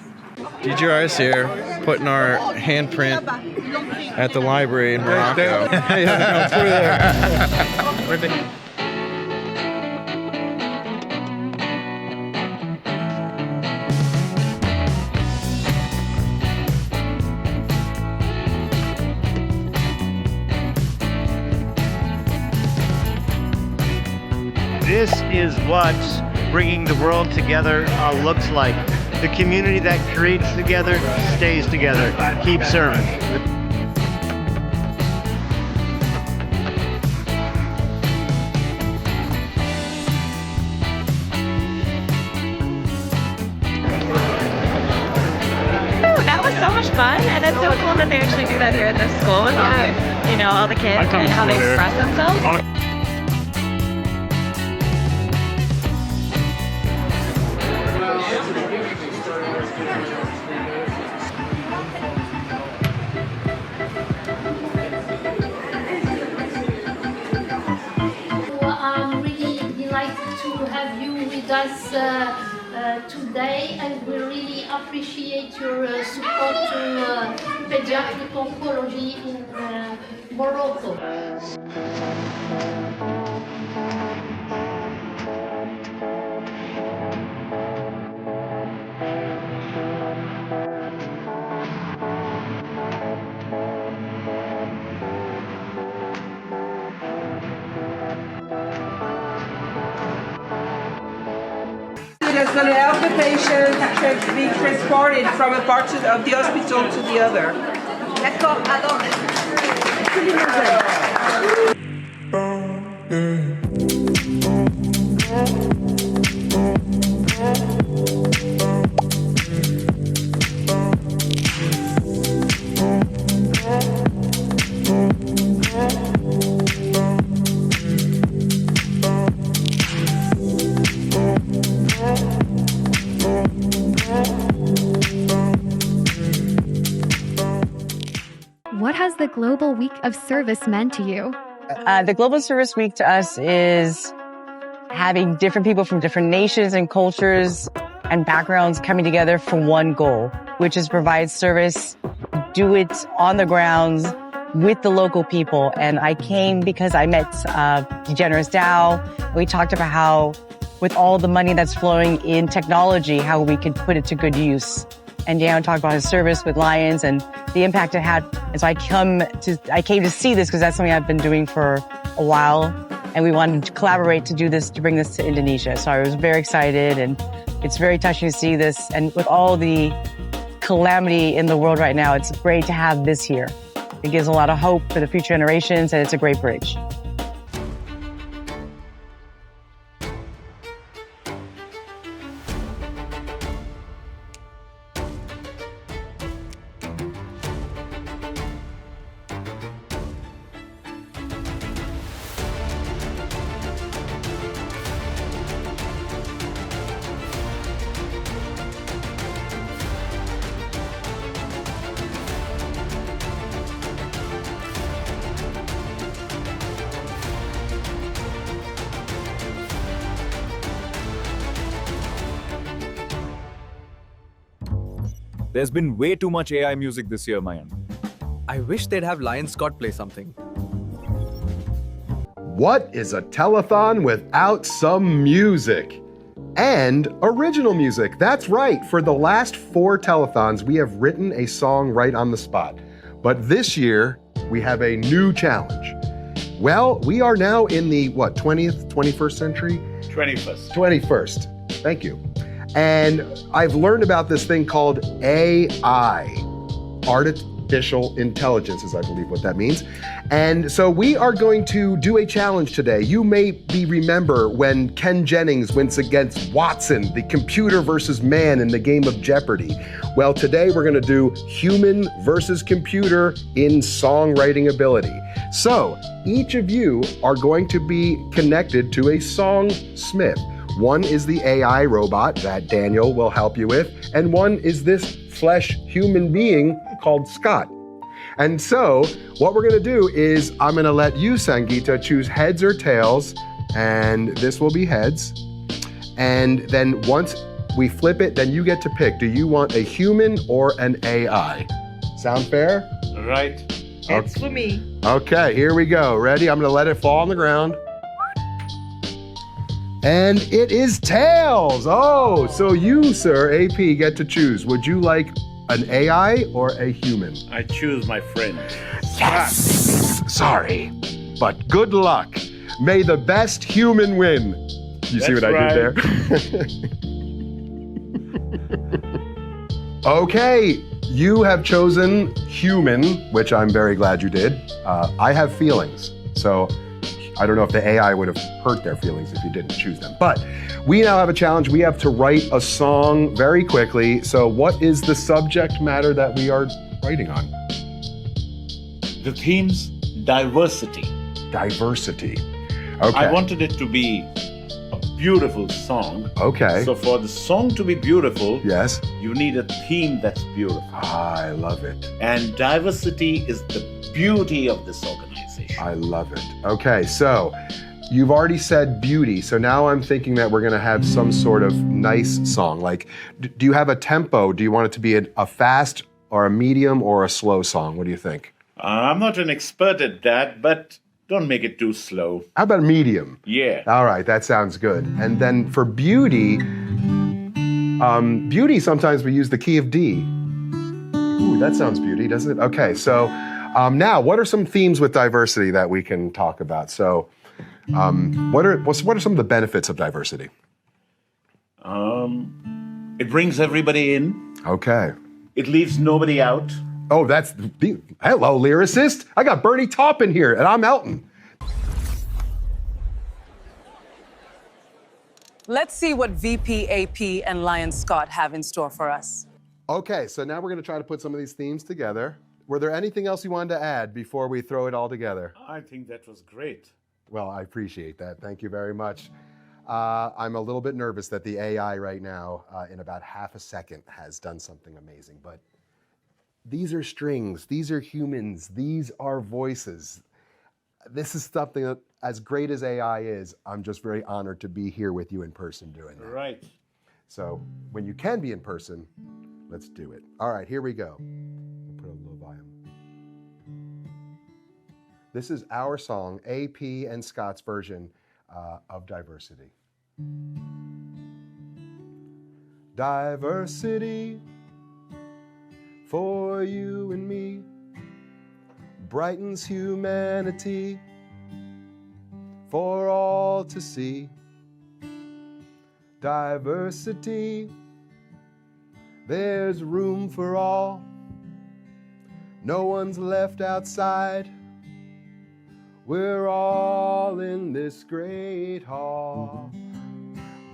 DGR's here, putting our handprint at the library in Morocco. Yeah, no, it's over there. This is what bringing the world together looks like. The community that creates together stays together. Keep serving. That was so much fun, and it's so cool that they actually do that here at this school with all the kids and how they express themselves. I'm really delighted to have you with us today, and we really appreciate your support to pediatric oncology in Morocco. That's going to help the patient to be transported from a part of the hospital to the other. D'accord, alors. What has the Global Week of Service meant to you? The Global Service Week to us is having different people from different nations and cultures and backgrounds coming together for one goal, which is provide service, do it on the grounds with the local people. And I came because I met DeGeneres Dow. We talked about how with all the money that's flowing in technology, how we could put it to good use. And Dan talked about his service with Lions and the impact it had. And so I came to see this because that's something I've been doing for a while. And we wanted to collaborate to do this, to bring this to Indonesia. So I was very excited, and it's very touching to see this. And with all the calamity in the world right now, it's great to have this here. It gives a lot of hope for the future generations, and it's a great bridge. There's been way too much AI music this year, Mayan. I wish they'd have Lion Scott play something. What is a Tell-A-Thon without some music? And original music. That's right. For the last 4 Tell-A-Thons, we have written a song right on the spot. But this year, we have a new challenge. Well, we are now in the, 20th, 21st century? 21st. 21st. Thank you. And I've learned about this thing called AI, artificial intelligence is I believe what that means. And so we are going to do a challenge today. You may remember when Ken Jennings went against Watson, the computer versus man in the game of Jeopardy. Well, today we're gonna do human versus computer in songwriting ability. So each of you are going to be connected to a songsmith. One is the AI robot that Daniel will help you with, and one is this flesh human being called Scott. And so what we're gonna do is I'm gonna let you, Sangeeta, choose heads or tails, and this will be heads. And then once we flip it, then you get to pick. Do you want a human or an AI? Sound fair? Right. It's for me. Okay, here we go. Ready? I'm gonna let it fall on the ground. And it is tails. Oh, so you, sir, AP, get to choose. Would you like an AI or a human? I choose my friend. Yes! Sorry, but good luck. May the best human win. You see what I did there? Okay, you have chosen human, which I'm very glad you did. I have feelings, so I don't know if the AI would have hurt their feelings if you didn't choose them. But we now have a challenge. We have to write a song very quickly. So what is the subject matter that we are writing on? The theme's diversity. Diversity. Okay. I wanted it to be a beautiful song. Okay. So for the song to be beautiful, yes, you need a theme that's beautiful. I love it. And diversity is the beauty of this organization. I love it. Okay, so you've already said beauty, so now I'm thinking that we're gonna have some sort of nice song. Like, do you have a tempo? Do you want it to be a fast or a medium or a slow song? What do you think? I'm not an expert at that, but don't make it too slow. How about medium? Yeah. All right, that sounds good. And then for beauty, beauty sometimes we use the key of D. Ooh, that sounds beauty, doesn't it? Okay, so now what are some themes with diversity that we can talk about? So what are some of the benefits of diversity? It brings everybody in. Okay. It leaves nobody out. Oh, hello, lyricist. I got Bernie Taupin here, and I'm Elton. Let's see what VP, AP, and Lion Scott have in store for us. Okay, so now we're going to try to put some of these themes together. Were there anything else you wanted to add before we throw it all together? I think that was great. Well, I appreciate that. Thank you very much. I'm a little bit nervous that the AI right now, in about half a second, has done something amazing, but these are strings, these are humans, these are voices. This is something that, as great as AI is, I'm just very honored to be here with you in person doing that. Right. So when you can be in person, let's do it. All right, here we go. We'll put a little volume. This is our song, AP and Scott's version of Diversity. Diversity for you and me brightens humanity for all to see. Diversity, there's room for all. No one's left outside. We're all in this great hall.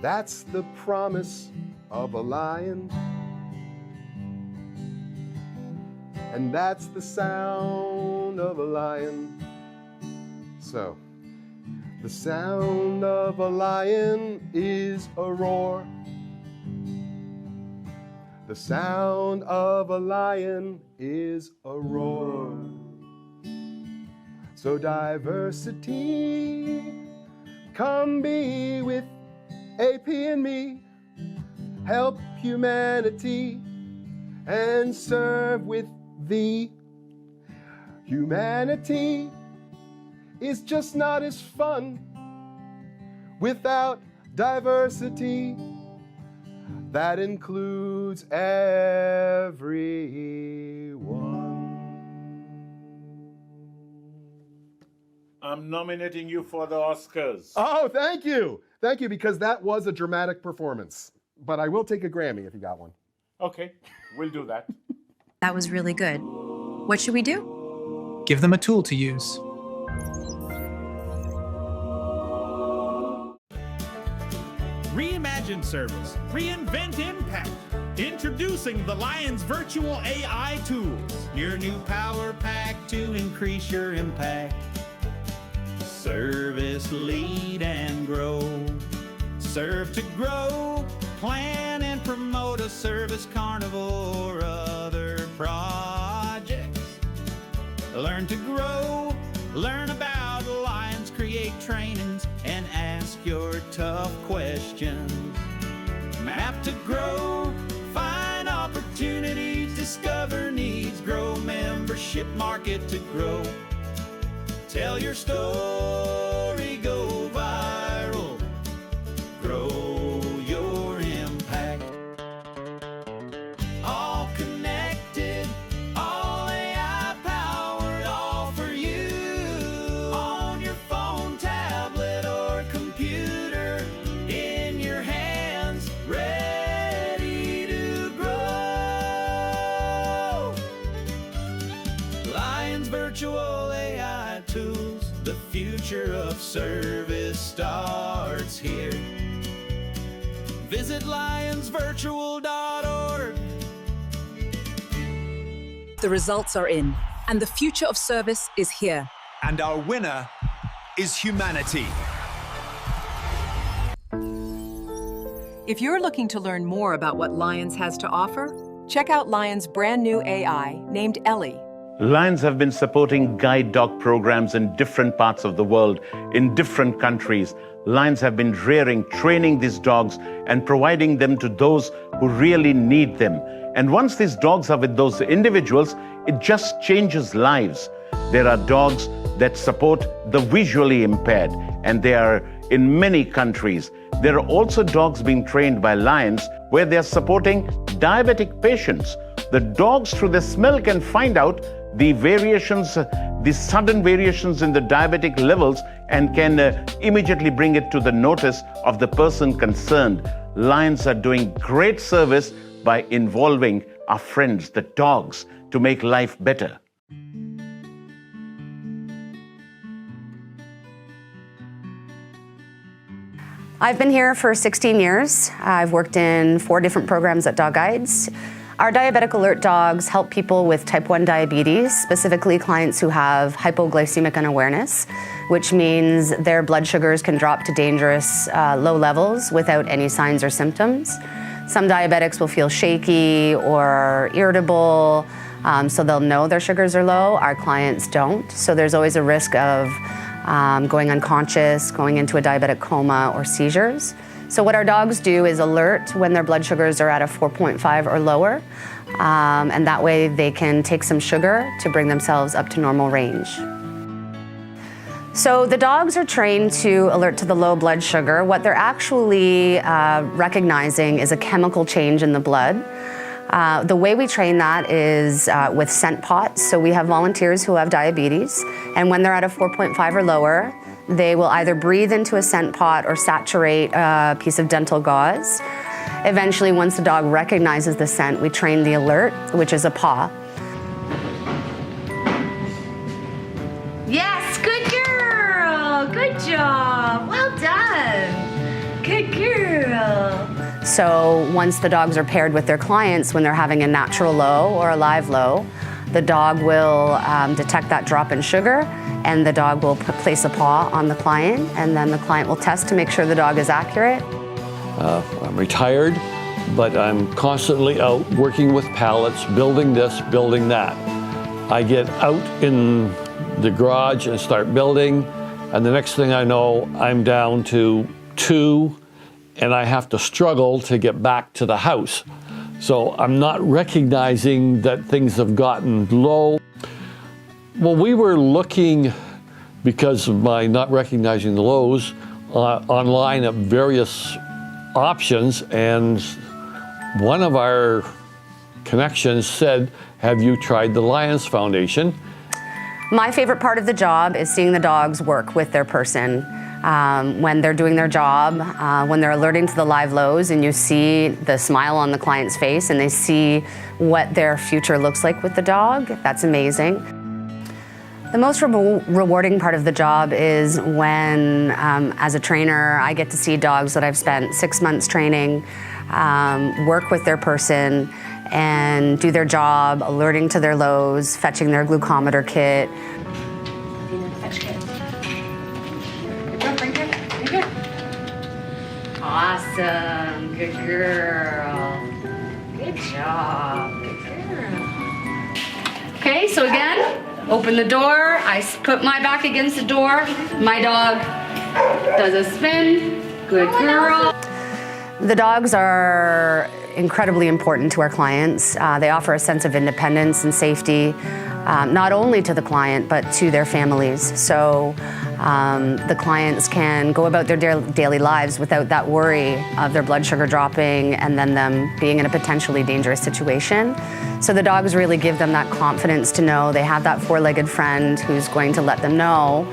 That's the promise of a lion. And that's the sound of a lion. So, the sound of a lion is a roar. The sound of a lion is a roar. So diversity, come be with AP and me. Help humanity and serve with thee. Humanity is just not as fun without diversity. That includes everyone. I'm nominating you for the Oscars. Oh, thank you. Thank you, because that was a dramatic performance. But I will take a Grammy if you got one. Okay, we'll do that. That was really good. What should we do? Give them a tool to use. Reimagine service. Reinvent impact. Introducing the Lions Virtual AI Tools. Your new power pack to increase your impact. Service, lead, and grow. Serve to grow. Plan and promote a service carnival or other projects. Learn to grow. Learn about Lions, create trainings, and ask your tough questions. adapt to grow, find opportunity, discover needs, grow membership market to grow. Tell your story, go viral, grow your impact. All connected, all AI powered, all for you. On your phone, tablet, or computer, in your hands, ready to grow. Lions Virtual AI Tools, the future of service starts here. Visit lionsvirtual.org. The results are in, and the future of service is here. And our winner is humanity. If you're looking to learn more about what Lions has to offer, check out Lions' brand new AI named Ellie. Lions have been supporting guide dog programs in different parts of the world, in different countries. Lions have been rearing, training these dogs, and providing them to those who really need them. And once these dogs are with those individuals, it just changes lives. There are dogs that support the visually impaired, and they are in many countries. There are also dogs being trained by Lions where they are supporting diabetic patients. The dogs, through their smell, can find out the variations, the sudden variations in the diabetic levels, and can immediately bring it to the notice of the person concerned. Lions are doing great service by involving our friends, the dogs, to make life better. I've been here for 16 years. I've worked in 4 different programs at Dog Guides. Our diabetic alert dogs help people with type 1 diabetes, specifically clients who have hypoglycemic unawareness, which means their blood sugars can drop to dangerous low levels without any signs or symptoms. Some diabetics will feel shaky or irritable, so they'll know their sugars are low. Our clients don't, so there's always a risk of going unconscious, going into a diabetic coma, or seizures. So what our dogs do is alert when their blood sugars are at a 4.5 or lower, and that way they can take some sugar to bring themselves up to normal range. So the dogs are trained to alert to the low blood sugar. What they're actually recognizing is a chemical change in the blood. The way we train that is with scent pots. So we have volunteers who have diabetes, and when they're at a 4.5 or lower, they will either breathe into a scent pot or saturate a piece of dental gauze. Eventually, once the dog recognizes the scent, we train the alert, which is a paw. Yes, good girl. Good job. Well done. Good girl. So once the dogs are paired with their clients, when they're having a natural low or a live low, the dog will detect that drop in sugar, and the dog will place a paw on the client, and then the client will test to make sure the dog is accurate. I'm retired, but I'm constantly out working with pallets, building this, building that. I get out in the garage and start building, and the next thing I know, I'm down to 2, and I have to struggle to get back to the house. So I'm not recognizing that things have gotten low. Well, we were looking, because of my not recognizing the lows, online at various options, and one of our connections said, "Have you tried the Lions Foundation?" My favorite part of the job is seeing the dogs work with their person. When they're doing their job, when they're alerting to the live lows, and you see the smile on the client's face and they see what their future looks like with the dog, that's amazing. The most rewarding part of the job is when, as a trainer, I get to see dogs that I've spent 6 months training, work with their person and do their job, alerting to their lows, fetching their glucometer kit. Awesome, good girl. Good job, good girl. Okay, so again, open the door, I put my back against the door, my dog does a spin, good girl. The dogs are incredibly important to our clients. They offer a sense of independence and safety, not only to the client, but to their families. So the clients can go about their daily lives without that worry of their blood sugar dropping and then them being in a potentially dangerous situation. So the dogs really give them that confidence to know they have that four-legged friend who's going to let them know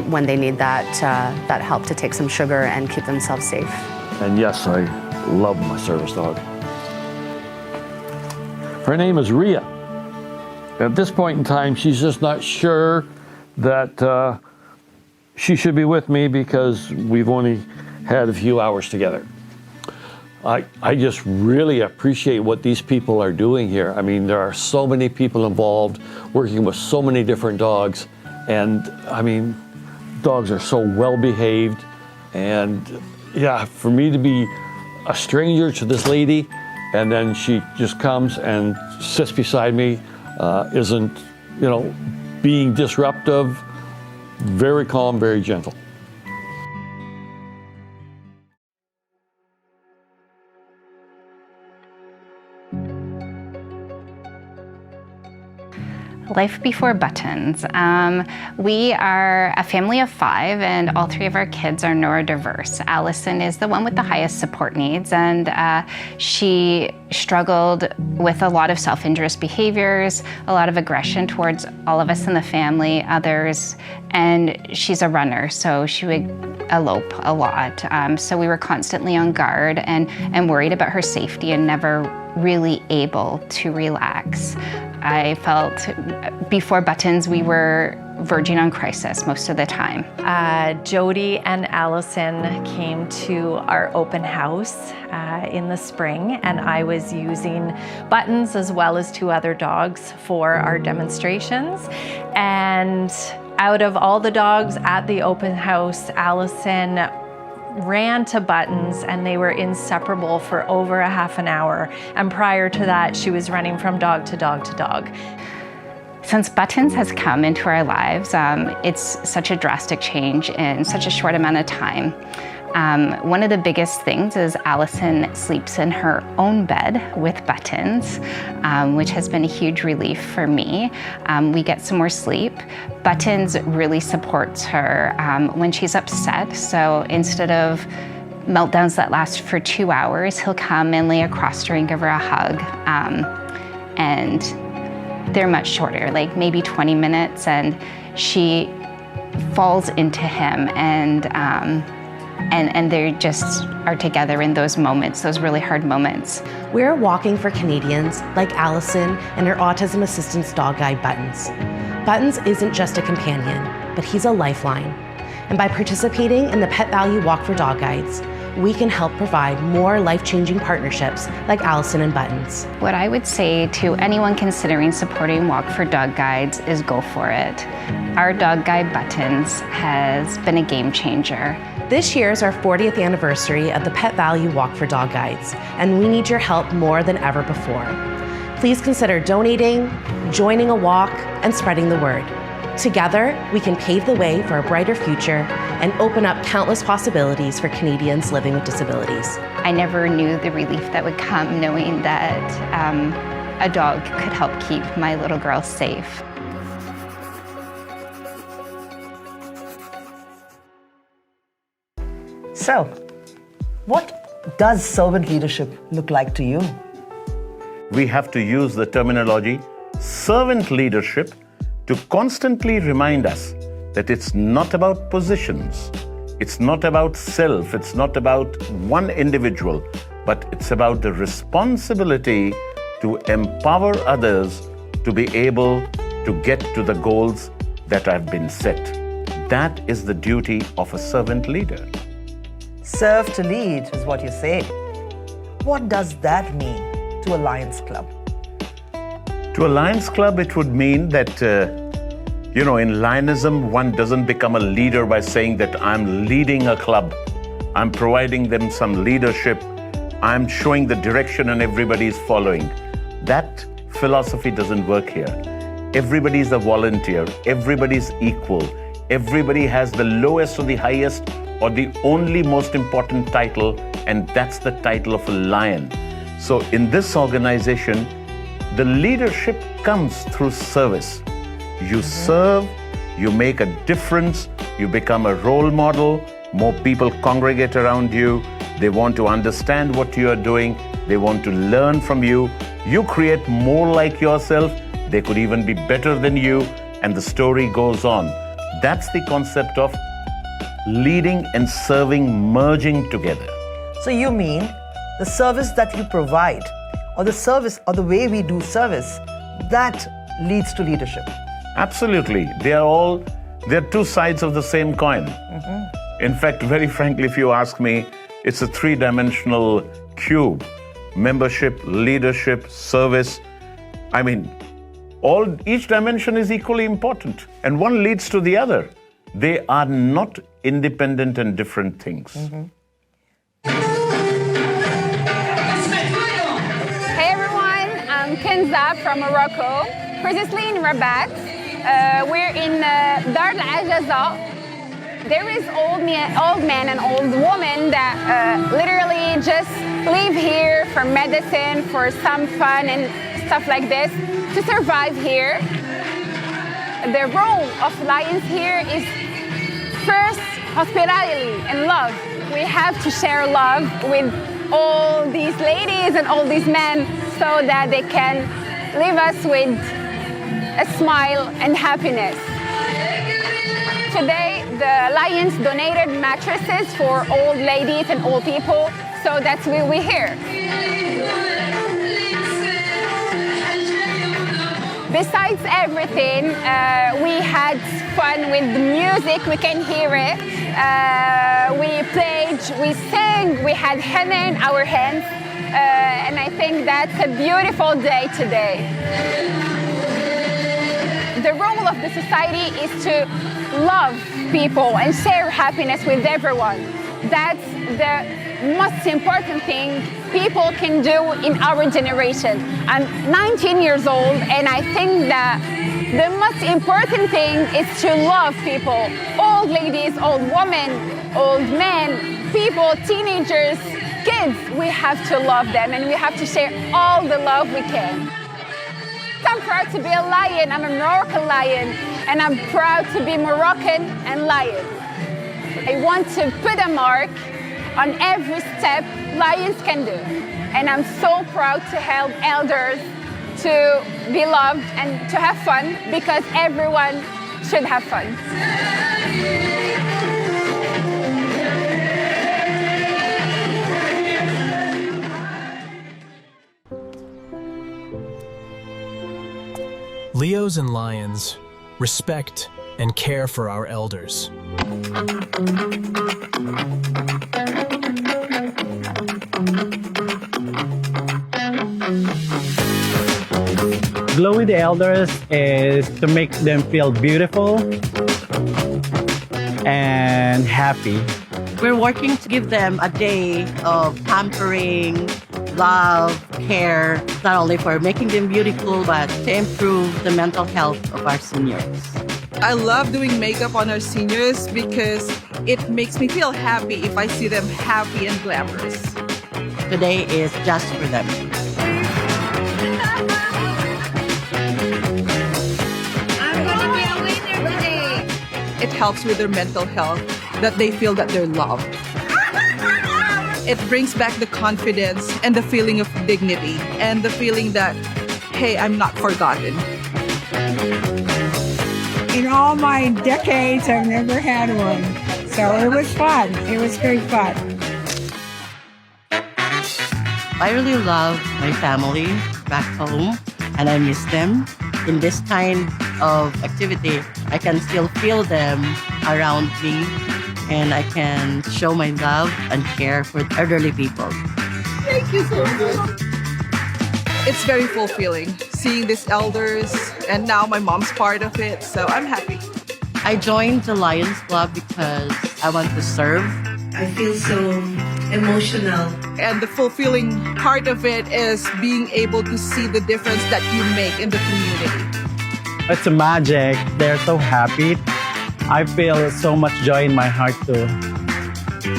when they need that help to take some sugar and keep themselves safe. And yes, I love my service dog. Her name is Rhea. At this point in time, she's just not sure that she should be with me because we've only had a few hours together. I just really appreciate what these people are doing here. I mean, there are so many people involved, working with so many different dogs. And I mean, dogs are so well behaved. And yeah, for me to be a stranger to this lady, and then she just comes and sits beside me, isn't, being disruptive, very calm, very gentle. Life before buttons. We are a family of 5 and all 3 of our kids are neurodiverse. Allison is the one with the highest support needs, and she struggled with a lot of self-injurious behaviors, a lot of aggression towards all of us in the family, others, and she's a runner, so she would elope a lot. So we were constantly on guard and worried about her safety and never really able to relax. I felt before buttons we were verging on crisis most of the time. Jody and Allison came to our open house in the spring, and I was using buttons as well as 2 other dogs for our demonstrations. And out of all the dogs at the open house, Allison ran to buttons, and they were inseparable for over a half an hour. And prior to that, she was running from dog to dog to dog. Since buttons has come into our lives, it's such a drastic change in such a short amount of time. One of the biggest things is Allison sleeps in her own bed with buttons, which has been a huge relief for me. We get some more sleep. Buttons really supports her when she's upset. So instead of meltdowns that last for 2 hours, he'll come and lay across her and give her a hug. And they're much shorter, like maybe 20 minutes, and she falls into him and they just are together in those moments, those really hard moments. We're walking for Canadians like Allison and her autism assistance dog guide Buttons. Buttons isn't just a companion, but he's a lifeline. And by participating in the Pet Value Walk for Dog Guides, we can help provide more life-changing partnerships like Allison and Buttons. What I would say to anyone considering supporting Walk for Dog Guides is go for it. Our dog guide Buttons has been a game changer. This year is our 40th anniversary of the Pet Value Walk for Dog Guides, and we need your help more than ever before. Please consider donating, joining a walk, and spreading the word. Together, we can pave the way for a brighter future and open up countless possibilities for Canadians living with disabilities. I never knew the relief that would come knowing that a dog could help keep my little girl safe. So, what does servant leadership look like to you? We have to use the terminology servant leadership to constantly remind us that it's not about positions, it's not about self, it's not about one individual, but it's about the responsibility to empower others to be able to get to the goals that have been set. That is the duty of a servant leader. Serve to lead is what you say. What does that mean to a Lions Club? To a Lions Club, it would mean that, in Lionism, one doesn't become a leader by saying that I'm leading a club. I'm providing them some leadership. I'm showing the direction and everybody's following. That philosophy doesn't work here. Everybody's a volunteer. Everybody's equal. Everybody has the lowest or the highest or the only most important title, and that's the title of a lion. So in this organization, the leadership comes through service. You serve, you make a difference, you become a role model, more people congregate around you, they want to understand what you are doing, they want to learn from you, you create more like yourself, they could even be better than you, and the story goes on. That's the concept of leading and serving merging together. So you mean the service that you provide, or the service, or the way we do service, that leads to leadership? Absolutely. They're two sides of the same coin. In fact, very frankly, if you ask me, it's a three-dimensional cube. Membership, leadership, service. I mean, each dimension is equally important, and one leads to the other. They are not independent and different things. Hey everyone, I'm Kenza from Morocco, previously in Rabat. We're in Dar al-Ajaza. There is old men and old women that literally just live here for medicine, for some fun and stuff like this, to survive here. The role of Lions here is first, hospitality and love. We have to share love with all these ladies and all these men so that they can leave us with a smile and happiness. Today, the Lions donated mattresses for old ladies and old people, so that's why we're here. Besides everything, we had fun with the music, we can hear it. We played, we sang, we had henna in our hands, and I think that's a beautiful day today. The role of the society is to love people and share happiness with everyone. That's the most important thing people can do in our generation. I'm 19 years old, and I think that the most important thing is to love people. Old ladies, old women, old men, people, teenagers, kids. We have to love them, and we have to share all the love we can. I'm proud to be a lion. I'm a Moroccan lion, and I'm proud to be Moroccan and lion. I want to put a mark on every step lions can do. And I'm so proud to help elders to be loved and to have fun, because everyone should have fun. Leos and lions respect and care for our elders. Glow with the elders is to make them feel beautiful and happy. We're working to give them a day of pampering, love, care, not only for making them beautiful, but to improve the mental health of our seniors. I love doing makeup on our seniors because it makes me feel happy if I see them happy and glamorous. Today is just for them. I'm going to be a winner today. It helps with their mental health, that they feel that they're loved. It brings back the confidence and the feeling of dignity and the feeling that, hey, I'm not forgotten. In all my decades, I've never had one. So it was fun. It was very fun. I really love my family back home, and I miss them. In this kind of activity, I can still feel them around me, and I can show my love and care for elderly people. Thank you so much. It's very fulfilling seeing these elders, and now my mom's part of it, so I'm happy. I joined the Lions Club because I want to serve. I feel so emotional. And the fulfilling part of it is being able to see the difference that you make in the community. It's a magic. They're so happy. I feel so much joy in my heart too.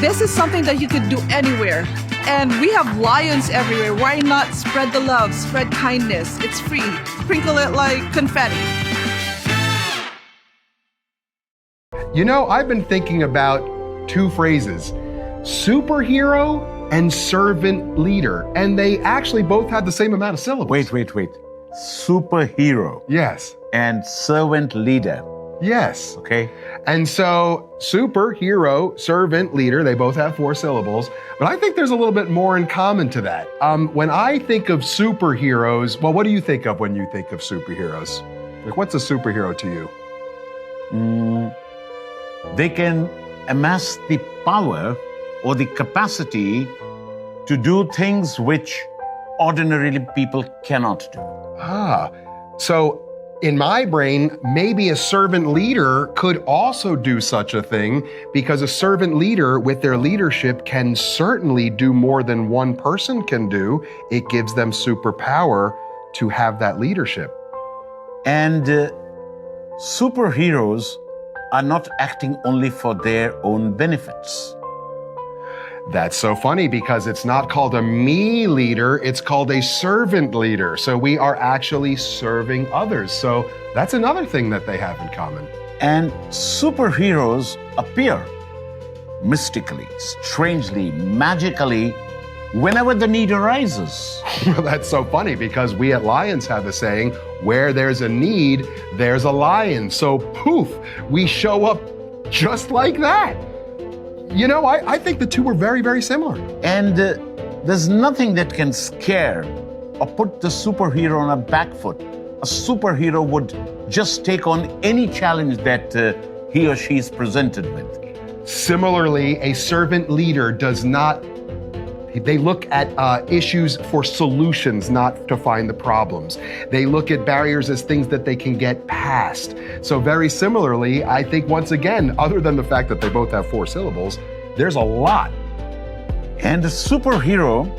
This is something that you could do anywhere. And we have lions everywhere. Why not spread the love, spread kindness? It's free. Sprinkle it like confetti. You know, I've been thinking about two phrases, superhero and servant leader, and they actually both had the same amount of syllables. Wait. Superhero. Yes. And servant leader. Yes. Okay. And so superhero, servant leader, they both have 4 syllables, but I think there's a little bit more in common to that. When I think of superheroes, well, what do you think of when you think of superheroes? Like, what's a superhero to you? They can amass the power or the capacity to do things which ordinarily people cannot do. So in my brain, maybe a servant leader could also do such a thing, because a servant leader with their leadership can certainly do more than one person can do. It gives them superpower to have that leadership. And superheroes are not acting only for their own benefits. That's so funny, because it's not called a me leader, it's called a servant leader. So we are actually serving others. So that's another thing that they have in common. And superheroes appear mystically, strangely, magically, whenever the need arises. Well, that's so funny, because we at Lions have a saying, where there's a need, there's a lion. So poof, we show up just like that. You know, I think the two are very, very similar. And there's nothing that can scare or put the superhero on a back foot. A superhero would just take on any challenge that he or she is presented with. Similarly, a servant leader does not, they look at issues for solutions, not to find the problems. They look at barriers as things that they can get past. So very similarly, I think once again, other than the fact that they both have 4 syllables, there's a lot. And a superhero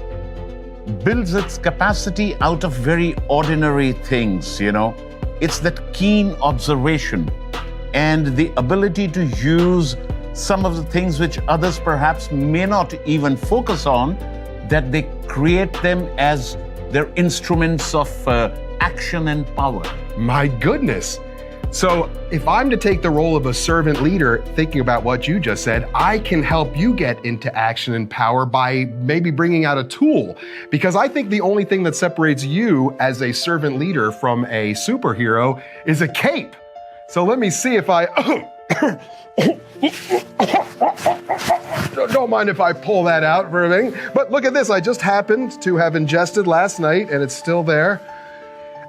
builds its capacity out of very ordinary things, you know. It's that keen observation and the ability to use some of the things which others perhaps may not even focus on, that they create them as their instruments of action and power. My goodness. So if I'm to take the role of a servant leader, thinking about what you just said, I can help you get into action and power by maybe bringing out a tool. Because I think the only thing that separates you as a servant leader from a superhero is a cape. So let me see if I... Don't mind if I pull that out for a thing. But look at this, I just happened to have ingested last night and it's still there.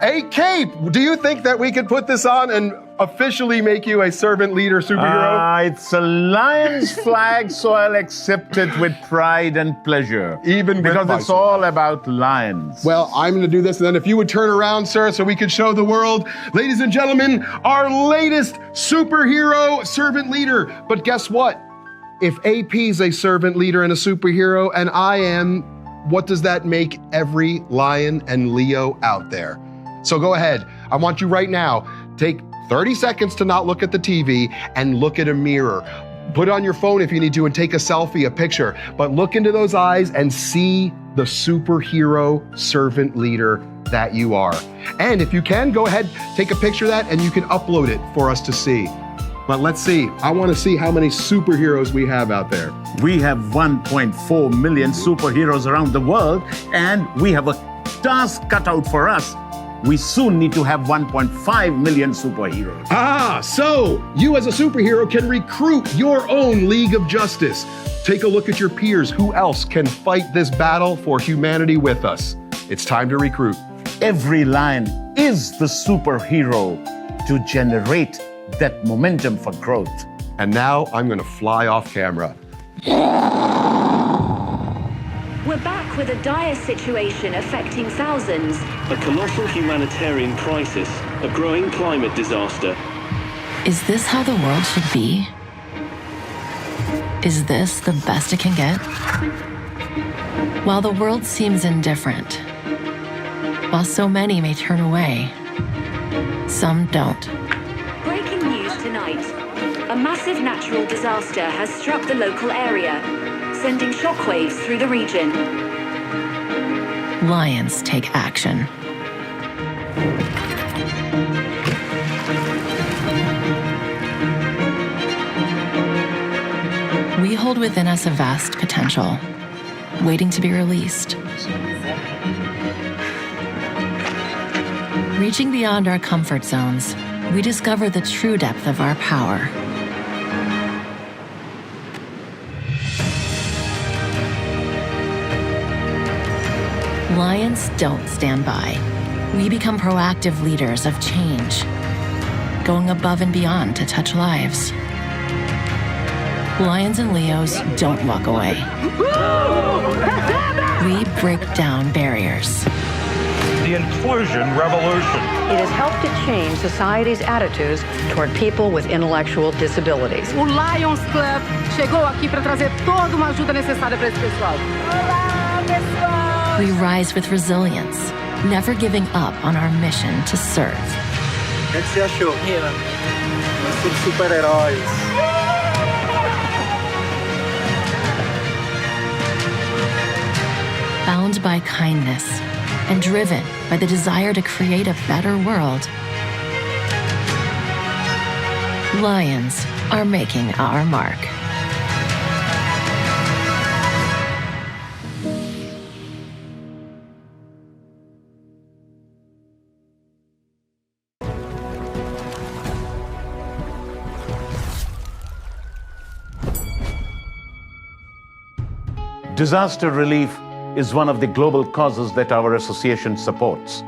A cape! Do you think that we could put this on and officially make you a servant leader superhero? It's a lion's flag, so I'll accept it with pride and pleasure. Even because it's all about lions. Well, I'm going to do this, and then if you would turn around, sir, so we could show the world, ladies and gentlemen, our latest superhero servant leader. But guess what? If AP's a servant leader and a superhero, and I am, what does that make every lion and Leo out there? So go ahead. I want you right now, take 30 seconds to not look at the TV and look at a mirror. Put it on your phone if you need to and take a selfie, a picture, but look into those eyes and see the superhero servant leader that you are. And if you can, go ahead, take a picture of that and you can upload it for us to see. But let's see, I want to see how many superheroes we have out there. We have 1.4 million superheroes around the world, and we have a task cut out for us. We soon need to have 1.5 million superheroes. So you as a superhero can recruit your own League of Justice. Take a look at your peers. Who else can fight this battle for humanity with us? It's time to recruit. Every lion is the superhero to generate that momentum for growth. And now I'm going to fly off camera. We're back with a dire situation affecting thousands. A colossal humanitarian crisis, a growing climate disaster. Is this how the world should be? Is this the best it can get? While the world seems indifferent, while so many may turn away, some don't. Breaking news tonight. A massive natural disaster has struck the local area, sending shockwaves through the region. Lions take action. We hold within us a vast potential, waiting to be released. Reaching beyond our comfort zones, we discover the true depth of our power. Lions don't stand by. We become proactive leaders of change, going above and beyond to touch lives. Lions and Leos don't walk away. We break down barriers. The inclusion revolution. It has helped to change society's attitudes toward people with intellectual disabilities. O Lions Club chegou aqui para trazer toda uma ajuda necessária para esse pessoal. Olá, pessoal! We rise with resilience, never giving up on our mission to serve. O que você achou? Nós somos super-heróis. Bound by kindness and driven by the desire to create a better world, Lions are making our mark. Disaster relief is one of the global causes that our association supports.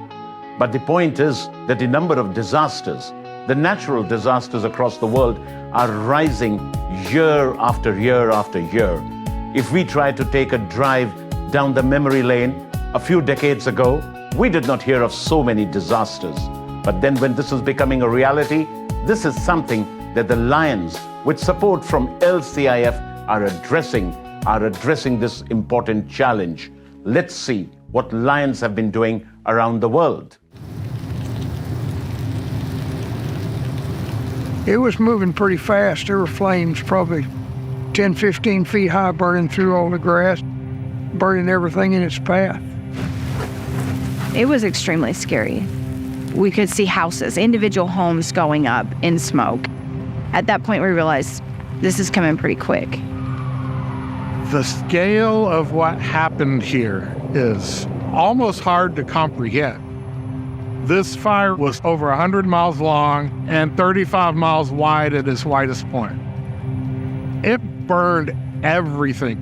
But the point is that the number of disasters, the natural disasters across the world, are rising year after year after year. If we try to take a drive down the memory lane a few decades ago, we did not hear of so many disasters. But then when this is becoming a reality, this is something that the Lions, with support from LCIF, are addressing this important challenge. Let's see what Lions have been doing around the world. It was moving pretty fast. There were flames probably 10, 15 feet high burning through all the grass, burning everything in its path. It was extremely scary. We could see houses, individual homes going up in smoke. At that point, we realized this is coming pretty quick. The scale of what happened here is almost hard to comprehend. This fire was over 100 miles long and 35 miles wide at its widest point. It burned everything.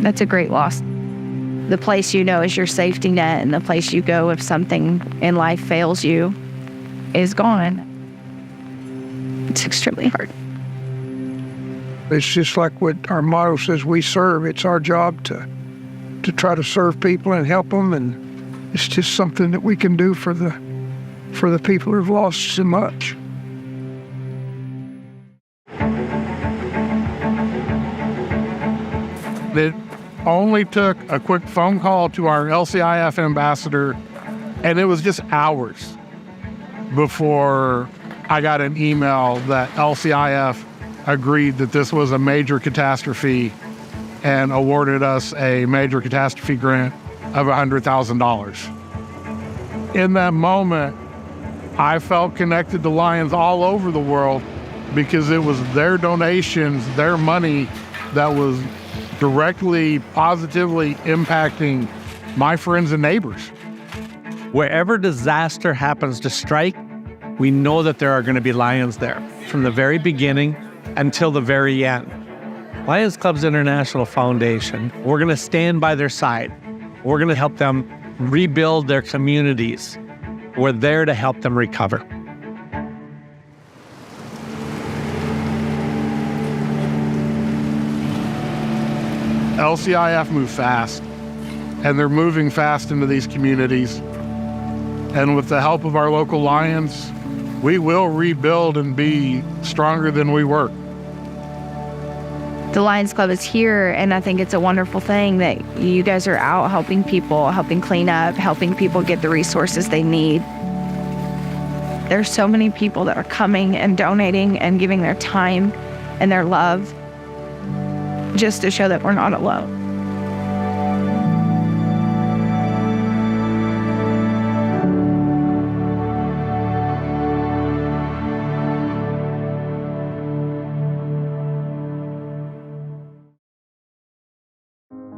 That's a great loss. The place you know is your safety net, and the place you go if something in life fails you is gone. It's extremely hard. It's just like what our motto says, we serve. It's our job to try to serve people and help them, and it's just something that we can do for the people who've lost so much. It only took a quick phone call to our LCIF ambassador, and it was just hours before I got an email that LCIF agreed that this was a major catastrophe and awarded us a major catastrophe grant of $100,000. In that moment, I felt connected to Lions all over the world because it was their donations, their money that was directly, positively impacting my friends and neighbors. Wherever disaster happens to strike, we know that there are going to be Lions there from the very beginning until the very end. Lions Clubs International Foundation, we're going to stand by their side. We're going to help them rebuild their communities. We're there to help them recover. LCIF moved fast, and they're moving fast into these communities. And with the help of our local Lions, we will rebuild and be stronger than we were. The Lions Club is here, and I think it's a wonderful thing that you guys are out helping people, helping clean up, helping people get the resources they need. There's so many people that are coming and donating and giving their time and their love just to show that we're not alone.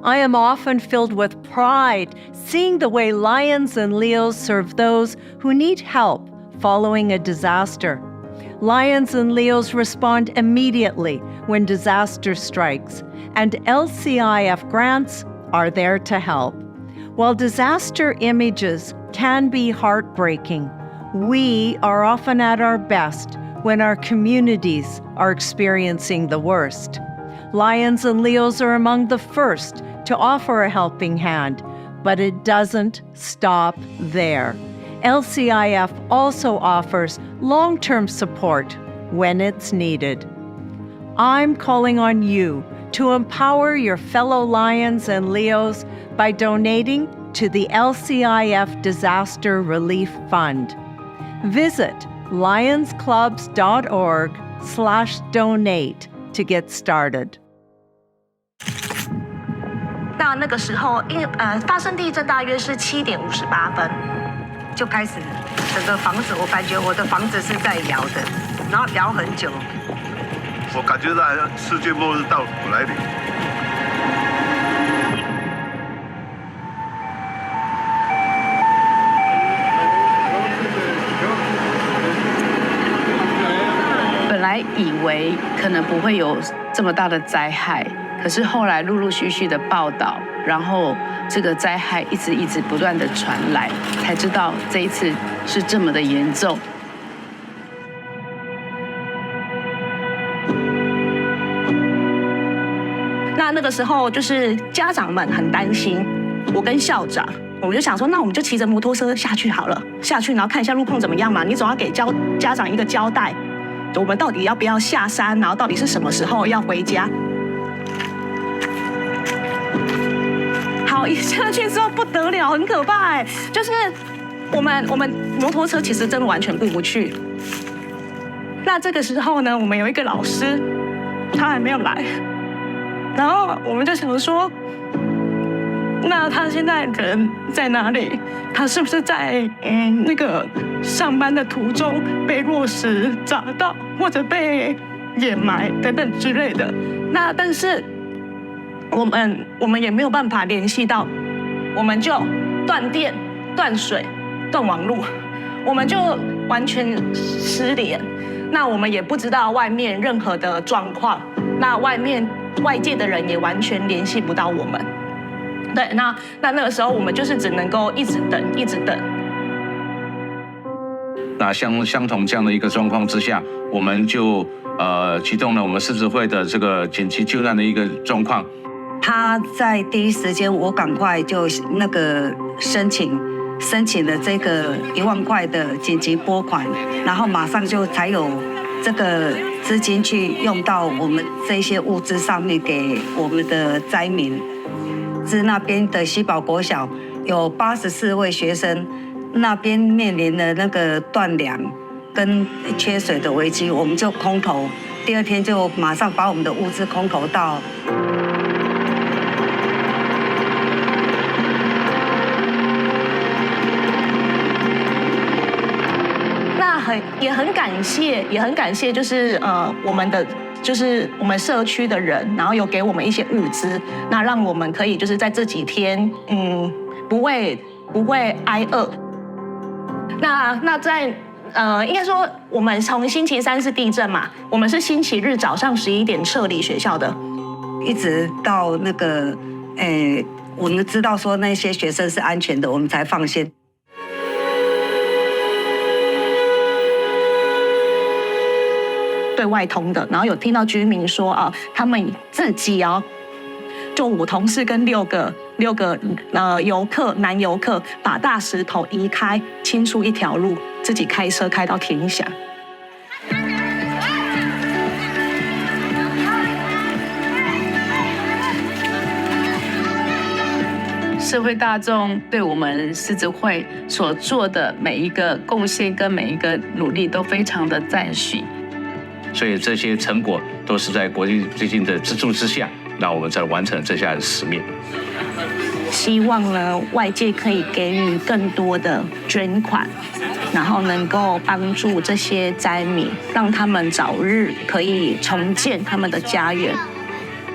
I am often filled with pride seeing the way Lions and Leos serve those who need help following a disaster. Lions and Leos respond immediately when disaster strikes, and LCIF grants are there to help. While disaster images can be heartbreaking, we are often at our best when our communities are experiencing the worst. Lions and Leos are among the first to offer a helping hand, but it doesn't stop there. LCIF also offers long-term support when it's needed. I'm calling on you to empower your fellow Lions and Leos by donating to the LCIF Disaster Relief Fund. Visit lionsclubs.org/donate to get started. 那个时候，发生地震大约是7点58分，就开始整个房子，我感觉我的房子是在摇的，然后摇很久。我感觉到世界末日到来临。本来以为可能不会有这么大的灾害。 可是后来陆陆续续的报道，然后这个灾害一直不断的传来，才知道这一次是这么的严重。那个时候就是家长们很担心，我跟校长，我们就想说，那我们就骑着摩托车下去好了，下去然后看一下路况怎么样嘛，你总要给家长一个交代，我们到底要不要下山，然后到底是什么时候要回家。 好，一下去之后不得了，很可怕哎！就是我们摩托车其实真的完全过不去。那这个时候呢，我们有一个老师，他还没有来，然后我们就想说，那他现在人在哪里？他是不是在那个上班的途中被落石砸到，或者被掩埋等等之类的？那但是。 我们也没有办法联系到，我们就断电、断水、断网路，我们就完全失联。那我们也不知道外面任何的状况，那外界的人也完全联系不到我们。对，那个时候我们就是只能够一直等，一直等。那相同这样的一个状况之下，我们就启动了我们狮子会的这个紧急救难的一个状况。 他在第一时间，我赶快就那个申请了这个1万块的紧急拨款，然后马上就才有这个资金去用到我们这些物资上面给我们的灾民。是那边的西堡国小有84位学生，那边面临了那个断粮跟缺水的危机，我们就空投，第2天就马上把我们的物资空投到。 也很感谢，就是就是我们社区的人，然后有给我们一些物资，那让我们可以就是在这几天，不会挨饿。那在应该说我们从星期3是地震嘛，我们是星期日早上11点撤离学校的，一直到那个我们知道说那些学生是安全的，我们才放心。 对外通的，然后有听到居民说啊，他们自己就我同事跟6个男游客把大石头移开，清出一条路，自己开车开到天祥。社会大众对我们狮子会所做的每一个贡献跟每一个努力都非常的赞许。所以这些成果都是在国际基金的资助之下，那我们在完成这项的使命。希望呢，外界可以给予更多的捐款，然后能够帮助这些灾民，让他们早日可以重建他们的家园。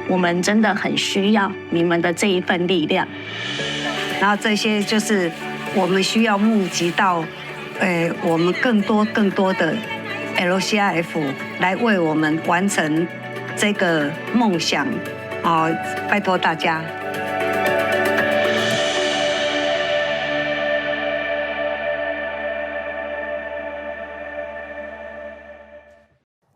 我们真的很需要你们的这一份力量。然后这些就是我们需要募集到，我们更多的 LCIF 来为我们完成这个梦想，拜托大家。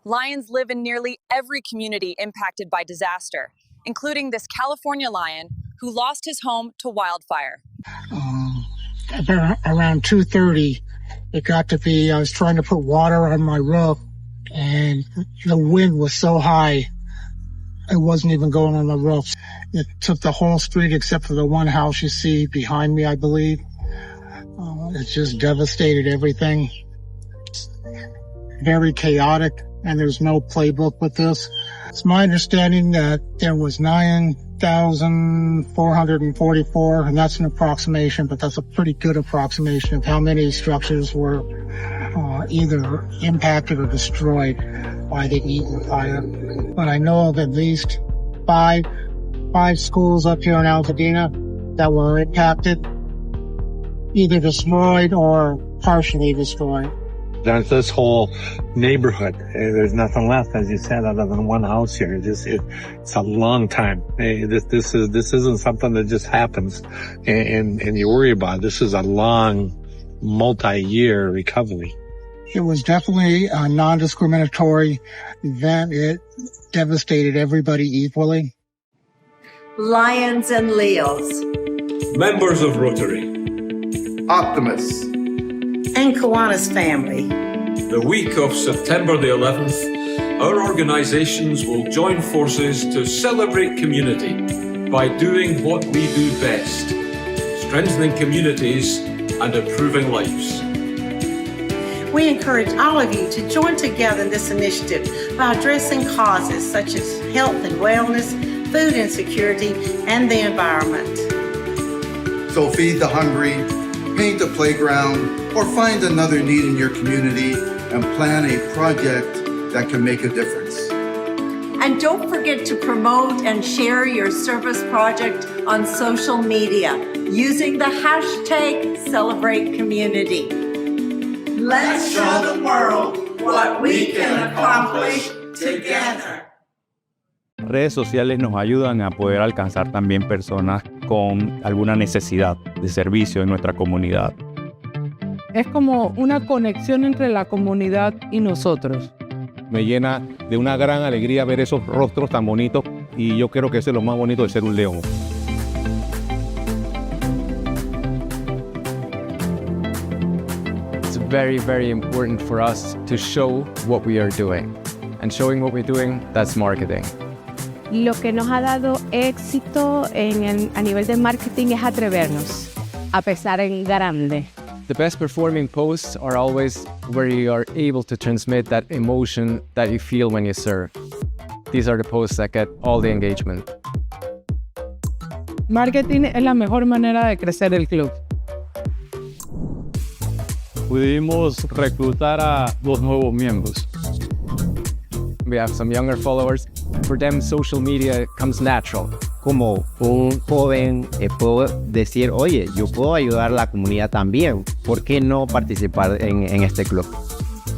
Lions live in nearly every community impacted by disaster, including this California lion who lost his home to wildfire. Around 2:30, it got to be, I was trying to put water on my roof, and the wind was so high, it wasn't even going on the roof. It took the whole street except for the one house you see behind me, I believe. It just devastated everything. Very chaotic. And there's no playbook with this. It's my understanding that there was 9,444, and that's an approximation, but that's a pretty good approximation of how many structures were either impacted or destroyed by the Eaton fire. But I know of at least five schools up here in Altadena that were impacted, either destroyed or partially destroyed. There's this whole neighborhood. There's nothing left, as you said, other than one house here. It's a long time. This isn't something that just happens and you worry about it. This is a long, multi-year recovery. It was definitely a non-discriminatory event. It devastated everybody equally. Lions and Leos. Members of Rotary. Optimists. And Kiwanis family. The week of September the 11th, our organizations will join forces to celebrate community by doing what we do best, strengthening communities and improving lives. We encourage all of you to join together in this initiative by addressing causes such as health and wellness, food insecurity, and the environment. So feed the hungry, paint a playground, or find another need in your community and plan a project that can make a difference. And don't forget to promote and share your service project on social media using the hashtag #CelebrateCommunity. Let's show the world what we can accomplish together. Redes sociales nos ayudan a poder alcanzar también personas con alguna necesidad de servicio en nuestra comunidad. Es como una conexión entre la comunidad y nosotros. Me llena de una gran alegría ver esos rostros tan bonitos y yo creo que eso es lo más bonito de ser un león. It's very, very important for us to show what we are doing. And showing what we're doing, that's marketing. Lo que nos ha dado éxito a nivel de marketing es atrevernos a pensar en grande. The best performing posts are always where you are able to transmit that emotion that you feel when you serve. These are the posts that get all the engagement. Marketing es la mejor manera de crecer el club. Pudimos reclutar a 2 nuevos miembros. We have some younger followers. For them, social media comes natural. Como un joven puedo decir, oye, yo puedo ayudar a la comunidad también. ¿Por qué no participar en este club?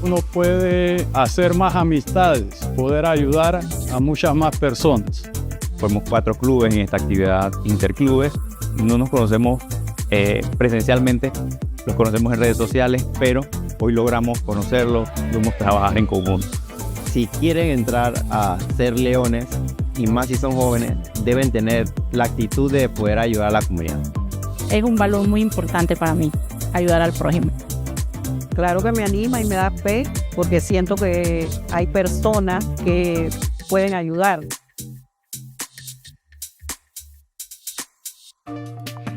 Uno puede hacer más amistades, poder ayudar a muchas más personas. Formamos 4 clubes en esta actividad interclubes. No nos conocemos presencialmente, los conocemos en redes sociales, pero hoy logramos conocerlos, logramos trabajar en común. Si quieren entrar a ser leones, y más si son jóvenes, deben tener la actitud de poder ayudar a la comunidad. Es un valor muy importante para mí, ayudar al prójimo. Claro que me anima y me da fe, porque siento que hay personas que pueden ayudar.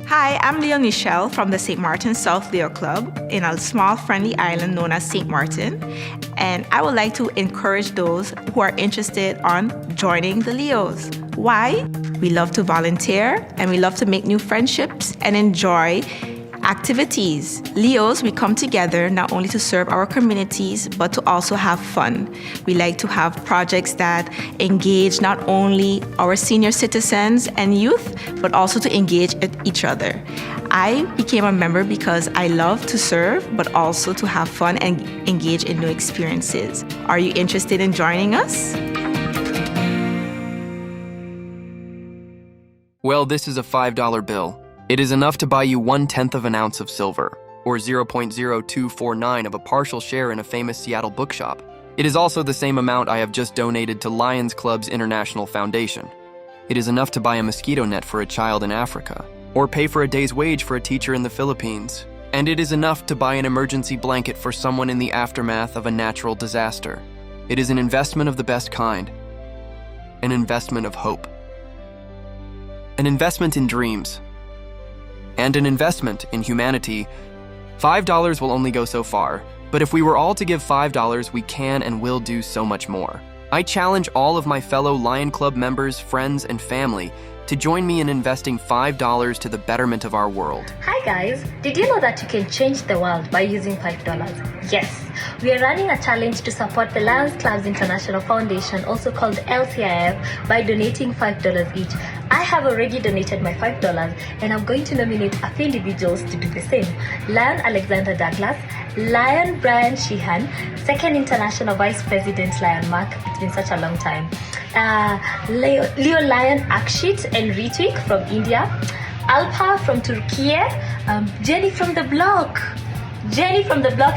Hi, Hi, I'm Leo Nichelle from the St. Martin South Leo Club in a small friendly island known as St. Martin. And I would like to encourage those who are interested on joining the Leos. Why? We love to volunteer and we love to make new friendships and enjoy activities. Leos, we come together not only to serve our communities, but to also have fun. We like to have projects that engage not only our senior citizens and youth, but also to engage each other. I became a member because I love to serve, but also to have fun and engage in new experiences. Are you interested in joining us? Well, this is a $5 bill. It is enough to buy you 1/10 of an ounce of silver, or 0.0249 of a partial share in a famous Seattle bookshop. It is also the same amount I have just donated to Lions Club's International Foundation. It is enough to buy a mosquito net for a child in Africa, or pay for a day's wage for a teacher in the Philippines. And it is enough to buy an emergency blanket for someone in the aftermath of a natural disaster. It is an investment of the best kind. An investment of hope. An investment in dreams. And an investment in humanity. $5 will only go so far, but if we were all to give $5, we can and will do so much more. I challenge all of my fellow Lion Club members, friends, and family to join me in investing $5 to the betterment of our world. Hi guys, did you know that you can change the world by using $5? Yes, we are running a challenge to support the Lions Club's International Foundation, also called LCIF, by donating $5 each. I have already donated my $5 and I'm going to nominate a few individuals to do the same. Lion Alexander Douglas, Lion Brian Sheehan, Second International Vice President Lion Mark, it's been such a long time. Leo Lion Akshit and Ritvik from India, Alpa from Turkey, Jenny from the block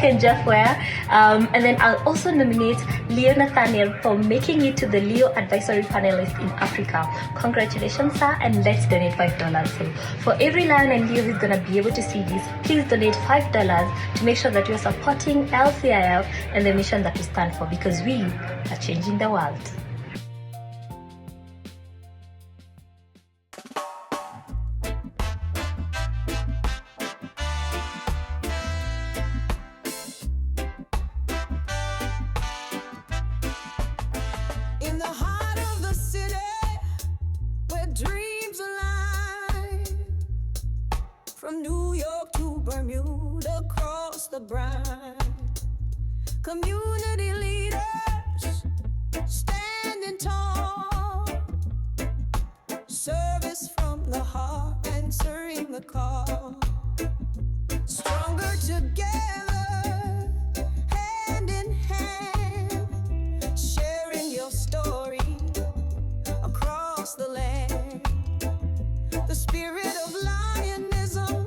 and Jeff Ware, and then I'll also nominate Leo Nathaniel for making it to the Leo Advisory Panelist in Africa. Congratulations, sir, and let's donate $5. So for every Lion and Leo who's gonna be able to see this, please donate $5 to make sure that you're supporting LCIF and the mission that we stand for, because we are changing the world. From New York to Bermuda, across the brine. Community leaders standing tall. Service from the heart, answering the call. Stronger together, hand in hand. Sharing your story across the land. The spirit of lionism,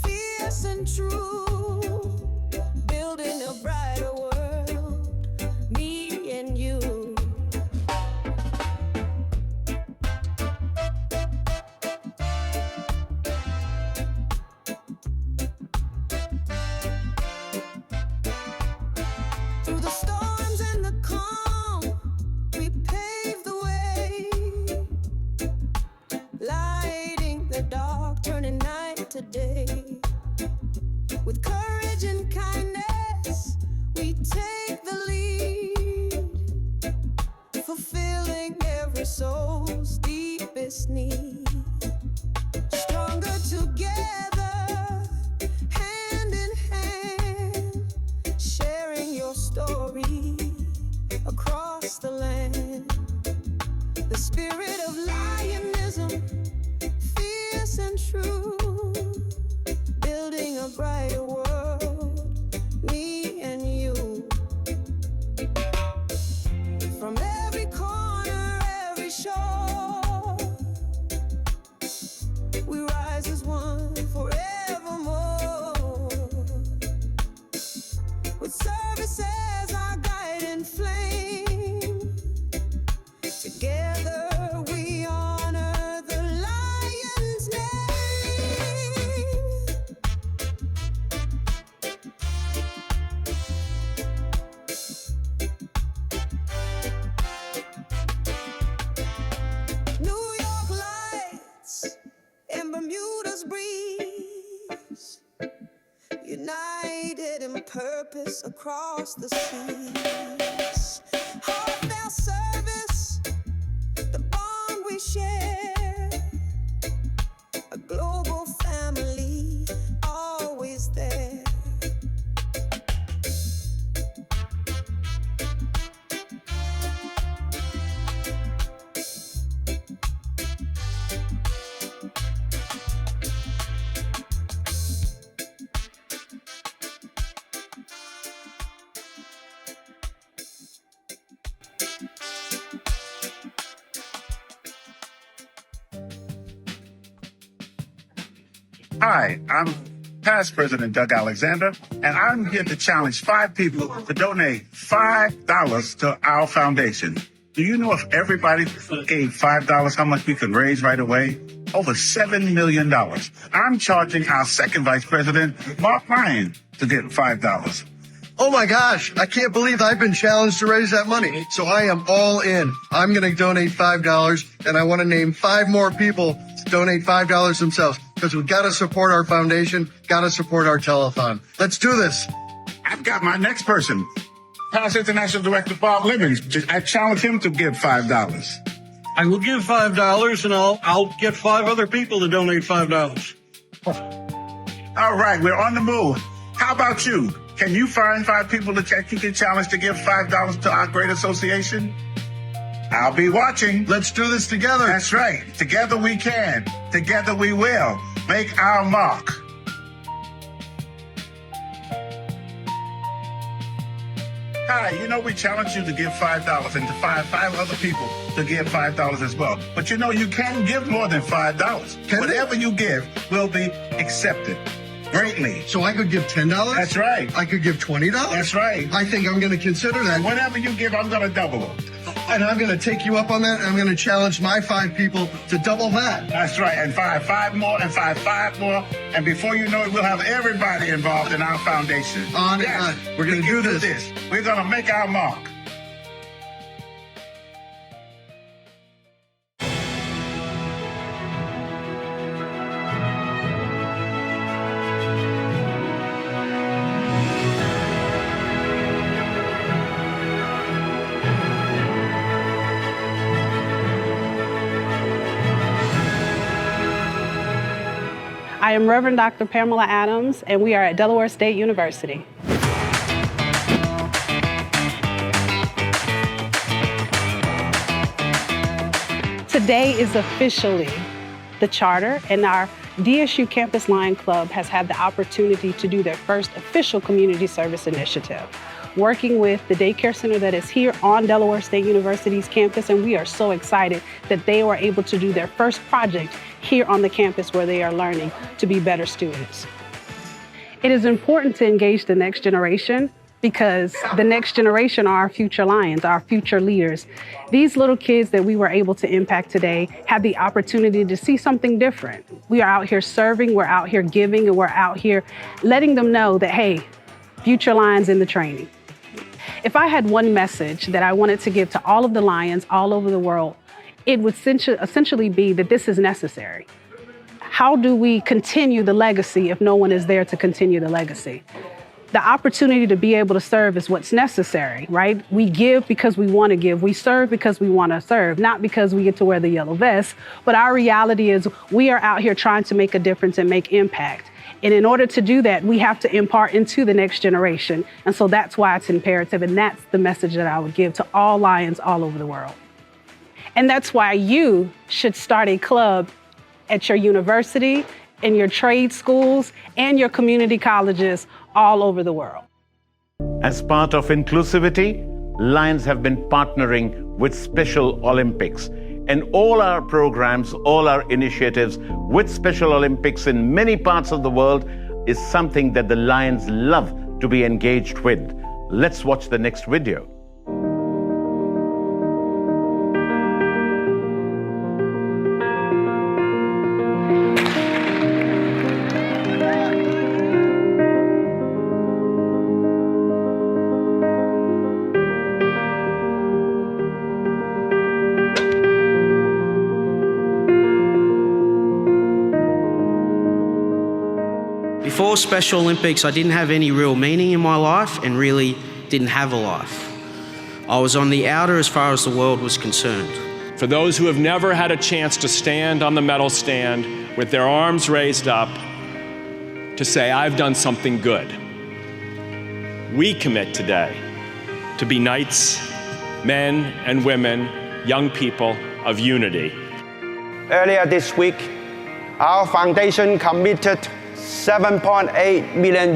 fierce and true, building a brighter world, me and you. Through the storms and the calm, we pave the way, lighting the dark, turning night to day. With courage and kindness, we take the lead, fulfilling every soul's deepest need. Stronger together, hand in hand, sharing your story across the land. The spirit of lionism, fierce and true, building a brighter world, me and you. From every corner, every shore, we rise as one forevermore. With service as our guiding flame, together we honor the lion's name. united in purpose across the seas. Heartfelt service, the bond we share, a global family, always there. Hi, I'm past President Doug Alexander, and I'm here to challenge 5 people to donate $5 to our foundation. Do you know if everybody gave $5, how much we could raise right away? Over $7 million. I'm charging our second vice president, Mark Ryan, to get $5. Oh my gosh, I can't believe I've been challenged to raise that money. So I am all in. I'm going to donate $5, and I want to name 5 more people to donate $5 themselves, because we've got to support our foundation, got to support our Tell-A-Thon. Let's do this. I've got my next person, past International Director Bob Lemons. I challenge him to give $5. I will give $5, and I'll get 5 other people to donate $5. All right, we're on the move. How about you? Can you find 5 people that you can challenge to give $5 to our great association? I'll be watching. Let's do this together. That's right. Together we can. Together we will. Make our mark. Hi, we challenge you to give $5 and to find 5 other people to give $5 as well. But you can give more than $5. Whatever you give will be accepted. Greatly. So I could give $10? That's right. I could give $20? That's right. I think I'm going to consider that. Whatever you give, I'm going to double it. And I'm going to take you up on that. I'm going to challenge my 5 people to double that. That's right. And 5 more, and 5 more. And before you know it, we'll have everybody involved in our foundation. On. We're going to do this. We're going to make our mark. I am Reverend Dr. Pamela Adams, and we are at Delaware State University. Today is officially the charter, and our DSU Campus Lion Club has had the opportunity to do their first official community service initiative, working with the daycare center that is here on Delaware State University's campus, and we are so excited that they were able to do their first project here on the campus where they are learning to be better students. It is important to engage the next generation because the next generation are our future Lions, our future leaders. These little kids that we were able to impact today have the opportunity to see something different. We are out here serving, we're out here giving, and we're out here letting them know that, hey, future Lions in the training. If I had one message that I wanted to give to all of the Lions all over the world, it would essentially be that this is necessary. How do we continue the legacy if no one is there to continue the legacy? The opportunity to be able to serve is what's necessary, right? We give because we want to give. We serve because we want to serve, not because we get to wear the yellow vest. But our reality is we are out here trying to make a difference and make impact. And in order to do that, we have to impart into the next generation. And so that's why it's imperative. And that's the message that I would give to all Lions all over the world. And that's why you should start a club at your university, in your trade schools, and your community colleges all over the world. As part of inclusivity, Lions have been partnering with Special Olympics. And all our programs, all our initiatives with Special Olympics in many parts of the world is something that the Lions love to be engaged with. Let's watch the next video. Before before Special Olympics, I didn't have any real meaning in my life and really didn't have a life. I was on the outer as far as the world was concerned. For those who have never had a chance to stand on the medal stand with their arms raised up to say, I've done something good, we commit today to be knights, men and women, young people of unity. Earlier this week, our foundation committed $7.8 million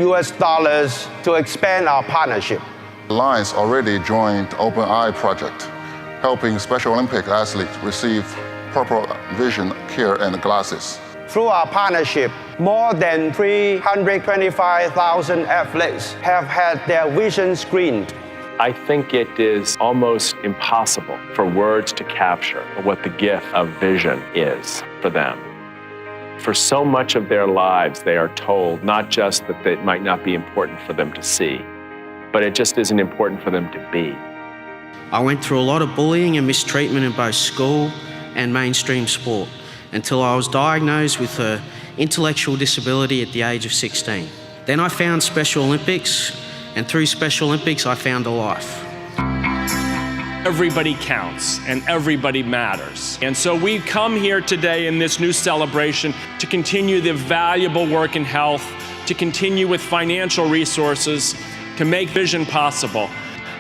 to expand our partnership. Lions already joined the Open Eye project, helping Special Olympic athletes receive proper vision care and glasses. Through our partnership, more than 325,000 athletes have had their vision screened. I think it is almost impossible for words to capture what the gift of vision is for them. For so much of their lives, they are told not just that it might not be important for them to see, but it just isn't important for them to be. I went through a lot of bullying and mistreatment in both school and mainstream sport until I was diagnosed with an intellectual disability at the age of 16. Then I found Special Olympics, and through Special Olympics, I found a life. Everybody counts and everybody matters. And so we come here today in this new celebration to continue the valuable work in health, to continue with financial resources, to make vision possible,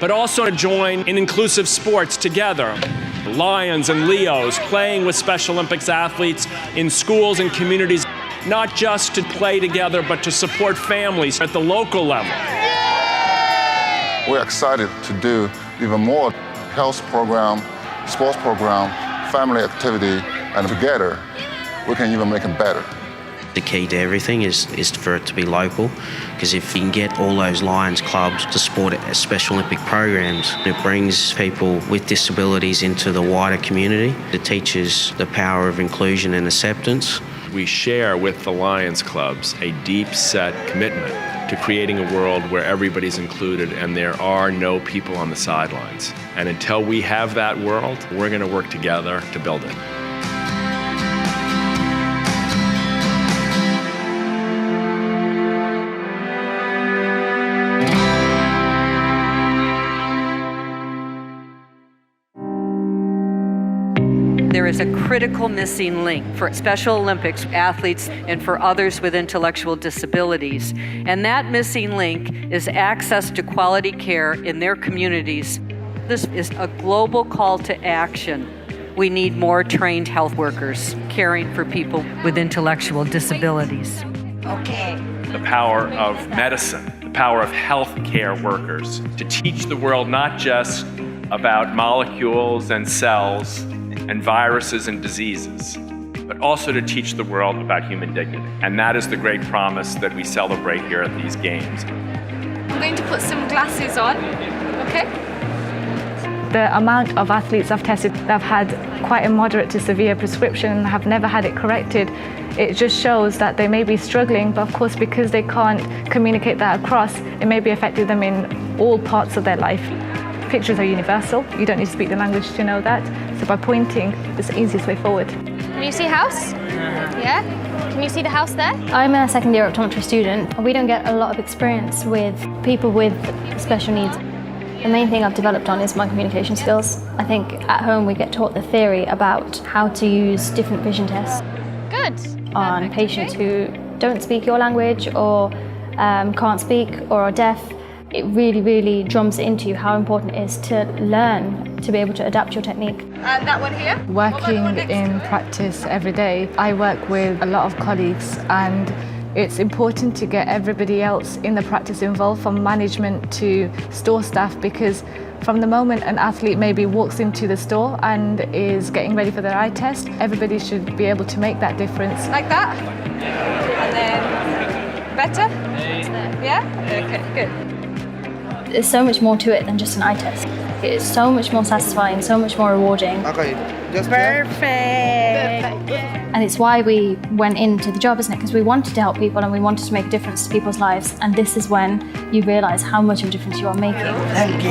but also to join in inclusive sports together. Lions and Leos playing with Special Olympics athletes in schools and communities, not just to play together, but to support families at the local level. We're excited to do even more health program, sports program, family activity, and together we can even make it better. The key to everything is for it to be local, because if you can get all those Lions clubs to support Special Olympic programs, it brings people with disabilities into the wider community. It teaches the power of inclusion and acceptance. We share with the Lions clubs a deep-set commitment to creating a world where everybody's included and there are no people on the sidelines. And until we have that world, we're going to work together to build it. There is a critical missing link for Special Olympics athletes and for others with intellectual disabilities. And that missing link is access to quality care in their communities. This is a global call to action. We need more trained health workers caring for people with intellectual disabilities. Okay. The power of medicine, the power of healthcare workers to teach the world not just about molecules and cells and viruses and diseases, but also to teach the world about human dignity. And that is the great promise that we celebrate here at these games. I'm going to put some glasses on, okay? The amount of athletes I've tested that have had quite a moderate to severe prescription and have never had it corrected, it just shows that they may be struggling, but of course because they can't communicate that across, it may be affecting them in all parts of their life. Pictures are universal. You don't need to speak the language to know that. So by pointing, it's the easiest way forward. Can you see a house? Yeah? Can you see the house there? I'm a second year optometry student. We don't get a lot of experience with people with special needs. The main thing I've developed on is my communication skills. I think at home we get taught the theory about how to use different vision tests. Good. On patients who don't speak your language or can't speak or are deaf. It really, really drums into you how important it is to learn to be able to adapt your technique. And that one here? Working in practice every day, I work with a lot of colleagues, and it's important to get everybody else in the practice involved, from management to store staff, because from the moment an athlete maybe walks into the store and is getting ready for their eye test, everybody should be able to make that difference. Like that? And then better? Yeah? Okay, good. There's so much more to it than just an eye test. It's so much more satisfying, so much more rewarding. Okay, just perfect. And it's why we went into the job, isn't it? Because we wanted to help people and we wanted to make a difference to people's lives. And this is when you realise how much of a difference you are making. Thank you.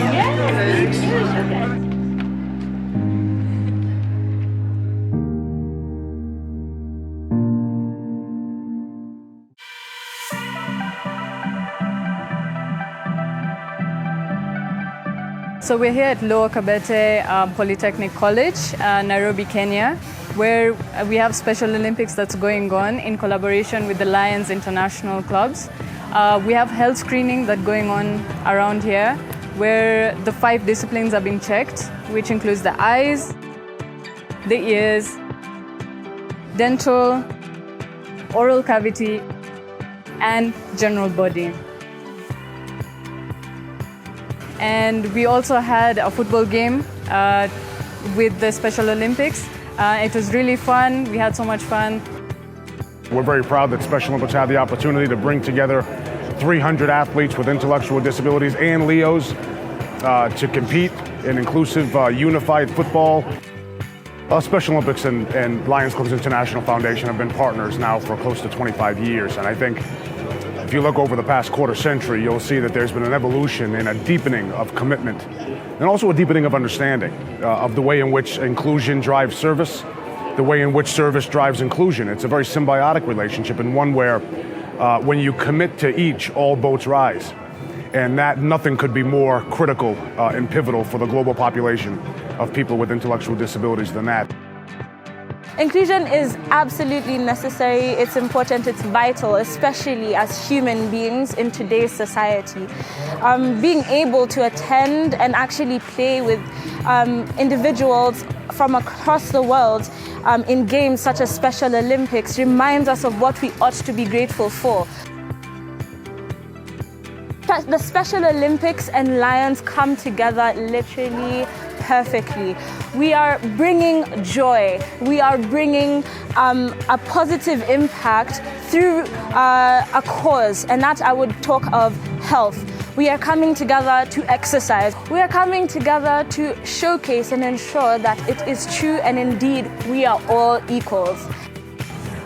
So we're here at Lower Kabete Polytechnic College, Nairobi, Kenya, where we have Special Olympics that's going on in collaboration with the Lions International Clubs. We have health screening that's going on around here, where the 5 disciplines are being checked, which includes the eyes, the ears, dental, oral cavity, and general body. And we also had a football game with the Special Olympics. It was really fun. We had so much fun. We're very proud that Special Olympics had the opportunity to bring together 300 athletes with intellectual disabilities and LEOs to compete in inclusive, unified football. Special Olympics and Lions Clubs International Foundation have been partners now for close to 25 years, and I think if you look over the past quarter century, you'll see that there's been an evolution and a deepening of commitment, and also a deepening of understanding of the way in which inclusion drives service, the way in which service drives inclusion. It's a very symbiotic relationship, and one where when you commit to each, all boats rise. And that nothing could be more critical and pivotal for the global population of people with intellectual disabilities than that. Inclusion is absolutely necessary, it's important, it's vital, especially as human beings in today's society. Being able to attend and actually play with individuals from across the world in games such as Special Olympics reminds us of what we ought to be grateful for. The Special Olympics and Lions come together literally perfectly. We are bringing joy. We are bringing a positive impact through a cause, and that I would talk of health. We are coming together to exercise. We are coming together to showcase and ensure that it is true and indeed we are all equals.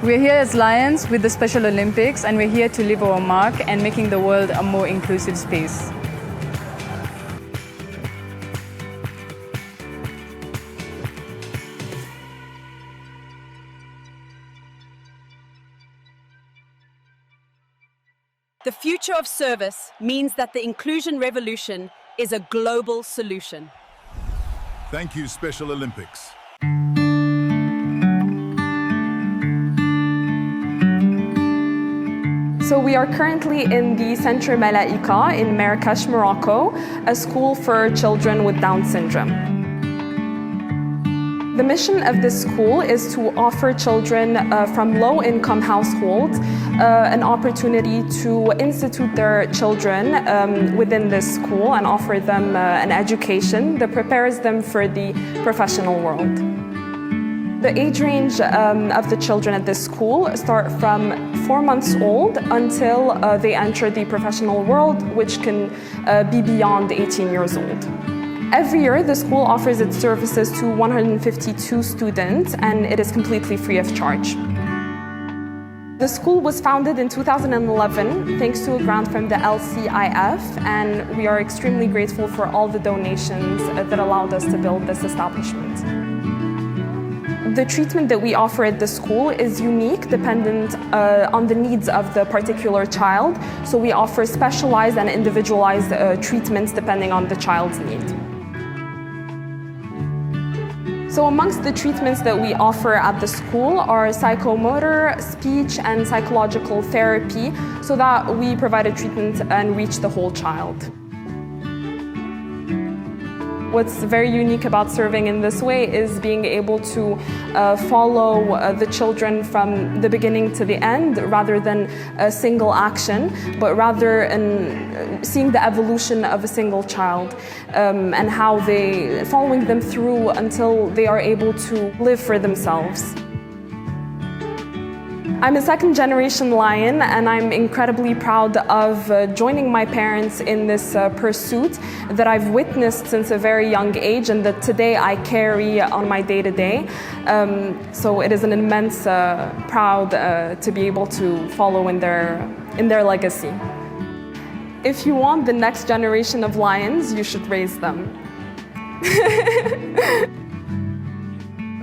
We're here as Lions with the Special Olympics, and we're here to leave our mark and making the world a more inclusive space. The future of service means that the inclusion revolution is a global solution. Thank you, Special Olympics. So we are currently in the Centre Malaika in Marrakesh, Morocco, a school for children with Down syndrome. The mission of this school is to offer children from low-income households an opportunity to institute their children within this school and offer them an education that prepares them for the professional world. The age range of the children at this school start from 4 months old until they enter the professional world, which can be beyond 18 years old. Every year, the school offers its services to 152 students, and it is completely free of charge. The school was founded in 2011 thanks to a grant from the LCIF, and we are extremely grateful for all the donations that allowed us to build this establishment. The treatment that we offer at the school is unique, dependent on the needs of the particular child, so we offer specialized and individualized treatments depending on the child's need. So amongst the treatments that we offer at the school are psychomotor, speech, and psychological therapy, so that we provide a treatment and reach the whole child. What's very unique about serving in this way is being able to follow the children from the beginning to the end rather than a single action, but rather seeing the evolution of a single child and how following them through until they are able to live for themselves. I'm a second-generation Lion, and I'm incredibly proud of joining my parents in this pursuit that I've witnessed since a very young age and that today I carry on my day-to-day. So it is an immense proud to be able to follow in their legacy. If you want the next generation of Lions, you should raise them.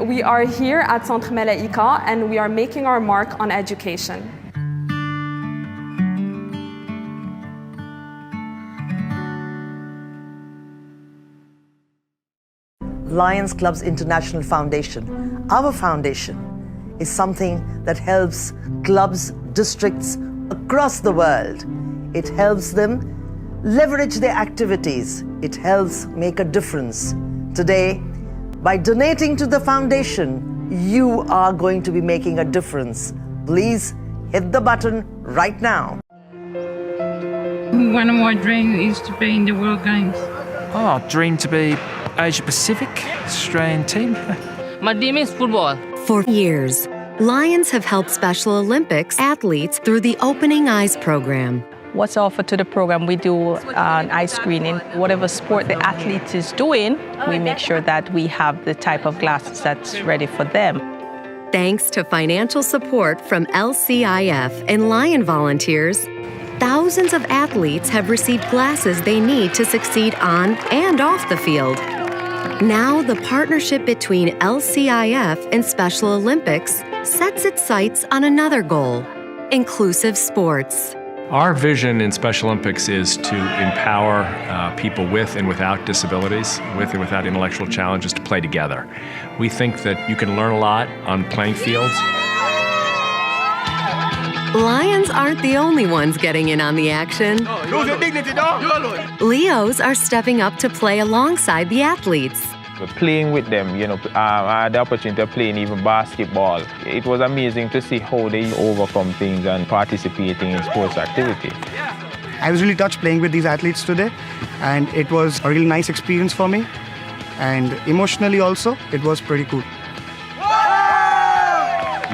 We are here at Centre Malaika, and we are making our mark on education. Lions Club's International Foundation. Our foundation is something that helps clubs, districts across the world. It helps them leverage their activities. It helps make a difference. Today, by donating to the foundation, you are going to be making a difference. Please hit the button right now. One of my dreams is to be in the World Games. Oh, dream to be Asia Pacific Australian team. My dream is football. For years, Lions have helped Special Olympics athletes through the Opening Eyes program. What's offered to the program, we do an eye screening. Whatever sport the athlete is doing, we make sure that we have the type of glasses that's ready for them. Thanks to financial support from LCIF and Lion volunteers, thousands of athletes have received glasses they need to succeed on and off the field. Now, the partnership between LCIF and Special Olympics sets its sights on another goal: inclusive sports. Our vision in Special Olympics is to empower people with and without disabilities, with and without intellectual challenges to play together. We think that you can learn a lot on playing fields. Lions aren't the only ones getting in on the action. Lose your dignity, dog. Leos are stepping up to play alongside the athletes. Playing with them, I had the opportunity of playing even basketball. It was amazing to see how they overcome things and participating in sports activities. I was really touched playing with these athletes today, and it was a really nice experience for me. And emotionally also, it was pretty cool.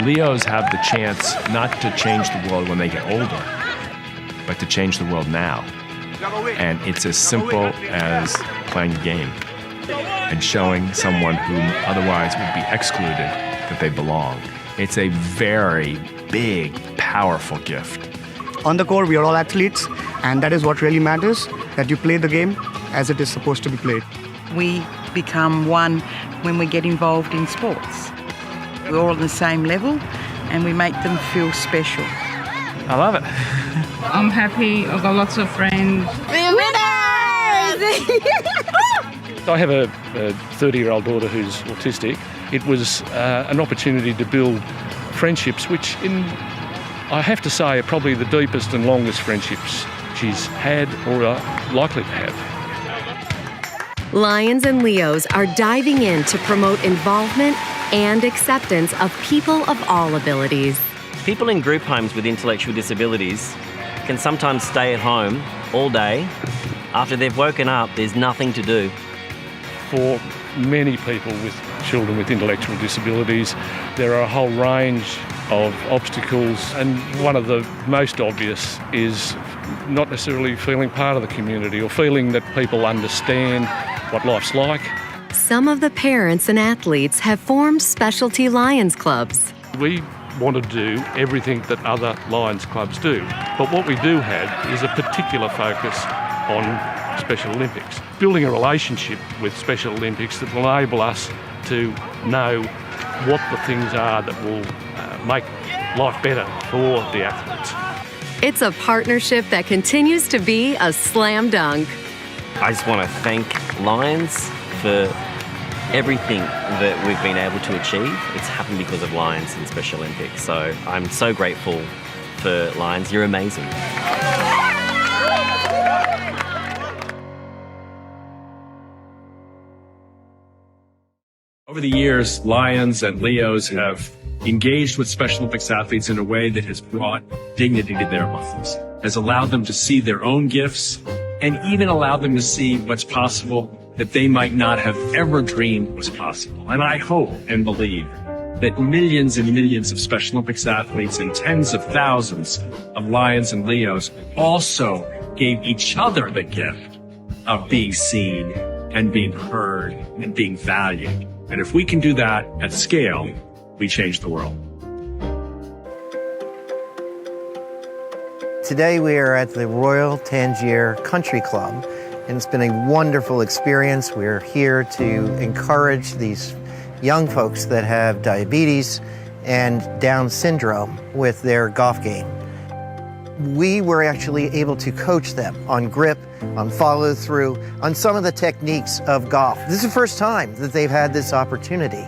Leos have the chance not to change the world when they get older, but to change the world now. And it's as simple as playing a game and showing someone who otherwise would be excluded that they belong. It's a very big, powerful gift. On the core, we are all athletes, and that is what really matters, that you play the game as it is supposed to be played. We become one when we get involved in sports. We're all on the same level, and we make them feel special. I love it. I'm happy. I've got lots of friends. We're winners! I have a 30-year-old daughter who's autistic. It was an opportunity to build friendships, which I have to say, are probably the deepest and longest friendships she's had or are likely to have. Lions and Leos are diving in to promote involvement and acceptance of people of all abilities. People in group homes with intellectual disabilities can sometimes stay at home all day. After they've woken up, there's nothing to do. For many people with children with intellectual disabilities, there are a whole range of obstacles, and one of the most obvious is not necessarily feeling part of the community or feeling that people understand what life's like. Some of the parents and athletes have formed specialty Lions clubs. We want to do everything that other Lions clubs do, but what we do have is a particular focus on Special Olympics. Building a relationship with Special Olympics that will enable us to know what the things are that will make life better for the athletes. It's a partnership that continues to be a slam dunk. I just want to thank Lions for everything that we've been able to achieve. It's happened because of Lions and Special Olympics. So I'm so grateful for Lions. You're amazing. Over the years, Lions and Leos have engaged with Special Olympics athletes in a way that has brought dignity to their lives, has allowed them to see their own gifts, and even allowed them to see what's possible that they might not have ever dreamed was possible. And I hope and believe that millions and millions of Special Olympics athletes and tens of thousands of Lions and Leos also gave each other the gift of being seen and being heard and being valued. And if we can do that at scale, we change the world. Today we are at the Royal Tangier Country Club, and it's been a wonderful experience. We're here to encourage these young folks that have diabetes and Down syndrome with their golf game. we were actually able to coach them on grip, on follow through, on some of the techniques of golf. This is the first time that they've had this opportunity,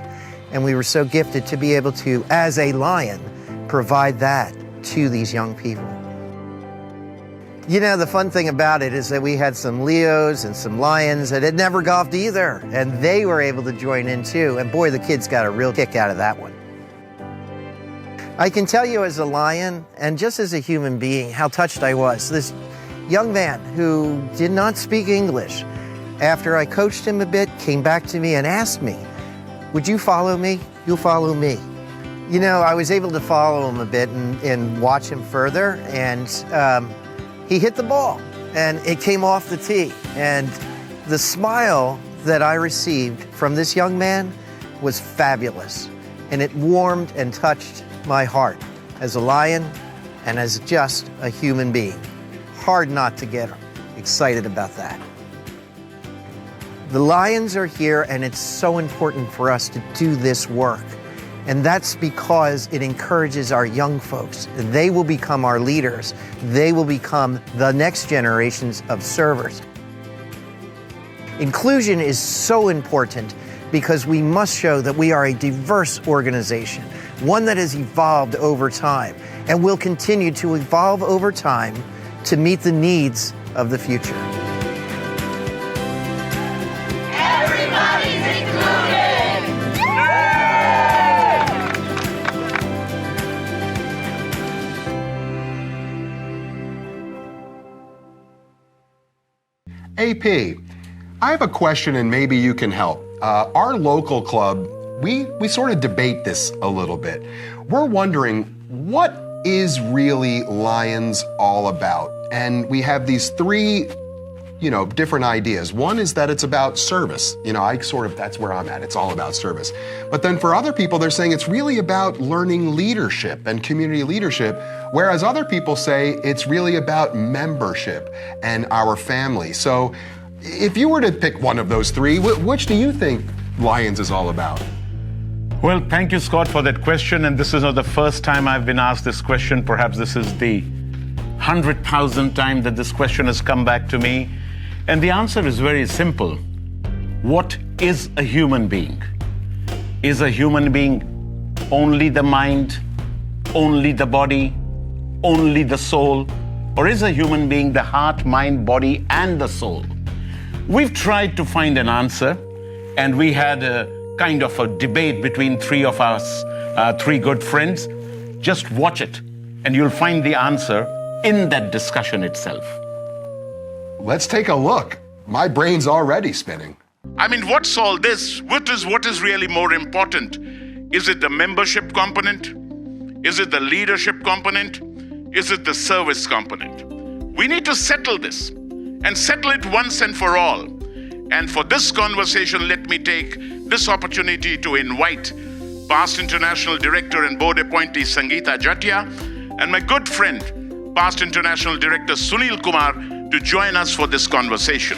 and we were so gifted to be able to, as a Lion, provide that to these young people. You know, the fun thing about it is that we had some Leos and some Lions that had never golfed either, and they were able to join in too, and boy, the kids got a real kick out of that one. I can tell you as a Lion, and just as a human being, how touched I was. This young man who did not speak English, after I coached him a bit, came back to me and asked me, "Would you follow me? You'll follow me." You know, I was able to follow him a bit and watch him further, and he hit the ball, and it came off the tee. And the smile that I received from this young man was fabulous, and it warmed and touched my heart as a Lion and as just a human being. Hard not to get excited about that. The Lions are here, and it's so important for us to do this work. And that's because it encourages our young folks. They will become our leaders. They will become the next generations of servers. Inclusion is so important because we must show that we are a diverse organization, one that has evolved over time and will continue to evolve over time to meet the needs of the future. Everybody's included! AP, I have a question and maybe you can help. Our local club, we sort of debate this a little bit. We're wondering, what is really Lions all about? And we have these three, different ideas. One is that it's about service. That's where I'm at. It's all about service. But then for other people, they're saying it's really about learning leadership and community leadership, whereas other people say it's really about membership and our family. So if you were to pick one of those three, which do you think Lions is all about? Well, thank you, Scott, for that question. And this is not the first time I've been asked this question. Perhaps this is the 100,000th time that this question has come back to me. And the answer is very simple. What is a human being? Is a human being only the mind, only the body, only the soul? Or is a human being the heart, mind, body, and the soul? We've tried to find an answer, and we had a kind of a debate between three of us, three good friends. Just watch it, and you'll find the answer in that discussion itself. Let's take a look. My brain's already spinning. I mean, what's all this? What is really more important? Is it the membership component? Is it the leadership component? Is it the service component? We need to settle this and settle it once and for all. And for this conversation, let me take this opportunity to invite past International Director and Board Appointee Sangeeta Jatia and my good friend, past International Director Sunil Kumar, to join us for this conversation.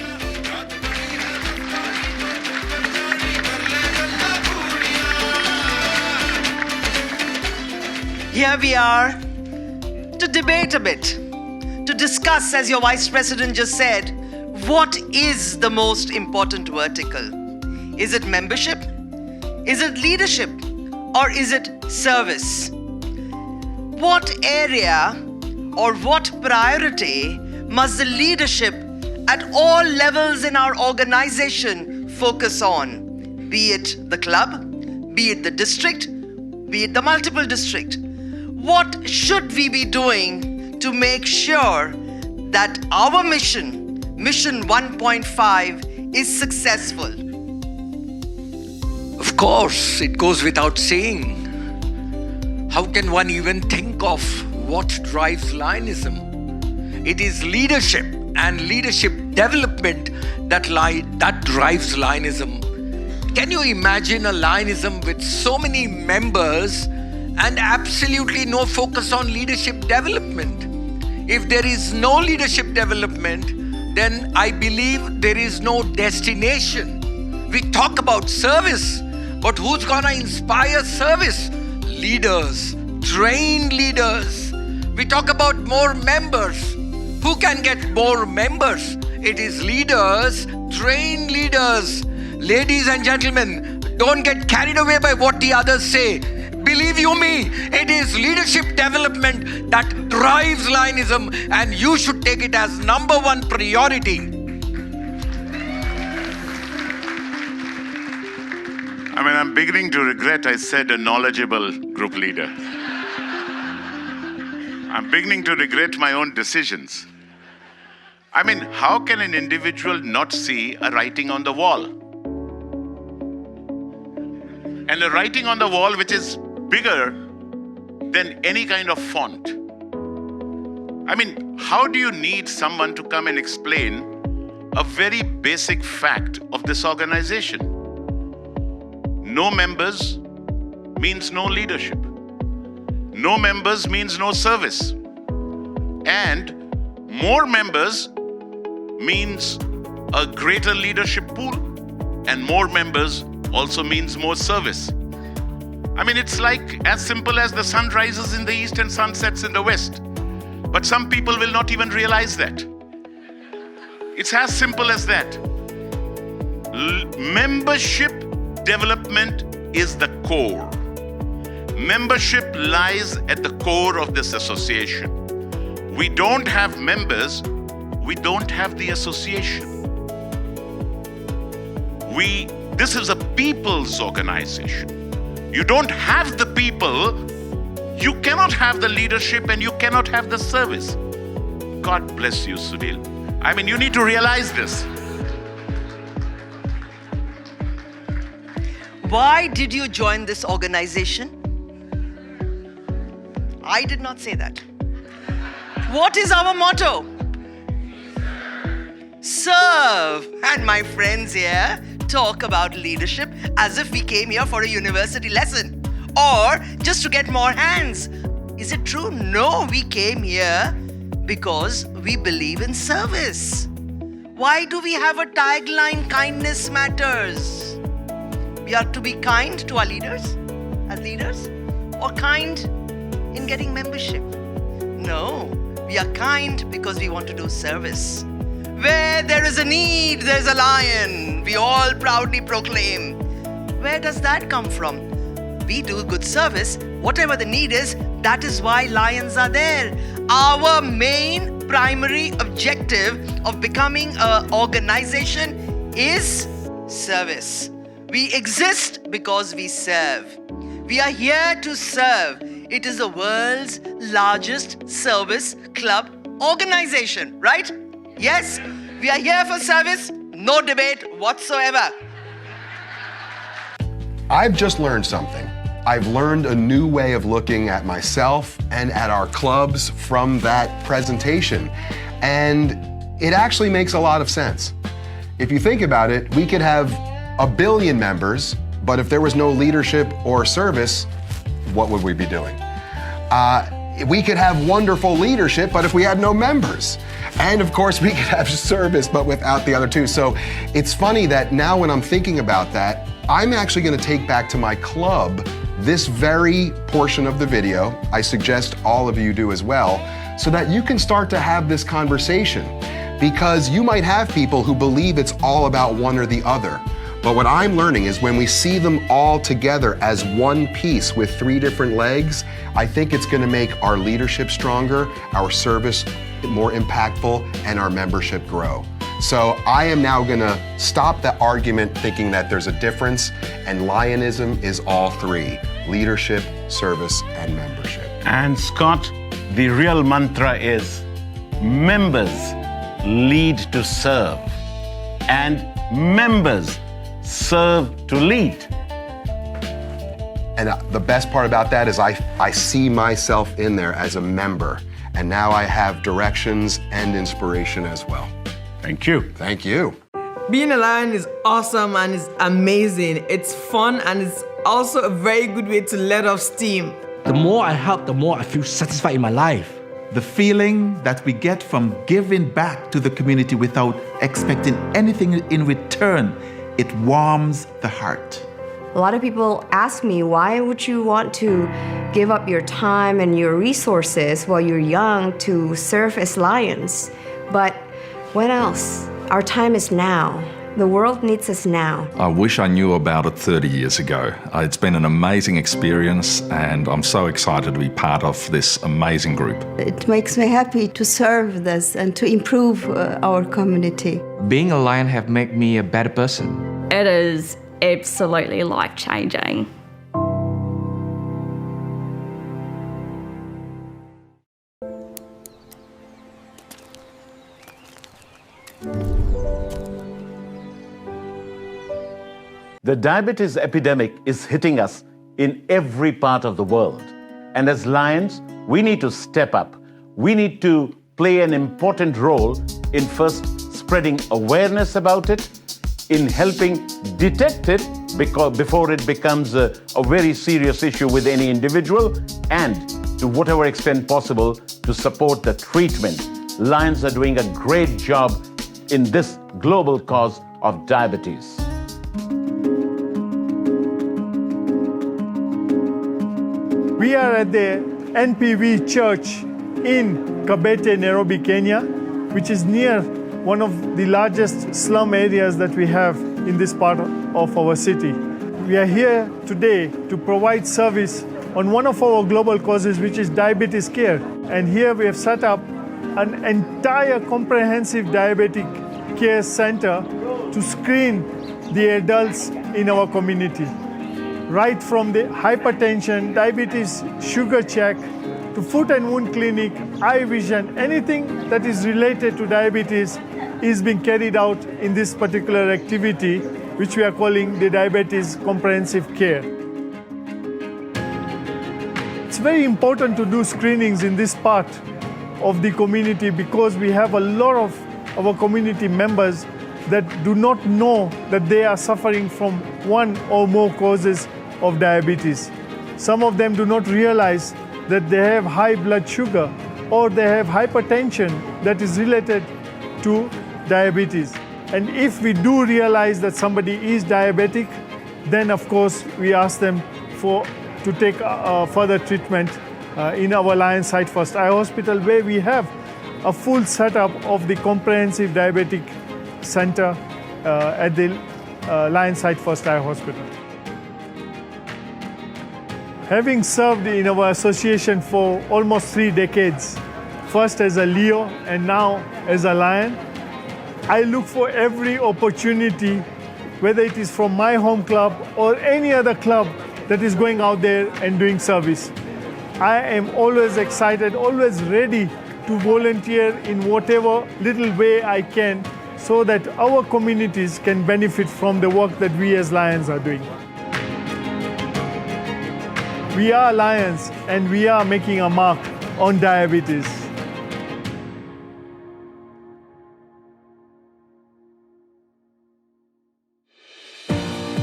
Here we are to debate a bit, to discuss, as your Vice President just said, what is the most important vertical? Is it membership? Is it leadership? Or is it service? What area or what priority must the leadership at all levels in our organization focus on? Be it the club, be it the district, be it the multiple district. What should we be doing to make sure that our mission 1.5, is successful? Of course, it goes without saying. How can one even think of what drives Lionism? It is leadership and leadership development that drives Lionism. Can you imagine a Lionism with so many members and absolutely no focus on leadership development? If there is no leadership development, then I believe there is no destination. We talk about service, but who's gonna inspire service? Leaders, trained leaders. We talk about more members. Who can get more members? It is leaders, trained leaders. Ladies and gentlemen, don't get carried away by what the others say. Believe you me, it is leadership development that drives Lionism, and you should take it as #1 priority. I mean, I'm beginning to regret I said a knowledgeable group leader. I'm beginning to regret my own decisions. I mean, how can an individual not see a writing on the wall? And a writing on the wall which is bigger than any kind of font. I mean, how do you need someone to come and explain a very basic fact of this organization? No members means no leadership. No members means no service. And more members means a greater leadership pool. And more members also means more service. I mean, it's like as simple as the sun rises in the east and sun sets in the west. But some people will not even realize that. It's as simple as that. Membership development is the core. Membership lies at the core of this association. We don't have members, we don't have the association. This is a people's organization. You don't have the people, you cannot have the leadership, and you cannot have the service. God bless you, Sunil. I mean, you need to realize this. Why did you join this organization? I did not say that. What is our motto? Serve. And my friends here talk about leadership as if we came here for a university lesson or just to get more hands. Is it true? No, we came here because we believe in service. Why do we have a tagline, kindness matters? We are to be kind to our leaders as leaders, or kind in getting membership? No, we are kind because we want to do service. Where there is a need, there's a lion. We all proudly proclaim. Where does that come from? We do good service. Whatever the need is, that is why lions are there. Our main primary objective of becoming an organization is service. We exist because we serve. We are here to serve. It is the world's largest service club organization, right? Yes, we are here for service, no debate whatsoever. I've just learned something. I've learned a new way of looking at myself and at our clubs from that presentation. And it actually makes a lot of sense. If you think about it, we could have 1 billion members, but if there was no leadership or service, what would we be doing? We could have wonderful leadership, but if we had no members. And of course, we could have service, but without the other two. So it's funny that now when I'm thinking about that, I'm actually going to take back to my club this very portion of the video. I suggest all of you do as well, so that you can start to have this conversation. Because you might have people who believe it's all about one or the other. But what I'm learning is when we see them all together as one piece with 3 different legs, I think it's going to make our leadership stronger, our service more impactful, and our membership grow. So I am now going to stop the argument thinking that there's a difference, and Lionism is all 3: leadership, service, and membership. And Scott, the real mantra is members lead to serve, and members serve to lead. And the best part about that is I see myself in there as a member, and now I have directions and inspiration as well. Thank you. Thank you. Being a lion is awesome and it's amazing. It's fun and it's also a very good way to let off steam. The more I help, the more I feel satisfied in my life. The feeling that we get from giving back to the community without expecting anything in return, it warms the heart. A lot of people ask me, why would you want to give up your time and your resources while you're young to serve as lions? But what else? Our time is now. The world needs us now. I wish I knew about it 30 years ago. It's been an amazing experience, and I'm so excited to be part of this amazing group. It makes me happy to serve this and to improve our community. Being a lion have made me a better person. It is absolutely life-changing. The diabetes epidemic is hitting us in every part of the world. And as Lions, we need to step up. We need to play an important role in first spreading awareness about it, in helping detect it before it becomes a very serious issue with any individual, and to whatever extent possible to support the treatment. Lions are doing a great job in this global cause of diabetes. We are at the NPV Church in Kabete, Nairobi, Kenya, which is near one of the largest slum areas that we have in this part of our city. We are here today to provide service on one of our global causes, which is diabetes care. And here we have set up an entire comprehensive diabetic care center to screen the adults in our community. Right from the hypertension, diabetes, sugar check, to foot and wound clinic, eye vision, anything that is related to diabetes is being carried out in this particular activity, which we are calling the Diabetes Comprehensive Care. It's very important to do screenings in this part of the community because we have a lot of our community members that do not know that they are suffering from one or more causes of diabetes. Some of them do not realize that they have high blood sugar or they have hypertension that is related to diabetes. And if we do realize that somebody is diabetic, then of course we ask them to take further treatment in our Lions Sight First Eye Hospital, where we have a full setup of the comprehensive diabetic center at the Lions Sight First Eye Hospital. Having served in our association for almost 3 decades, first as a Leo and now as a Lion, I look for every opportunity, whether it is from my home club or any other club that is going out there and doing service. I am always excited, always ready to volunteer in whatever little way I can so that our communities can benefit from the work that we as Lions are doing. We are Lions and we are making a mark on diabetes.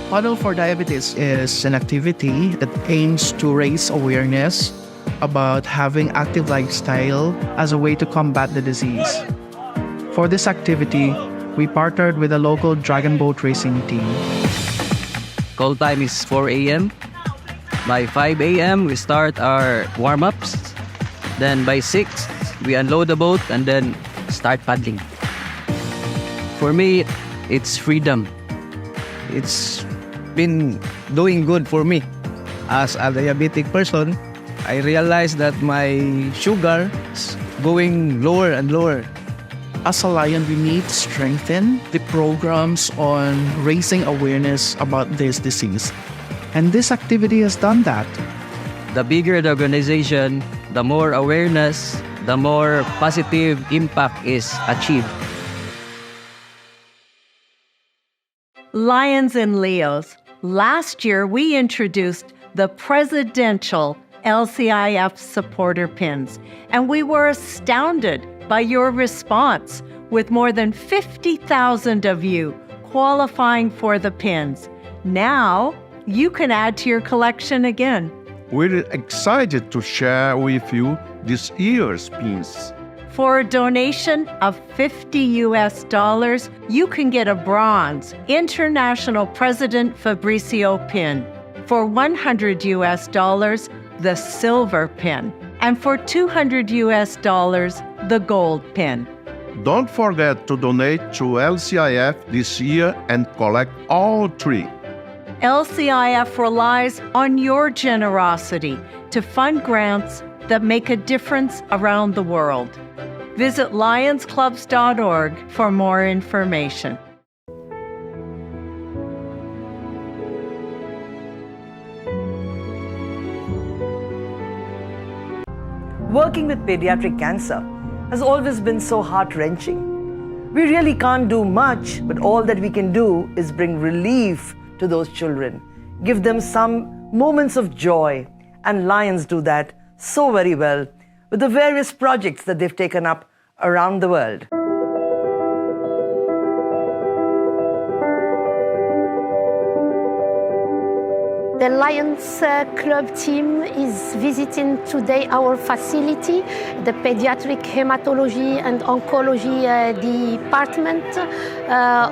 Paddle for Diabetes is an activity that aims to raise awareness about having active lifestyle as a way to combat the disease. For this activity, we partnered with a local dragon boat racing team. Call time is 4 a.m. By 5 a.m., we start our warm-ups. Then by 6, we unload the boat and then start paddling. For me, it's freedom. It's been doing good for me. As a diabetic person, I realized that my sugar is going lower and lower. As a Lion, we need to strengthen the programs on raising awareness about this disease. And this activity has done that. The bigger the organization, the more awareness, the more positive impact is achieved. Lions and Leos, last year we introduced the presidential LCIF supporter pins, and we were astounded by your response, with more than 50,000 of you qualifying for the pins. Now, you can add to your collection again. We're excited to share with you this year's pins. For a donation of $50, you can get a bronze International President Fabricio pin. For $100, the silver pin. And for $200, the gold pin. Don't forget to donate to LCIF this year and collect all three. LCIF relies on your generosity to fund grants that make a difference around the world. Visit lionsclubs.org for more information. Working with pediatric cancer has always been so heart-wrenching. We really can't do much, but all that we can do is bring relief to those children, give them some moments of joy, and Lions do that so very well with the various projects that they've taken up around the world. The Lions Club team is visiting today our facility, the Pediatric Hematology and Oncology Department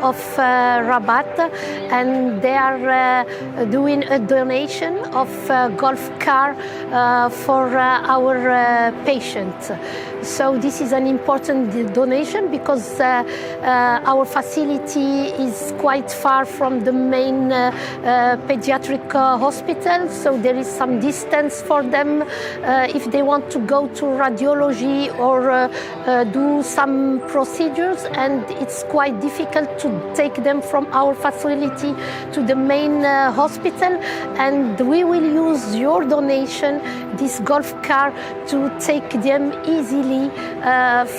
of Rabat, and they are doing a donation of golf car for our patients. So this is an important donation because our facility is quite far from the main pediatric hospital, so there is some distance for them if they want to go to radiology or do some procedures, and it's quite difficult to take them from our facility to the main hospital, and we will use your donation, this golf car, to take them easily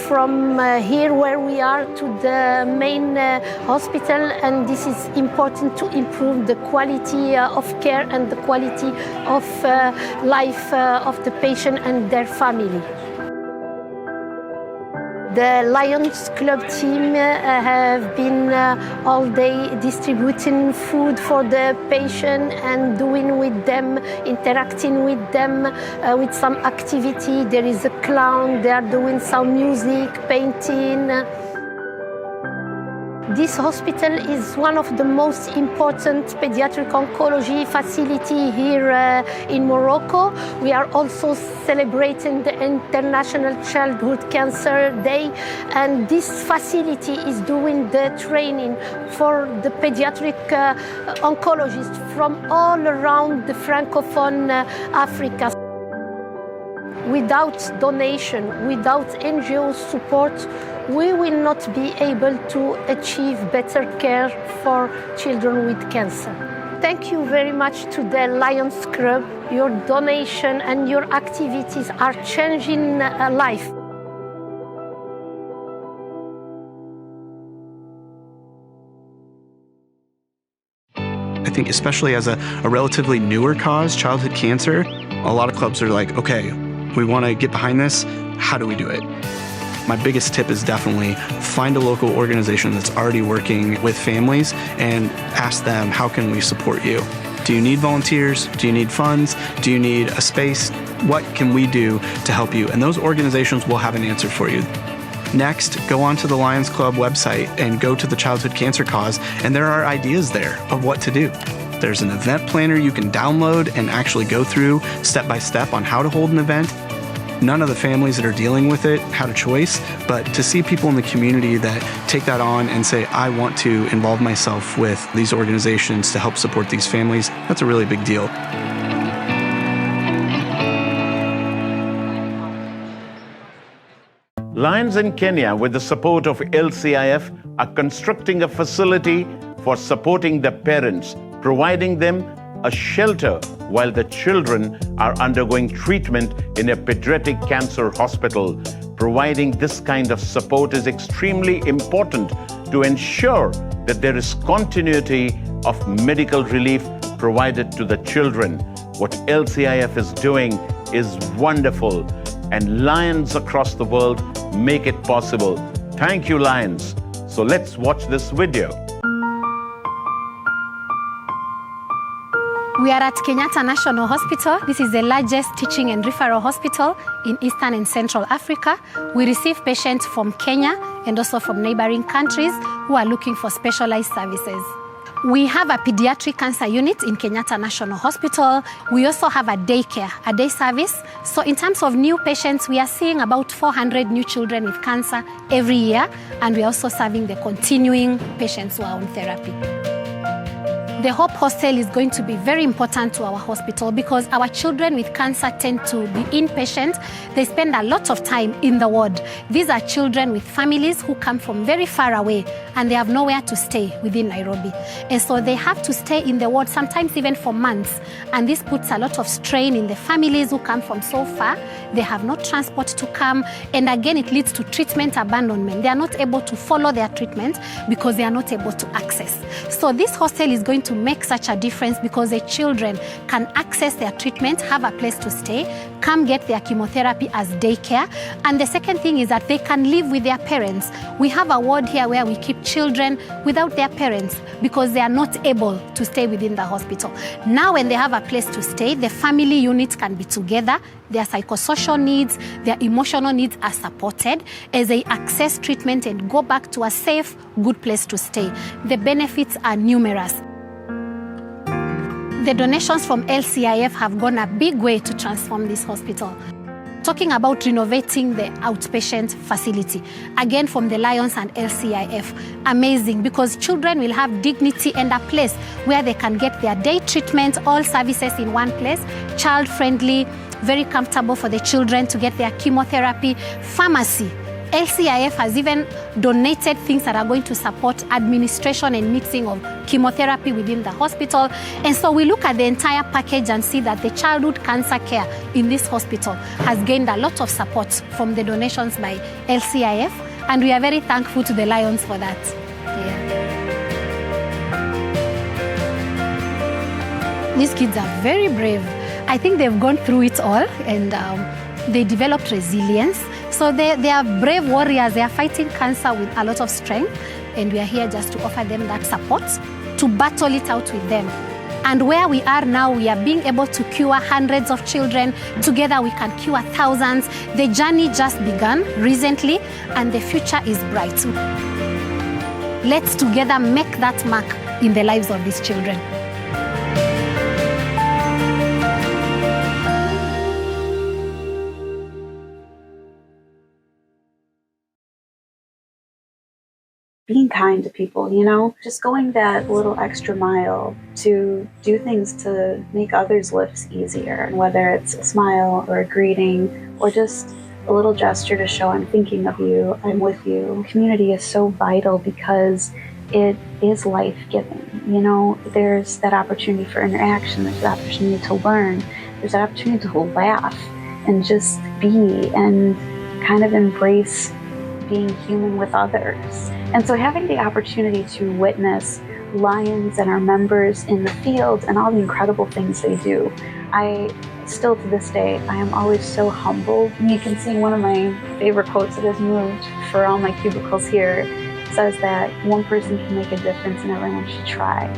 from here where we are to the main hospital, and this is important to improve the quality of care and the quality of life of the patient and their family. The Lions Club team have been all day distributing food for the patient and doing with them, interacting with them with some activity. There is a clown, they are doing some music, painting. This hospital is one of the most important pediatric oncology facility here in Morocco. We are also celebrating the International Childhood Cancer Day, and this facility is doing the training for the pediatric oncologists from all around the Francophone Africa. Without donation, without NGO support, we will not be able to achieve better care for children with cancer. Thank you very much to the Lions Club. Your donation and your activities are changing a life. I think especially as a relatively newer cause, childhood cancer, a lot of clubs are like, okay, we want to get behind this. How do we do it? My biggest tip is definitely find a local organization that's already working with families and ask them, how can we support you? Do you need volunteers? Do you need funds? Do you need a space? What can we do to help you? And those organizations will have an answer for you. Next, go onto the Lions Club website and go to the childhood cancer cause, and there are ideas there of what to do. There's an event planner you can download and actually go through step by step on how to hold an event. None of the families that are dealing with it had a choice, but to see people in the community that take that on and say, I want to involve myself with these organizations to help support these families, that's a really big deal. Lions in Kenya, with the support of LCIF, are constructing a facility for supporting the parents, providing them a shelter while the children are undergoing treatment in a pediatric cancer hospital. Providing this kind of support is extremely important to ensure that there is continuity of medical relief provided to the children. What LCIF is doing is wonderful, and Lions across the world make it possible. Thank you, Lions. So let's watch this video. We are at Kenyatta National Hospital. This is the largest teaching and referral hospital in Eastern and Central Africa. We receive patients from Kenya and also from neighboring countries who are looking for specialized services. We have a pediatric cancer unit in Kenyatta National Hospital. We also have a daycare, a day service. So in terms of new patients, we are seeing about 400 new children with cancer every year, and we're also serving the continuing patients who are on therapy. The Hope Hostel is going to be very important to our hospital because our children with cancer tend to be inpatient. They spend a lot of time in the ward. These are children with families who come from very far away and they have nowhere to stay within Nairobi. And so they have to stay in the ward, sometimes even for months. And this puts a lot of strain in the families who come from so far. They have no transport to come. And again, it leads to treatment abandonment. They are not able to follow their treatment because they are not able to access. So this hostel is going to make such a difference because the children can access their treatment, have a place to stay, come get their chemotherapy as daycare. And the second thing is that they can live with their parents. We have a ward here where we keep children without their parents because they are not able to stay within the hospital. Now when they have a place to stay, the family unit can be together, their psychosocial needs, their emotional needs are supported as they access treatment and go back to a safe, good place to stay. The benefits are numerous. The donations from LCIF have gone a big way to transform this hospital. Talking about renovating the outpatient facility, again from the Lions and LCIF, amazing because children will have dignity and a place where they can get their day treatment, all services in one place, child-friendly, very comfortable for the children to get their chemotherapy, pharmacy. LCIF has even donated things that are going to support administration and mixing of chemotherapy within the hospital. And so we look at the entire package and see that the childhood cancer care in this hospital has gained a lot of support from the donations by LCIF, and we are very thankful to the Lions for that. Yeah. These kids are very brave. I think they've gone through it all, and they developed resilience. So they are brave warriors. They are fighting cancer with a lot of strength, and we are here just to offer them that support, to battle it out with them. And where we are now, we are being able to cure hundreds of children. Together we can cure thousands. The journey just began recently, and the future is bright. Let's together make that mark in the lives of these children. Being kind to people, you know, just going that little extra mile to do things to make others' lives easier, whether it's a smile or a greeting or just a little gesture to show I'm thinking of you, I'm with you. Community is so vital because it is life-giving. You know, there's that opportunity for interaction, there's that opportunity to learn, there's that opportunity to laugh and just be and kind of embrace being human with others. And so having the opportunity to witness Lions and our members in the field and all the incredible things they do, I still to this day, I am always so humbled. You can see one of my favorite quotes that has moved for all my cubicles here says that one person can make a difference and everyone should try.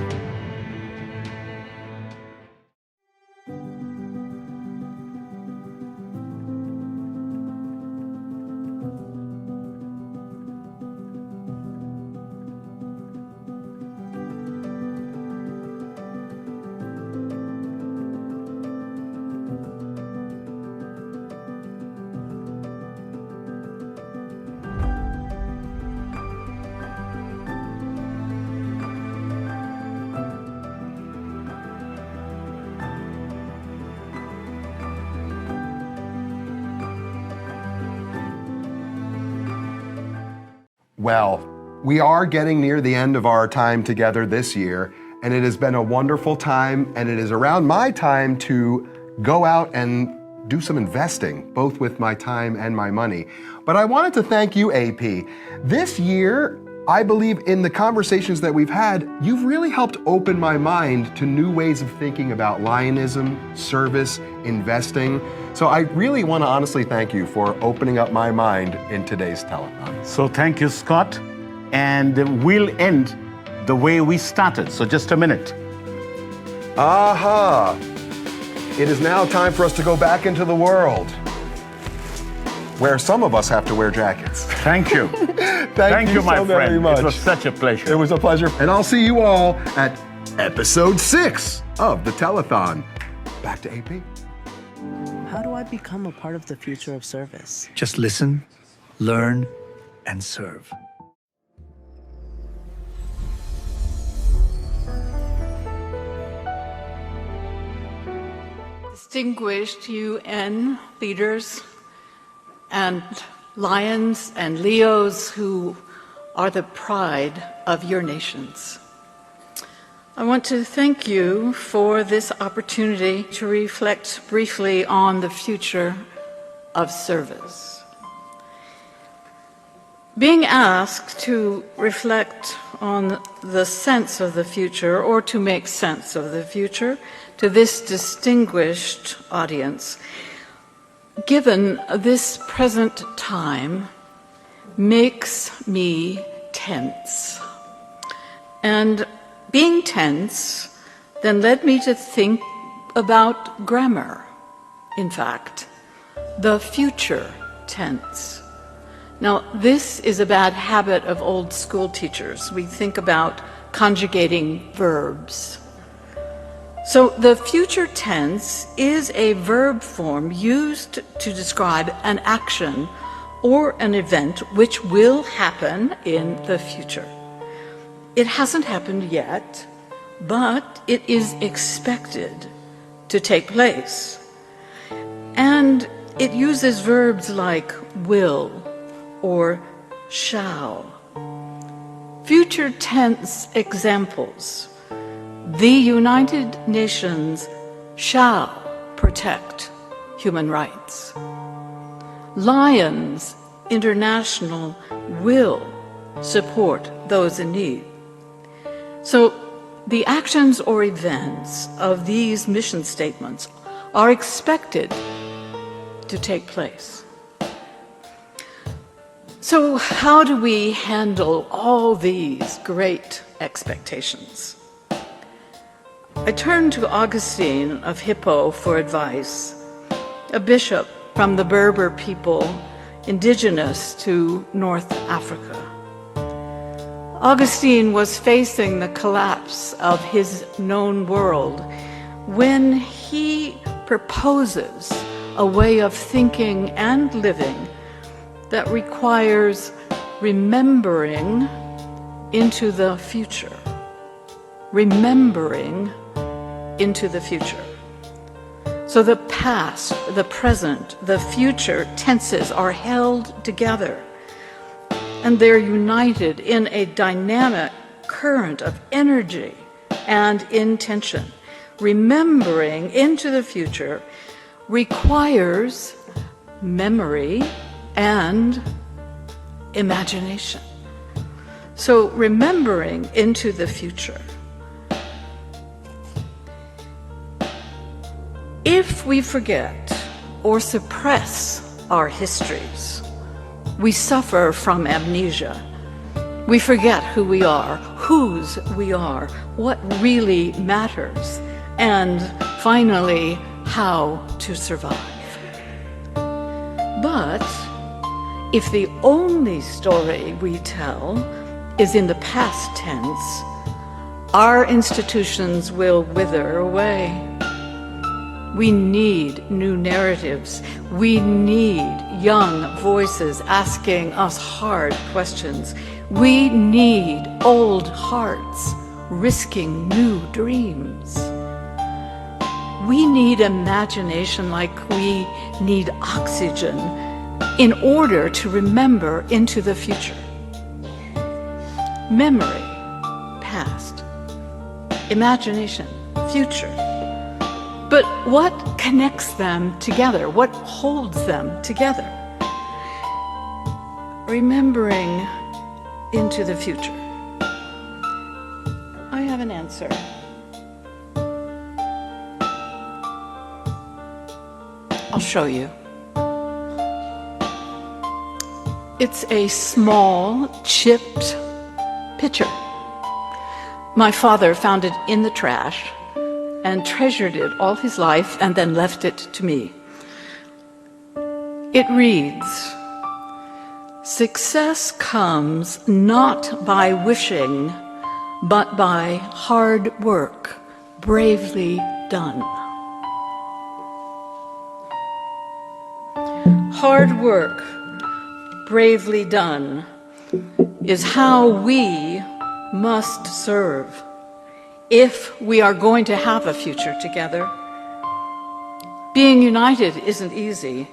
Well, we are getting near the end of our time together this year, and it has been a wonderful time, and it is around my time to go out and do some investing, both with my time and my money. But I wanted to thank you, AP. This year, I believe in the conversations that we've had, you've really helped open my mind to new ways of thinking about Lionism, service, investing. So I really want to honestly thank you for opening up my mind in today's Tell-A-Thon. So thank you, Scott. And we'll end the way we started. So just a minute. Aha! It is now time for us to go back into the world, where some of us have to wear jackets. Thank you. Thank you my so friend. very much. It was such a pleasure. It was a pleasure. And I'll see you all at episode 6 of the Tell-A-Thon. Back to AP. How do I become a part of the future of service? Just listen, learn, and serve. Distinguished UN leaders and lions and Leos who are the pride of your nations. I want to thank you for this opportunity to reflect briefly on the future of service. Being asked to reflect on the sense of the future or to make sense of the future to this distinguished audience, given this present time, makes me tense. And being tense then led me to think about grammar. In fact, the future tense. Now, this is a bad habit of old school teachers. We think about conjugating verbs. So the future tense is a verb form used to describe an action or an event which will happen in the future. It hasn't happened yet, but it is expected to take place. And it uses verbs like will or shall. Future tense examples. The United Nations shall protect human rights. Lions International will support those in need. So the actions or events of these mission statements are expected to take place. So how do we handle all these great expectations? I turned to Augustine of Hippo for advice, a bishop from the Berber people indigenous to North Africa. Augustine was facing the collapse of his known world when he proposes a way of thinking and living that requires remembering into the future. Remembering into the future. So the past, the present, the future tenses are held together, and they're united in a dynamic current of energy and intention. Remembering into the future requires memory and imagination. So remembering into the future. If we forget or suppress our histories, we suffer from amnesia. We forget who we are, whose we are, what really matters, and finally, how to survive. But if the only story we tell is in the past tense, our institutions will wither away. We need new narratives. We need young voices asking us hard questions. We need old hearts risking new dreams. We need imagination like we need oxygen in order to remember into the future. Memory, past. Imagination, future. But what connects them together? What holds them together? Remembering into the future. I have an answer. I'll show you. It's a small, chipped pitcher. My father found it in the trash and treasured it all his life and then left it to me. It reads, "Success comes not by wishing, but by hard work, bravely done." Hard work, bravely done, is how we must serve if we are going to have a future together. Being united isn't easy.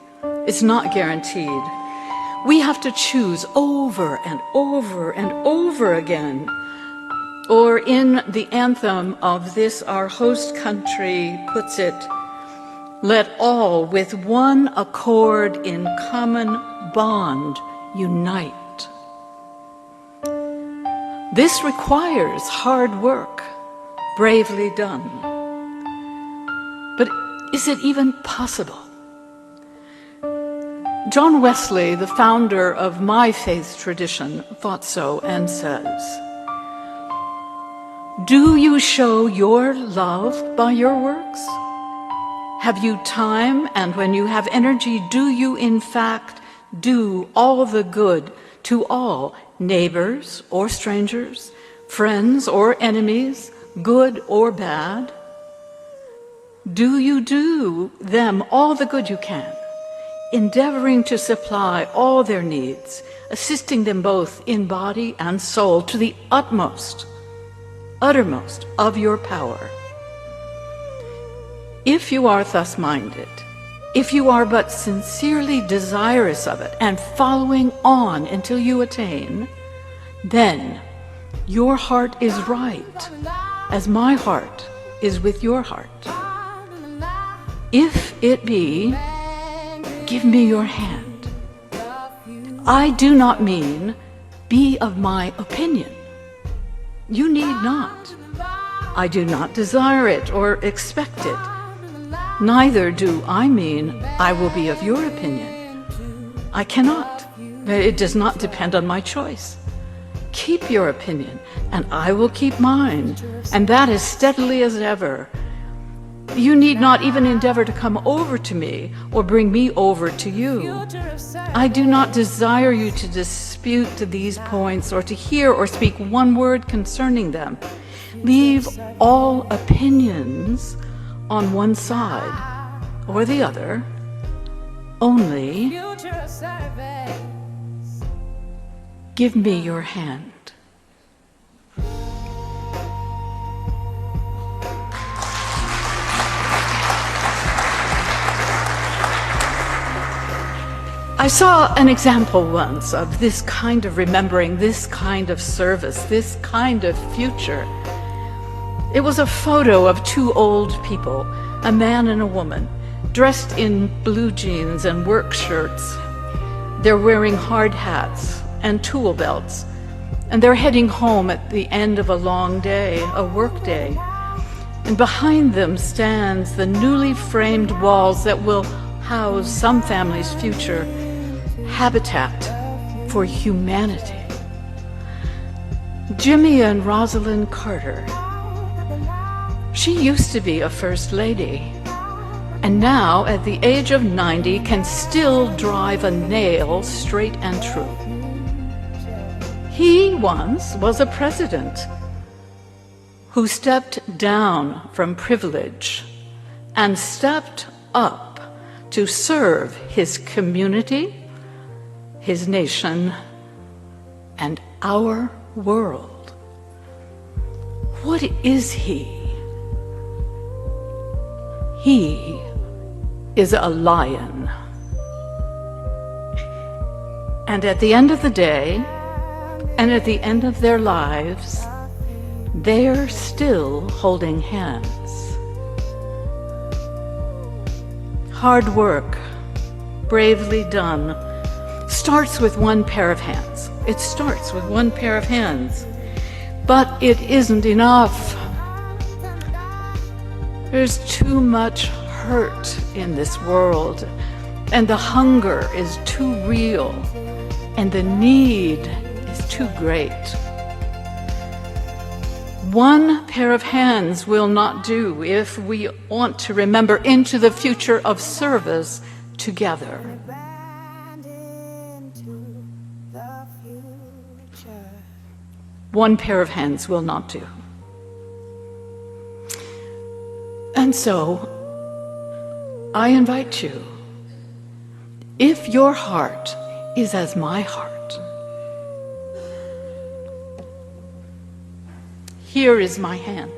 It's not guaranteed. We have to choose over and over and over again. Or in the anthem of this, our host country puts it, "Let all with one accord in common bond unite." This requires hard work, bravely done. But is it even possible? John Wesley, the founder of my faith tradition, thought so and says, "Do you show your love by your works? Have you time, and when you have energy, do you in fact do all the good to all, neighbors or strangers, friends or enemies, good or bad? Do you do them all the good you can, endeavoring to supply all their needs, assisting them both in body and soul to the uttermost of your power? If you are thus minded, if you are but sincerely desirous of it and following on until you attain, then your heart is right, as my heart is with your heart. If it be, give me your hand. I do not mean be of my opinion. You need not. I do not desire it or expect it. Neither do I mean I will be of your opinion. I cannot. It does not depend on my choice. Keep your opinion, and I will keep mine, and that as steadily as ever. You need not even endeavor to come over to me or bring me over to you. I do not desire you to dispute these points or to hear or speak one word concerning them. Leave all opinions on one side or the other. Only give me your hand. I saw an example once of this kind of remembering, this kind of service, this kind of future. It was a photo of two old people, a man and a woman, dressed in blue jeans and work shirts. They're wearing hard hats and tool belts, and they're heading home at the end of a long day, a work day. And behind them stands the newly framed walls that will house some family's future habitat for humanity. Jimmy and Rosalind Carter. She used to be a first lady, and now at the age of 90 can still drive a nail straight and true. He once was a president who stepped down from privilege and stepped up to serve his community, his nation, and our world. What is he? He is a lion. And at the end of the day, and at the end of their lives, they're still holding hands. Hard work, bravely done, starts with one pair of hands. It starts with one pair of hands. But it isn't enough. There's too much hurt in this world, and the hunger is too real, and the need is too great. One pair of hands will not do if we want to remember into the future of service together. One pair of hands will not do. And so, I invite you, if your heart is as my heart, here is my hand.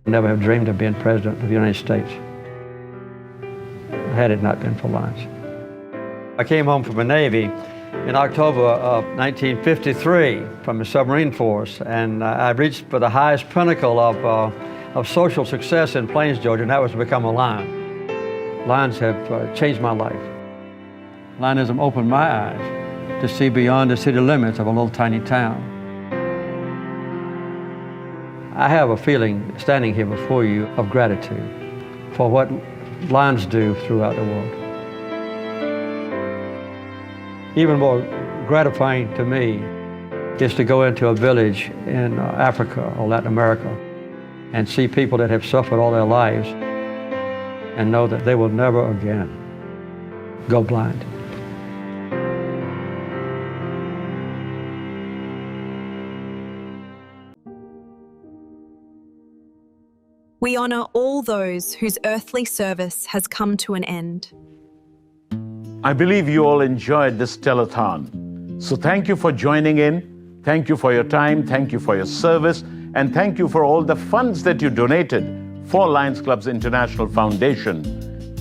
Never have dreamed of being President of the United States, had it not been for Lions. I came home from the Navy in October of 1953 from the submarine force, and I reached for the highest pinnacle of social success in Plains, Georgia, and that was to become a Lion. Lions have changed my life. Lionism opened my eyes to see beyond the city limits of a little tiny town. I have a feeling standing here before you of gratitude for what Lions do throughout the world. Even more gratifying to me is to go into a village in Africa or Latin America and see people that have suffered all their lives and know that they will never again go blind. We honour all those whose earthly service has come to an end. I believe you all enjoyed this Tell-A-Thon. So thank you for joining in. Thank you for your time. Thank you for your service. And thank you for all the funds that you donated for Lions Club's International Foundation.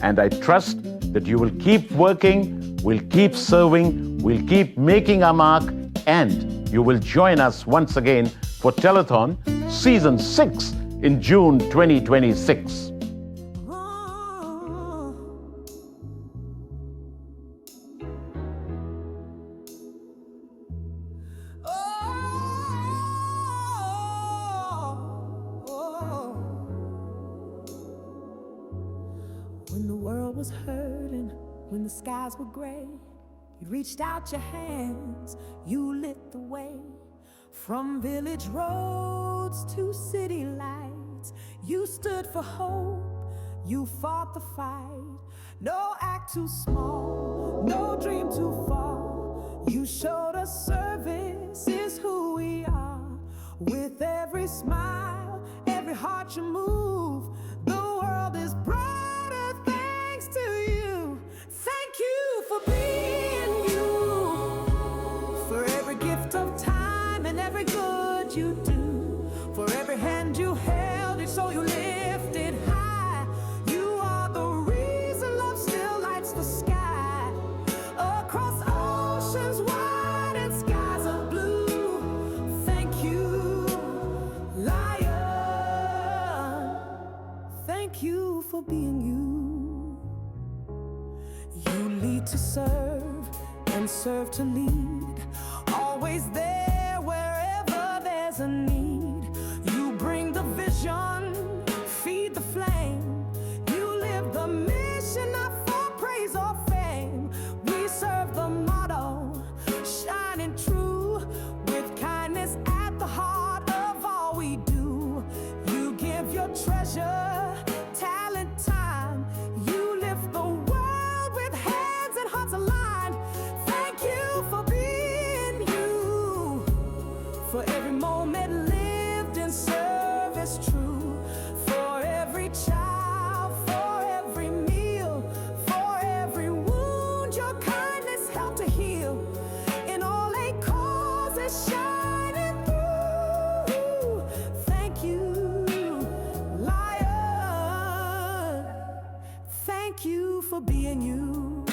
And I trust that you will keep working, will keep serving, will keep making our mark, and you will join us once again for Tell-A-Thon Season 6 in June 2026. When the world was hurting, when the skies were gray, you reached out your hands, you lit the way. From village roads to city lights, you stood for hope, you fought the fight. No act too small, no dream too far. You showed us service is who we are. With every smile, every heart you move, the world is brighter thanks to you. Thank you for being you, for every gift of time and every good you do, for every hand you held it so you lifted high. You are the reason love still lights the sky, across oceans wide and skies of blue. Thank you, Lion. Thank you for being you. You lead to serve and serve to lead, always there wherever there's a need. You bring the vision, feed the flame. You live the mission, not for praise or fame. We serve the motto, shining true, with kindness at the heart of all we do. You give your treasure, talent, time. You lift the world with hands and hearts aligned. Thank you for being you, for every moment lived in service true, for every child, for every meal, for every wound your kindness helped to heal. In all a cause is shining through. Thank you, Lion. Thank you for being you.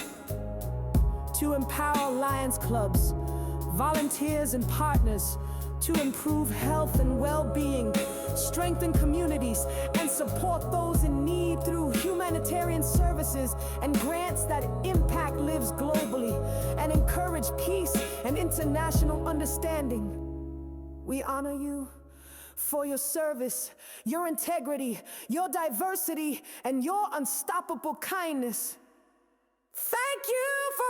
To empower Lions clubs, volunteers and partners, to improve health and well-being, strengthen communities, and support those in need through humanitarian services and grants that impact lives globally. and encourage peace and international understanding. We honor you for your service, your integrity, your diversity, and your unstoppable kindness. Thank you for